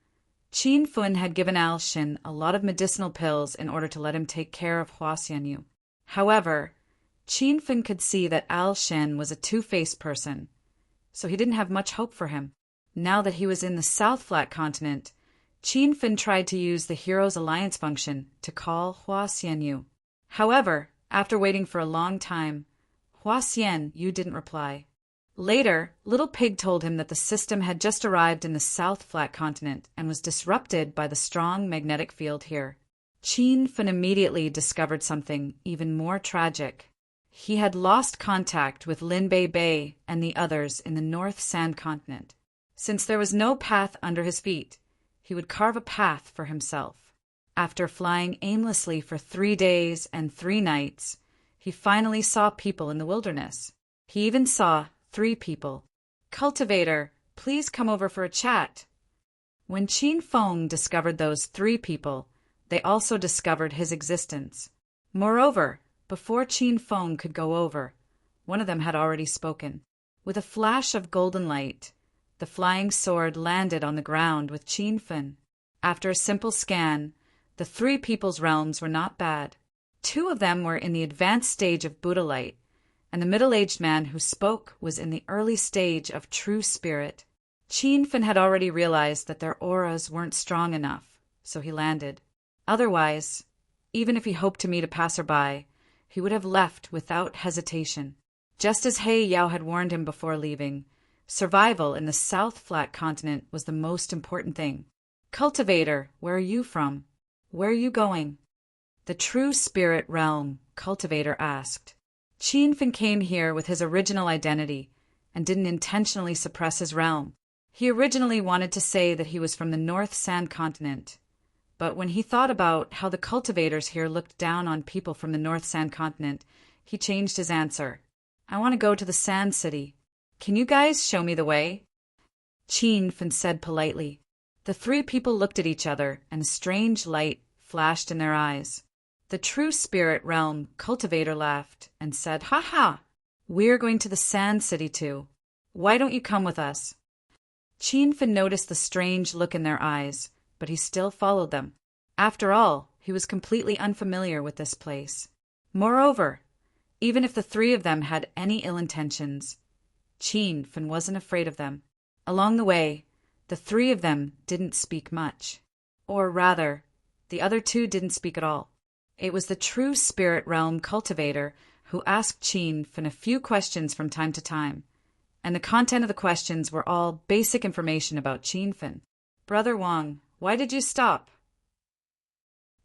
Qin Fin had given Al Shen a lot of medicinal pills in order to let him take care of Hua Xianyu. However, Qin Fin could see that Al Shen was a two-faced person, so he didn't have much hope for him. Now that he was in the South Flat Continent, Qin Fin tried to use the Hero's Alliance function to call Hua Xianyu. However, after waiting for a long time, Hua Xianyu didn't reply. Later, Little Pig told him that the system had just arrived in the South Flat Continent and was disrupted by the strong magnetic field here. Qin Fin immediately discovered something even more tragic. He had lost contact with Lin Bei Bei and the others in the North Sand Continent. Since there was no path under his feet, he would carve a path for himself. After flying aimlessly for 3 days and 3 nights, he finally saw people in the wilderness. He even saw 3 people. "Cultivator, please come over for a chat." When Qin Feng discovered those 3 people, they also discovered his existence. Moreover, before Qin Feng could go over, one of them had already spoken. With a flash of golden light, the flying sword landed on the ground with Qin Fin. After a simple scan, the 3 people's realms were not bad. 2 of them were in the advanced stage of Buddha light, and the middle-aged man who spoke was in the early stage of true spirit. Qin Fin had already realized that their auras weren't strong enough, so he landed. Otherwise, even if he hoped to meet a passerby, he would have left without hesitation. Just as He Yao had warned him before leaving, survival in the South Flat Continent was the most important thing. "Cultivator, where are you from? Where are you going?" "The true spirit realm," Cultivator asked. Qin Fin came here with his original identity and didn't intentionally suppress his realm. He originally wanted to say that he was from the North Sand Continent, but when he thought about how the cultivators here looked down on people from the North Sand Continent, he changed his answer. "I want to go to the Sand City. Can you guys show me the way?" Qin Fin said politely. The 3 people looked at each other, and a strange light flashed in their eyes. The true spirit realm cultivator laughed and said, "Ha ha! We're going to the Sand City too. Why don't you come with us?" Qin Fin noticed the strange look in their eyes, but he still followed them. After all, he was completely unfamiliar with this place. Moreover, even if the 3 of them had any ill intentions, Qin Fin wasn't afraid of them. Along the way, the 3 of them didn't speak much. Or rather, the other 2 didn't speak at all. It was the true spirit realm cultivator who asked Qin Fin a few questions from time to time, and the content of the questions were all basic information about Qin Fin. "Brother Wang, why did you stop?"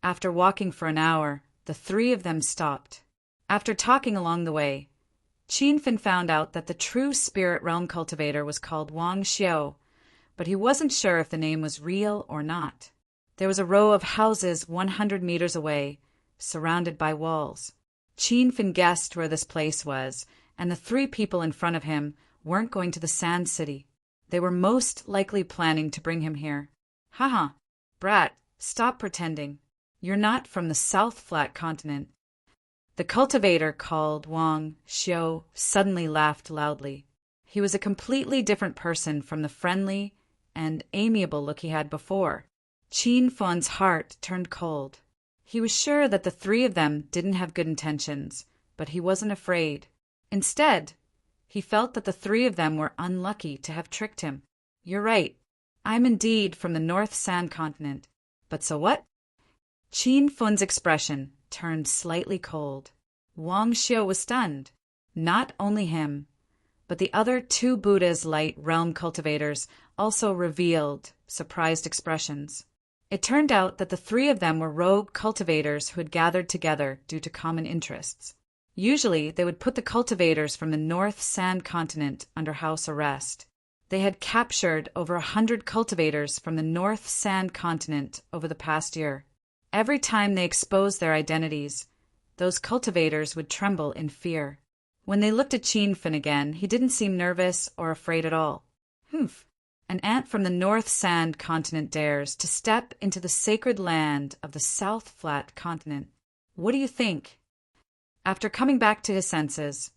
After walking for an hour, the 3 of them stopped. After talking along the way, Qin found out that the true spirit realm cultivator was called Wang Xiao, but he wasn't sure if the name was real or not. There was a row of houses 100 meters away, surrounded by walls. Qin guessed where this place was, and the three people in front of him weren't going to the Sand City. They were most likely planning to bring him here. Haha, brat, stop pretending. You're not from the South Flat Continent. The cultivator called Wang Xiao suddenly laughed loudly. He was a completely different person from the friendly and amiable look he had before. Qin's heart turned cold. He was sure that the three of them didn't have good intentions, but he wasn't afraid. Instead, he felt that the three of them were unlucky to have tricked him. You're right. I'm indeed from the North Sand Continent. But so what? Qin's expression turned slightly cold. Wang Xiao was stunned. Not only him, but the other two Buddha's light realm cultivators also revealed surprised expressions. It turned out that the three of them were rogue cultivators who had gathered together due to common interests. Usually, they would put the cultivators from the North Sand Continent under house arrest. They had captured over 100 cultivators from the North Sand Continent over the past year. Every time they exposed their identities, those cultivators would tremble in fear. When they looked at Qin again, he didn't seem nervous or afraid at all. Humph! An ant from the North Sand Continent dares to step into the sacred land of the South Flat Continent. What do you think? After coming back to his senses,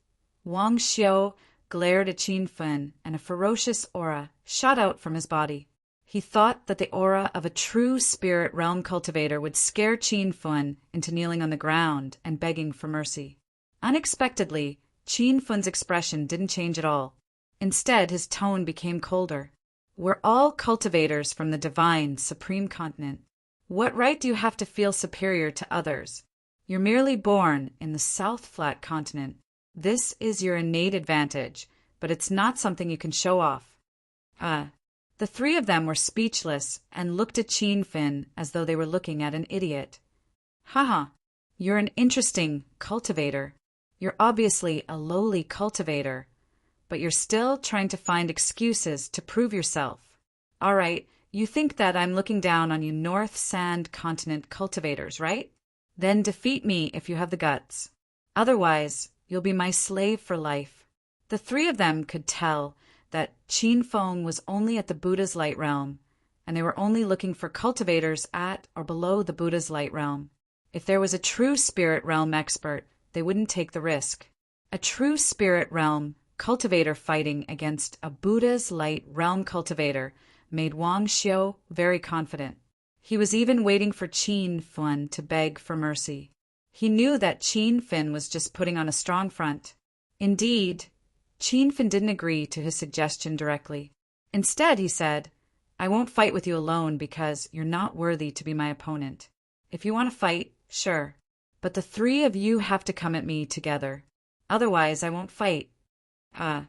Wang Xiao glared at Qin and a ferocious aura shot out from his body. He thought that the aura of a true spirit realm cultivator would scare Qin into kneeling on the ground and begging for mercy. Unexpectedly, Qin's expression didn't change at all. Instead, his tone became colder. We're all cultivators from the divine, supreme continent. What right do you have to feel superior to others? You're merely born in the South Flat Continent. This is your innate advantage, but it's not something you can show off. The three of them were speechless and looked at Qin as though they were looking at an idiot. Haha, you're an interesting cultivator. You're obviously a lowly cultivator, but you're still trying to find excuses to prove yourself. All right, you think that I'm looking down on you North Sand Continent cultivators, right? Then defeat me if you have the guts. Otherwise, you'll be my slave for life. The three of them could tell that Qin was only at the Buddha's light realm, and they were only looking for cultivators at or below the Buddha's light realm. If there was a true spirit realm expert, they wouldn't take the risk. A true spirit realm cultivator fighting against a Buddha's light realm cultivator made Wang Xiao very confident. He was even waiting for Qin to beg for mercy. He knew that Qin was just putting on a strong front. Indeed, Qin didn't agree to his suggestion directly. Instead, he said, I won't fight with you alone because you're not worthy to be my opponent. If you want to fight, sure, but the three of you have to come at me together. Otherwise, I won't fight. The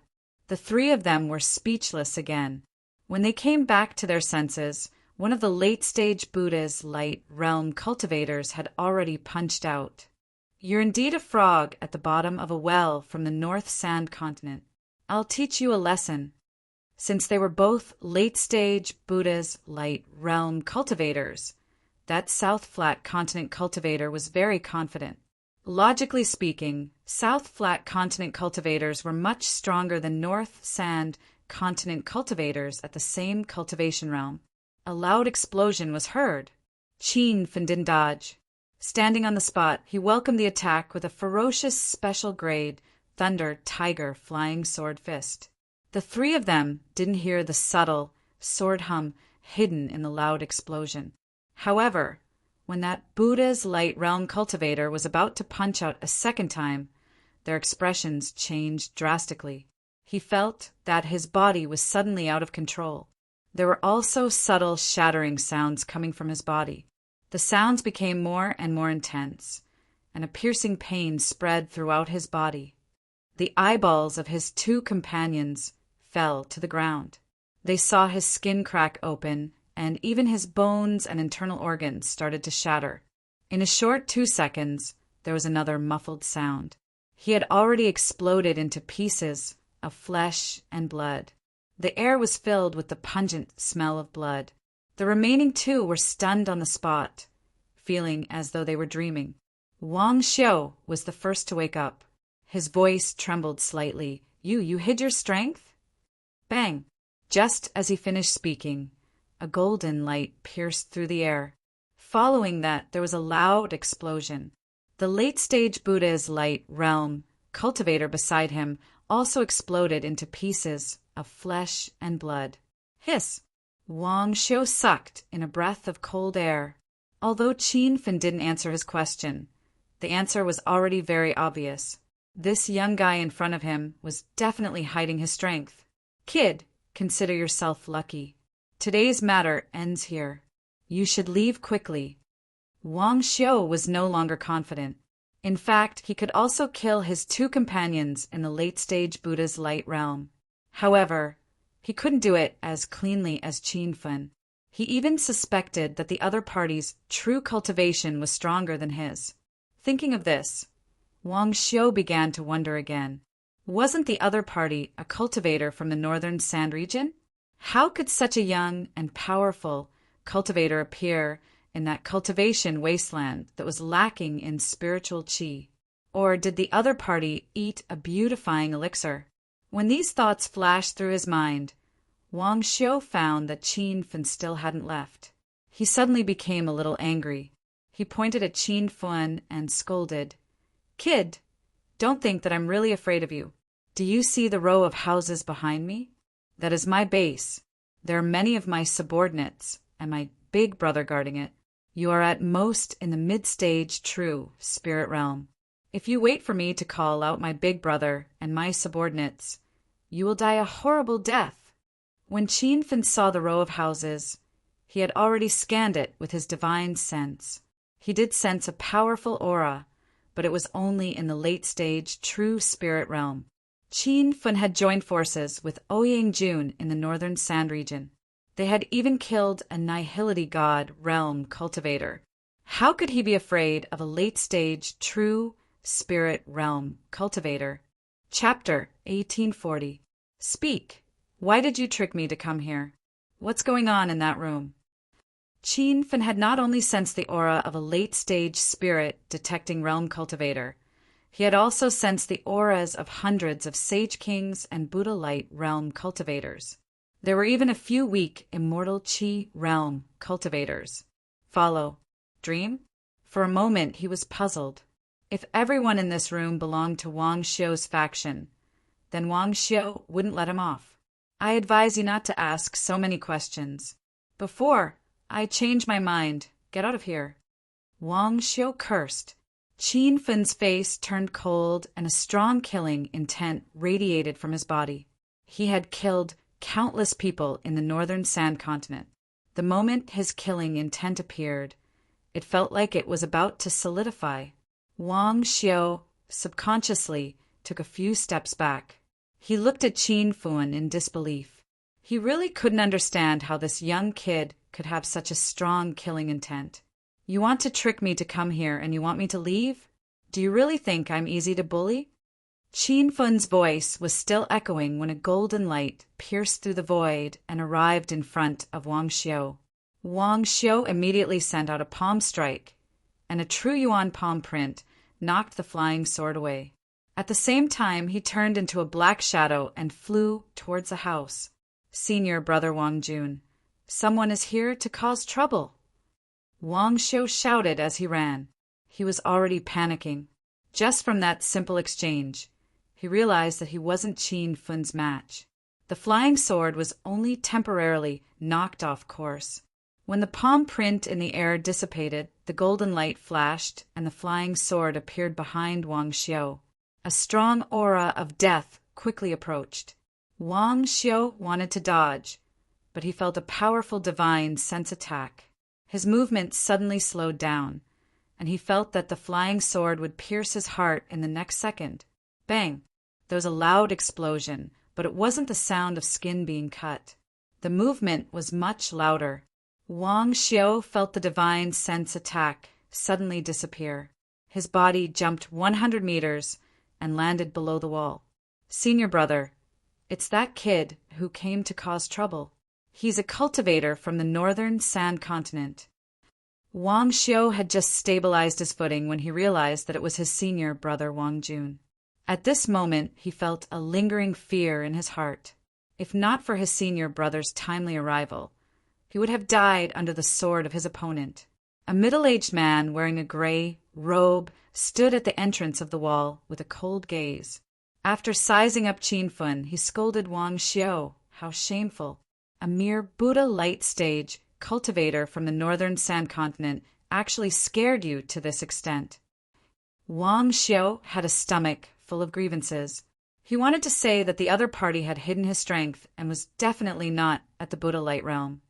three of them were speechless again. When they came back to their senses, one of the late-stage Buddha's light realm cultivators had already punched out. You're indeed a frog at the bottom of a well from the North Sand Continent. I'll teach you a lesson. Since they were both late-stage Buddha's light realm cultivators, that South Flat Continent cultivator was very confident. Logically speaking, South Flat Continent cultivators were much stronger than North Sand Continent cultivators at the same cultivation realm. A loud explosion was heard. Qin didn't dodge. Standing on the spot, he welcomed the attack with a ferocious special grade Thunder Tiger Flying Sword Fist. The three of them didn't hear the subtle sword hum hidden in the loud explosion. However, when that Buddha's light realm cultivator was about to punch out a second time, their expressions changed drastically. He felt that his body was suddenly out of control. There were also subtle shattering sounds coming from his body. The sounds became more and more intense, and a piercing pain spread throughout his body. The eyeballs of his two companions fell to the ground. They saw his skin crack open, and even his bones and internal organs started to shatter. In a short 2 seconds, there was another muffled sound. He had already exploded into pieces of flesh and blood. The air was filled with the pungent smell of blood. The remaining two were stunned on the spot, feeling as though they were dreaming. Wang Xiu was the first to wake up. His voice trembled slightly. You hid your strength? Bang! Just as he finished speaking, a golden light pierced through the air. Following that, there was a loud explosion. The late-stage Buddha's light realm cultivator beside him also exploded into pieces of flesh and blood. Hiss! Wang Xiu sucked in a breath of cold air. Although Qin Fen didn't answer his question, the answer was already very obvious. This young guy in front of him was definitely hiding his strength. Kid, consider yourself lucky. Today's matter ends here. You should leave quickly. Wang Xiu was no longer confident. In fact, he could also kill his two companions in the late-stage Buddha's light realm. However, he couldn't do it as cleanly as Qin Fen. He even suspected that the other party's true cultivation was stronger than his. Thinking of this, Wang Xiu began to wonder again. Wasn't the other party a cultivator from the northern sand region? How could such a young and powerful cultivator appear in that cultivation wasteland that was lacking in spiritual qi? Or did the other party eat a beautifying elixir? When these thoughts flashed through his mind, Wang Xiu found that Qin Fen still hadn't left. He suddenly became a little angry. He pointed at Qin Fen and scolded. Kid, don't think that I'm really afraid of you. Do you see the row of houses behind me? That is my base. There are many of my subordinates and my big brother guarding it. You are at most in the mid-stage true spirit realm. If you wait for me to call out my big brother and my subordinates, you will die a horrible death. When Qin Fen saw the row of houses, he had already scanned it with his divine sense. He did sense a powerful aura, but it was only in the late-stage true spirit realm. Qin Fen had joined forces with Ouyang Jun in the northern sand region. They had even killed a nihility god realm cultivator. How could he be afraid of a late-stage true spirit realm cultivator? Chapter 1840. Speak. Why did you trick me to come here? What's going on in that room? Qin Fen had not only sensed the aura of a late-stage spirit detecting realm cultivator, he had also sensed the auras of hundreds of Sage Kings and Buddha Light realm cultivators. There were even a few weak immortal Qi realm cultivators. Follow. Dream? For a moment he was puzzled. If everyone in this room belonged to Wang Xiu's faction, then Wang Xiu wouldn't let him off. I advise you not to ask so many questions. Before I change my mind, get out of here. Wang Xiu cursed. Qin Fen's face turned cold and a strong killing intent radiated from his body. He had killed countless people in the northern sand continent. The moment his killing intent appeared, it felt like it was about to solidify. Wang Xiu subconsciously took a few steps back. He looked at Qin Fen in disbelief. He really couldn't understand how this young kid could have such a strong killing intent. You want to trick me to come here and you want me to leave? Do you really think I'm easy to bully? Qin Fen's voice was still echoing when a golden light pierced through the void and arrived in front of Wang Xiu. Wang Xiu immediately sent out a palm strike, and a true yuan palm print knocked the flying sword away. At the same time, he turned into a black shadow and flew towards the house. Senior Brother Wang Jun, someone is here to cause trouble. Wang Xiu shouted as he ran. He was already panicking. Just from that simple exchange, he realized that he wasn't Qin Fen's match. The flying sword was only temporarily knocked off course. When the palm print in the air dissipated, the golden light flashed and the flying sword appeared behind Wang Xiu. A strong aura of death quickly approached. Wang Xiu wanted to dodge, but he felt a powerful divine sense attack. His movement suddenly slowed down, and he felt that the flying sword would pierce his heart in the next second. Bang! There was a loud explosion, but it wasn't the sound of skin being cut. The movement was much louder. Wang Xiu felt the divine sense attack suddenly disappear. His body jumped 100 meters and landed below the wall. "Senior brother, it's that kid who came to cause trouble. He's a cultivator from the northern sand continent." Wang Xiu had just stabilized his footing when he realized that it was his senior brother Wang Jun. At this moment, he felt a lingering fear in his heart. If not for his senior brother's timely arrival, he would have died under the sword of his opponent. A middle-aged man wearing a gray robe stood at the entrance of the wall with a cold gaze. After sizing up Qin Fun, he scolded Wang Xiu. How shameful! A mere Buddha light stage cultivator from the northern sand continent actually scared you to this extent. Wang Xiu had a stomach full of grievances. He wanted to say that the other party had hidden his strength and was definitely not at the Buddha light realm.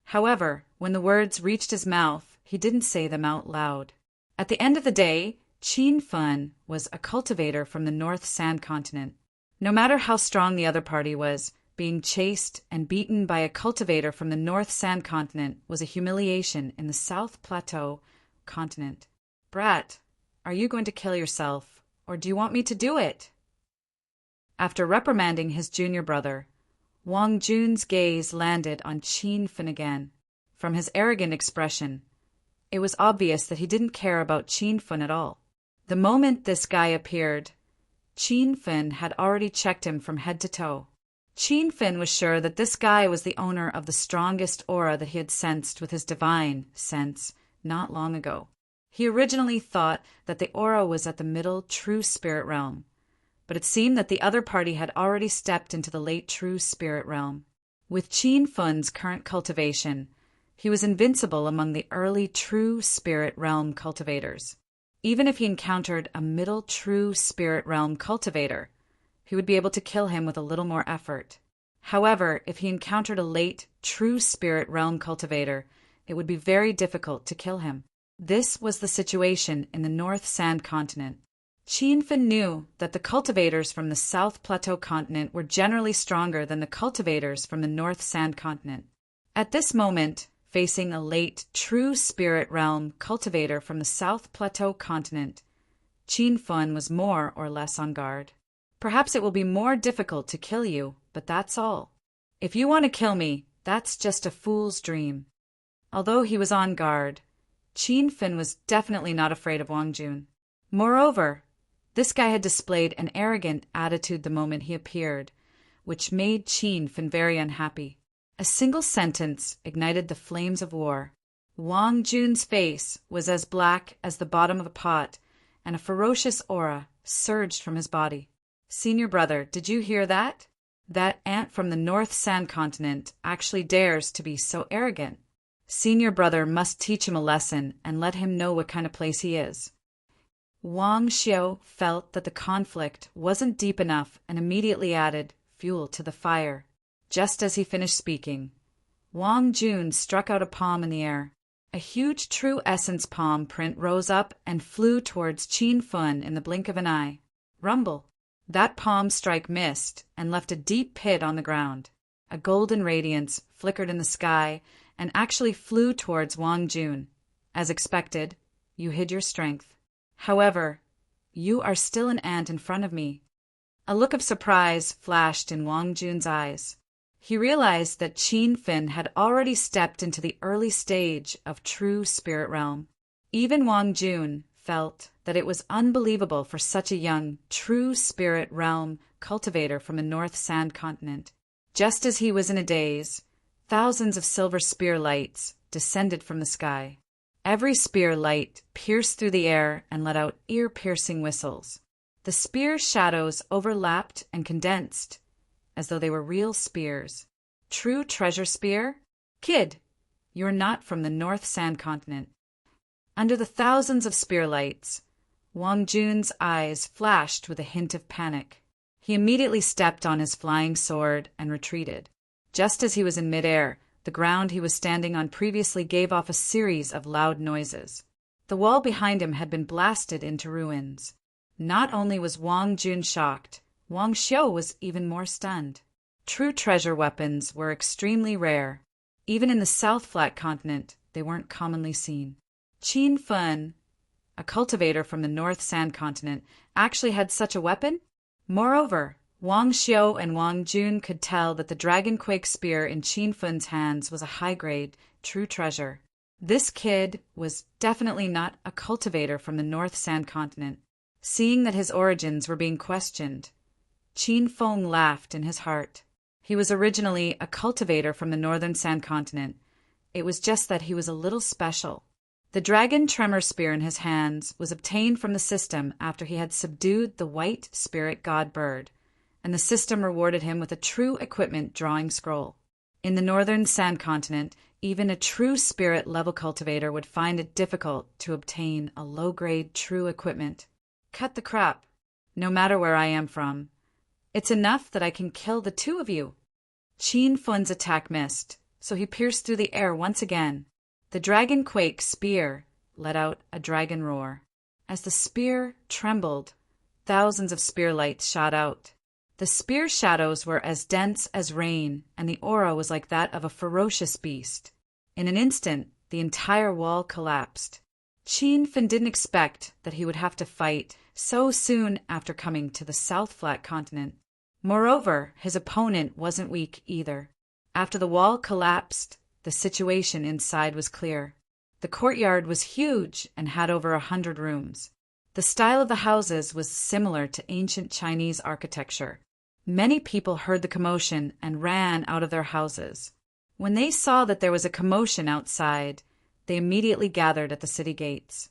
However, when the words reached his mouth, he didn't say them out loud. At the end of the day, Qin Fun was a cultivator from the north sand continent. No matter how strong the other party was, being chased and beaten by a cultivator from the north sand continent was a humiliation in the South Plateau continent. "Brat, are you going to kill yourself, or do you want me to do it?" After reprimanding his junior brother, Wang Jun's gaze landed on Qin Fun again. From his arrogant expression, it was obvious that he didn't care about Qin Fun at all. The moment this guy appeared, Qin Fun had already checked him from head to toe. Qin Fun was sure that this guy was the owner of the strongest aura that he had sensed with his divine sense not long ago. He originally thought that the aura was at the middle true spirit realm, but it seemed that the other party had already stepped into the late true spirit realm. With Qin Fun's current cultivation, he was invincible among the early true spirit realm cultivators. Even if he encountered a middle true spirit realm cultivator, he would be able to kill him with a little more effort. However, if he encountered a late true spirit realm cultivator, it would be very difficult to kill him. This was the situation in the North Sand continent. Qin Fun knew that the cultivators from the South Plateau continent were generally stronger than the cultivators from the North Sand continent. At this moment, facing a late true spirit realm cultivator from the South Plateau continent, Qin Fun was more or less on guard. "Perhaps it will be more difficult to kill you, but that's all. If you want to kill me, that's just a fool's dream." Although he was on guard, Qin Fun was definitely not afraid of Wang Jun. Moreover, this guy had displayed an arrogant attitude the moment he appeared, which made Qin Fun very unhappy. A single sentence ignited the flames of war. Wang Jun's face was as black as the bottom of a pot, and a ferocious aura surged from his body. "Senior brother, did you hear that? That ant from the North Sand continent actually dares to be so arrogant. Senior brother must teach him a lesson and let him know what kind of place he is." Wang Xiu felt that the conflict wasn't deep enough and immediately added fuel to the fire. Just as he finished speaking, Wang Jun struck out a palm in the air. A huge true essence palm print rose up and flew towards Qin Fun in the blink of an eye. Rumble! That palm strike missed and left a deep pit on the ground. A golden radiance flickered in the sky and actually flew towards Wang Jun. As expected, you hid your strength. However, you are still an ant in front of me. A look of surprise flashed in Wang Jun's eyes. He realized that Qin Fun had already stepped into the early stage of true spirit realm. Even Wang Jun felt that it was unbelievable for such a young, true spirit realm cultivator from the North Sand continent. Just as he was in a daze, thousands of silver spear lights descended from the sky. Every spear light pierced through the air and let out ear-piercing whistles. The spear shadows overlapped and condensed, as though they were real spears. "True treasure spear? Kid, you're not from the North Sand continent." Under the thousands of spear lights, Wang Jun's eyes flashed with a hint of panic. He immediately stepped on his flying sword and retreated. Just as he was in midair, the ground he was standing on previously gave off a series of loud noises. The wall behind him had been blasted into ruins. Not only was Wang Jun shocked, Wang Xiu was even more stunned. True treasure weapons were extremely rare. Even in the South Flat continent, they weren't commonly seen. Qin Fun a cultivator from the North Sand Continent, actually had such a weapon? Moreover, Wang Xiu and Wang Jun could tell that the dragon-quake spear in Qin Fun's hands was a high-grade, true treasure. This kid was definitely not a cultivator from the North Sand Continent. Seeing that his origins were being questioned, Qin Feng laughed in his heart. He was originally a cultivator from the Northern Sand Continent. It was just that he was a little special. The dragon tremor spear in his hands was obtained from the system after he had subdued the white spirit god bird, and the system rewarded him with a true equipment drawing scroll. In the Northern Sand Continent, even a true spirit level cultivator would find it difficult to obtain a low-grade true equipment. Cut the crap, no matter where I am from. It's enough that I can kill the two of you. Qin Fun's attack missed, so he pierced through the air once again. The dragon quake spear let out a dragon roar. As the spear trembled, thousands of spear lights shot out. The spear shadows were as dense as rain, and the aura was like that of a ferocious beast. In an instant, the entire wall collapsed. Qin Fun didn't expect that he would have to fight so soon after coming to the South Flat Continent. Moreover, his opponent wasn't weak either. After the wall collapsed, the situation inside was clear. The courtyard was huge and had over 100 rooms. The style of the houses was similar to ancient Chinese architecture. Many people heard the commotion and ran out of their houses. When they saw that there was a commotion outside, they immediately gathered at the city gates.